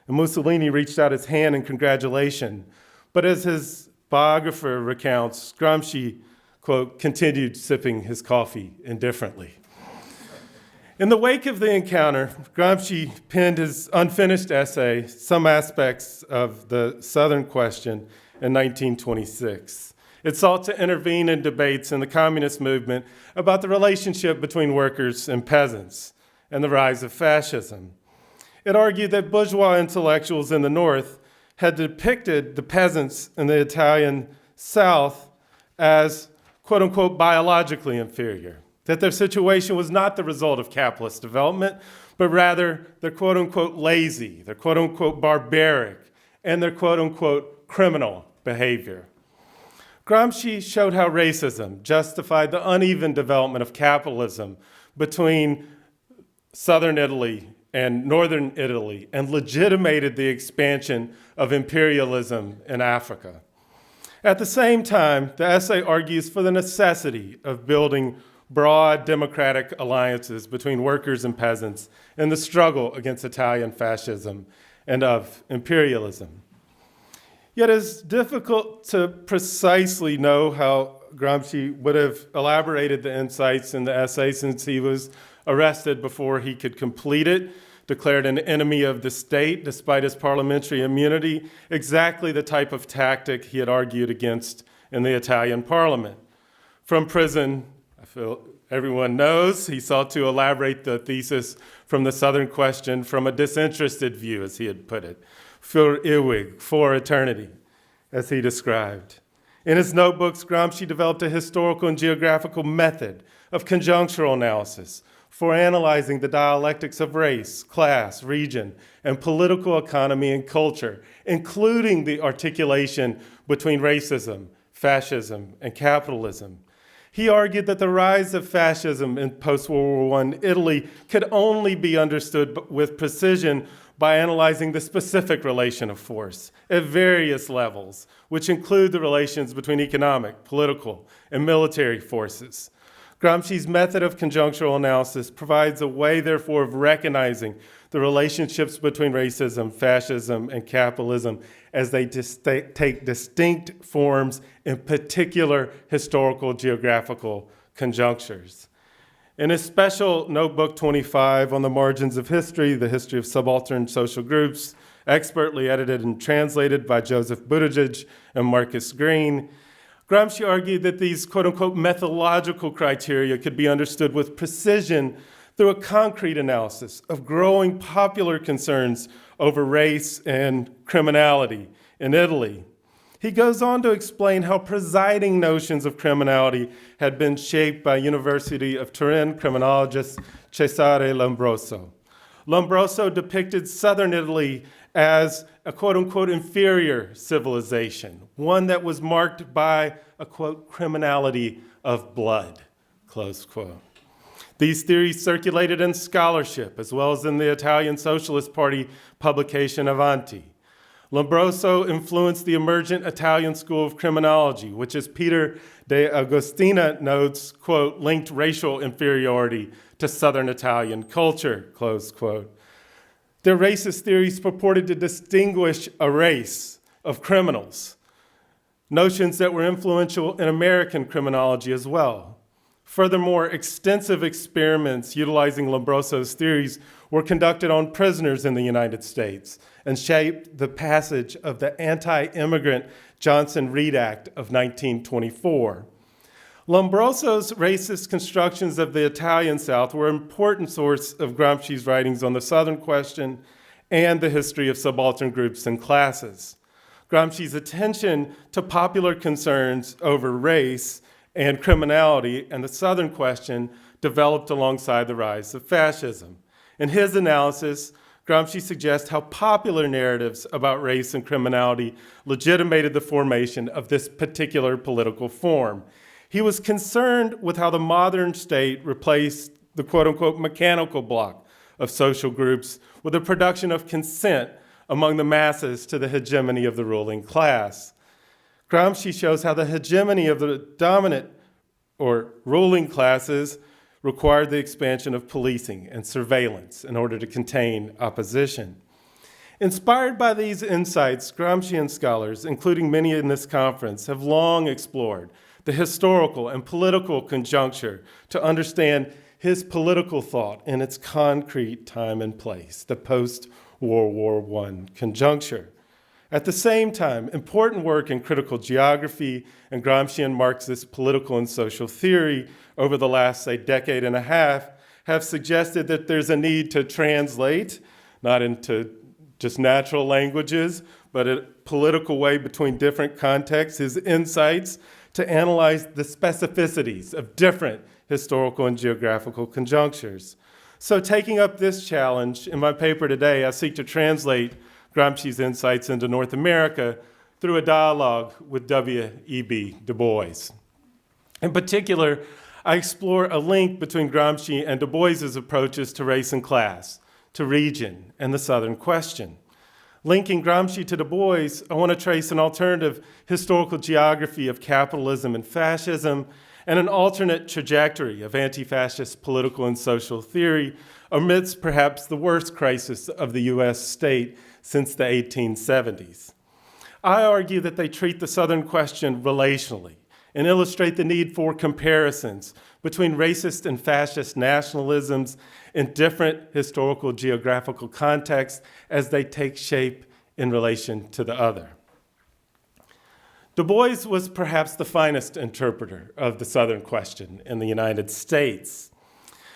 And Mussolini reached out his hand in congratulation. But as his biographer recounts, Gramsci, quote, continued sipping his coffee indifferently. In the wake of the encounter, Gramsci penned his unfinished essay, Some Aspects of the Southern Question, in 1926. It sought to intervene in debates in the communist movement about the relationship between workers and peasants and the rise of fascism. It argued that bourgeois intellectuals in the North had depicted the peasants in the Italian South as, quote unquote, biologically inferior, that their situation was not the result of capitalist development, but rather they're, quote unquote, lazy, they're, quote unquote, barbaric, and their, quote unquote, criminal behavior. Gramsci showed how racism justified the uneven development of capitalism between southern Italy and northern Italy and legitimated the expansion of imperialism in Africa. At the same time, the essay argues for the necessity of building broad democratic alliances between workers and peasants in the struggle against Italian fascism and of imperialism. Yet it's difficult to precisely know how Gramsci would have elaborated the insights in the essay since he was arrested before he could complete it, declared an enemy of the state despite his parliamentary immunity, exactly the type of tactic he had argued against in the Italian parliament. From prison, I feel everyone knows, he sought to elaborate the thesis from the Southern Question from a disinterested view, as he had put it. Für ewig, for eternity, as he described. In his notebooks, Gramsci developed a historical and geographical method of conjunctural analysis for analyzing the dialectics of race, class, region, and political economy and culture, including the articulation between racism, fascism, and capitalism. He argued that the rise of fascism in post-World War I Italy could only be understood with precision by analyzing the specific relation of force at various levels, which include the relations between economic, political, and military forces. Gramsci's method of conjunctural analysis provides a way, therefore, of recognizing the relationships between racism, fascism, and capitalism as they take distinct forms in particular historical geographical conjunctures. In his special Notebook 25 on the margins of history, the history of subaltern social groups, expertly edited and translated by Joseph Buttigieg and Marcus Green, Gramsci argued that these quote-unquote methodological criteria could be understood with precision through a concrete analysis of growing popular concerns over race and criminality in Italy. He goes on to explain how presiding notions of criminality had been shaped by University of Turin criminologist Cesare Lombroso. Lombroso depicted southern Italy as a quote-unquote inferior civilization, one that was marked by a quote criminality of blood, close quote. These theories circulated in scholarship as well as in the Italian Socialist Party publication Avanti. Lombroso influenced the emergent Italian school of criminology, which, as Peter de Agostina notes, quote, linked racial inferiority to Southern Italian culture, close quote. Their racist theories purported to distinguish a race of criminals, notions that were influential in American criminology as well. Furthermore, extensive experiments utilizing Lombroso's theories were conducted on prisoners in the United States and shaped the passage of the anti-immigrant Johnson-Reed Act of 1924. Lombroso's racist constructions of the Italian South were an important source of Gramsci's writings on the Southern question and the history of subaltern groups and classes. Gramsci's attention to popular concerns over race and criminality and the Southern question developed alongside the rise of fascism. In his analysis, Gramsci suggests how popular narratives about race and criminality legitimated the formation of this particular political form. He was concerned with how the modern state replaced the quote-unquote mechanical block of social groups with the production of consent among the masses to the hegemony of the ruling class. Gramsci shows how the hegemony of the dominant or ruling classes required the expansion of policing and surveillance in order to contain opposition. Inspired by these insights, Gramscian scholars, including many in this conference, have long explored the historical and political conjuncture to understand his political thought in its concrete time and place, the post-World War I conjuncture. At the same time, important work in critical geography and Gramscian Marxist political and social theory over the last, say, decade and a half have suggested that there's a need to translate, not into just natural languages, but a political way between different contexts, his insights to analyze the specificities of different historical and geographical conjunctures. So taking up this challenge, in my paper today, I seek to translate Gramsci's insights into North America through a dialogue with W.E.B. Du Bois. In particular, I explore a link between Gramsci and Du Bois's approaches to race and class, to region, and the Southern question. Linking Gramsci to Du Bois, I want to trace an alternative historical geography of capitalism and fascism and an alternate trajectory of anti-fascist political and social theory amidst perhaps the worst crisis of the U.S. state since the 1870s. I argue that they treat the Southern question relationally and illustrate the need for comparisons between racist and fascist nationalisms in different historical geographical contexts as they take shape in relation to the other. Du Bois was perhaps the finest interpreter of the Southern question in the United States.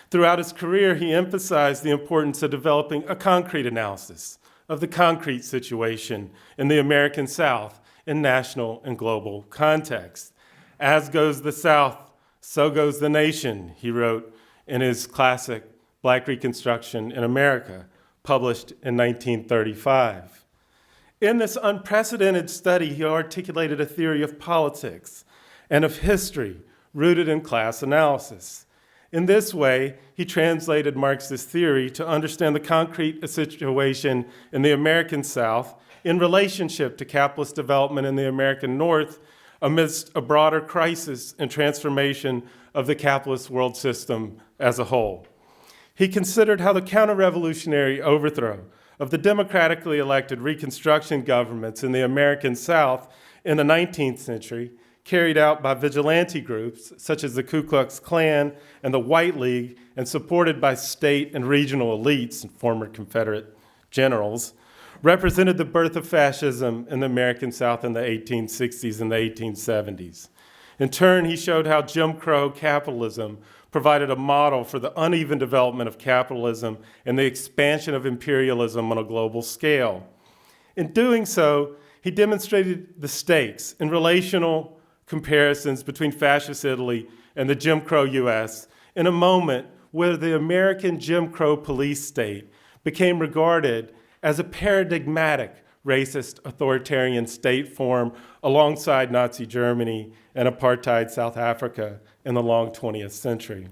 Throughout his career, he emphasized the importance of developing a concrete analysis of the concrete situation in the American South in national and global context. As goes the South, so goes the nation, he wrote in his classic Black Reconstruction in America, published in 1935. In this unprecedented study, he articulated a theory of politics and of history rooted in class analysis. In this way, he translated Marxist theory to understand the concrete situation in the American South in relationship to capitalist development in the American North amidst a broader crisis and transformation of the capitalist world system as a whole. He considered how the counter-revolutionary overthrow of the democratically elected Reconstruction governments in the American South in the 19th century, carried out by vigilante groups such as the Ku Klux Klan and the White League, and supported by state and regional elites and former Confederate generals, represented the birth of fascism in the American South in the 1860s and the 1870s. In turn, he showed how Jim Crow capitalism provided a model for the uneven development of capitalism and the expansion of imperialism on a global scale. In doing so, he demonstrated the stakes in relational comparisons between fascist Italy and the Jim Crow US in a moment where the American Jim Crow police state became regarded as a paradigmatic racist authoritarian state form alongside Nazi Germany and apartheid South Africa in the long 20th century.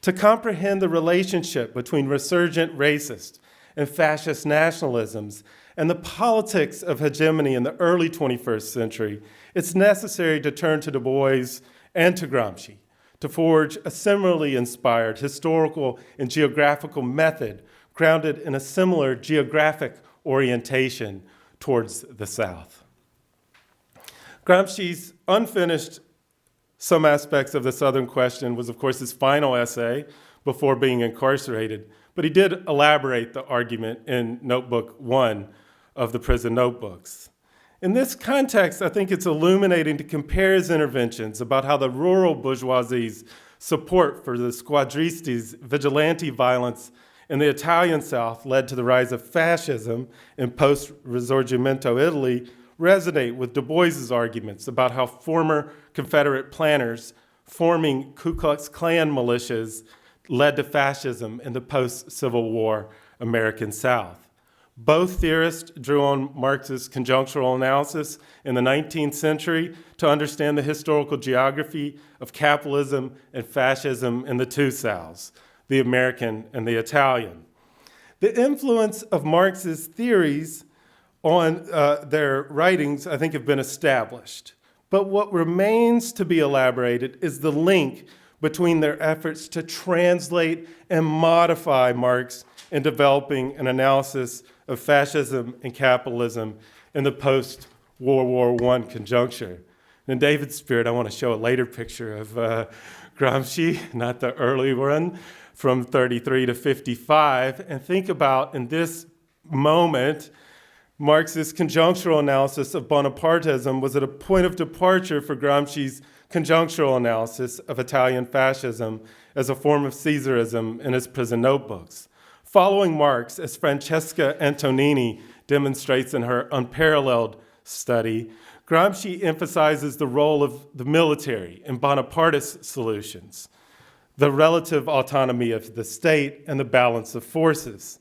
To comprehend the relationship between resurgent racist and fascist nationalisms, and the politics of hegemony in the early 21st century, it's necessary to turn to Du Bois and to Gramsci to forge a similarly inspired historical and geographical method grounded in a similar geographic orientation towards the South. Gramsci's unfinished Some Aspects of the Southern Question was, of course, his final essay before being incarcerated, but he did elaborate the argument in Notebook 1 of the prison notebooks. In this context, I think it's illuminating to compare his interventions about how the rural bourgeoisie's support for the squadristi's vigilante violence in the Italian South led to the rise of fascism in post-Risorgimento Italy resonate with Du Bois's arguments about how former Confederate planners forming Ku Klux Klan militias led to fascism in the post-Civil War American South. Both theorists drew on Marx's conjunctural analysis in the 19th century to understand the historical geography of capitalism and fascism in the two Souths, the American and the Italian. The influence of Marx's theories on their writings, I think, have been established. But what remains to be elaborated is the link between their efforts to translate and modify Marx in developing an analysis of fascism and capitalism in the post-World War I conjuncture. In David's spirit, I want to show a later picture of Gramsci, not the early one, from 33 to 55, and think about, in this moment, Marx's conjunctural analysis of Bonapartism was at a point of departure for Gramsci's conjunctural analysis of Italian fascism as a form of Caesarism in his prison notebooks. Following Marx, as Francesca Antonini demonstrates in her unparalleled study, Gramsci emphasizes the role of the military in Bonapartist solutions, the relative autonomy of the state, and the balance of forces.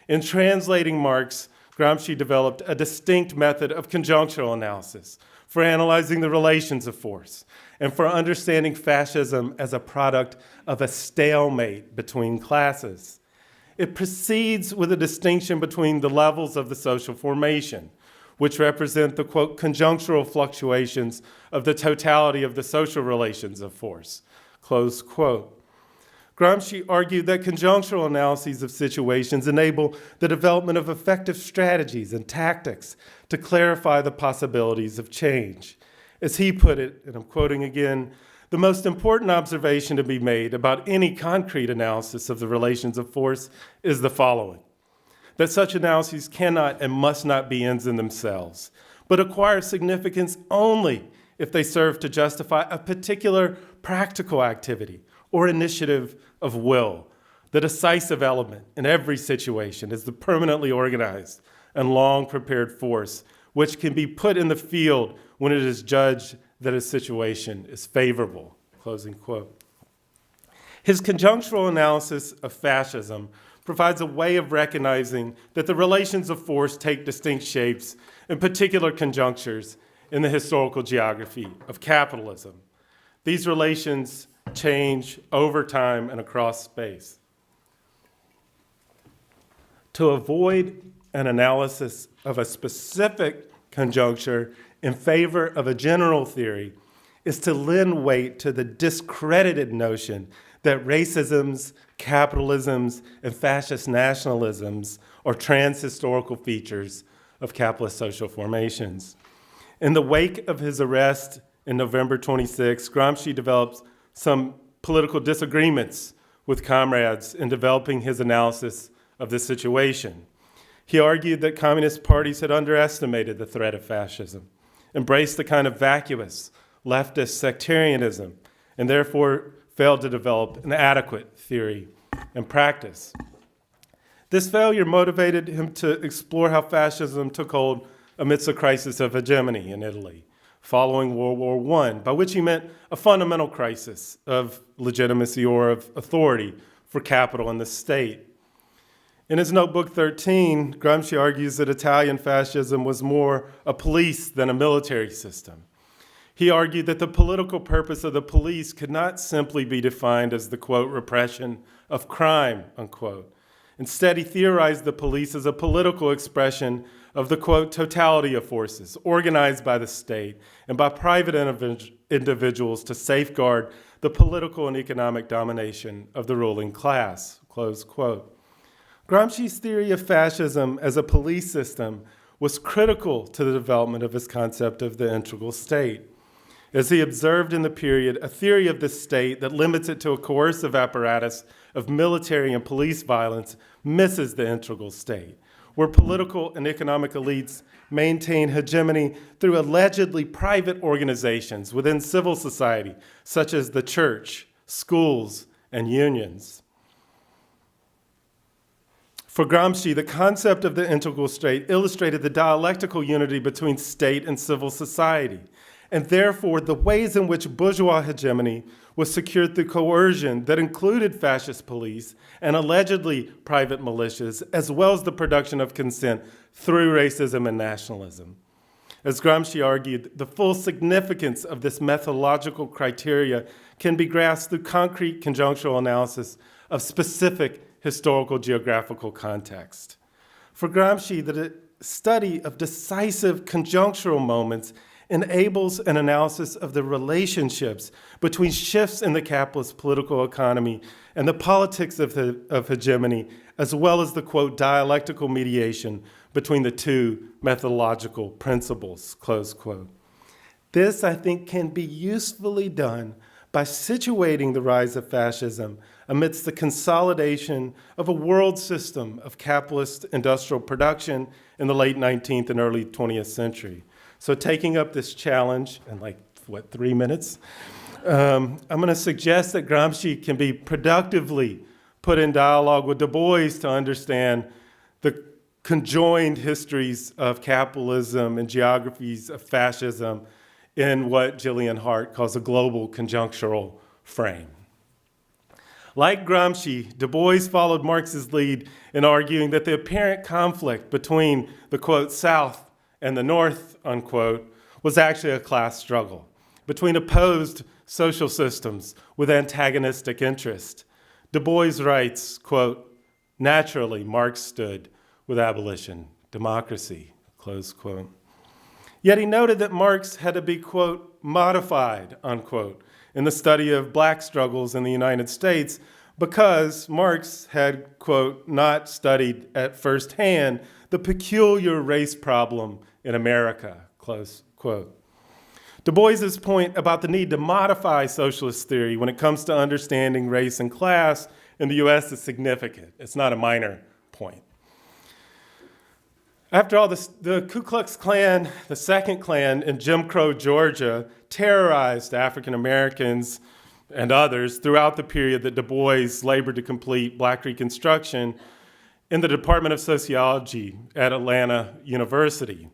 In translating Marx, Gramsci developed a distinct method of conjunctural analysis for analyzing the relations of force and for understanding fascism as a product of a stalemate between classes. It proceeds with a distinction between the levels of the social formation, which represent the, quote, conjunctural fluctuations of the totality of the social relations of force, close quote. Gramsci argued that conjunctural analyses of situations enable the development of effective strategies and tactics to clarify the possibilities of change. As he put it, and I'm quoting again, the most important observation to be made about any concrete analysis of the relations of force is the following: that such analyses cannot and must not be ends in themselves, but acquire significance only if they serve to justify a particular practical activity or initiative of will. The decisive element in every situation is the permanently organized and long prepared force, which can be put in the field when it is judged that a situation is favorable, closing quote. His conjunctural analysis of fascism provides a way of recognizing that the relations of force take distinct shapes in particular conjunctures in the historical geography of capitalism. These relations change over time and across space. To avoid an analysis of a specific conjuncture in favor of a general theory is to lend weight to the discredited notion that racisms, capitalisms, and fascist nationalisms are trans-historical features of capitalist social formations. In the wake of his arrest in November 26, Gramsci developed some political disagreements with comrades in developing his analysis of the situation. He argued that communist parties had underestimated the threat of fascism, embraced a kind of vacuous, leftist sectarianism, and therefore failed to develop an adequate theory and practice. This failure motivated him to explore how fascism took hold amidst a crisis of hegemony in Italy following World War I, by which he meant a fundamental crisis of legitimacy or of authority for capital and the state. In his notebook 13, Gramsci argues that Italian fascism was more a police than a military system. He argued that the political purpose of the police could not simply be defined as the, quote, repression of crime, unquote. Instead, he theorized the police as a political expression of the, quote, totality of forces organized by the state and by private individuals to safeguard the political and economic domination of the ruling class, close quote. Gramsci's theory of fascism as a police system was critical to the development of his concept of the integral state. As he observed in the period, a theory of the state that limits it to a coercive apparatus of military and police violence misses the integral state, where political and economic elites maintain hegemony through allegedly private organizations within civil society, such as the church, schools, and unions. For Gramsci, the concept of the integral state illustrated the dialectical unity between state and civil society, and therefore the ways in which bourgeois hegemony was secured through coercion that included fascist police and allegedly private militias, as well as the production of consent through racism and nationalism. As Gramsci argued, the full significance of this methodological criteria can be grasped through concrete conjunctural analysis of specific historical geographical context. For Gramsci, the study of decisive conjunctural moments enables an analysis of the relationships between shifts in the capitalist political economy and the politics of hegemony, as well as the, quote, dialectical mediation between the two methodological principles, close quote. This, I think, can be usefully done by situating the rise of fascism amidst the consolidation of a world system of capitalist industrial production in the late 19th and early 20th century. So taking up this challenge in 3 minutes, I'm going to suggest that Gramsci can be productively put in dialogue with Du Bois to understand the conjoined histories of capitalism and geographies of fascism in what Gillian Hart calls a global conjunctural frame. Like Gramsci, Du Bois followed Marx's lead in arguing that the apparent conflict between the, quote, South and the North, unquote, was actually a class struggle between opposed social systems with antagonistic interest. Du Bois writes, quote, naturally, Marx stood with abolition, democracy, close quote. Yet he noted that Marx had to be, quote, modified, unquote, in the study of black struggles in the United States because Marx had, quote, not studied at first hand the peculiar race problem in America, close quote. Du Bois's point about the need to modify socialist theory when it comes to understanding race and class in the US is significant. It's not a minor point. After all, the Ku Klux Klan, the second Klan in Jim Crow, Georgia, terrorized African Americans and others throughout the period that Du Bois labored to complete Black Reconstruction in the Department of Sociology at Atlanta University.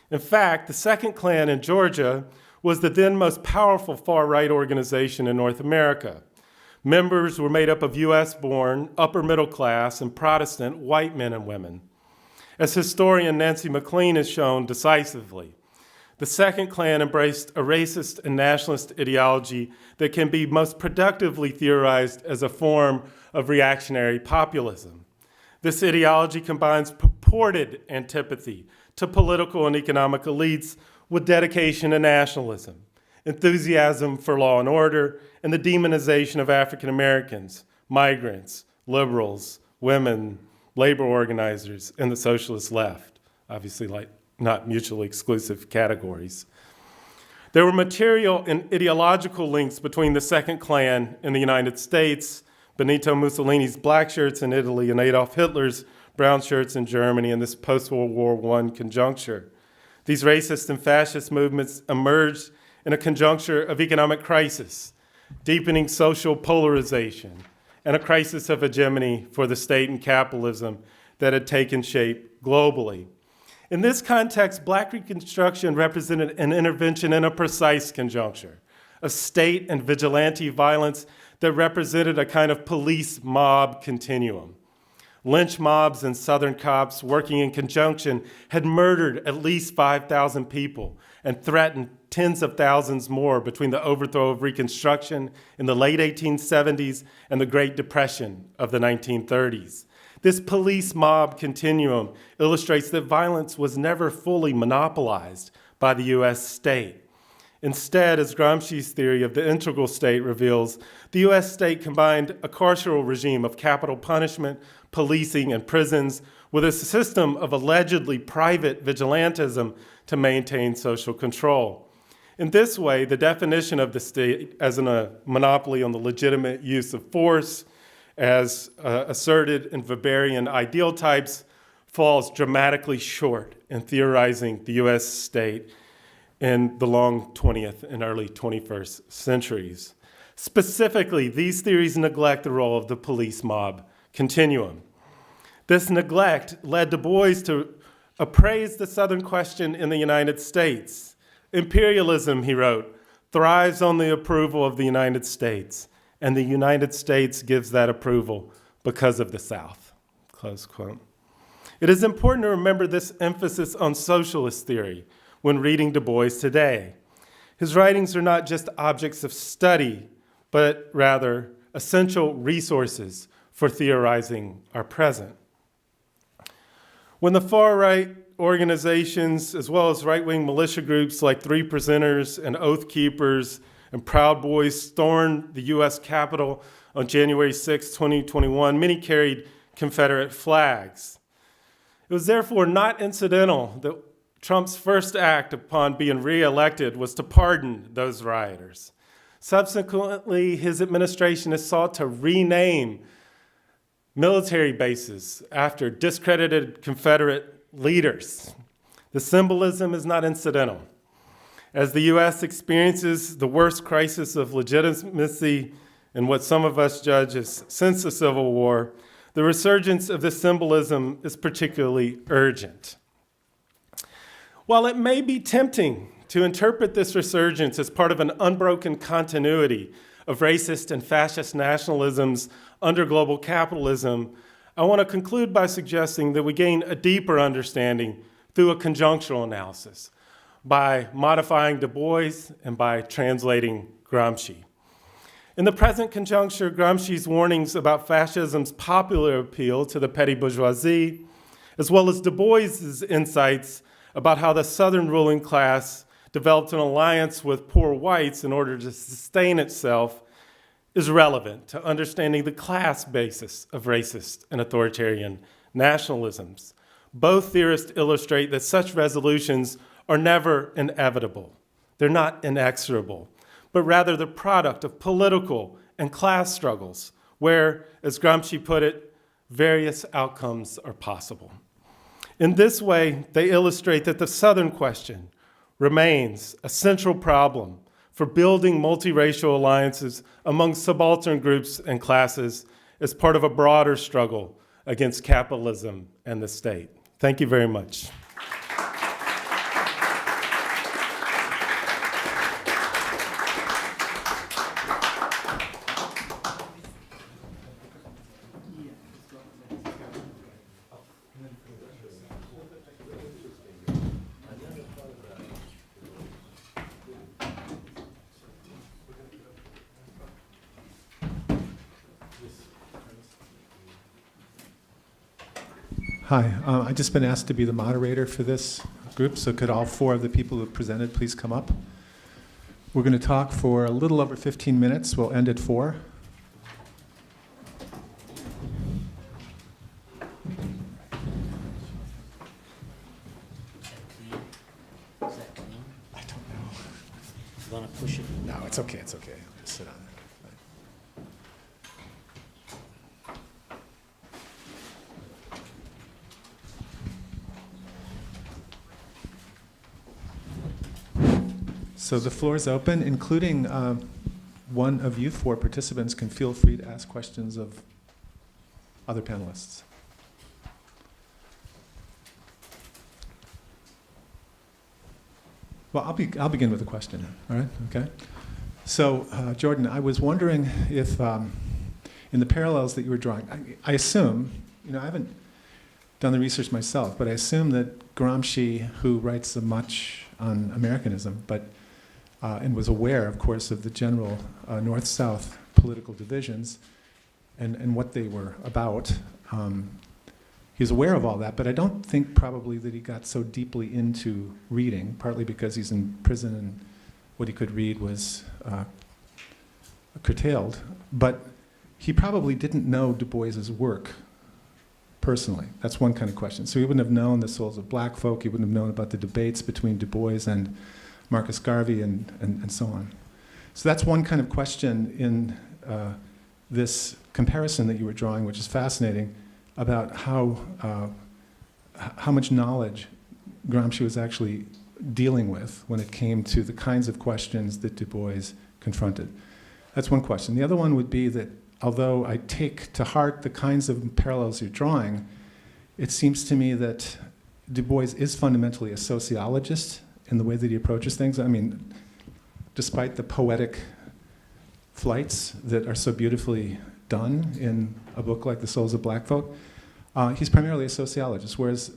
In fact, the second Klan in Georgia was the then most powerful far-right organization in North America. Members were made up of US-born, upper middle class, and Protestant white men and women. As historian Nancy McLean has shown decisively, the second Klan embraced a racist and nationalist ideology that can be most productively theorized as a form of reactionary populism. This ideology combines purported antipathy to political and economic elites with dedication to nationalism, enthusiasm for law and order, and the demonization of African Americans, migrants, liberals, women, labor organizers, and the socialist left, obviously not mutually exclusive categories. There were material and ideological links between the second Klan in the United States, Benito Mussolini's black shirts in Italy, and Adolf Hitler's brown shirts in Germany in this post-World War I conjuncture. These racist and fascist movements emerged in a conjuncture of economic crisis, deepening social polarization, and a crisis of hegemony for the state and capitalism that had taken shape globally. In this context, Black Reconstruction represented an intervention in a precise conjuncture, a state and vigilante violence that represented a kind of police mob continuum. Lynch mobs and Southern cops working in conjunction had murdered at least 5,000 people and threatened tens of thousands more between the overthrow of Reconstruction in the late 1870s and the Great Depression of the 1930s. This police mob continuum illustrates that violence was never fully monopolized by the U.S. state. Instead, as Gramsci's theory of the integral state reveals, the U.S. state combined a carceral regime of capital punishment, policing, and prisons with a system of allegedly private vigilantism to maintain social control. In this way, the definition of the state as a monopoly on the legitimate use of force, as asserted in Weberian ideal types, falls dramatically short in theorizing the U.S. state in the long 20th and early 21st centuries. Specifically, these theories neglect the role of the police mob continuum. This neglect led Du Bois to appraise the Southern question in the United States. Imperialism, he wrote, thrives on the approval of the United States, and the United States gives that approval because of the South, close quote. It is important to remember this emphasis on socialist theory when reading Du Bois today. His writings are not just objects of study, but rather essential resources for theorizing our present. When the far-right organizations, as well as right-wing militia groups like Three Presenters and Oath Keepers and Proud Boys stormed the U.S. Capitol on January 6, 2021, many carried Confederate flags. It was therefore not incidental that Trump's first act upon being reelected was to pardon those rioters. Subsequently, his administration has sought to rename military bases after discredited Confederate leaders. The symbolism is not incidental. As the U.S. experiences the worst crisis of legitimacy in what some of us judge as since the Civil War, the resurgence of this symbolism is particularly urgent. While it may be tempting to interpret this resurgence as part of an unbroken continuity of racist and fascist nationalisms under global capitalism, I want to conclude by suggesting that we gain a deeper understanding through a conjunctural analysis, by modifying Du Bois and by translating Gramsci. In the present conjuncture, Gramsci's warnings about fascism's popular appeal to the petty bourgeoisie, as well as Du Bois's insights about how the Southern ruling class developed an alliance with poor whites in order to sustain itself, is relevant to understanding the class basis of racist and authoritarian nationalisms. Both theorists illustrate that such resolutions are never inevitable. They're not inexorable, but rather the product of political and class struggles where, as Gramsci put it, various outcomes are possible. In this way, they illustrate that the Southern question remains a central problem for building multiracial alliances among subaltern groups and classes as part of a broader struggle against capitalism and the state. Thank you very much. Hi, I've just been asked to be the moderator for this group, so could all four of the people who presented please come up? We're going to talk for a little over 15 minutes. We'll end at 4. Is that clean? I don't know. You want to push it? No, it's okay, it's okay. Just sit on it. So the floor is open, including one of you four participants can feel free to ask questions of other panelists. Well, I'll begin with a question. All right, okay. So, Jordan, I was wondering if, in the parallels that you were drawing, I assume, I haven't done the research myself, but I assume that Gramsci, who writes so much on Americanism, and was aware, of course, of the general North-South political divisions, and what they were about. He's aware of all that, but I don't think probably that he got so deeply into reading, partly because he's in prison and what he could read was curtailed. But he probably didn't know Du Bois's work personally. That's one kind of question. So he wouldn't have known the souls of black folk. He wouldn't have known about the debates between Du Bois and Marcus Garvey and so on. So that's one kind of question in this comparison that you were drawing, which is fascinating, about how much knowledge Gramsci was actually dealing with when it came to the kinds of questions that Du Bois confronted. That's one question. The other one would be that although I take to heart the kinds of parallels you're drawing, it seems to me that Du Bois is fundamentally a sociologist in the way that he approaches things. I mean, despite the poetic flights that are so beautifully done in a book like The Souls of Black Folk, he's primarily a sociologist, whereas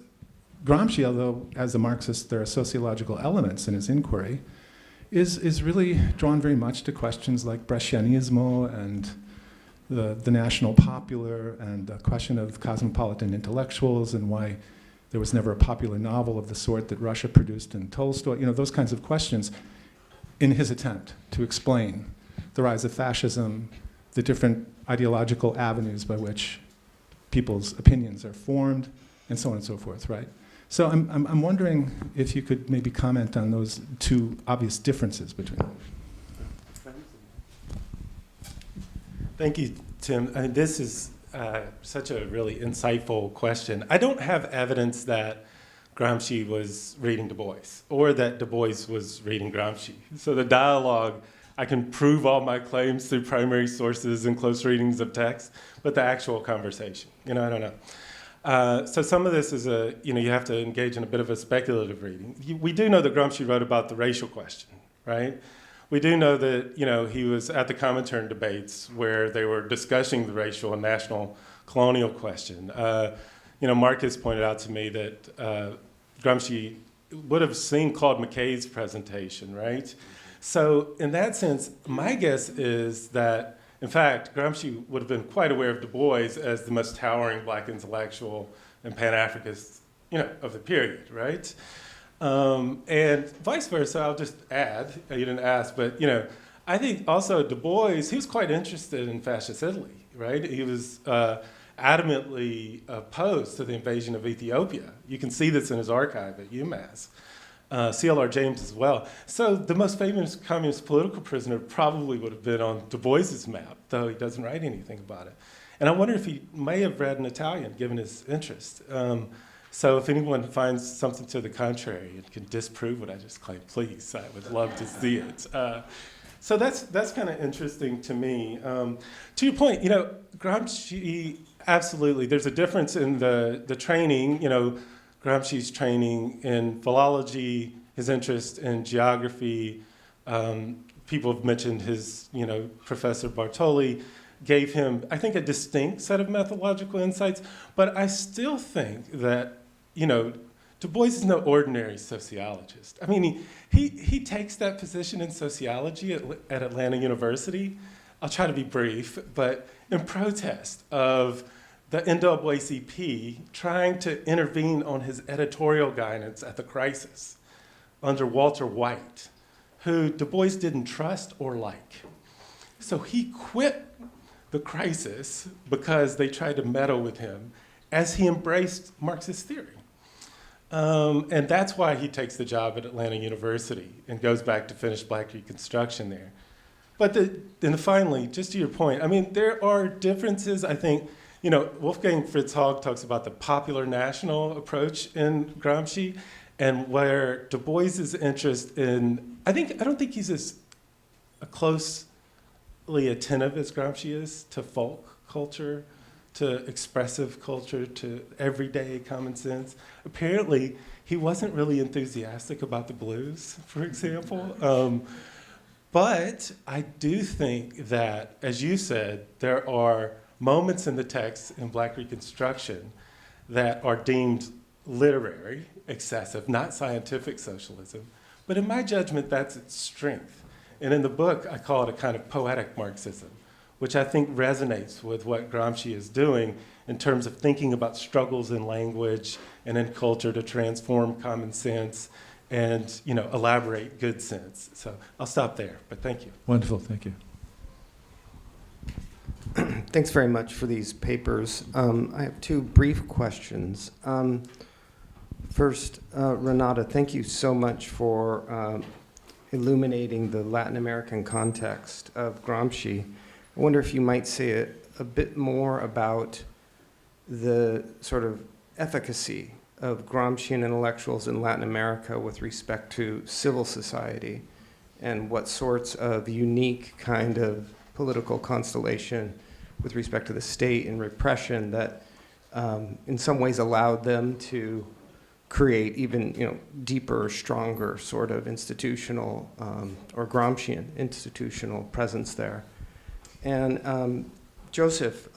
Gramsci, although as a Marxist there are sociological elements in his inquiry, is really drawn very much to questions like Brescianismo and the national popular and the question of cosmopolitan intellectuals and why there was never a popular novel of the sort that Russia produced in Tolstoy, you know, those kinds of questions in his attempt to explain the rise of fascism, the different ideological avenues by which people's opinions are formed, and so on and so forth, right? So I'm wondering if you could maybe comment on those two obvious differences between them. Thank you, Tim. I mean, this is such a really insightful question. I don't have evidence that Gramsci was reading Du Bois or that Du Bois was reading Gramsci. So the dialogue, I can prove all my claims through primary sources and close readings of text, but the actual conversation, I don't know. So some of this is you have to engage in a bit of a speculative reading. We do know that Gramsci wrote about the racial question, right? We do know that, he was at the Comintern debates where they were discussing the racial and national colonial question. Marcus pointed out to me that Gramsci would have seen Claude McKay's presentation, right? So in that sense, my guess is that, in fact, Gramsci would have been quite aware of Du Bois as the most towering black intellectual and Pan-Africanist, of the period, right? And vice versa, I'll just add, you didn't ask, but, I think also Du Bois, he was quite interested in fascist Italy, right? He was adamantly opposed to the invasion of Ethiopia. You can see this in his archive at UMass. C.L.R. James as well. So the most famous communist political prisoner probably would have been on Du Bois's map, though he doesn't write anything about it. And I wonder if he may have read in Italian, given his interest. So if anyone finds something to the contrary and can disprove what I just claimed, please, I would love to see it. So that's kind of interesting to me. To your point, Gramsci, absolutely, there's a difference in the training, Gramsci's training in philology, his interest in geography. People have mentioned his, Professor Bartoli gave him, I think, a distinct set of methodological insights. But I still think that, Du Bois is no ordinary sociologist. I mean, he takes that position in sociology at Atlanta University. I'll try to be brief, but in protest of the NAACP trying to intervene on his editorial guidance at the Crisis under Walter White, who Du Bois didn't trust or like. So he quit the Crisis because they tried to meddle with him as he embraced Marxist theory. And that's why he takes the job at Atlanta University and goes back to finish Black Reconstruction there. But then finally, just to your point, I mean, there are differences, I think. Wolfgang Fritz Haug talks about the popular national approach in Gramsci, and where Du Bois's interest in, I don't think he's as closely attentive as Gramsci is to folk culture, to expressive culture, to everyday common sense. Apparently, he wasn't really enthusiastic about the blues, for example. But I do think that, as you said, there are moments in the text in Black Reconstruction that are deemed literary, excessive, not scientific socialism. But in my judgment, that's its strength. And in the book, I call it a kind of poetic Marxism, which I think resonates with what Gramsci is doing in terms of thinking about struggles in language and in culture to transform common sense and, you know, elaborate good sense. So I'll stop there, but thank you. Wonderful, thank you. Thanks very much for these papers. I have two brief questions. First, Renata, thank you so much for illuminating the Latin American context of Gramsci. I wonder if you might say a bit more about the sort of efficacy of Gramscian intellectuals in Latin America with respect to civil society, and what sorts of unique kind of political constellation with respect to the state and repression that in some ways allowed them to create even, you know, deeper, stronger sort of institutional or Gramscian institutional presence there. And Joseph,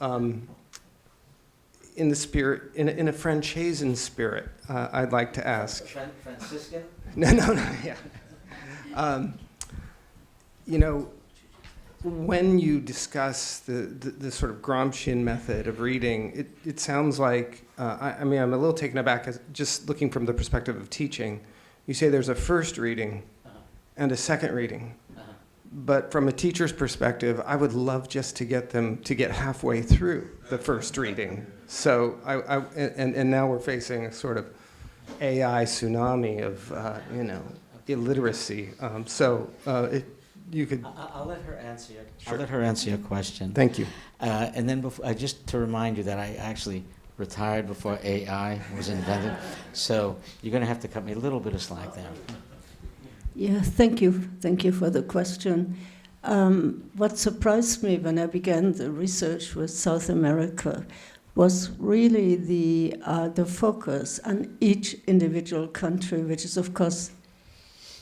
in the spirit, in a Francesan spirit, I'd like to ask. Franciscan? No, yeah. You know, when you discuss the sort of Gramscian method of reading, it sounds like, I mean, I'm a little taken aback as just looking from the perspective of teaching. You say there's a first reading and a second reading. But from a teacher's perspective, I would love just to get them to get halfway through the first reading. So, and now we're facing a sort of AI tsunami of, you know, illiteracy. You could. I'll let her answer. Sure. I'll let her answer your question. Thank you. And then just to remind you that I actually retired before AI was invented, so you're going to have to cut me a little bit of slack there. Yeah, thank you. Thank you for the question. What surprised me when I began the research with South America was really the focus on each individual country, which is, of course,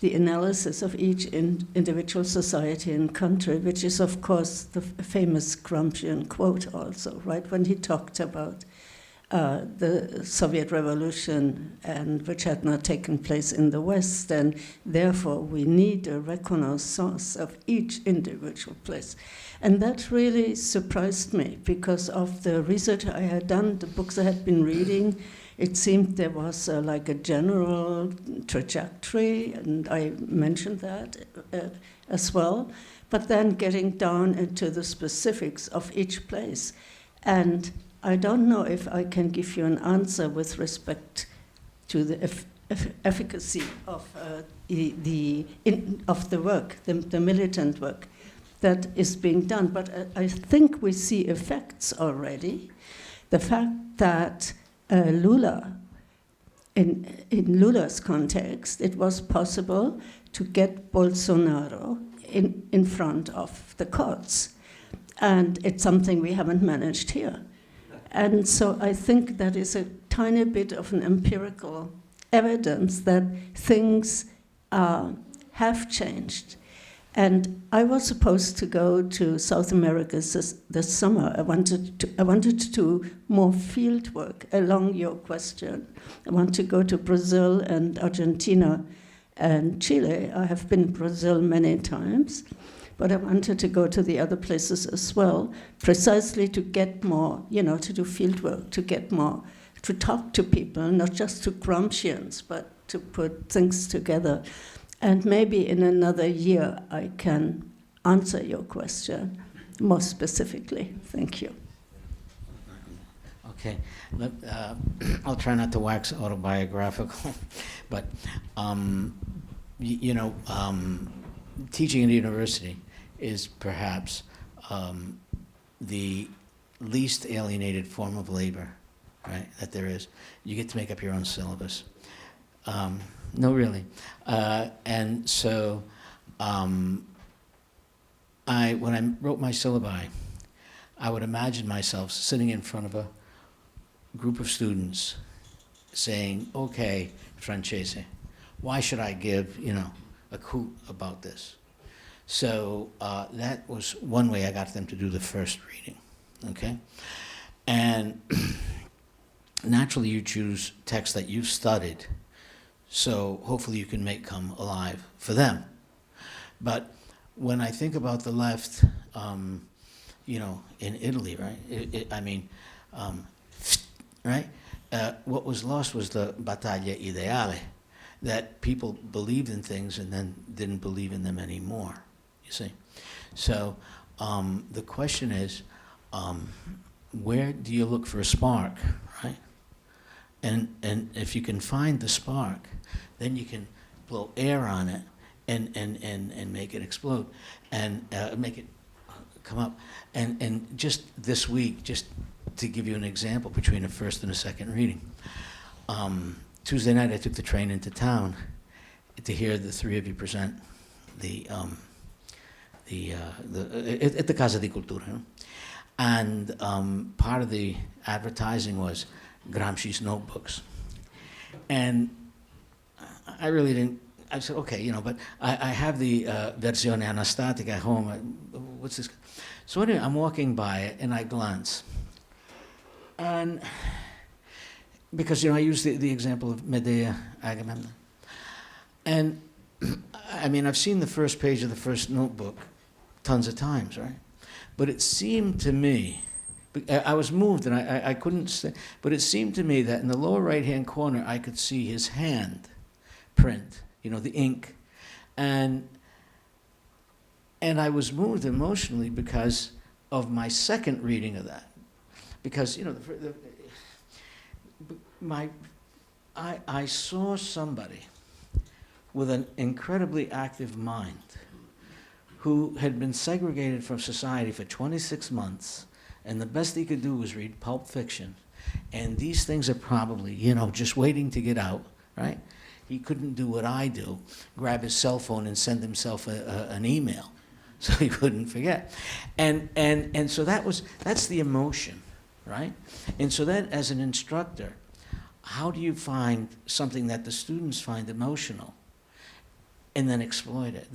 the analysis of each individual society and country, which is, of course, the famous Gramscian quote also, right, when he talked about the Soviet Revolution, and which had not taken place in the West, and therefore we need a reconnaissance of each individual place. And that really surprised me because of the research I had done, the books I had been reading. It seemed there was like a general trajectory, and I mentioned that as well, but then getting down into the specifics of each place. And I don't know if I can give you an answer with respect to the efficacy of the work, the militant work that is being done. But I think we see effects already. The fact that Lula, in Lula's context, it was possible to get Bolsonaro in front of the courts. And it's something we haven't managed here. And so I think that is a tiny bit of an empirical evidence that things have changed. And I was supposed to go to South America this summer. I wanted to do more field work along your question. I want to go to Brazil and Argentina and Chile. I have been in Brazil many times. But I wanted to go to the other places as well, precisely to get more, you know, to do field work, to get more, to talk to people, not just to Gramscians, but to put things together. And maybe in another year I can answer your question more specifically. Thank you. Okay, I'll try not to wax autobiographical, but teaching at a university is perhaps the least alienated form of labor, right, that there is. You get to make up your own syllabus. No, really. And so when I wrote my syllabi, I would imagine myself sitting in front of a group of students saying, okay, Francese, why should I give, a hoot about this? So that was one way I got them to do the first reading, okay? And naturally you choose texts that you've studied, so hopefully you can make come alive for them. But when I think about the left, you know, in Italy, right? Right? What was lost was the battaglia ideale, that people believed in things and then didn't believe in them anymore, you see. So the question is, where do you look for a spark, right? And if you can find the spark, then you can blow air on it and make it explode and make it come up. And just this week, just to give you an example between a first and a second reading, Tuesday night I took the train into town to hear the three of you present at the Casa di Cultura. You know? And part of the advertising was Gramsci's notebooks. And I really didn't, I said, okay, you know, but I have the versione anastatica at home. What's this? So anyway, I'm walking by it and I glance. And because, you know, I use the example of Medea, Agamemnon. And I mean, I've seen the first page of the first notebook tons of times, right? But it seemed to me, I was moved and I couldn't say, but it seemed to me that in the lower right-hand corner, I could see his hand print, you know, the ink. And I was moved emotionally because of my second reading of that. Because, you know, I saw somebody with an incredibly active mind who had been segregated from society for 26 months, and the best he could do was read pulp fiction. And these things are probably, you know, just waiting to get out, right? He couldn't do what I do, grab his cell phone and send himself an email, so he couldn't forget. And so that's the emotion, right? And so then as an instructor, how do you find something that the students find emotional and then exploit it?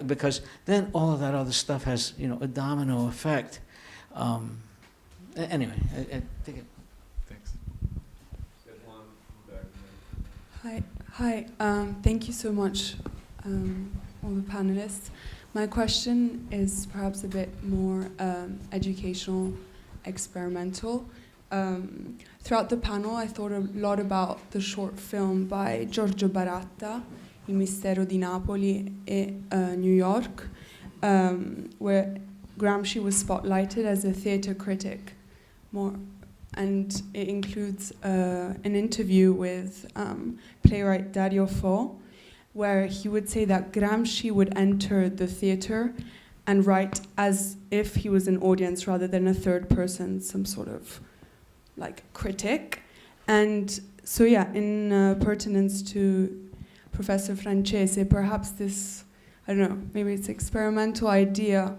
Because then all of that other stuff has, you know, a domino effect. Anyway, I think it. Thanks. Hi. Thank you so much, all the panelists. My question is perhaps a bit more educational, experimental. Throughout the panel, I thought a lot about the short film by Giorgio Baratta, Il mistero di Napoli e New York, where Gramsci was spotlighted as a theater critic, and it includes an interview with playwright Dario Fo, where he would say that Gramsci would enter the theater and write as if he was an audience rather than a third person, some sort of like critic. And so yeah, in pertinence to Professor Francese, perhaps this, I don't know, maybe it's experimental idea,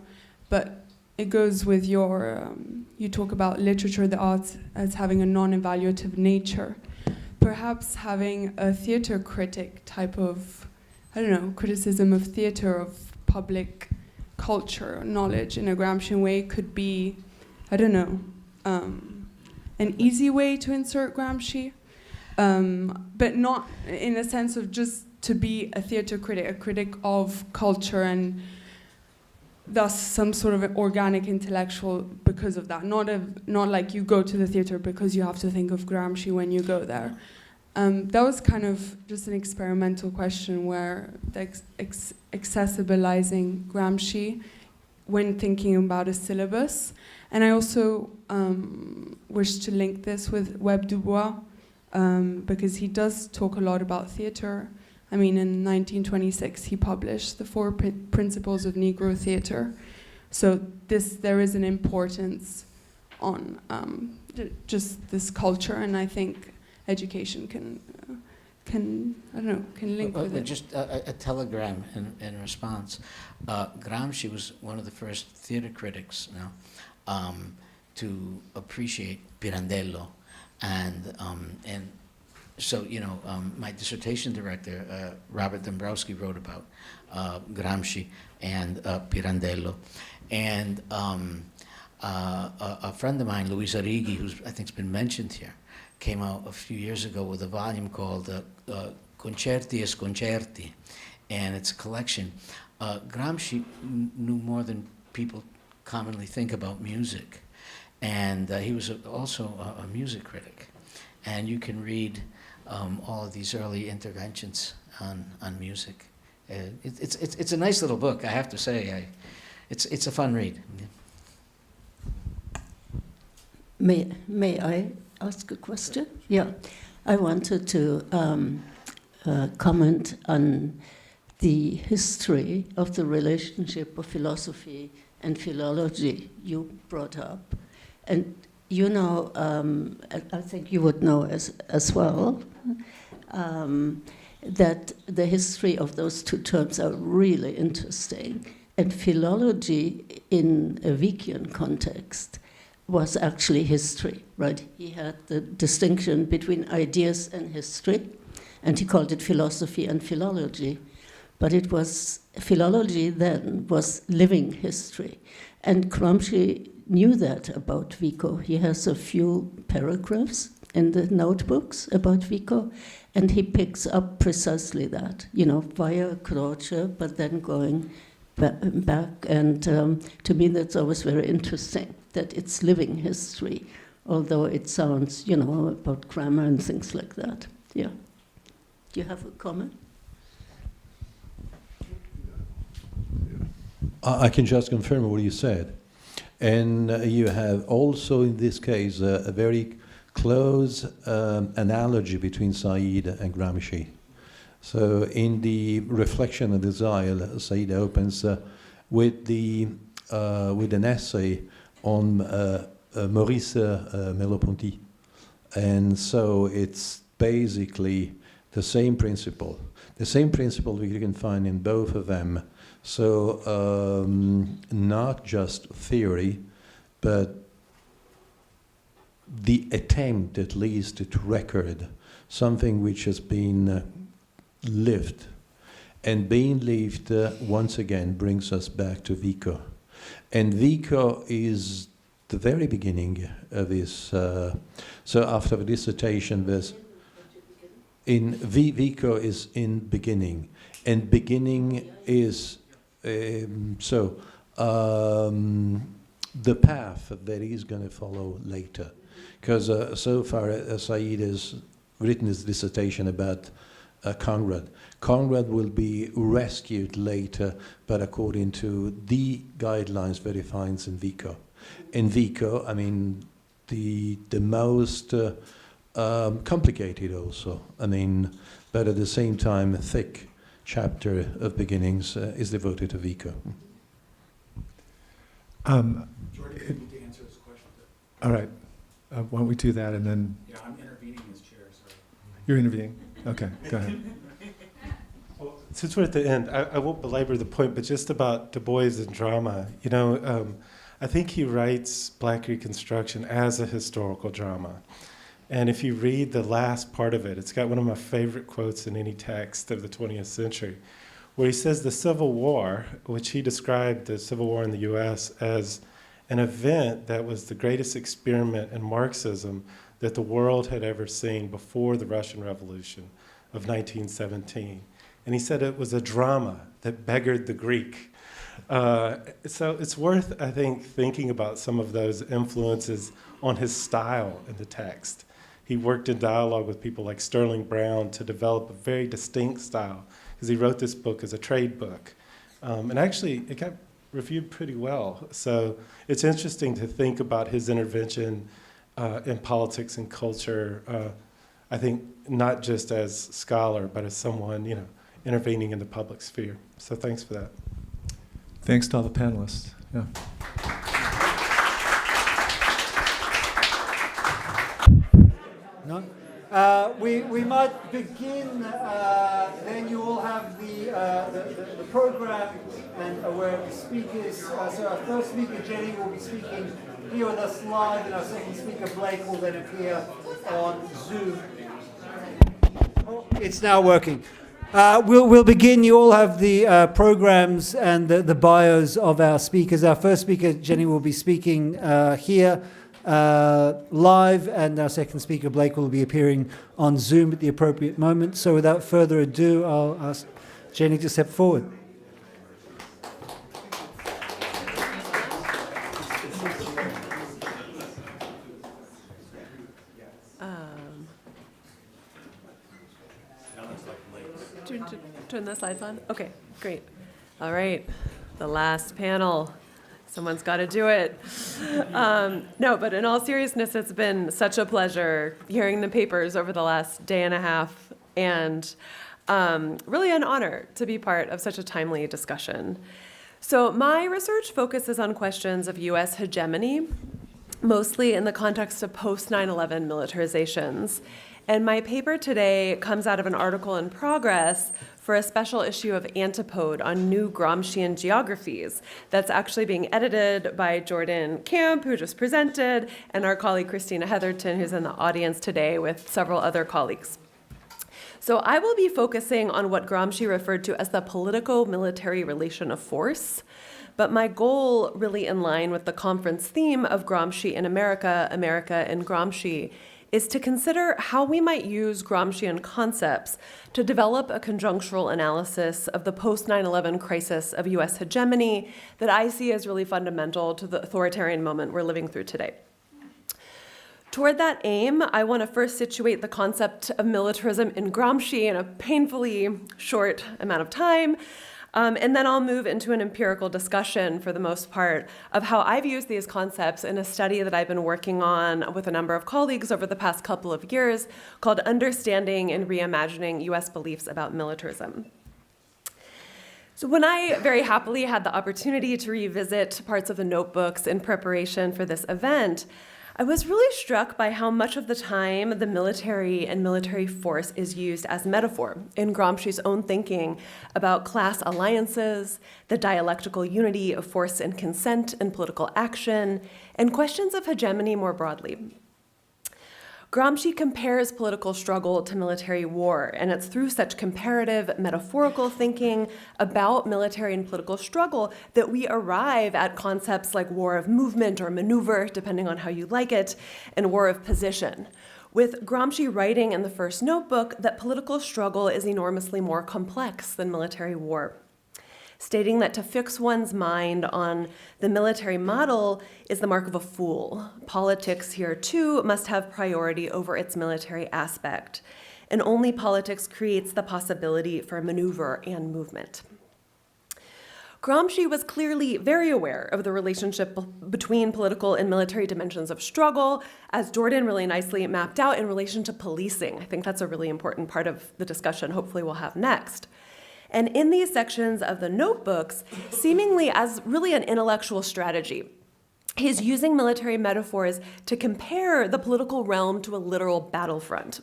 but it goes with your, you talk about literature, the arts as having a non-evaluative nature. Perhaps having a theater critic type of, I don't know, criticism of theater, of public culture, knowledge in a Gramscian way could be, I don't know, an easy way to insert Gramsci, but not in a sense of just to be a theater critic, a critic of culture, and thus some sort of organic intellectual because of that. Not like you go to the theater because you have to think of Gramsci when you go there. That was kind of just an experimental question where the accessibilizing Gramsci when thinking about a syllabus. And I also wish to link this with Webb Dubois, because he does talk a lot about theater. I mean, in 1926, he published The Four Principles of Negro Theater. So there is an importance on just this culture, and I think education can link with it. Just a telegram in response. Gramsci was one of the first theater critics to appreciate Pirandello, and so, you know, my dissertation director, Robert Dombrowski, wrote about Gramsci and Pirandello. And a friend of mine, Luisa Righi, who's I think's been mentioned here, came out a few years ago with a volume called Concerti e Sconcerti, and it's a collection. Gramsci knew more than people commonly think about music. And he was also a music critic. And you can read all of these early interventions on music. It's a nice little book, I have to say. It's a fun read. May I ask a question? Yeah. I wanted to comment on the history of the relationship of philosophy and philology you brought up. And you know, I think you would know as well, that the history of those two terms are really interesting. And philology in a Wickian context was actually history, right? He had the distinction between ideas and history, and he called it philosophy and philology. But it was, philology then was living history. And Gramsci knew that about Vico. He has a few paragraphs in the notebooks about Vico, and he picks up precisely that, you know, via Croce, but then going back. And to me, that's always very interesting, that it's living history, although it sounds, you know, about grammar and things like that. Yeah. Do you have a comment? I can just confirm what you said. And you have also, in this case, a very close analogy between Said and Gramsci. So in the Reflection and Desire, Said opens with an essay on Maurice Merleau-Ponty. And so it's basically the same principle that you can find in both of them. So not just theory, but the attempt at least to record something which has been lived. And being lived, once again, brings us back to Vico. And Vico is the very beginning of his, so after the dissertation, there's Vico is in beginning. And beginning is the path that he's going to follow later. Because so far Said has written his dissertation about Conrad. Conrad will be rescued later, but according to the guidelines that he finds in Vico. In Vico, I mean, the most complicated also, I mean, but at the same time thick chapter of beginnings is devoted to Vico. Jordan, you need to answer this question. All right. Why don't we do that and then... Yeah, I'm intervening in this chair, sorry. You're intervening? Okay, go ahead. Well, since we're at the end, I won't belabor the point, but just about Du Bois and drama. You know, I think he writes Black Reconstruction as a historical drama. And if you read the last part of it, it's got one of my favorite quotes in any text of the 20th century, where he says the Civil War, which he described the Civil War in the US as an event that was the greatest experiment in Marxism that the world had ever seen before the Russian Revolution of 1917. And he said it was a drama that beggared the Greek. So it's worth, I think, thinking about some of those influences on his style in the text. He worked in dialogue with people like Sterling Brown to develop a very distinct style, because he wrote this book as a trade book. And actually, it got reviewed pretty well. So it's interesting to think about his intervention in politics and culture, I think not just as scholar, but as someone, you know, intervening in the public sphere. So thanks for that. Thanks to all the panelists. Yeah. No? We might begin, then you all have the program and where the speakers, so our first speaker, Jenny, will be speaking here with us live, and our second speaker, Blake, will then appear on Zoom. Oh, it's now working. We'll begin. You all have the programs and the bios of our speakers. Our first speaker, Jenny, will be speaking here live, and our second speaker, Blake, will be appearing on Zoom at the appropriate moment. So without further ado, I'll ask Jenny to step forward. Turn the slides on? Okay, great. All right, the last panel. Someone's got to do it. No, but in all seriousness, it's been such a pleasure hearing the papers over the last day and a half, and really an honor to be part of such a timely discussion. So my research focuses on questions of U.S. hegemony, mostly in the context of post-9/11 militarizations. And my paper today comes out of an article in Progress for a special issue of Antipode on new Gramscian geographies that's actually being edited by Jordan Camp, who just presented, and our colleague Christina Heatherton, who's in the audience today with several other colleagues. So I will be focusing on what Gramsci referred to as the politico-military relation of force. But my goal, really in line with the conference theme of Gramsci in America, America and Gramsci, is to consider how we might use Gramscian concepts to develop a conjunctural analysis of the post-9/11 crisis of U.S. hegemony that I see as really fundamental to the authoritarian moment we're living through today. Toward that aim, I want to first situate the concept of militarism in Gramsci in a painfully short amount of time, and then I'll move into an empirical discussion, for the most part, of how I've used these concepts in a study that I've been working on with a number of colleagues over the past couple of years called Understanding and Reimagining U.S. Beliefs About Militarism. So when I very happily had the opportunity to revisit parts of the notebooks in preparation for this event, I was really struck by how much of the time the military and military force is used as metaphor in Gramsci's own thinking about class alliances, the dialectical unity of force and consent in political action, and questions of hegemony more broadly. Gramsci compares political struggle to military war, and it's through such comparative, metaphorical thinking about military and political struggle that we arrive at concepts like war of movement or maneuver, depending on how you like it, and war of position, with Gramsci writing in the first notebook that political struggle is enormously more complex than military war, stating that to fix one's mind on the military model is the mark of a fool. Politics here, too, must have priority over its military aspect, and only politics creates the possibility for maneuver and movement. Gramsci was clearly very aware of the relationship between political and military dimensions of struggle, as Jordan really nicely mapped out in relation to policing. I think that's a really important part of the discussion hopefully we'll have next. And in these sections of the notebooks, seemingly as really an intellectual strategy, he's using military metaphors to compare the political realm to a literal battlefront.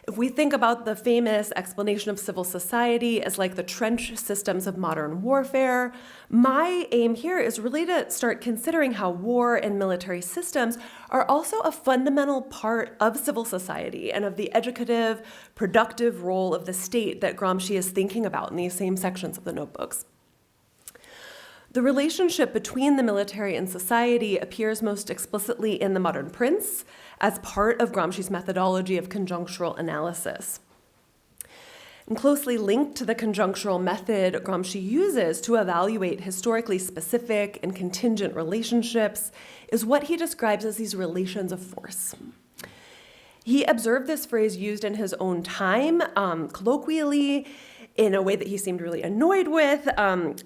If we think about the famous explanation of civil society as like the trench systems of modern warfare, my aim here is really to start considering how war and military systems are also a fundamental part of civil society and of the educative, productive role of the state that Gramsci is thinking about in these same sections of the notebooks. The relationship between the military and society appears most explicitly in The Modern Prince as part of Gramsci's methodology of conjunctural analysis. And closely linked to the conjunctural method Gramsci uses to evaluate historically specific and contingent relationships is what he describes as these relations of force. He observed this phrase used in his own time, colloquially, in a way that he seemed really annoyed with,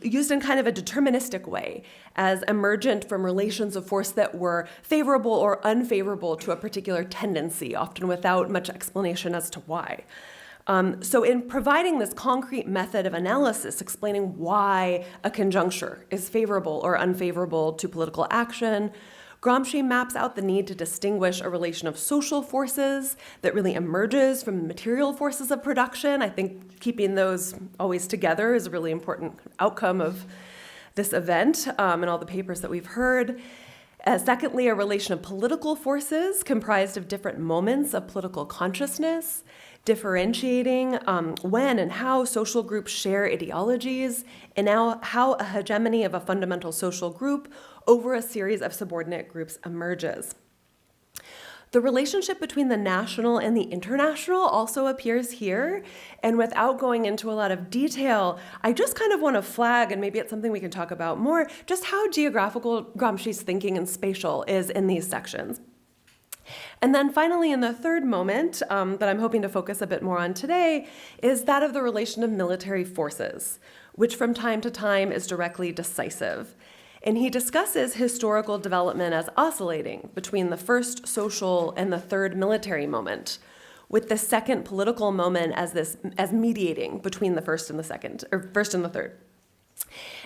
used in kind of a deterministic way, as emergent from relations of force that were favorable or unfavorable to a particular tendency, often without much explanation as to why. So in providing this concrete method of analysis, explaining why a conjuncture is favorable or unfavorable to political action, Gramsci maps out the need to distinguish a relation of social forces that really emerges from the material forces of production. I think keeping those always together is a really important outcome of this event and all the papers that we've heard. Secondly, a relation of political forces comprised of different moments of political consciousness, differentiating when and how social groups share ideologies, and now how a hegemony of a fundamental social group over a series of subordinate groups emerges. The relationship between the national and the international also appears here, and without going into a lot of detail, I just kind of want to flag, and maybe it's something we can talk about more, just how geographical Gramsci's thinking and spatial is in these sections. And then finally, in the third moment that I'm hoping to focus a bit more on today is that of the relation of military forces, which from time to time is directly decisive. And he discusses historical development as oscillating between the first social and the third military moment, with the second political moment as mediating between the first and the second, or first and the third.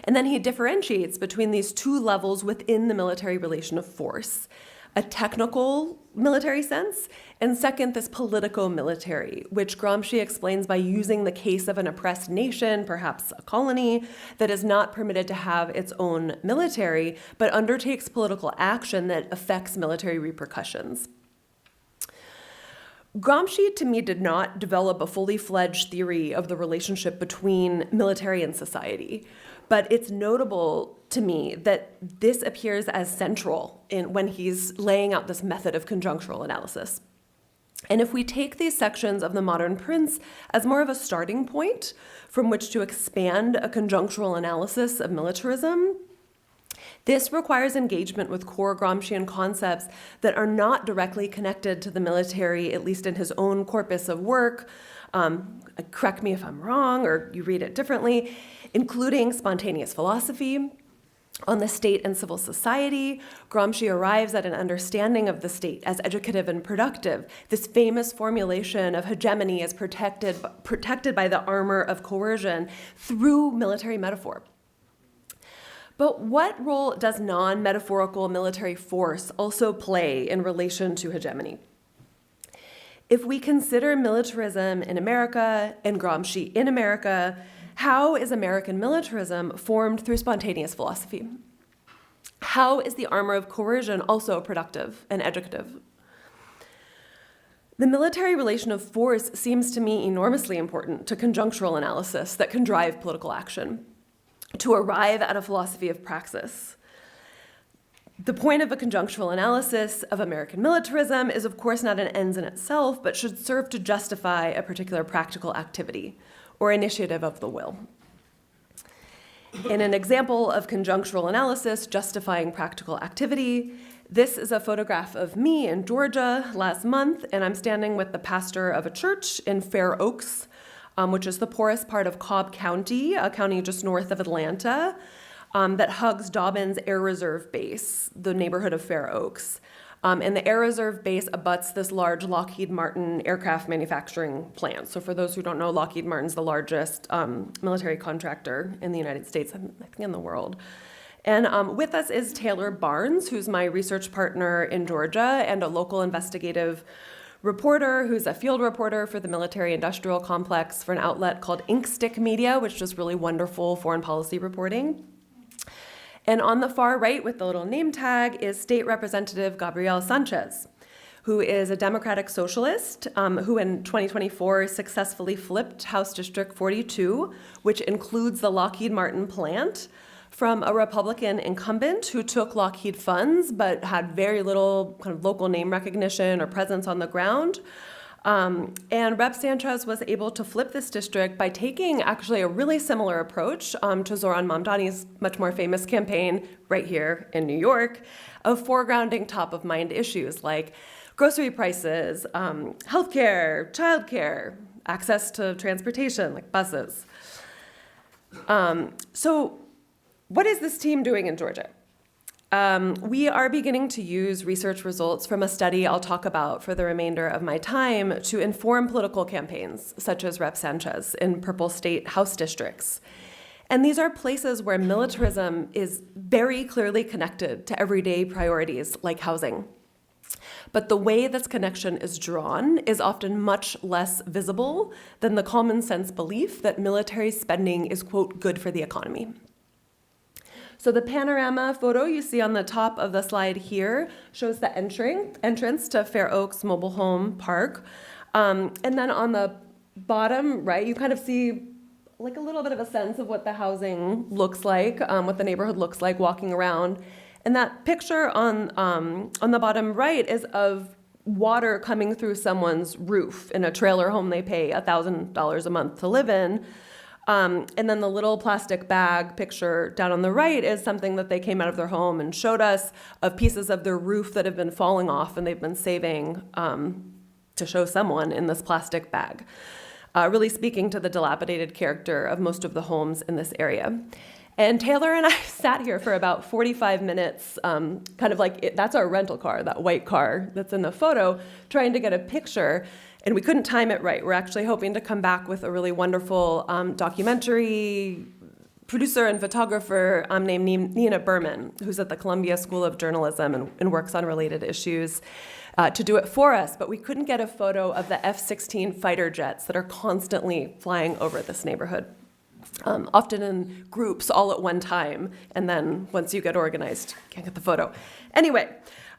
And then he differentiates between these two levels within the military relation of force: a technical military sense, and second, this politico-military, which Gramsci explains by using the case of an oppressed nation, perhaps a colony, that is not permitted to have its own military, but undertakes political action that affects military repercussions. Gramsci, to me, did not develop a fully fledged theory of the relationship between military and society, but it's notable to me that this appears as central when he's laying out this method of conjunctural analysis. And if we take these sections of The Modern Prince as more of a starting point from which to expand a conjunctural analysis of militarism, this requires engagement with core Gramscian concepts that are not directly connected to the military, at least in his own corpus of work. Correct me if I'm wrong or you read it differently, including spontaneous philosophy. On the state and civil society, Gramsci arrives at an understanding of the state as educative and productive, this famous formulation of hegemony as protected by the armor of coercion through military metaphor. But what role does non-metaphorical military force also play in relation to hegemony? If we consider militarism in America and Gramsci in America, how is American militarism formed through spontaneous philosophy? How is the armor of coercion also productive and educative? The military relation of force seems to me enormously important to conjunctural analysis that can drive political action, to arrive at a philosophy of praxis. The point of a conjunctural analysis of American militarism is, of course, not an end in itself, but should serve to justify a particular practical activity or initiative of the will. In an example of conjunctural analysis justifying practical activity, this is a photograph of me in Georgia last month, and I'm standing with the pastor of a church in Fair Oaks, which is the poorest part of Cobb County, a county just north of Atlanta, that hugs Dobbins Air Reserve Base, the neighborhood of Fair Oaks. And the Air Reserve Base abuts this large Lockheed Martin aircraft manufacturing plant. So for those who don't know, Lockheed Martin's the largest military contractor in the United States, I think in the world. And with us is Taylor Barnes, who's my research partner in Georgia and a local investigative reporter who's a field reporter for the military-industrial complex for an outlet called Inkstick Media, which does really wonderful foreign policy reporting. And on the far right with the little name tag is State Representative Gabriel Sanchez, who is a Democratic socialist who in 2024 successfully flipped House District 42, which includes the Lockheed Martin plant, from a Republican incumbent who took Lockheed funds but had very little kind of local name recognition or presence on the ground. And Rep. Sanchez was able to flip this district by taking actually a really similar approach to Zoran Mamdani's much more famous campaign right here in New York of foregrounding top-of-mind issues like grocery prices, healthcare, childcare, access to transportation like buses. So what is this team doing in Georgia? We are beginning to use research results from a study I'll talk about for the remainder of my time to inform political campaigns, such as Rep. Sanchez in purple state House districts. And these are places where militarism is very clearly connected to everyday priorities like housing. But the way this connection is drawn is often much less visible than the common sense belief that military spending is, quote, good for the economy. So the panorama photo you see on the top of the slide here shows the entrance to Fair Oaks Mobile Home Park. And then on the bottom right, you kind of see like a little bit of a sense of what the housing looks like, what the neighborhood looks like walking around. And that picture on the bottom right is of water coming through someone's roof in a trailer home they pay $1,000 a month to live in. And then the little plastic bag picture down on the right is something that they came out of their home and showed us, of pieces of their roof that have been falling off and they've been saving to show someone in this plastic bag. Really speaking to the dilapidated character of most of the homes in this area. And Taylor and I sat here for about 45 minutes, kind of like, that's our rental car, that white car that's in the photo, trying to get a picture. And we couldn't time it right. We're actually hoping to come back with a really wonderful documentary producer and photographer named Nina Berman, who's at the Columbia School of Journalism and works on related issues, to do it for us. But we couldn't get a photo of the F-16 fighter jets that are constantly flying over this neighborhood, often in groups all at one time. And then once you get organized, you can't get the photo. Anyway,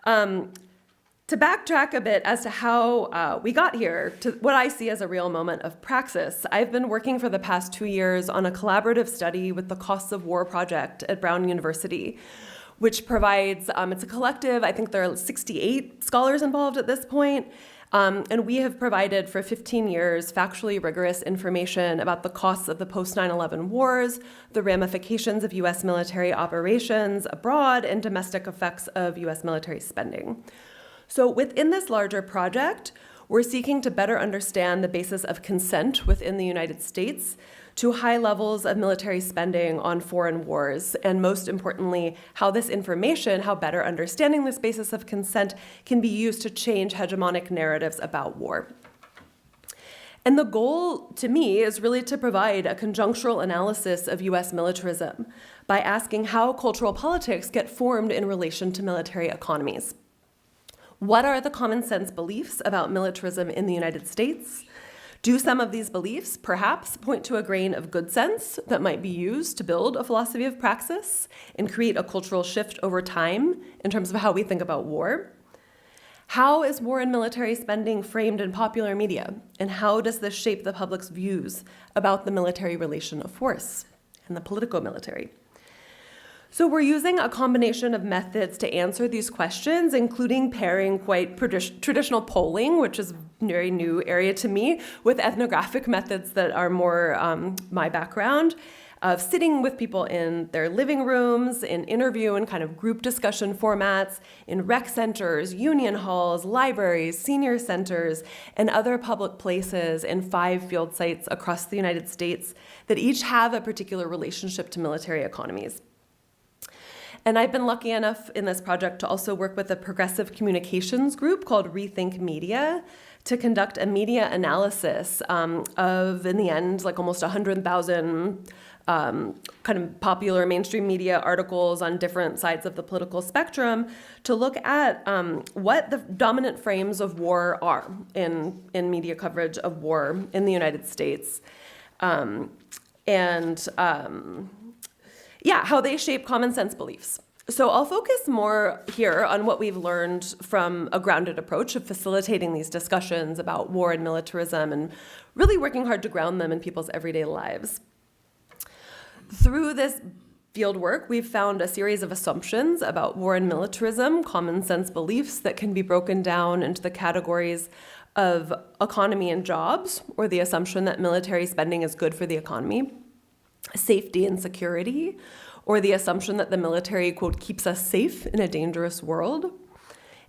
to backtrack a bit as to how we got here, to what I see as a real moment of praxis, I've been working for the past 2 years on a collaborative study with the Costs of War Project at Brown University, which provides, it's a collective, I think there are 68 scholars involved at this point, and we have provided for 15 years factually rigorous information about the costs of the post-9/11 wars, the ramifications of U.S. military operations abroad, and domestic effects of U.S. military spending. So within this larger project, we're seeking to better understand the basis of consent within the United States to high levels of military spending on foreign wars, and most importantly, how this information, how better understanding this basis of consent can be used to change hegemonic narratives about war. And the goal, to me, is really to provide a conjunctural analysis of U.S. militarism by asking how cultural politics get formed in relation to military economies. What are the common sense beliefs about militarism in the United States? Do some of these beliefs perhaps point to a grain of good sense that might be used to build a philosophy of praxis and create a cultural shift over time in terms of how we think about war? How is war and military spending framed in popular media? And how does this shape the public's views about the military relation of force and the politico-military? So we're using a combination of methods to answer these questions, including pairing quite traditional polling, which is a very new area to me, with ethnographic methods that are more my background, of sitting with people in their living rooms, in interview and kind of group discussion formats, in rec centers, union halls, libraries, senior centers, and other public places in 5 field sites across the United States that each have a particular relationship to military economies. And I've been lucky enough in this project to also work with a progressive communications group called Rethink Media to conduct a media analysis of, in the end, like almost 100,000 kind of popular mainstream media articles on different sides of the political spectrum to look at what the dominant frames of war are in media coverage of war in the United States. How they shape common sense beliefs. So I'll focus more here on what we've learned from a grounded approach of facilitating these discussions about war and militarism and really working hard to ground them in people's everyday lives. Through this field work, we've found a series of assumptions about war and militarism, common sense beliefs that can be broken down into the categories of economy and jobs, or the assumption that military spending is good for the economy, safety and security, or the assumption that the military, quote, keeps us safe in a dangerous world.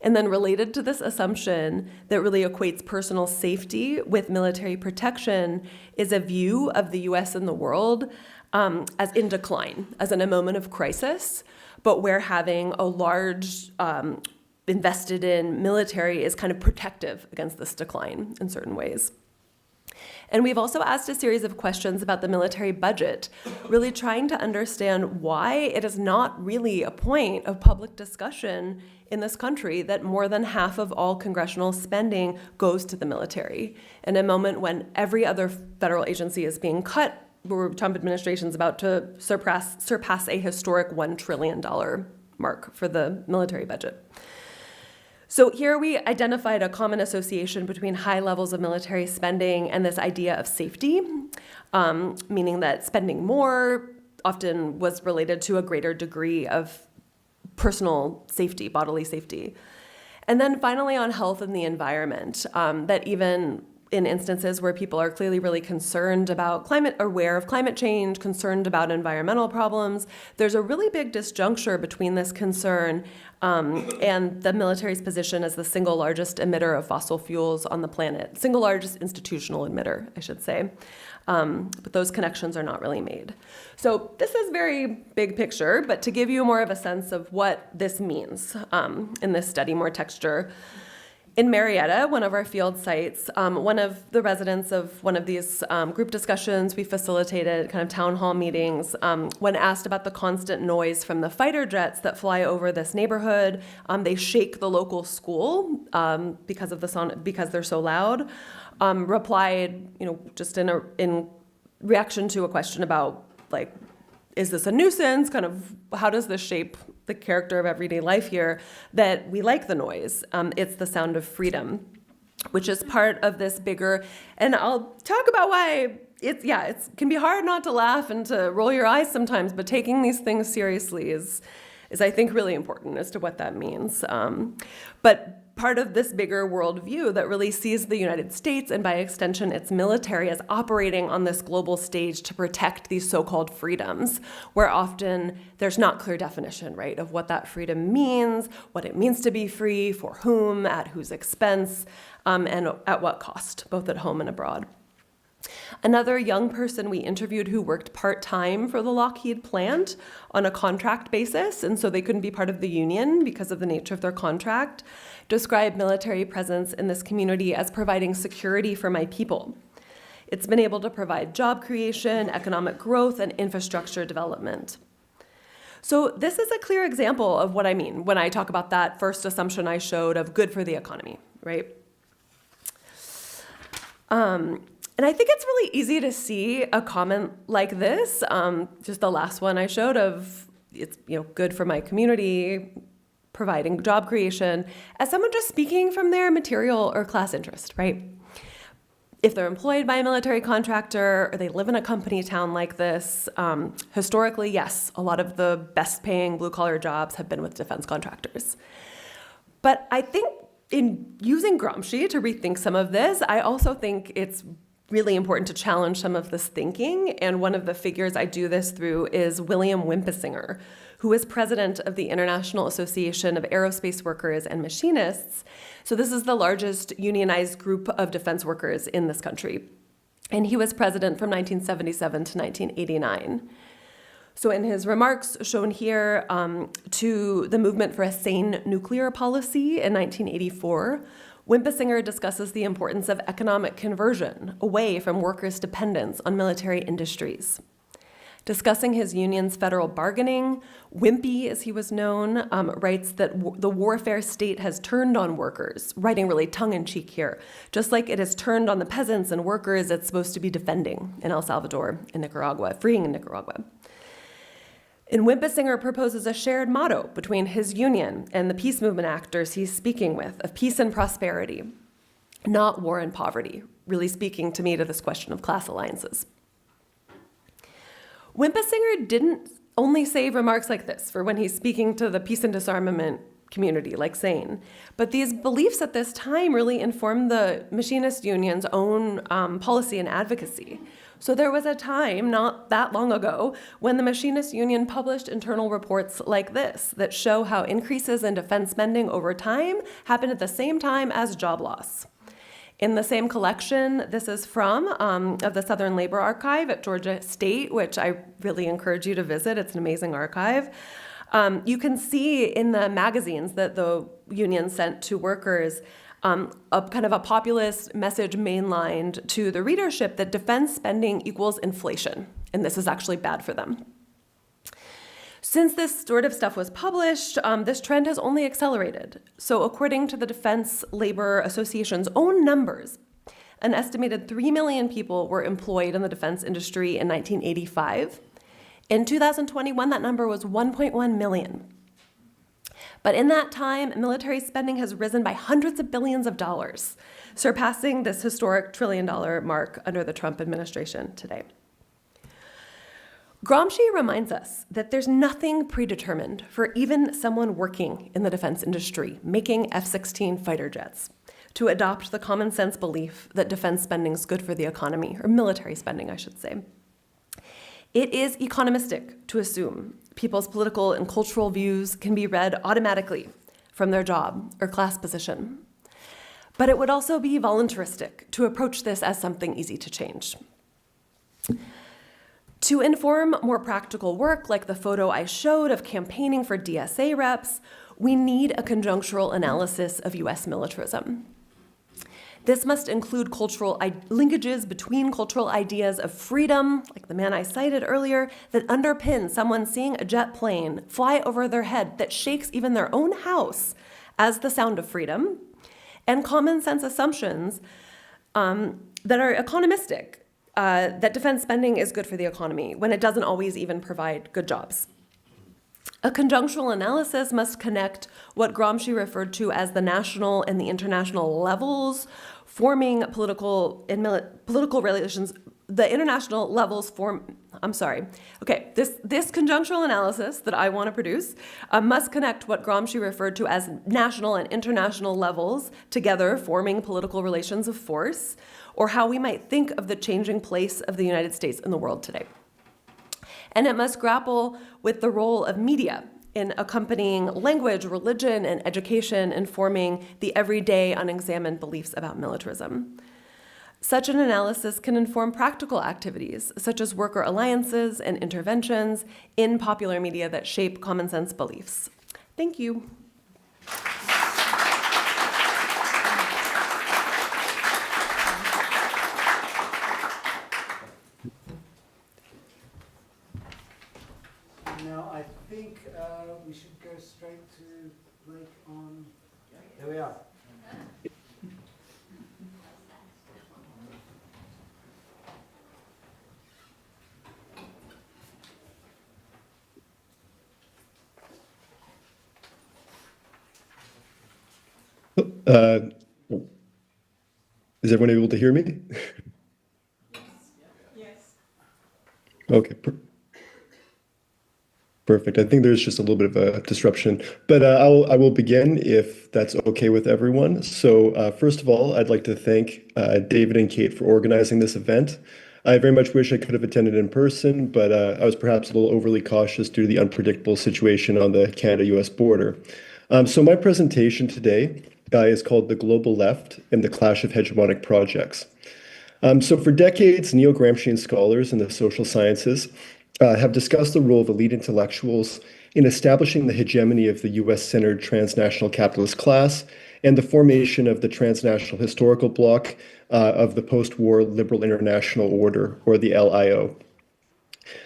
And then related to this assumption that really equates personal safety with military protection is a view of the US and the world as in decline, as in a moment of crisis, but where having a large invested in military is kind of protective against this decline in certain ways. And we've also asked a series of questions about the military budget, really trying to understand why it is not really a point of public discussion in this country that more than half of all congressional spending goes to the military. In a moment when every other federal agency is being cut, where the Trump administration is about to surpass a historic $1 trillion mark for the military budget. So here we identified a common association between high levels of military spending and this idea of safety, meaning that spending more often was related to a greater degree of personal safety, bodily safety. And then finally on health and the environment, that even in instances where people are clearly really concerned about aware of climate change, concerned about environmental problems, there's a really big disjuncture between this concern and the military's position as the single largest emitter of fossil fuels on the planet, single largest institutional emitter, I should say. But those connections are not really made. So this is very big picture, but to give you more of a sense of what this means in this study, more texture. In Marietta, one of our field sites, one of the residents of one of these group discussions we facilitated, kind of town hall meetings, when asked about the constant noise from the fighter jets that fly over this neighborhood, they shake the local school because of the sound, because they're so loud, replied, just in reaction to a question about, like, is this a nuisance? Kind of, how does this shape the character of everyday life here? That we like the noise. It's the sound of freedom, which is part of this bigger, and I'll talk about why it can be hard not to laugh and to roll your eyes sometimes, but taking these things seriously is I think really important as to what that means. But part of this bigger worldview that really sees the United States, and by extension its military, as operating on this global stage to protect these so-called freedoms, where often there's not clear definition, right, of what that freedom means, what it means to be free, for whom, at whose expense, and at what cost, both at home and abroad. Another young person we interviewed who worked part-time for the Lockheed plant on a contract basis, and so they couldn't be part of the union because of the nature of their contract, described military presence in this community as providing security for my people. It's been able to provide job creation, economic growth, and infrastructure development. So this is a clear example of what I mean when I talk about that first assumption I showed of good for the economy, right? And I think it's really easy to see a comment like this, just the last one I showed of it's good for my community, providing job creation, as someone just speaking from their material or class interest, right? If they're employed by a military contractor or they live in a company town like this, historically, yes, a lot of the best paying blue collar jobs have been with defense contractors. But I think in using Gramsci to rethink some of this, I also think it's really important to challenge some of this thinking. And one of the figures I do this through is William Wimpesinger, who is president of the International Association of Aerospace Workers and Machinists. So this is the largest unionized group of defense workers in this country. And he was president from 1977 to 1989. So in his remarks shown here to the movement for a sane nuclear policy in 1984, Wimpesinger discusses the importance of economic conversion away from workers' dependence on military industries. Discussing his union's federal bargaining, Wimpy, as he was known, writes that the warfare state has turned on workers, writing really tongue-in-cheek here, just like it has turned on the peasants and workers it's supposed to be defending in El Salvador, in Nicaragua, freeing in Nicaragua. And Wimpesinger proposes a shared motto between his union and the peace movement actors he's speaking with of peace and prosperity, not war and poverty, really speaking to me to this question of class alliances. Wimpesinger didn't only say remarks like this for when he's speaking to the peace and disarmament community, like SANE, but these beliefs at this time really informed the machinist union's own policy and advocacy. So there was a time, not that long ago, when the Machinist Union published internal reports like this that show how increases in defense spending over time happened at the same time as job loss. In the same collection, this is from of the Southern Labor Archive at Georgia State, which I really encourage you to visit. It's an amazing archive. You can see in the magazines that the union sent to workers a kind of a populist message mainlined to the readership that defense spending equals inflation, and this is actually bad for them. Since this sort of stuff was published, this trend has only accelerated. So according to the Defense Labor Association's own numbers, an estimated 3 million people were employed in the defense industry in 1985. In 2021, that number was 1.1 million. But in that time, military spending has risen by hundreds of billions of dollars, surpassing this historic $1 trillion mark under the Trump administration today. Gramsci reminds us that there's nothing predetermined for even someone working in the defense industry, making F-16 fighter jets. to adopt the common sense belief that defense spending is good for the economy, or military spending, I should say. It is economistic to assume people's political and cultural views can be read automatically from their job or class position. But it would also be voluntaristic to approach this as something easy to change. To inform more practical work, like the photo I showed of campaigning for DSA reps, we need a conjunctural analysis of US militarism. This must include cultural linkages between cultural ideas of freedom, like the man I cited earlier, that underpin someone seeing a jet plane fly over their head that shakes even their own house as the sound of freedom, and common sense assumptions that are economistic, that defense spending is good for the economy when it doesn't always even provide good jobs. A conjunctural analysis must connect what Gramsci referred to as the national and the international levels forming political relations. The international levels this conjunctural analysis that I want to produce must connect what Gramsci referred to as national and international levels together forming political relations of force, or how we might think of the changing place of the United States in the world today. And it must grapple with the role of media in accompanying language, religion, and education in forming the everyday unexamined beliefs about militarism. Such an analysis can inform practical activities, such as worker alliances and interventions in popular media that shape common sense beliefs. Thank you. Now, I think we should go straight to Blake on... There we are. Is everyone able to hear me? Yes. Okay. Perfect. I think there's just a little bit of a disruption, but I will begin if that's okay with everyone. So first of all, I'd like to thank David and Kate for organizing this event. I very much wish I could have attended in person, but I was perhaps a little overly cautious due to the unpredictable situation on the Canada-US border. So my presentation today is called The Global Left and the Clash of Hegemonic Projects. So for decades, neo-Gramscian scholars in the social sciences have discussed the role of elite intellectuals in establishing the hegemony of the US-centered transnational capitalist class and the formation of the transnational historical bloc of the post-war liberal international order, or the LIO.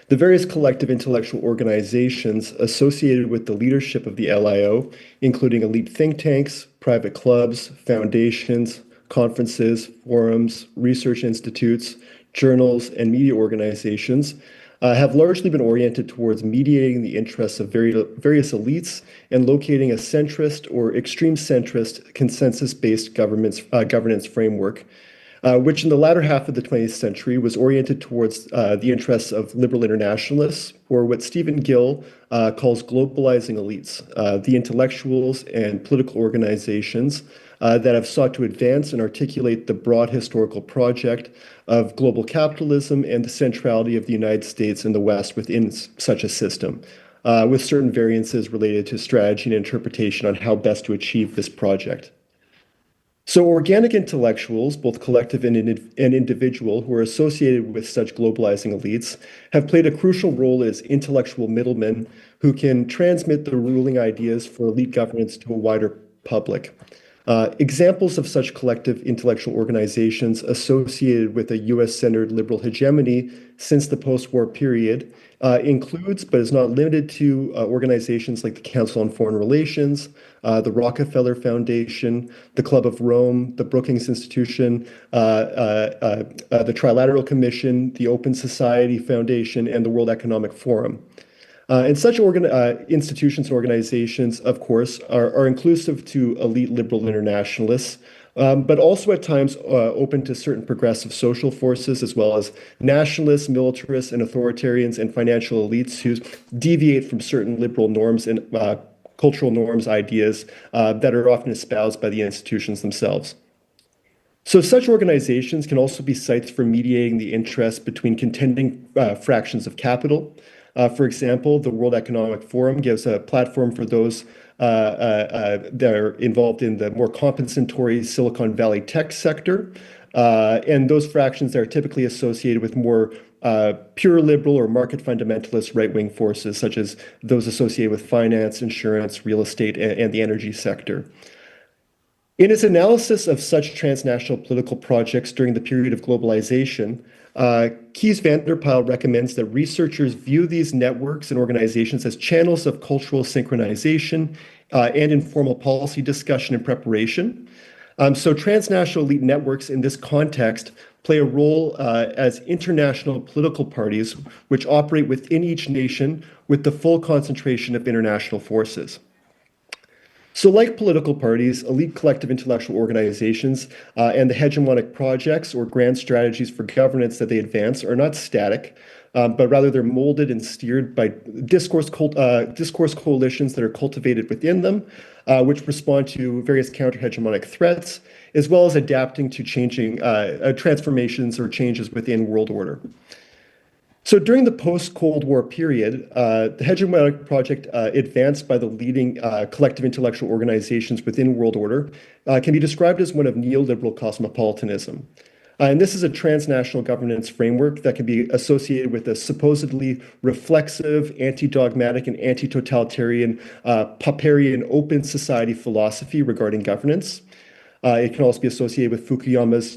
The various collective intellectual organizations associated with the leadership of the LIO, including elite think tanks, private clubs, foundations, conferences, forums, research institutes, journals, and media organizations, have largely been oriented towards mediating the interests of various elites and locating a centrist or extreme centrist consensus-based governance framework, which in the latter half of the 20th century was oriented towards the interests of liberal internationalists, or what Stephen Gill calls globalizing elites, the intellectuals and political organizations that have sought to advance and articulate the broad historical project of global capitalism and the centrality of the United States and the West within such a system, with certain variances related to strategy and interpretation on how best to achieve this project. So organic intellectuals, both collective and individual, who are associated with such globalizing elites, have played a crucial role as intellectual middlemen who can transmit the ruling ideas for elite governance to a wider public. Examples of such collective intellectual organizations associated with a US-centered liberal hegemony since the post-war period includes, but is not limited to, organizations like the Council on Foreign Relations, the Rockefeller Foundation, the Club of Rome, the Brookings Institution, the Trilateral Commission, the Open Society Foundation, and the World Economic Forum. And such institutions and organizations, of course, are inclusive to elite liberal internationalists, but also at times open to certain progressive social forces, as well as nationalists, militarists, and authoritarians and financial elites who deviate from certain liberal norms and cultural norms, ideas that are often espoused by the institutions themselves. So such organizations can also be sites for mediating the interest between contending fractions of capital. For example, the World Economic Forum gives a platform for those that are involved in the more compensatory Silicon Valley tech sector. And those fractions are typically associated with more pure liberal or market fundamentalist right-wing forces, such as those associated with finance, insurance, real estate, and the energy sector. In its analysis of such transnational political projects during the period of globalization, Kees van der Pijl recommends that researchers view these networks and organizations as channels of cultural synchronization and informal policy discussion and preparation. So transnational elite networks in this context play a role as international political parties which operate within each nation with the full concentration of international forces. So like political parties, elite collective intellectual organizations and the hegemonic projects or grand strategies for governance that they advance are not static, but rather they're molded and steered by discourse coalitions that are cultivated within them, which respond to various counter-hegemonic threats, as well as adapting to changing transformations or changes within world order. So during the post-Cold War period, the hegemonic project advanced by the leading collective intellectual organizations within world order can be described as one of neoliberal cosmopolitanism. And this is a transnational governance framework that can be associated with a supposedly reflexive, anti-dogmatic, and anti-totalitarian Popperian open society philosophy regarding governance. It can also be associated with Francis Fukuyama's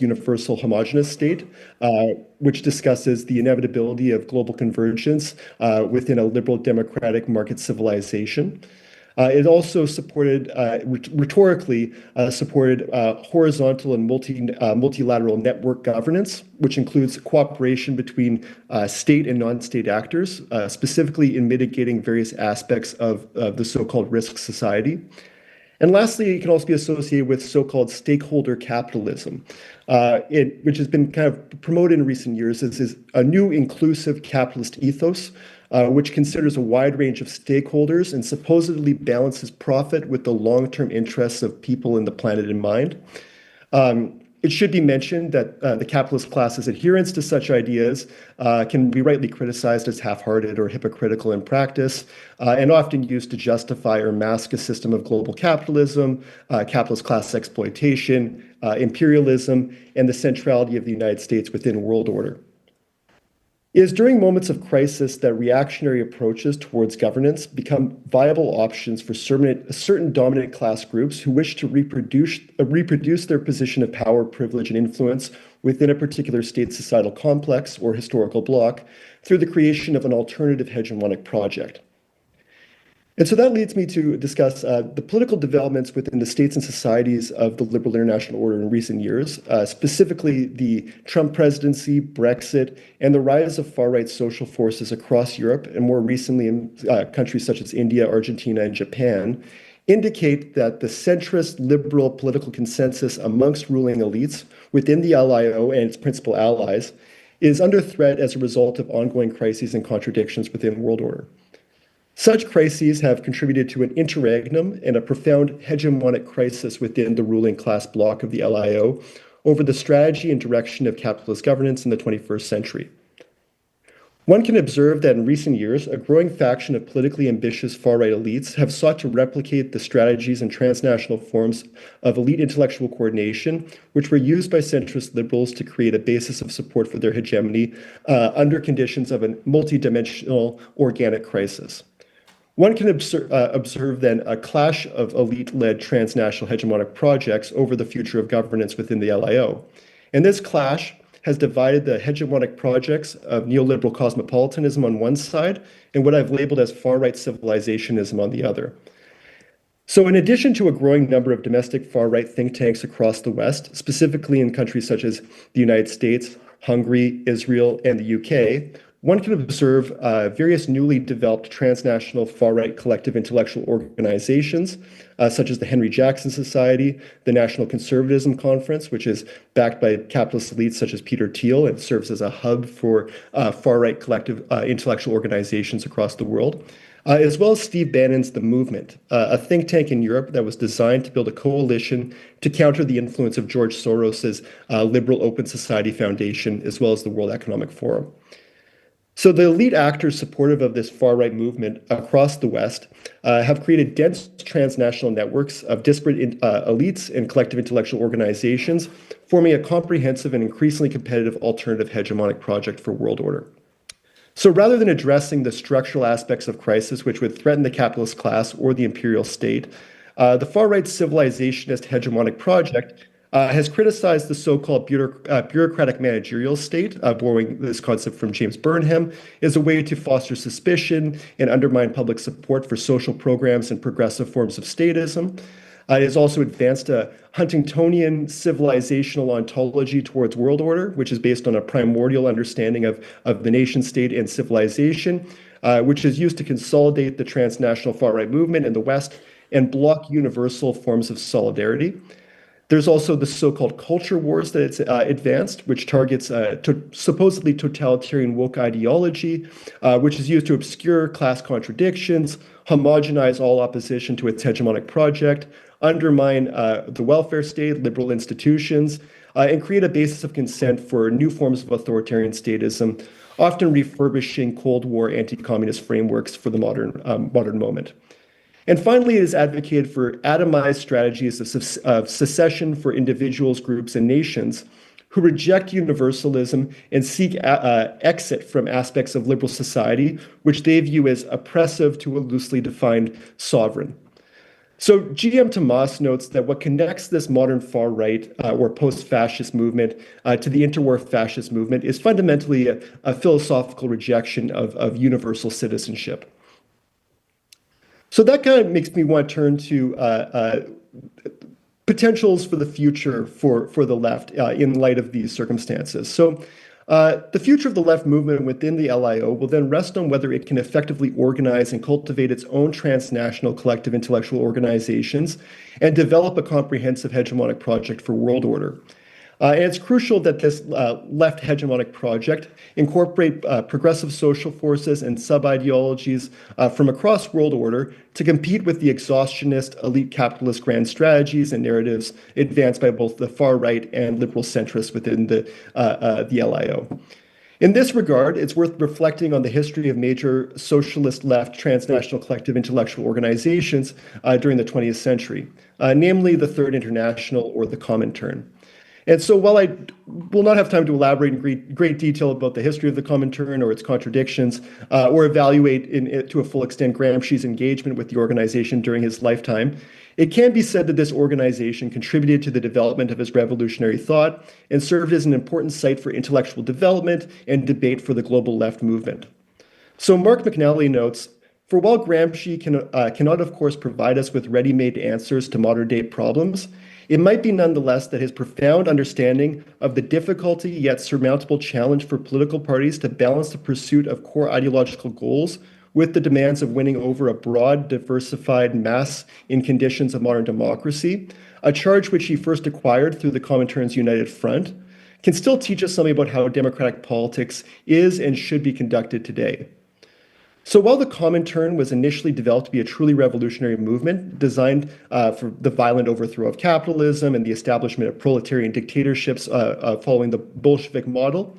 universal homogeneous state, which discusses the inevitability of global convergence within a liberal democratic market civilization. It also supported, rhetorically, supported horizontal and multilateral network governance, which includes cooperation between state and non-state actors, specifically in mitigating various aspects of the so-called risk society. And lastly, it can also be associated with so-called stakeholder capitalism, which has been kind of promoted in recent years as a new inclusive capitalist ethos, which considers a wide range of stakeholders and supposedly balances profit with the long-term interests of people and the planet in mind. It should be mentioned that the capitalist class's adherence to such ideas can be rightly criticized as half-hearted or hypocritical in practice, and often used to justify or mask a system of global capitalism, capitalist class exploitation, imperialism, and the centrality of the United States within world order. It is during moments of crisis that reactionary approaches towards governance become viable options for certain dominant class groups who wish to reproduce their position of power, privilege, and influence within a particular state societal complex or historical bloc through the creation of an alternative hegemonic project. And so that leads me to discuss the political developments within the states and societies of the liberal international order in recent years, specifically the Trump presidency, Brexit, and the rise of far-right social forces across Europe, and more recently in countries such as India, Argentina, and Japan, indicate that the centrist liberal political consensus amongst ruling elites within the LIO and its principal allies is under threat as a result of ongoing crises and contradictions within world order. Such crises have contributed to an interregnum and a profound hegemonic crisis within the ruling class bloc of the LIO over the strategy and direction of capitalist governance in the 21st century. One can observe that in recent years, a growing faction of politically ambitious far-right elites have sought to replicate the strategies and transnational forms of elite intellectual coordination, which were used by centrist liberals to create a basis of support for their hegemony under conditions of a multidimensional organic crisis. One can observe then a clash of elite-led transnational hegemonic projects over the future of governance within the LIO. And this clash has divided the hegemonic projects of neoliberal cosmopolitanism on one side and what I've labeled as far-right civilizationism on the other. So in addition to a growing number of domestic far-right think tanks across the West, specifically in countries such as the United States, Hungary, Israel, and the UK, one can observe various newly developed transnational far-right collective intellectual organizations, such as the Henry Jackson Society, the National Conservatism Conference, which is backed by capitalist elites such as Peter Thiel and serves as a hub for far-right collective intellectual organizations across the world, as well as Steve Bannon's The Movement, a think tank in Europe that was designed to build a coalition to counter the influence of George Soros's Liberal Open Society Foundation, as well as the World Economic Forum. So the elite actors supportive of this far-right movement across the West have created dense transnational networks of disparate elites and collective intellectual organizations, forming a comprehensive and increasingly competitive alternative hegemonic project for world order. So rather than addressing the structural aspects of crisis which would threaten the capitalist class or the imperial state, the far-right civilizationist hegemonic project has criticized the so-called bureaucratic managerial state, borrowing this concept from James Burnham, as a way to foster suspicion and undermine public support for social programs and progressive forms of statism. It has also advanced a Huntingtonian civilizational ontology towards world order, which is based on a primordial understanding of the nation state and civilization, which is used to consolidate the transnational far-right movement in the West and block universal forms of solidarity. There's also the so-called culture wars that it's advanced, which targets supposedly totalitarian woke ideology, which is used to obscure class contradictions, homogenize all opposition to its hegemonic project, undermine the welfare state, liberal institutions, and create a basis of consent for new forms of authoritarian statism, often refurbishing Cold War anti-communist frameworks for the modern moment. And finally, it is advocated for atomized strategies of secession for individuals, groups, and nations who reject universalism and seek exit from aspects of liberal society, which they view as oppressive to a loosely defined sovereign. So G.M. Tomas notes that what connects this modern far-right or post-fascist movement to the interwar fascist movement is fundamentally a philosophical rejection of universal citizenship. So that kind of makes me want to turn to potentials for the future for the left in light of these circumstances. So the future of the left movement within the LIO will then rest on whether it can effectively organize and cultivate its own transnational collective intellectual organizations and develop a comprehensive hegemonic project for world order. And it's crucial that this left hegemonic project incorporate progressive social forces and sub-ideologies from across world order to compete with the exhaustionist elite capitalist grand strategies and narratives advanced by both the far right and liberal centrists within the LIO. In this regard, it's worth reflecting on the history of major socialist left transnational collective intellectual organizations during the 20th century, namely the Third International or the Comintern. And so while I will not have time to elaborate in great detail about the history of the Comintern or its contradictions, or evaluate to a full extent Gramsci's engagement with the organization during his lifetime, it can be said that this organization contributed to the development of his revolutionary thought and served as an important site for intellectual development and debate for the global left movement. So Mark McNally notes, for while Gramsci cannot, of course, provide us with ready-made answers to modern-day problems, it might be nonetheless that his profound understanding of the difficulty yet surmountable challenge for political parties to balance the pursuit of core ideological goals with the demands of winning over a broad, diversified mass in conditions of modern democracy, a charge which he first acquired through the Comintern's United Front, can still teach us something about how democratic politics is and should be conducted today. So while the Comintern was initially developed to be a truly revolutionary movement designed for the violent overthrow of capitalism and the establishment of proletarian dictatorships following the Bolshevik model,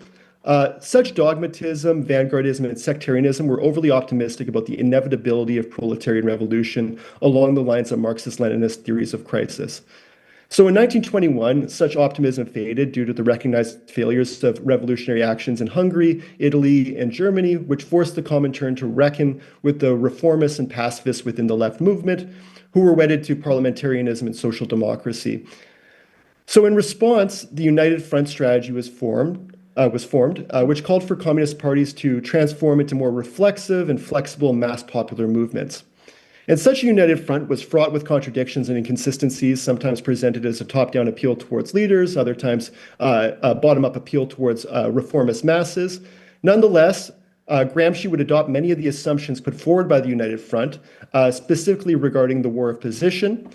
such dogmatism, vanguardism, and sectarianism were overly optimistic about the inevitability of proletarian revolution along the lines of Marxist-Leninist theories of crisis. So in 1921, such optimism faded due to the recognized failures of revolutionary actions in Hungary, Italy, and Germany, which forced the Comintern to reckon with the reformists and pacifists within the left movement, who were wedded to parliamentarianism and social democracy. So in response, the United Front strategy was formed, which called for communist parties to transform into more reflexive and flexible mass popular movements. And such a united front was fraught with contradictions and inconsistencies, sometimes presented as a top-down appeal towards leaders, other times a bottom-up appeal towards reformist masses. Nonetheless, Gramsci would adopt many of the assumptions put forward by the United Front, specifically regarding the war of position,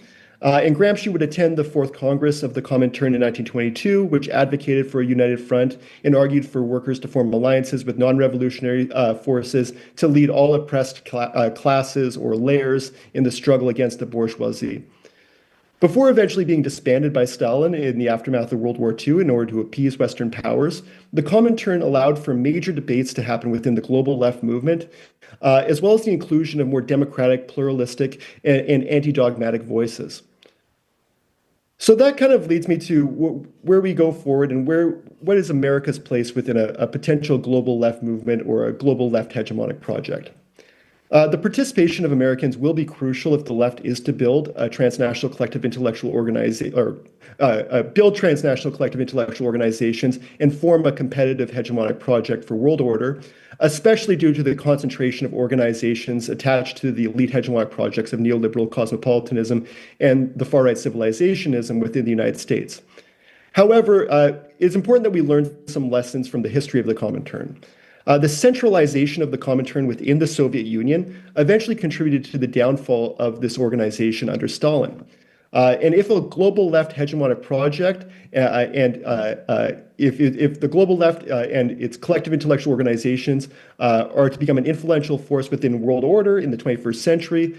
And Gramsci would attend the Fourth Congress of the Comintern in 1922, which advocated for a united front and argued for workers to form alliances with non-revolutionary forces to lead all oppressed classes or layers in the struggle against the bourgeoisie. Before eventually being disbanded by Stalin in the aftermath of World War II in order to appease Western powers, the Comintern allowed for major debates to happen within the global left movement, as well as the inclusion of more democratic, pluralistic, and anti-dogmatic voices. So that kind of leads me to where we go forward and what is America's place within a potential global left movement or a global left hegemonic project. The participation of Americans will be crucial if the left is to build a transnational collective intellectual organization, or build transnational collective intellectual organizations and form a competitive hegemonic project for world order, especially due to the concentration of organizations attached to the elite hegemonic projects of neoliberal cosmopolitanism and the far-right civilizationism within the United States. However, it's important that we learn some lessons from the history of the Comintern. The centralization of the Comintern within the Soviet Union eventually contributed to the downfall of this organization under Stalin. And if a global left hegemonic project if the global left and its collective intellectual organizations are to become an influential force within world order in the 21st century,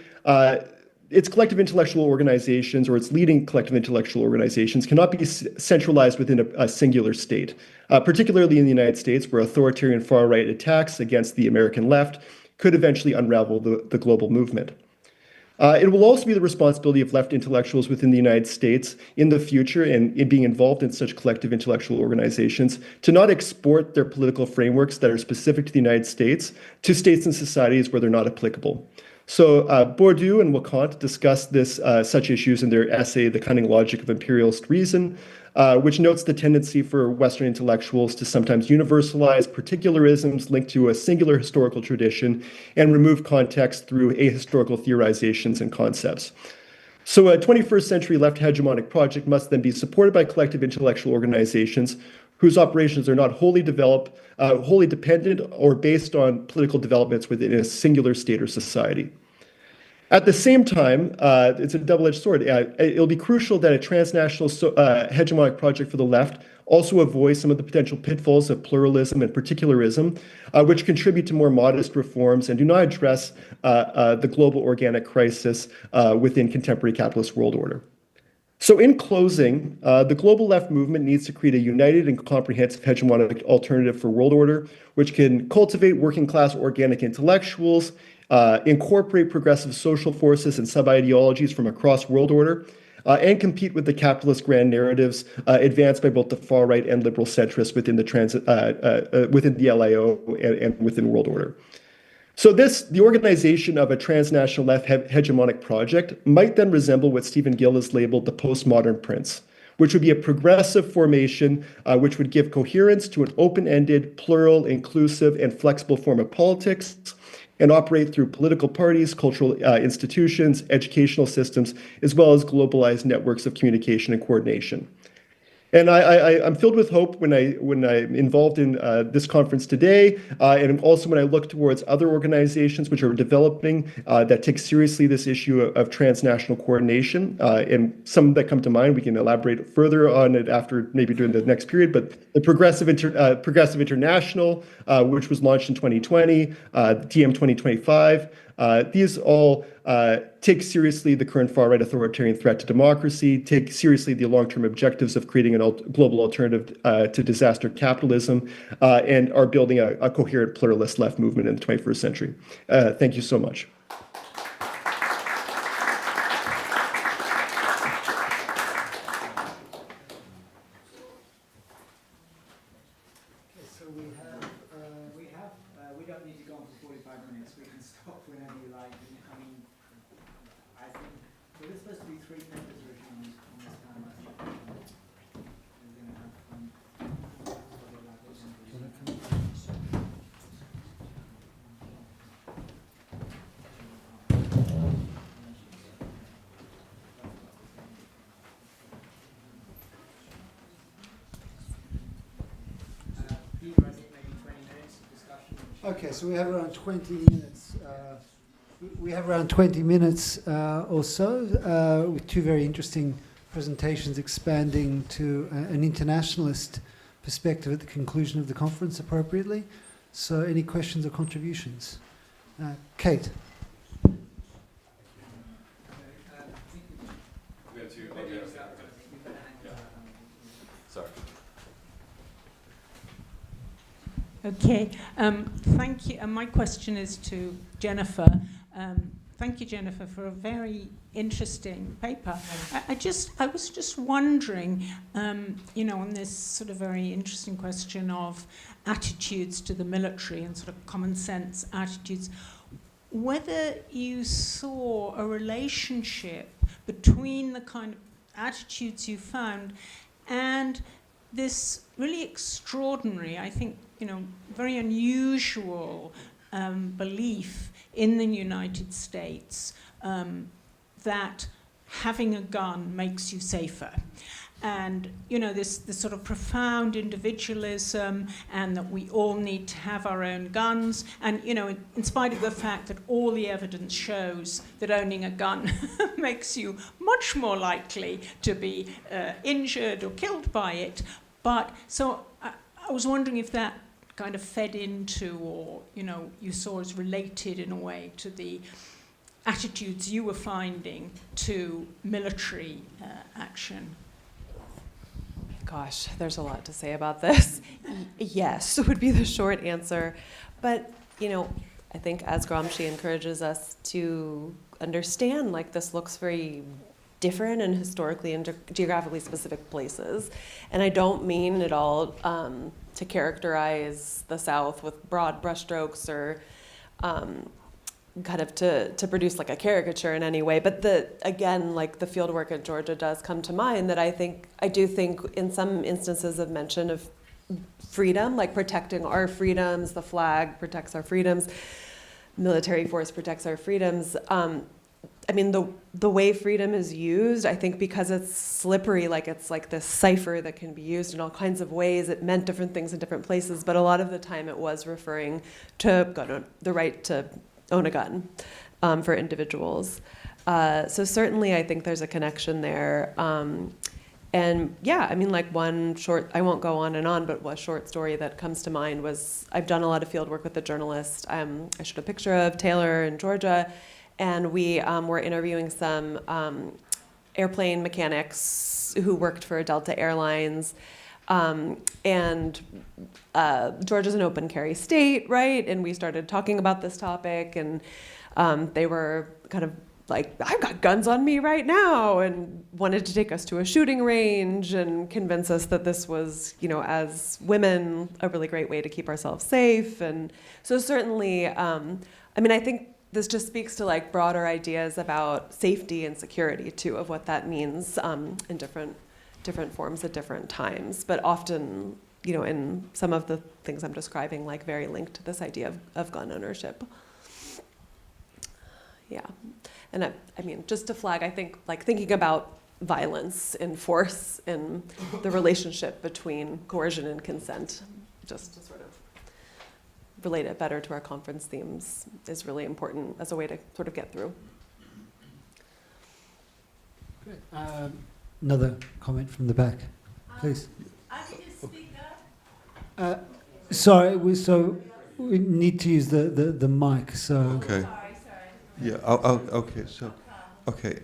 its collective intellectual organizations or its leading collective intellectual organizations cannot be centralized within a singular state, particularly in the United States, where authoritarian far-right attacks against the American left could eventually unravel the global movement. It will also be the responsibility of left intellectuals within the United States in the future and in being involved in such collective intellectual organizations to not export their political frameworks that are specific to the United States to states and societies where they're not applicable. So Bourdieu and Wacant discussed such issues in their essay, The Cunning Logic of Imperialist Reason, which notes the tendency for Western intellectuals to sometimes universalize particularisms linked to a singular historical tradition and remove context through ahistorical theorizations and concepts. So a 21st century left hegemonic project must then be supported by collective intellectual organizations whose operations are not wholly dependent or based on political developments within a singular state or society. At the same time, it's a double-edged sword. It'll be crucial that a transnational hegemonic project for the left also avoid some of the potential pitfalls of pluralism and particularism, which contribute to more modest reforms and do not address the global organic crisis within contemporary capitalist world order. So in closing, the global left movement needs to create a united and comprehensive hegemonic alternative for world order, which can cultivate working class organic intellectuals, incorporate progressive social forces and sub-ideologies from across world order, and compete with the capitalist grand narratives advanced by both the far-right and liberal centrists within the LIO and within world order. So the organization of a transnational left hegemonic project might then resemble what Stephen Gill has labeled the postmodern prince, which would be a progressive formation which would give coherence to an open-ended, plural, inclusive, and flexible form of politics, and operate through political parties, cultural institutions, educational systems, as well as globalized networks of communication and coordination. And I'm filled with hope when I'm involved in this conference today, and also when I look towards other organizations which are developing that take seriously this issue of transnational coordination. And some that come to mind, we can elaborate further on it after maybe during the next period. But the Progressive International, which was launched in 2020, TM 2025. These all take seriously the current far-right authoritarian threat to democracy, take seriously the long-term objectives of creating a global alternative to disaster capitalism, and are building a coherent pluralist left movement in the 21st century. Thank you so much. We don't need to go on for 45 minutes. We can stop whenever you like. I mean, I think there was supposed to be 3 papers written on this panel. I think we're going to have Okay, so we have around 20 minutes We have around 20 minutes or so with two very interesting presentations expanding to an internationalist perspective at the conclusion of the conference appropriately. So any questions or contributions? Kate. Sorry. Okay, thank you. And my question is to Jennifer. Thank you, Jennifer, for a very interesting paper. I was just wondering, on this sort of very interesting question of attitudes to the military and sort of common sense attitudes, whether you saw a relationship between the kind of attitudes you found and this really extraordinary, I think, very unusual belief in the United States that having a gun makes you safer. And, this sort of profound individualism, and that we all need to have our own guns. And, in spite of the fact that all the evidence shows that owning a gun makes you much more likely to be injured or killed by it. But so I was wondering if that kind of fed into, or, you saw as related in a way to the attitudes you were finding to military action. Gosh, there's a lot to say about this. Yes, would be the short answer. But, I think as Gramsci encourages us to understand, this looks very different and historically and geographically specific places. And I don't mean at all to characterize the South with broad brushstrokes or kind of to produce like a caricature in any way. But again, the field work at Georgia does come to mind, that I do think in some instances of mention of freedom, like protecting our freedoms, the flag protects our freedoms, military force protects our freedoms. The way freedom is used, I think because it's slippery, it's like this cipher that can be used in all kinds of ways. It meant different things in different places, but a lot of the time it was referring to the right to own a gun for individuals. So certainly I think there's a connection there. And yeah, one short, I won't go on and on, but one short story that comes to mind was, I've done a lot of field work with a journalist. I showed a picture of Taylor in Georgia, and we were interviewing some airplane mechanics who worked for Delta Airlines. And Georgia's an open carry state, right? And we started talking about this topic, and they were kind of like, I've got guns on me right now, and wanted to take us to a shooting range and convince us that this was, as women, a really great way to keep ourselves safe. And so certainly, I think this just speaks to broader ideas about safety and security too, of what that means in different forms at different times, but often, in some of the things I'm describing, very linked to this idea of gun ownership. Yeah, and just to flag, I think thinking about violence and force and the relationship between coercion and consent, just to sort of relate it better to our conference themes, is really important as a way to sort of get through. Great. Another comment from the back, please. I need to speak up. Sorry, we need to use the mic. So okay. Sorry. Yeah. Okay. So. Okay.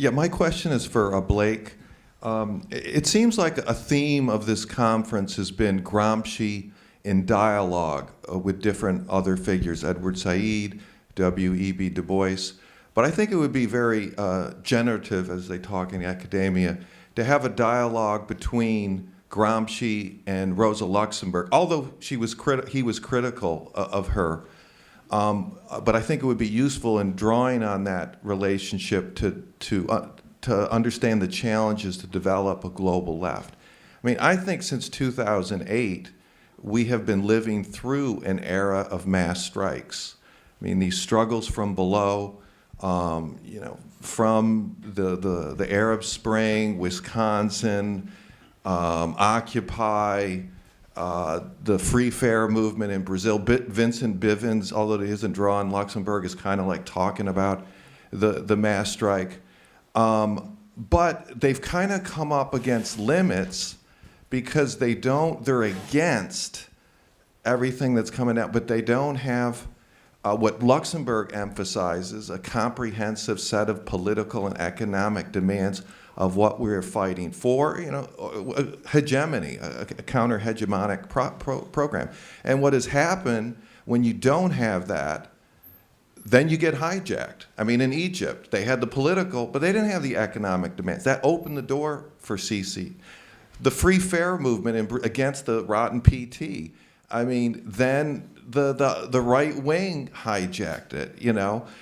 My question is for Blake. It seems like a theme of this conference has been Gramsci in dialogue with different other figures, Edward Said, W.E.B. Du Bois. But I think it would be very generative, as they talk in academia, to have a dialogue between Gramsci and Rosa Luxemburg, although he was critical of her. But I think it would be useful in drawing on that relationship to understand the challenges to develop a global left. I think since 2008, we have been living through an era of mass strikes. These struggles from below, from the Arab Spring, Wisconsin, Occupy, the free fare movement in Brazil. Vincent Bivens, although he isn't drawn Luxembourg, is kind of like talking about the mass strike. But they've kind of come up against limits because they're against everything that's coming out, but they don't have what Luxembourg emphasizes, a comprehensive set of political and economic demands of what we're fighting for, hegemony, a counter-hegemonic program. And what has happened when you don't have that, then you get hijacked. I mean, in Egypt, they had the political, but they didn't have the economic demands. That opened the door for Sisi. The free fare movement against the rotten PT, I mean, then the right wing hijacked it,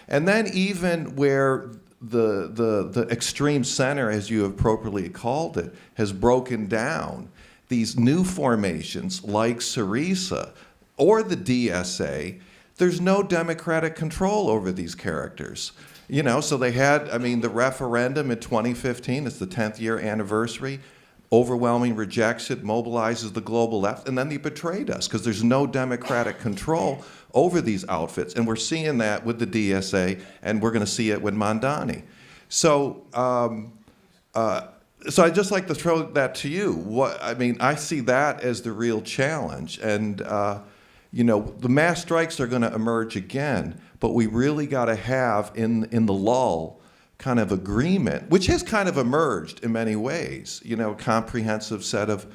And then even where the extreme center, as you appropriately called it, has broken down, these new formations like Syriza or the DSA, there's no democratic control over these characters. So they had, the referendum in 2015, it's the 10th year anniversary, overwhelming rejection, mobilizes the global left, and then they betrayed us because there's no democratic control over these outfits. And we're seeing that with the DSA, and we're going to see it with Mondani. So I'd just like to throw that to you. I see that as the real challenge. And, the mass strikes are going to emerge again, but we really got to have in the lull kind of agreement, which has kind of emerged in many ways, a comprehensive set of,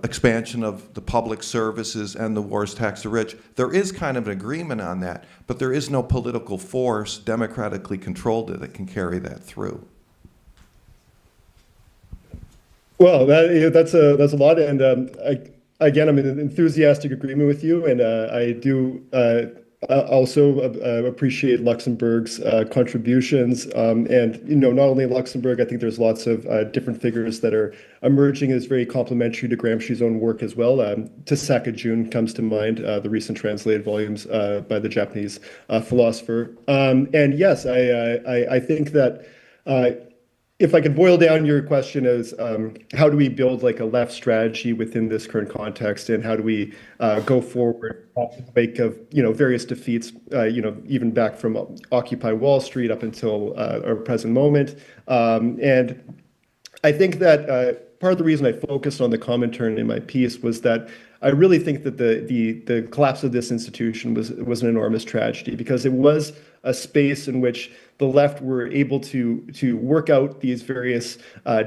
expansion of the public services and the wars tax the rich. There is kind of an agreement on that, but there is no political force democratically controlled that can carry that through. Well, that's a lot, and I'm in enthusiastic agreement with you, and I do also appreciate Luxembourg's contributions, and not only Luxembourg. I think there's lots of different figures that are emerging as very complementary to Gramsci's own work as well. Tasaka Jun comes to mind, the recent translated volumes by the Japanese philosopher. And yes, I think that. If I could boil down your question as how do we build like a left strategy within this current context, and how do we go forward in the wake of various defeats, even back from Occupy Wall Street up until our present moment. And I think that part of the reason I focused on the Comintern in my piece was that I really think that the collapse of this institution was an enormous tragedy, because it was a space in which the left were able to work out these various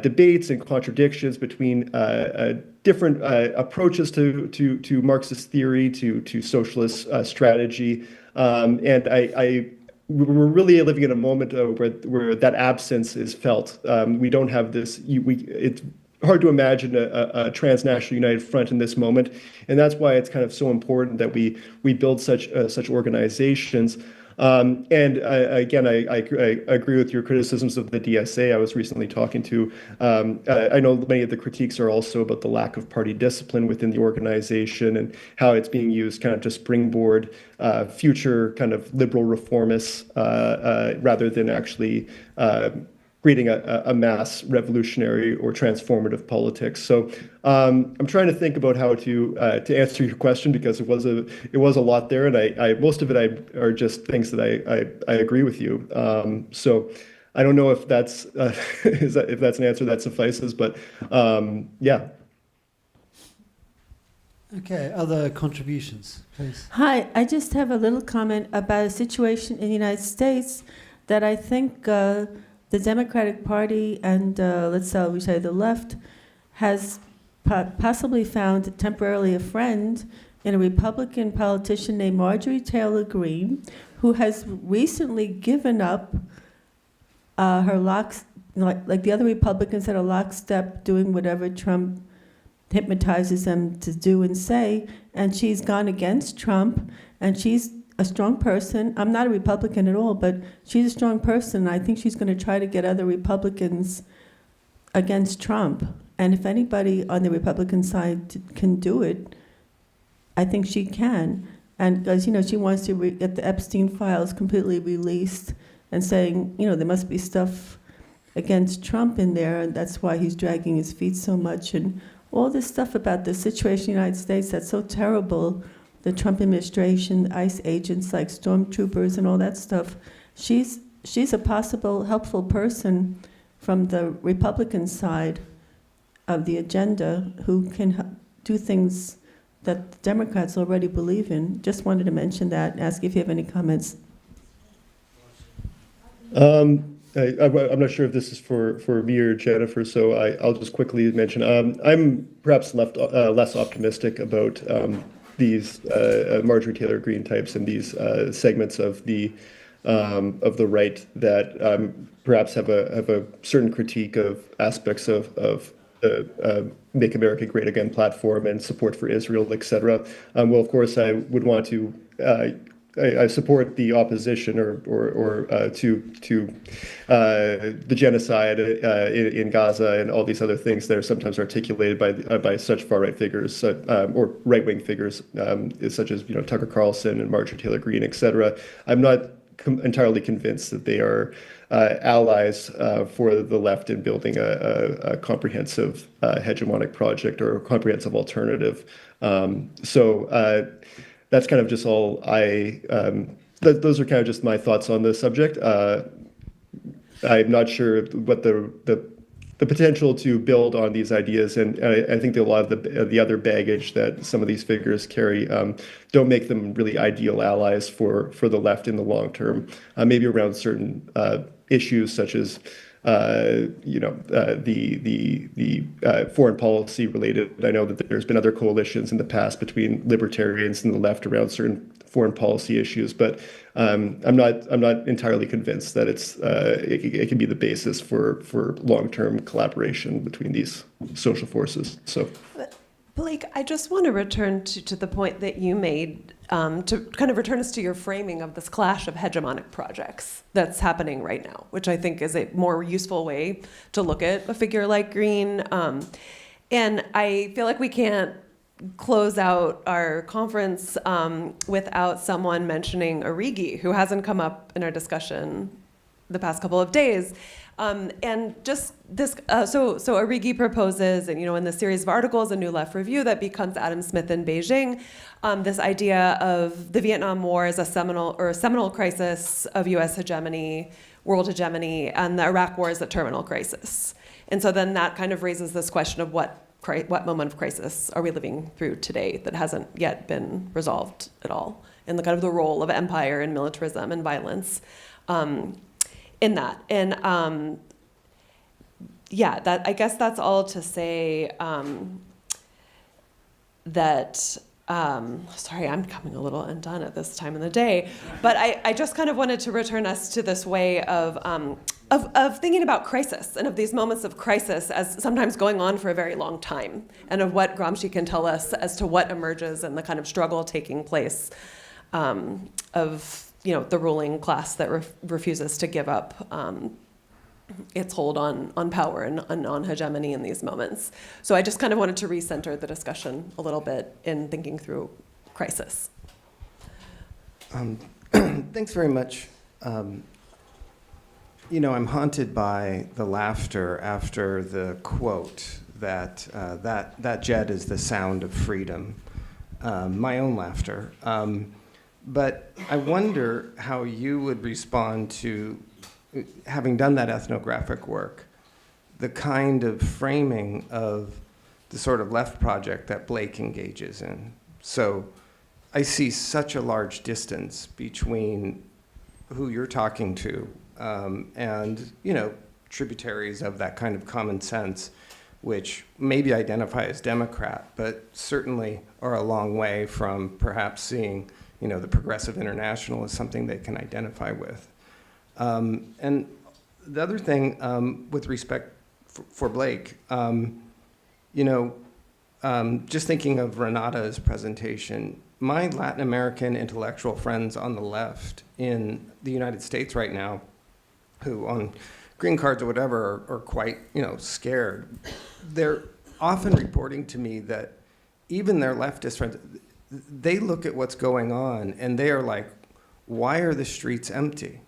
debates and contradictions between different approaches to Marxist theory, to socialist strategy, and we're really living in a moment where that absence is felt. We don't have this. It's hard to imagine a transnational united front in this moment, and that's why it's kind of so important that we build such organizations. And again, I agree with your criticisms of the DSA. I was recently talking to, I know many of the critiques are also about the lack of party discipline within the organization, and how it's being used kind of to springboard future kind of liberal reformists rather than actually creating a mass revolutionary or transformative politics. So I'm trying to think about how to answer your question, because it was a lot there, and most of it are just things that I agree with you. So I don't know if that's if that's an answer that suffices, but yeah. Okay, other contributions, please. Hi, I just have a little comment about a situation in the United States that I think the Democratic Party and, we say the left, has possibly found temporarily a friend in a Republican politician named Marjorie Taylor Greene, who has recently given up her like the other Republicans that are lockstep doing whatever Trump hypnotizes them to do and say, and she's gone against Trump, and she's a strong person. I'm not a Republican at all, but she's a strong person. I think she's going to try to get other Republicans against Trump. And if anybody on the Republican side can do it, I think she can. And because, she wants to get the Epstein files completely released, and saying, there must be stuff against Trump in there, and that's why he's dragging his feet so much, and all this stuff about the situation in the United States that's so terrible, the Trump administration, ICE agents like stormtroopers and all that stuff, she's a possible helpful person from the Republican side of the agenda who can do things that the Democrats already believe in. Just wanted to mention that and ask if you have any comments. I'm not sure if this is for me or Jennifer, so I'll just quickly mention. I'm perhaps less optimistic about these Marjorie Taylor Greene types and these segments of the right that perhaps have a certain critique of aspects of Make America Great Again platform and support for Israel, etc. Well, of course, I would want to. I support the opposition to the genocide in Gaza and all these other things that are sometimes articulated by such far-right figures or right-wing figures such as Tucker Carlson and Marjorie Taylor Greene, etc. I'm not entirely convinced that they are allies for the left in building a comprehensive hegemonic project or a comprehensive alternative. So that's kind of just all those are kind of just my thoughts on the subject. I'm not sure what the potential to build on these ideas, and I think that a lot of the other baggage that some of these figures carry don't make them really ideal allies for the left in the long term. Maybe around certain issues such as the foreign policy related. I know that there's been other coalitions in the past between libertarians and the left around certain foreign policy issues, but I'm not entirely convinced that it can be the basis for long-term collaboration between these social forces. So, Blake, I just want to return to the point that you made, to kind of return us to your framing of this clash of hegemonic projects that's happening right now, which I think is a more useful way to look at a figure like Greene. And I feel like we can't close out our conference without someone mentioning Arrighi, who hasn't come up in our discussion the past couple of days. And just this, so Arrighi proposes, and in the series of articles, a New Left Review that becomes Adam Smith in Beijing, this idea of the Vietnam War as a seminal crisis of U.S. hegemony, world hegemony, and the Iraq War as a terminal crisis. And so then that kind of raises this question of what moment of crisis are we living through today that hasn't yet been resolved at all, and the kind of the role of empire and militarism and violence in that. And that I guess that's all to say that, sorry, I'm coming a little undone at this time of the day, but I just kind of wanted to return us to this way of thinking about crisis and of these moments of crisis as sometimes going on for a very long time, and of what Gramsci can tell us as to what emerges in the kind of struggle taking place of the ruling class that refuses to give up its hold on power and on hegemony in these moments. So I just kind of wanted to recenter the discussion a little bit in thinking through crisis. Thanks very much. I'm haunted by the laughter after the quote that that jet is the sound of freedom. My own laughter. But I wonder how you would respond to, having done that ethnographic work, the kind of framing of the sort of left project that Blake engages in. So I see such a large distance between who you're talking to and, tributaries of that kind of common sense, which maybe identify as Democrat, but certainly are a long way from perhaps seeing the Progressive International is something they can identify with. And the other thing, with respect for Blake, just thinking of Renata's presentation, my Latin American intellectual friends on the left in the United States right now, who on green cards or whatever are quite, scared, they're often reporting to me that even their leftist friends, they look at what's going on and they are like, why are the streets empty?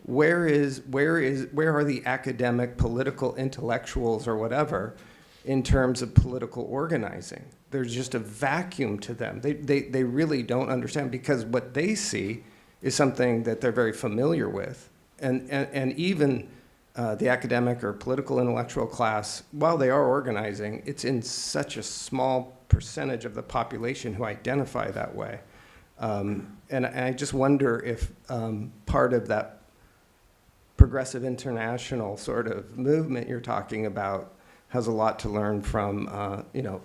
Where are the academic, political intellectuals or whatever in terms of political organizing. There's just a vacuum to them. They really don't understand, because what they see is something that they're very familiar with. And even the academic or political intellectual class, while they are organizing, it's in such a small percentage of the population who identify that way. And I just wonder if part of that progressive international sort of movement you're talking about has a lot to learn from,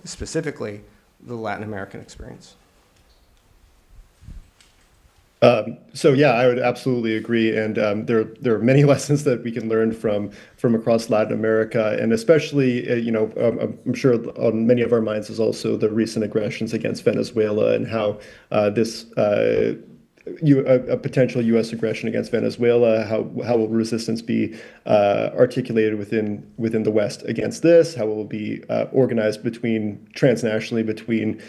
specifically the Latin American experience. So yeah, I would absolutely agree, and there are many lessons that we can learn from across Latin America, and especially I'm sure on many of our minds is also the recent aggressions against Venezuela and how this a potential U.S. aggression against Venezuela, how will resistance be articulated within the West against this? How will it be organized transnationally between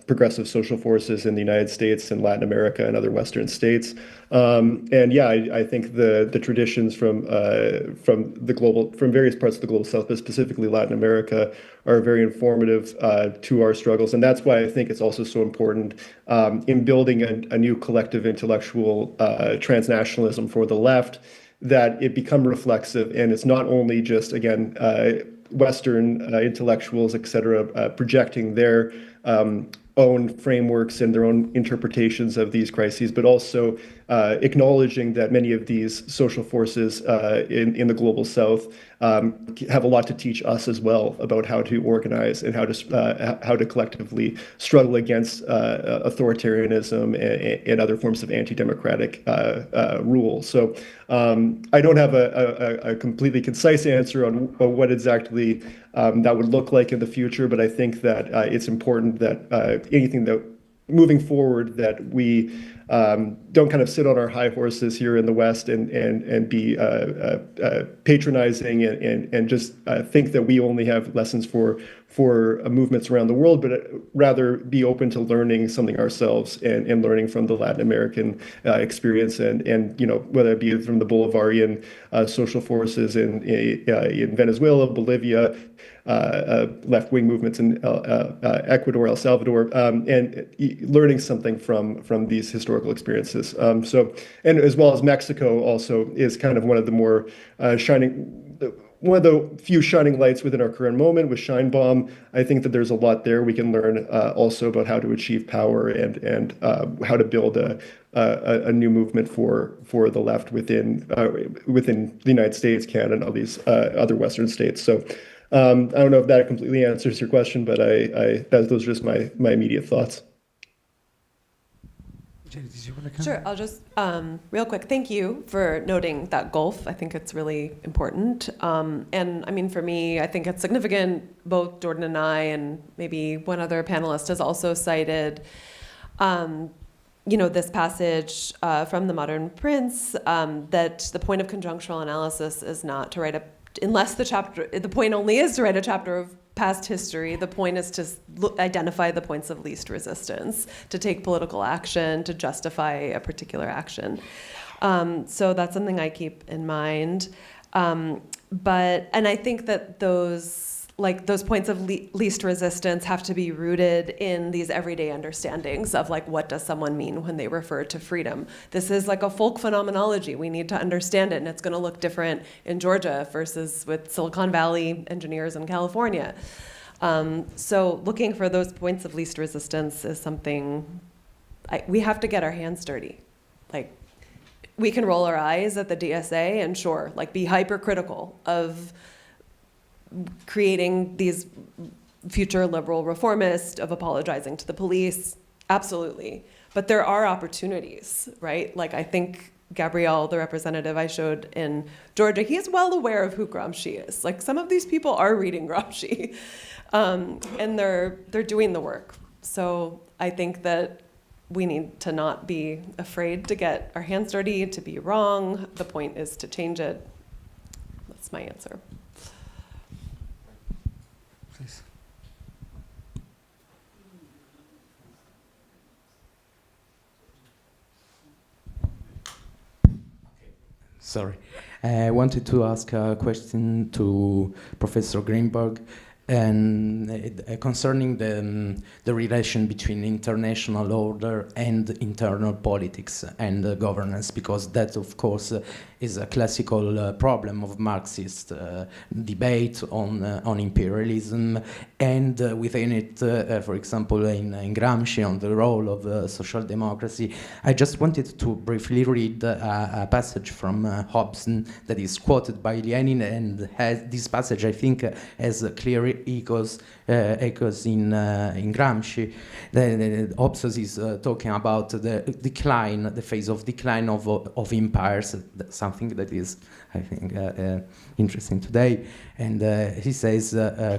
progressive social forces in the United States and Latin America and other Western states? And yeah, I think the traditions from various parts of the global South, but specifically Latin America, are very informative to our struggles, and that's why I think it's also so important in building a new collective intellectual transnationalism for the left, that it become reflexive, and it's not only just, again, Western intellectuals, et cetera, projecting their own frameworks and their own interpretations of these crises, but also acknowledging that many of these social forces in the global South have a lot to teach us as well about how to organize and how to collectively struggle against authoritarianism and other forms of anti-democratic rule. So I don't have a completely concise answer on what exactly that would look like in the future, but I think that it's important that anything that moving forward, that we don't kind of sit on our high horses here in the West and be patronizing and just think that we only have lessons for movements around the world, but rather be open to learning something ourselves and learning from the Latin American experience, and whether it be from the Bolivarian social forces in Venezuela, Bolivia, left-wing movements in Ecuador, El Salvador, and learning something from these historical experiences. And as well as Mexico also is kind of one of the more one of the few shining lights within our current moment with Scheinbaum. I think that there's a lot there we can learn also about how to achieve power and how to build a new movement for the left within the United States, Canada, and all these other Western states. So I don't know if that completely answers your question, but those are just my immediate thoughts. Jenny, did you want to come? Sure, I'll just, real quick, thank you for noting that gulf. I think it's really important. And I mean, for me, I think it's significant, both Jordan and I, and maybe one other panelist has also cited, this passage from The Modern Prince, that the point of conjunctural analysis is not to write unless the point only is to write a chapter of past history. The point is to identify the points of least resistance, to take political action, to justify a particular action. So that's something I keep in mind. And I think that those points of least resistance have to be rooted in these everyday understandings of what does someone mean when they refer to freedom. This is like a folk phenomenology. We need to understand it, and it's going to look different in Georgia versus with Silicon Valley engineers in California. So looking for those points of least resistance is something we have to get our hands dirty. We can roll our eyes at the DSA and sure, be hypercritical of creating these future liberal reformists, of apologizing to the police, absolutely. But there are opportunities, right? I think Gabriel, the representative I showed in Georgia, he is well aware of who Gramsci is. Some of these people are reading Gramsci, and they're doing the work. So I think that we need to not be afraid to get our hands dirty, to be wrong. The point is to change it. That's my answer. Please. Sorry. I wanted to ask a question to Professor Greenberg. and concerning the relation between international order and internal politics and governance, because that, of course, is a classical problem of Marxist debate on imperialism, and within it, for example, in Gramsci, on the role of social democracy. I just wanted to briefly read a passage from Hobson that is quoted by Lenin, and this passage, I think, has clear echoes in Gramsci. Hobson is talking about the decline, the phase of decline of empires, something that is, I think, interesting today. And he says,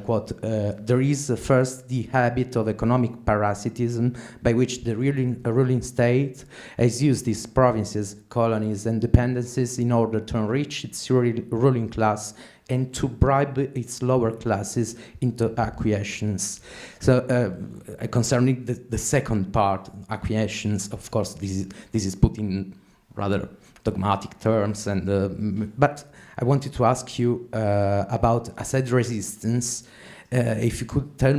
quote, there is first the habit of economic parasitism by which the ruling state has used its provinces, colonies, and dependencies in order to enrich its ruling class and to bribe its lower classes into acquiescence. So concerning the second part, acquiescence, of course, this is put in rather dogmatic terms, and but I wanted to ask you about Assad resistance. If you could tell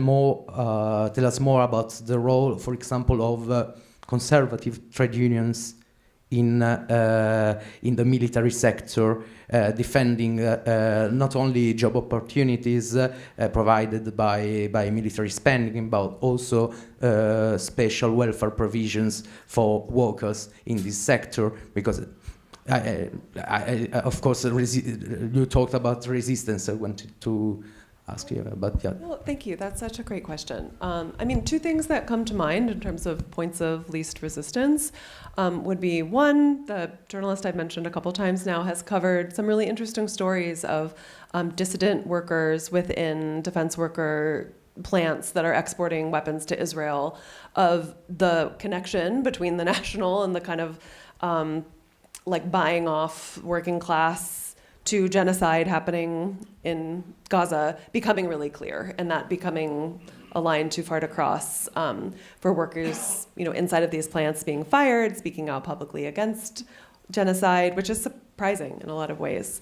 us more about the role, for example, of conservative trade unions in the military sector, defending not only job opportunities provided by military spending, but also special welfare provisions for workers in this sector, because of course, you talked about resistance. I wanted to ask you about that. Well, thank you. That's such a great question. I mean, two things that come to mind in terms of points of least resistance would be, one, the journalist I've mentioned a couple times now has covered some really interesting stories of dissident workers within defense worker plants that are exporting weapons to Israel, of the connection between the national and the kind of like buying off working class to genocide happening in Gaza becoming really clear, and that becoming a line too far to cross for workers, inside of these plants being fired, speaking out publicly against genocide, which is surprising in a lot of ways.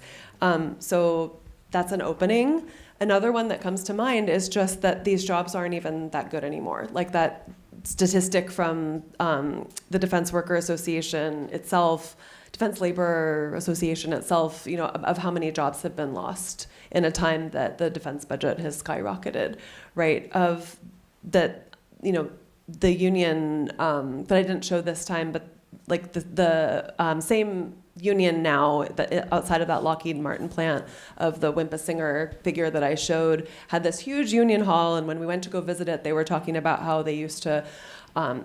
So that's an opening. Another one that comes to mind is just that these jobs aren't even that good anymore. Like that statistic from the Defense Worker Association itself, Defense Labor Association itself, of how many jobs have been lost in a time that the defense budget has skyrocketed, right? Of that, the union, but I didn't show this time, but like the same union now that outside of that Lockheed Martin plant of the Wimpa Singer figure that I showed had this huge union hall, and when we went to go visit it, they were talking about how they used to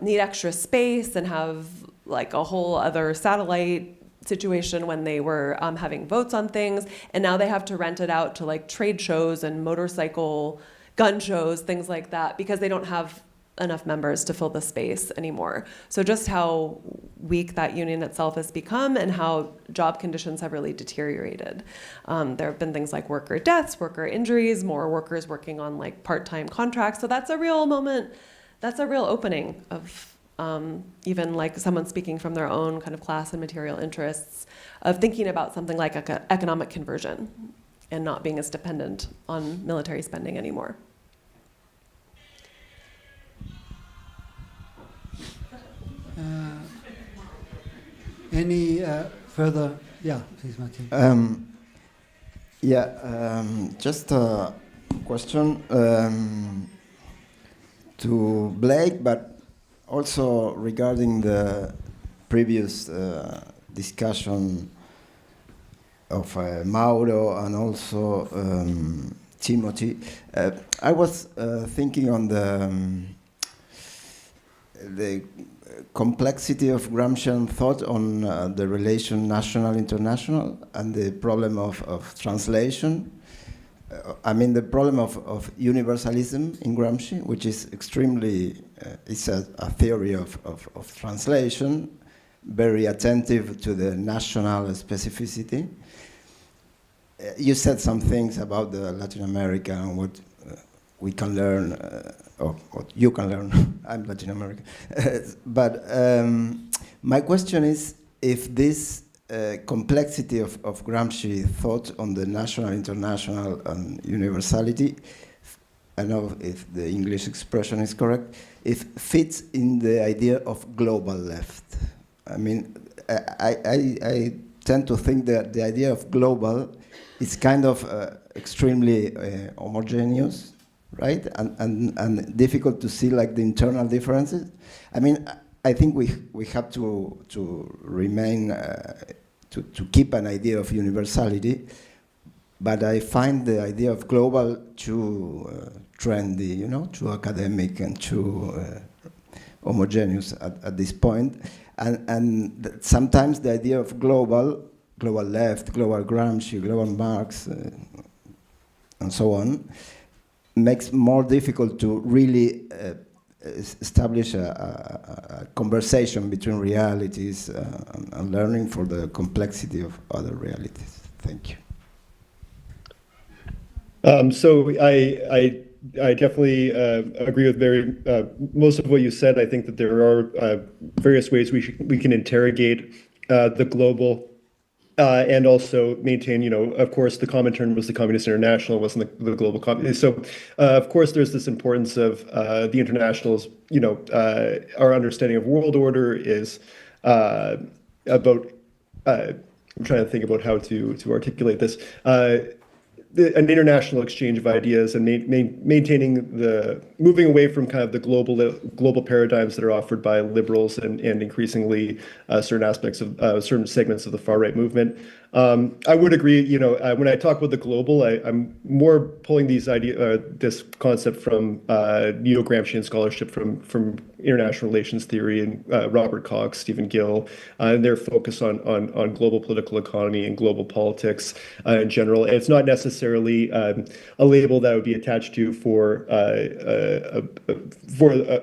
need extra space and have like a whole other satellite situation when they were having votes on things, and now they have to rent it out to like trade shows and motorcycle gun shows, things like that, because they don't have enough members to fill the space anymore. So just how weak that union itself has become and how job conditions have really deteriorated. There have been things like worker deaths, worker injuries, more workers working on like part-time contracts. So that's a real moment, that's a real opening of even like someone speaking from their own kind of class and material interests, of thinking about something like economic conversion and not being as dependent on military spending anymore. Any further? Yeah, please, Martin. Just a question to Blake, but also regarding the previous discussion of Mauro and also Timothy. I was thinking on the complexity of Gramscian thought on the relation national-international and the problem of translation. The problem of universalism in Gramsci, which is extremely, it's a theory of translation, very attentive to the national specificity. You said some things about the Latin America and what we can learn, or what you can learn. I'm Latin American. But my question is if this complexity of Gramsci thought on the national, international, and universality I don't know if the English expression is correct, it fits in the idea of global left. I mean, I tend to think that the idea of global is kind of extremely homogeneous, right? And difficult to see like the internal differences. I mean, I think we have to remain, to keep an idea of universality, but I find the idea of global too trendy, you know, too academic and too homogeneous at this point. And sometimes the idea of global left, global Gramsci, global Marx, and so on, makes more difficult to really establish a conversation between realities and learning for the complexity of other realities. Thank you. So I definitely agree with most of what you said. I think that there are various ways we can interrogate the global and also maintain, you know, of course, the common term was the Communist International, wasn't the global communist. So, of course, there's this importance of the internationals, you know, our understanding of world order is about, I'm trying to think about how to articulate this, an international exchange of ideas and maintaining moving away from kind of the global paradigms that are offered by liberals and increasingly certain aspects of certain segments of the far right movement. I would agree, you know, when I talk about the global, I'm more pulling this concept from neo-Gramscian scholarship from international relations theory and Robert Cox, Stephen Gill, and their focus on global political economy and global politics in general. And it's not necessarily a label that would be attached to for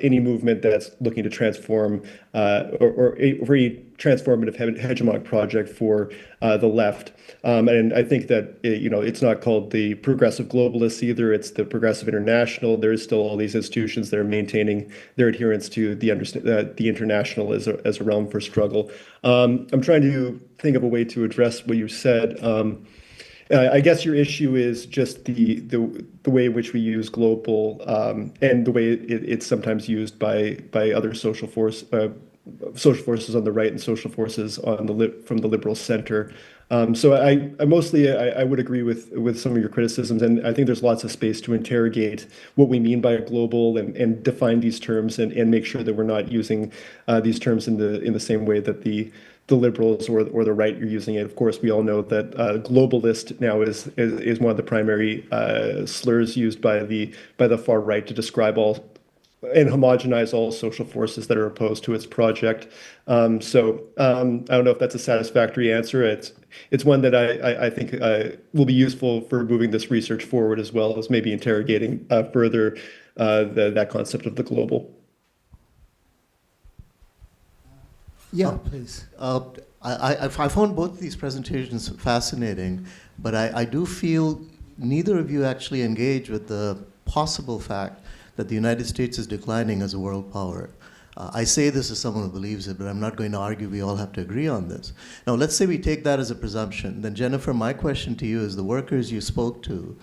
any movement that's looking to transform or any transformative hegemonic project for the left. And I think that, you know, it's not called the progressive globalists either. It's the progressive international. There's still all these institutions that are maintaining their adherence to the international as a realm for struggle. I'm trying to think of a way to address what you said. I guess your issue is just the way in which we use global and the way it's sometimes used by other social forces on the right and social forces from the liberal center. So I mostly would agree with some of your criticisms, and I think there's lots of space to interrogate what we mean by a global and define these terms and make sure that we're not using these terms in the same way that the liberals or the right are using it. Of course, we all know that globalist now is one of the primary slurs used by the far right to describe all and homogenize all social forces that are opposed to its project. So I don't know if that's a satisfactory answer. It's one that I think will be useful for moving this research forward, as well as maybe interrogating further that concept of the global. Yeah, please. I found both these presentations fascinating, but I do feel neither of you actually engage with the possible fact that the United States is declining as a world power. I say this as someone who believes it, but I'm not going to argue we all have to agree on this. Now, let's say we take that as a presumption. Then, Jennifer, my question to you is the workers you spoke to,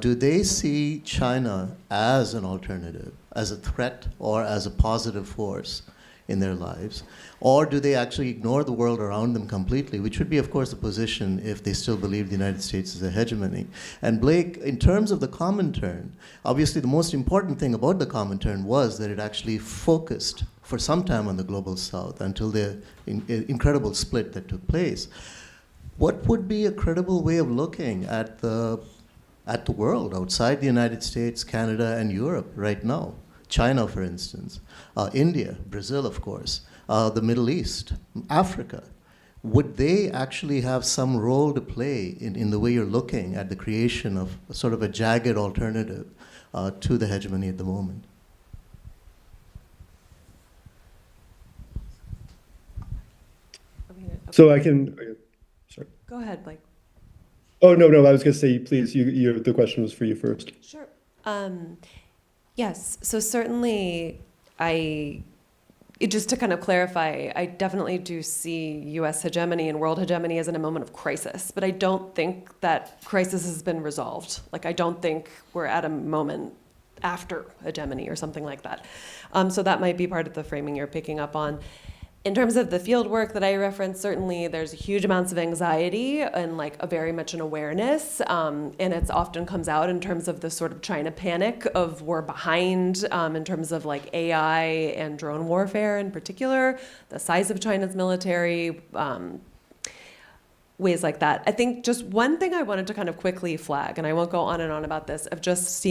do they see China as an alternative, as a threat, or as a positive force in their lives? Or do they actually ignore the world around them completely, which would be, of course, the position if they still believe the United States is a hegemony? And Blake, in terms of the Comintern, obviously the most important thing about the Comintern was that it actually focused for some time on the global south until the incredible split that took place. What would be a credible way of looking at the world outside the United States, Canada, and Europe right now? China, for instance, India, Brazil, of course, the Middle East, Africa. Would they actually have some role to play in the way you're looking at the creation of sort of a jagged alternative to the hegemony at the moment? So I can, sorry. Go ahead, Blake. Oh, no, I was going to say, please, the question was for you first. Sure. Yes, so certainly just to kind of clarify, I definitely do see U.S. hegemony and world hegemony as in a moment of crisis, but I don't think that crisis has been resolved. Like, I don't think we're at a moment after hegemony or something like that. So that might be part of the framing you're picking up on. In terms of the field work that I referenced, certainly there's huge amounts of anxiety and like a very much an awareness, and it's often comes out in terms of the sort of China panic of we're behind in terms of like AI and drone warfare in particular, the size of China's military, ways like that. I think just one thing I wanted to kind of quickly flag, and I won't go on and on about this, of just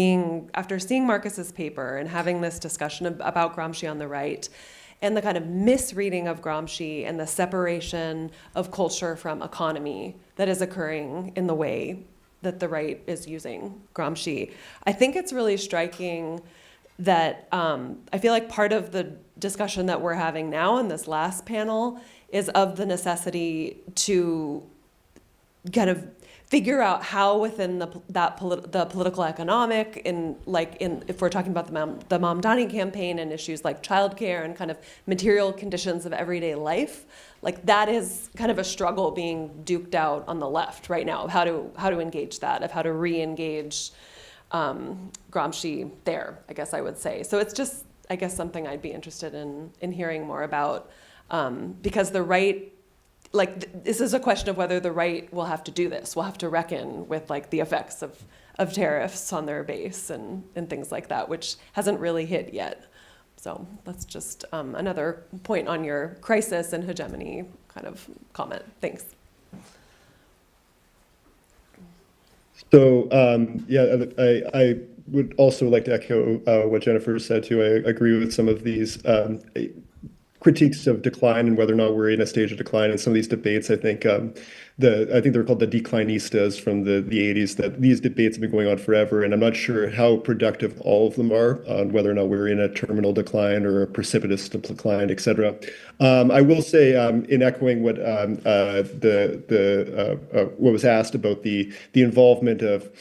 after seeing Marcus's paper and having this discussion about Gramsci on the right, and the kind of misreading of Gramsci and the separation of culture from economy that is occurring in the way that the right is using Gramsci. I think it's really striking that I feel like part of the discussion that we're having now in this last panel is of the necessity to kind of figure out how within the political economic, if we're talking about the Mamdani campaign and issues like childcare and kind of material conditions of everyday life, like that is kind of a struggle being duked out on the left right now, of how to engage that, of how to re-engage Gramsci there, I guess I would say. So it's just, I guess, something I'd be interested in hearing more about, because the right, like this is a question of whether the right will have to do this. We'll have to reckon with like the effects of tariffs on their base and things like that, which hasn't really hit yet. So that's just another point on your crisis and hegemony kind of comment. Thanks. So I would also like to echo what Jennifer said too. I agree with some of these critiques of decline and whether or not we're in a stage of decline in some of these debates. I think they're called the declinistas from the 80s, that these debates have been going on forever, and I'm not sure how productive all of them are on whether or not we're in a terminal decline or a precipitous decline, et cetera. I will say, in echoing what what was asked about the involvement of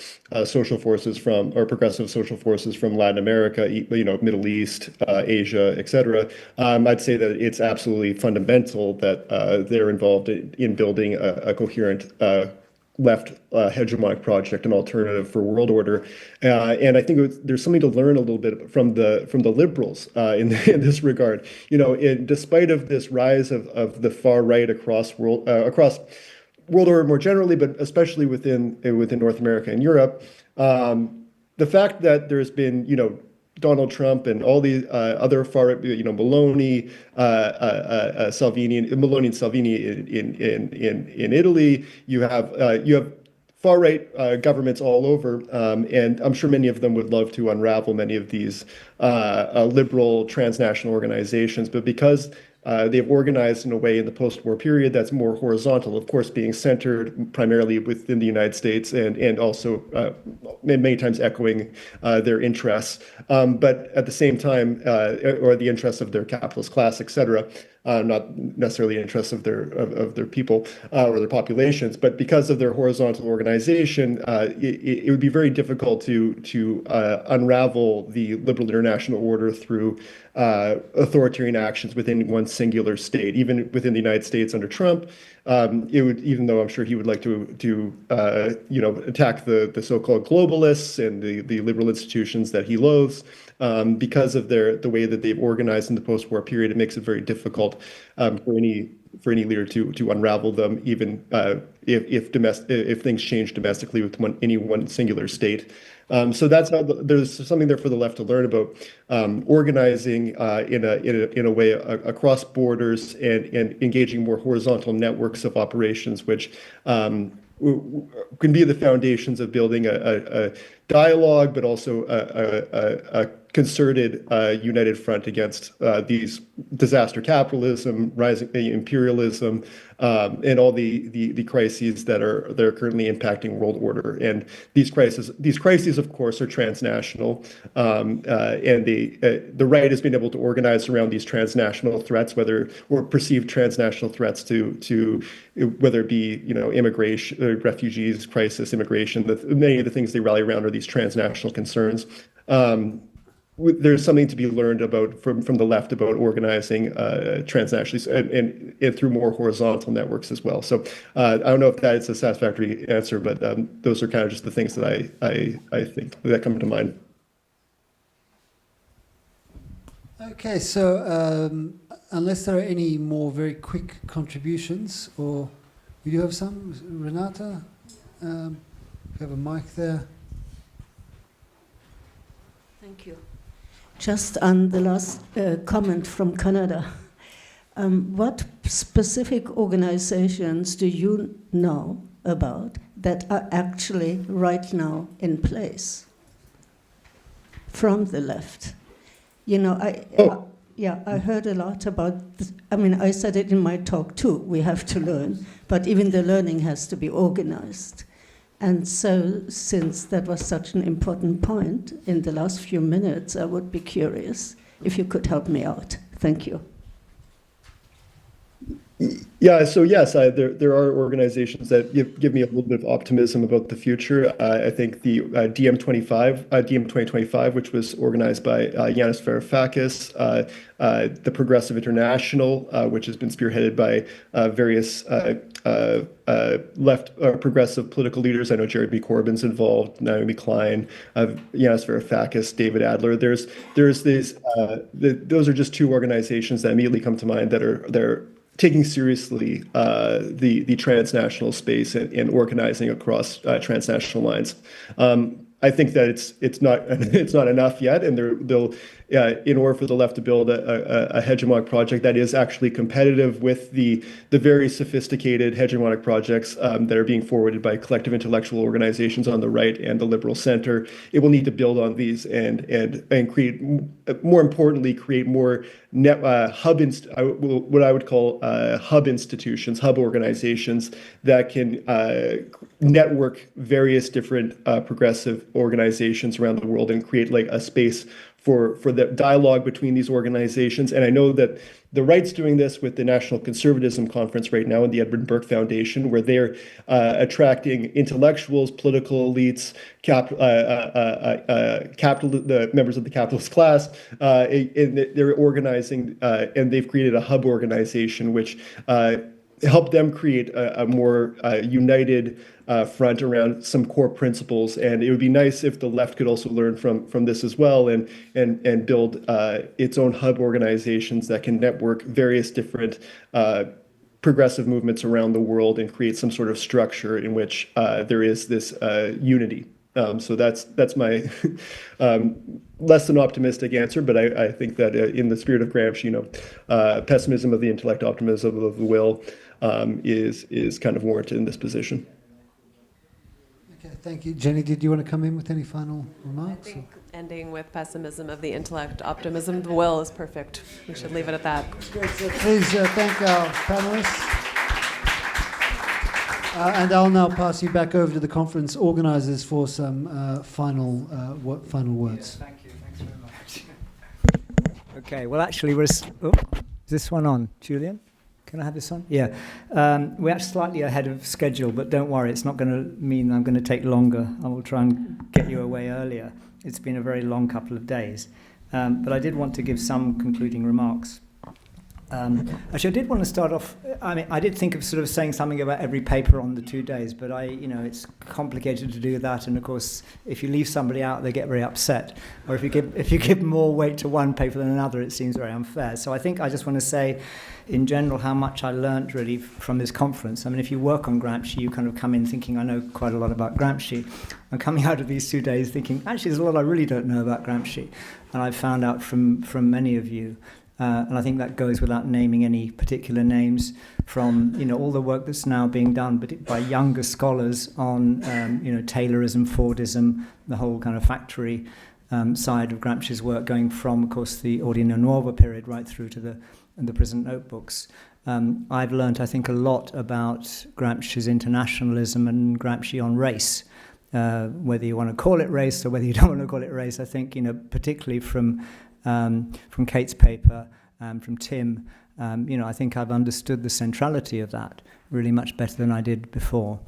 social forces or progressive social forces from Latin America, Middle East, Asia, et cetera, I'd say that it's absolutely fundamental that they're involved in building a coherent left hegemonic project, an alternative for world order, and I think there's something to learn a little bit from the liberals in this regard. Despite of this rise of the far right across world order more generally, but especially within North America and Europe, the fact that there's been Donald Trump and all the other far, Meloni, Salvini in Italy. You have far right governments all over, and I'm sure many of them would love to unravel many of these liberal transnational organizations, but because they've organized in a way in the post-war period that's more horizontal, of course, being centered primarily within the United States and also many times echoing their interests, but at the same time, or the interests of their capitalist class, et cetera, not necessarily interests of their people or their populations, but because of their horizontal organization, it would be very difficult to unravel the liberal international order through authoritarian actions within one singular state. Even within the United States under Trump, it would, even though I'm sure he would like to attack the so-called globalists and the liberal institutions that he loathes, because of the way that they've organized in the post-war period, it makes it very difficult for any leader to unravel them, even if things change domestically with any one singular state. So that's how there's something there for the left to learn about organizing in a way across borders and engaging more horizontal networks of operations, which can be the foundations of building a dialogue, but also a concerted, united front against these disaster capitalism, rising imperialism, and all the crises that are currently impacting world order. And these crises, of course, are transnational, and the right has been able to organize around these transnational threats, or perceived transnational threats to whether it be immigration, refugees, crisis, immigration. Many of the things they rally around are these transnational concerns. There's something to be learned about from the left about organizing transnationally and through more horizontal networks as well. So I don't know if that is a satisfactory answer, but those are kind of just the things that I think that come to mind. Okay, so unless there are any more very quick contributions, or we do have some, Renata, you have a mic there. Thank you. Just on the last comment from Canada, what specific organizations do you know about that are actually right now in place from the left? You know, I heard a lot about, I said it in my talk too, we have to learn, but even the learning has to be organized. And so, since that was such an important point in the last few minutes, I would be curious if you could help me out. Thank you. Yeah, so yes, there are organizations that give me a little bit of optimism about the future. I think the DM 2025, which was organized by Yanis Varoufakis, the Progressive International, which has been spearheaded by various left progressive political leaders. I know Jeremy Corbyn's involved, Naomi Klein, Yanis Varoufakis, David Adler. There's these. Those are just two organizations that immediately come to mind that are taking seriously the transnational space and organizing across transnational lines. I think that it's not enough yet, and they'll in order for the left to build a hegemonic project that is actually competitive with the very sophisticated hegemonic projects that are being forwarded by collective intellectual organizations on the right and the liberal center, it will need to build on these and create, more importantly, create more what I would call hub institutions, hub organizations that can network various different progressive organizations around the world and create like a space for the dialogue between these organizations. And I know that the right's doing this with the National Conservatism Conference right now and the Edmund Burke Foundation, where they're attracting intellectuals, political elites, the members of the capitalist class, and they're organizing, and they've created a hub organization which help them create a more united front around some core principles. And it would be nice if the left could also learn from this as well and build its own hub organizations that can network various different progressive movements around the world and create some sort of structure in which there is this unity. So that's my less than optimistic answer, but I think that in the spirit of Gramsci, pessimism of the intellect, optimism of the will is kind of warranted in this position. Okay, thank you. Jenny, did you want to come in with any final remarks? I think ending with pessimism of the intellect, optimism of the will is perfect. We should leave it at that. Great. So please thank our panelists. And I'll now pass you back over to the conference organizers for some final words. Yeah, thank you. Thanks very much. Okay, well, actually, is this one on? Julian? Can I have this on? Yeah. We're actually slightly ahead of schedule, but don't worry, it's not going to mean I'm going to take longer. I will try and get you away earlier. It's been a very long couple of days. But I did want to give some concluding remarks. Actually, I did want to start off. I did think of sort of saying something about every paper on the 2 days, but it's complicated to do that. And of course, if you leave somebody out, they get very upset. Or if you give more weight to one paper than another, it seems very unfair. So I think I just want to say, in general, how much I learned really from this conference. I mean, if you work on Gramsci, you kind of come in thinking, I know quite a lot about Gramsci. I'm coming out of these 2 days thinking, actually, there's a lot I really don't know about Gramsci. And I've found out from many of you. And I think that goes without naming any particular names from all the work that's now being done by younger scholars on Taylorism, Fordism, the whole kind of factory side of Gramsci's work, going from, of course, the Ordine Nuova period right through to the prison notebooks. I've learned, I think, a lot about Gramsci's internationalism and Gramsci on race. Whether you want to call it race or whether you don't want to call it race, I think, particularly from Kate's paper, from Tim, I think I've understood the centrality of that really much better than I did before.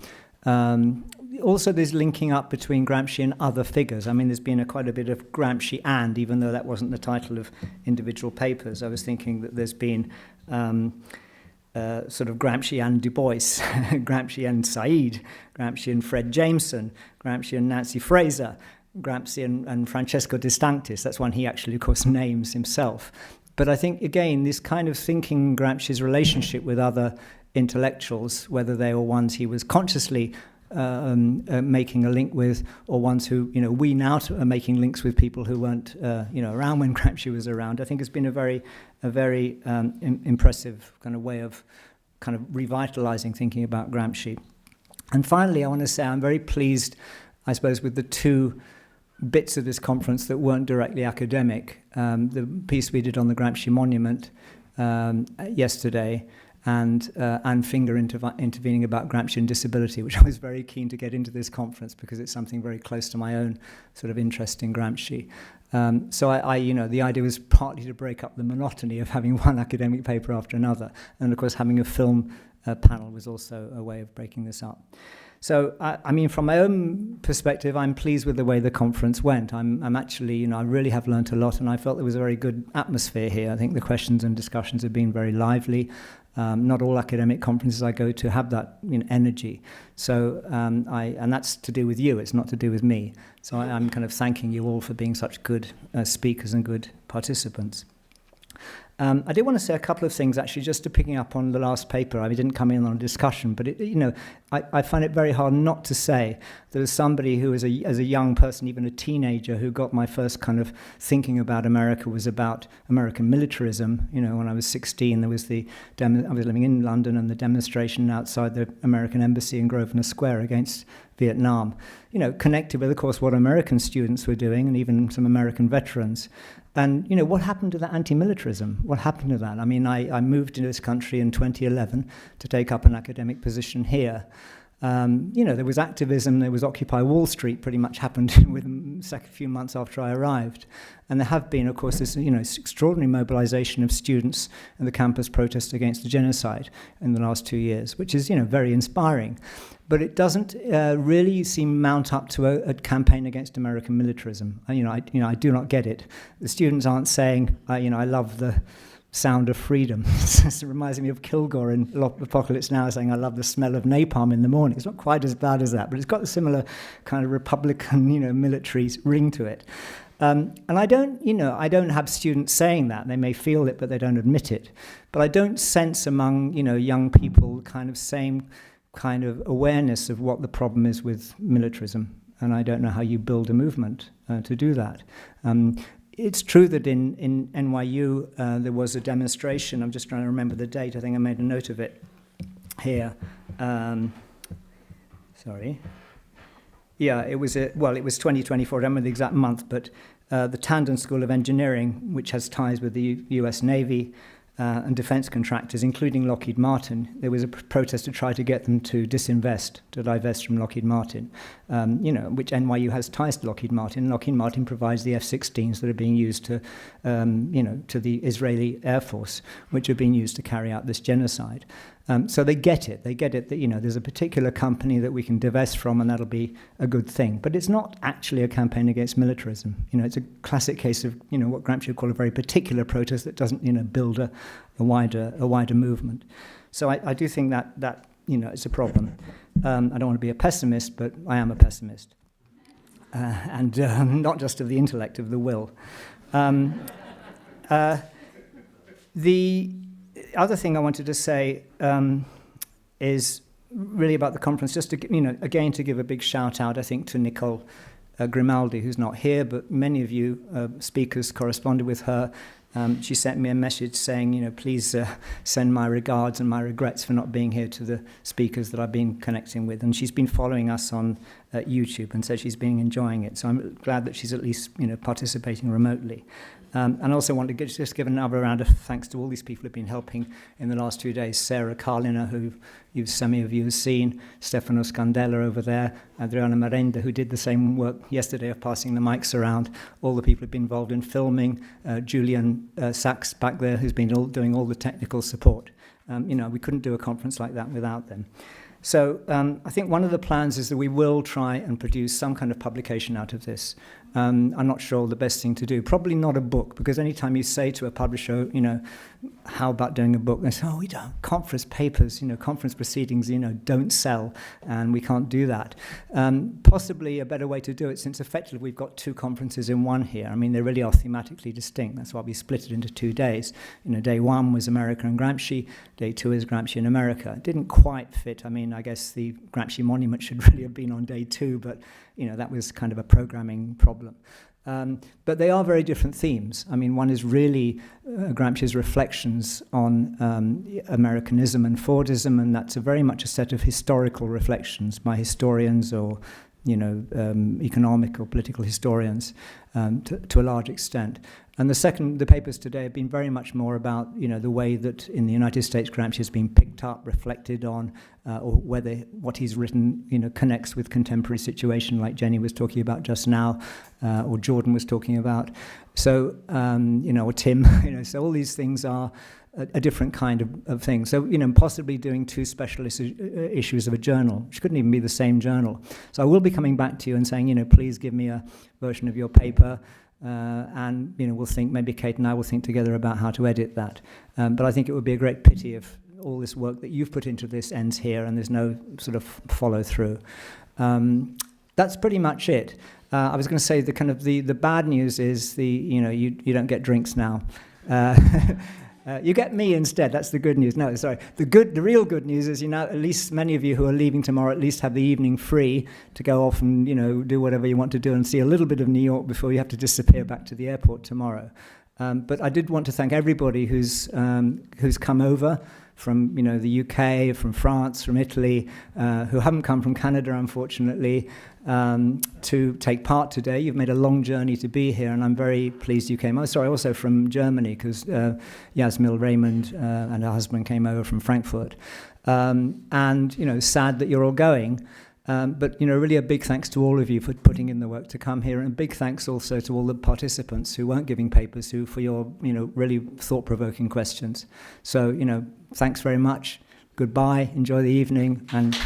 Also, there's linking up between Gramsci and other figures. I mean, there's been quite a bit of Gramsci and, even though that wasn't the title of individual papers, I was thinking that there's been sort of Gramsci and Du Bois, Gramsci and Said, Gramsci and Fred Jameson, Gramsci and Nancy Fraser, Gramsci and Francesco De Sanctis. That's one he actually, of course, names himself. But I think, again, this kind of thinking Gramsci's relationship with other intellectuals, whether they were ones he was consciously making a link with, or ones who, we now are making links with people who weren't, around when Gramsci was around, I think has been a very impressive kind of way of kind of revitalizing thinking about Gramsci. And finally, I want to say I'm very pleased, I suppose, with the two bits of this conference that weren't directly academic. The piece we did on the Gramsci Monument yesterday, and Finger intervening about Gramsci and disability, which I was very keen to get into this conference because it's something very close to my own sort of interest in Gramsci. So I the idea was partly to break up the monotony of having one academic paper after another, and of course having a film panel was also a way of breaking this up. So, I mean, from my own perspective, I'm pleased with the way the conference went. I'm actually, I really have learnt a lot, and I felt there was a very good atmosphere here. I think the questions and discussions have been very lively. Not all academic conferences I go to have that energy. So, and that's to do with you. It's not to do with me. So I'm kind of thanking you all for being such good speakers and good participants. I did want to say a couple of things, actually, just to picking up on the last paper. I didn't come in on a discussion, but I find it very hard not to say that as somebody who, as a young person, even a teenager, who got my first kind of thinking about America was about American militarism. When I was 16, there was I was living in London, and the demonstration outside the American embassy in Grosvenor Square against Vietnam. Connected with, of course, what American students were doing, and even some American veterans. And, what happened to that anti-militarism? What happened to that? I mean, I moved into this country in 2011 to take up an academic position here. There was activism, there was Occupy Wall Street, pretty much happened within a few months after I arrived. And there have been, of course, this extraordinary mobilization of students in the campus protest against the genocide in the last 2 years, which is, very inspiring. But it doesn't really seem mount up to a campaign against American militarism. I do not get it. The students aren't saying, I love the sound of freedom. It reminds me of Kilgore in Apocalypse Now saying, I love the smell of napalm in the morning. It's not quite as bad as that, but it's got a similar kind of Republican, military ring to it. And I don't have students saying that. They may feel it, but they don't admit it. But I don't sense among, young people kind of same kind of awareness of what the problem is with militarism. And I don't know how you build a movement to do that. It's true that in NYU there was a demonstration. I'm just trying to remember the date. I think I made a note of it here. Sorry. Yeah, it was 2024. I don't remember the exact month, but the Tandon School of Engineering, which has ties with the U.S. Navy and defense contractors, including Lockheed Martin, there was a protest to try to get them to disinvest, to divest from Lockheed Martin, which NYU has ties to Lockheed Martin. Lockheed Martin provides the F-16s that are being used to the Israeli Air Force, which are being used to carry out this genocide. So they get it. They get it that, there's a particular company that we can divest from, and that'll be a good thing. But it's not actually a campaign against militarism. It's a classic case of, what Gramsci would call a very particular protest that doesn't, build a wider movement. So I do think that it's a problem. I don't want to be a pessimist, but I am a pessimist. And not just of the intellect, of the will. The other thing I wanted to say is really about the conference, just to, again, to give a big shout out, I think, to Nicole Grimaldi, who's not here, but many of you speakers corresponded with her. She sent me a message saying, please send my regards and my regrets for not being here to the speakers that I've been connecting with. And she's been following us on YouTube and said she's been enjoying it. So I'm glad that she's at least, participating remotely. And also want to just give another round of thanks to all these people who've been helping in the last 2 days. Sarah Carliner, who some of you have seen, Stefano Scandella over there, Adriana Merenda, who did the same work yesterday of passing the mics around, all the people who've been involved in filming, Julian Sachs back there, who's been doing all the technical support. We couldn't do a conference like that without them. So I think one of the plans is that we will try and produce some kind of publication out of this. I'm not sure the best thing to do. Probably not a book, because anytime you say to a publisher, how about doing a book? They say, we don't. Conference papers, conference proceedings, don't sell, and we can't do that. Possibly a better way to do it, since effectively we've got two conferences in one here. I mean, they really are thematically distinct. That's why we split it into 2 days. Day one was America and Gramsci. Day two is Gramsci in America. It didn't quite fit. I mean, I guess the Gramsci monument should really have been on day two, but that was kind of a programming problem. But they are very different themes. I mean, one is really Gramsci's reflections on Americanism and Fordism, and that's very much a set of historical reflections by historians or, economic or political historians to a large extent. And the papers today have been very much more about, the way that in the United States Gramsci has been picked up, reflected on, or whether what he's written, connects with contemporary situation, like Jenny was talking about just now, or Jordan was talking about. So, or Tim, so all these things are a different kind of thing. So, possibly doing two specialist issues of a journal, which couldn't even be the same journal. So I will be coming back to you and saying, please give me a version of your paper. And we'll think, maybe Kate and I will think together about how to edit that. But I think it would be a great pity if all this work that you've put into this ends here and there's no sort of follow through. That's pretty much it. I was going to say the bad news is you don't get drinks now. You get me instead. That's the good news. No, sorry. The real good news is, at least many of you who are leaving tomorrow at least have the evening free to go off and, do whatever you want to do and see a little bit of New York before you have to disappear back to the airport tomorrow. But I did want to thank everybody who's come over from, the UK, from France, from Italy, who haven't come from Canada, unfortunately, to take part today. You've made a long journey to be here, and I'm very pleased you came. Also from Germany, because Yasmil Raymond and her husband came over from Frankfurt. And, sad that you're all going. But, really a big thanks to all of you for putting in the work to come here, and a big thanks also to all the participants who weren't giving papers, for your, really thought-provoking questions. So, thanks very much. Goodbye. Enjoy the evening, and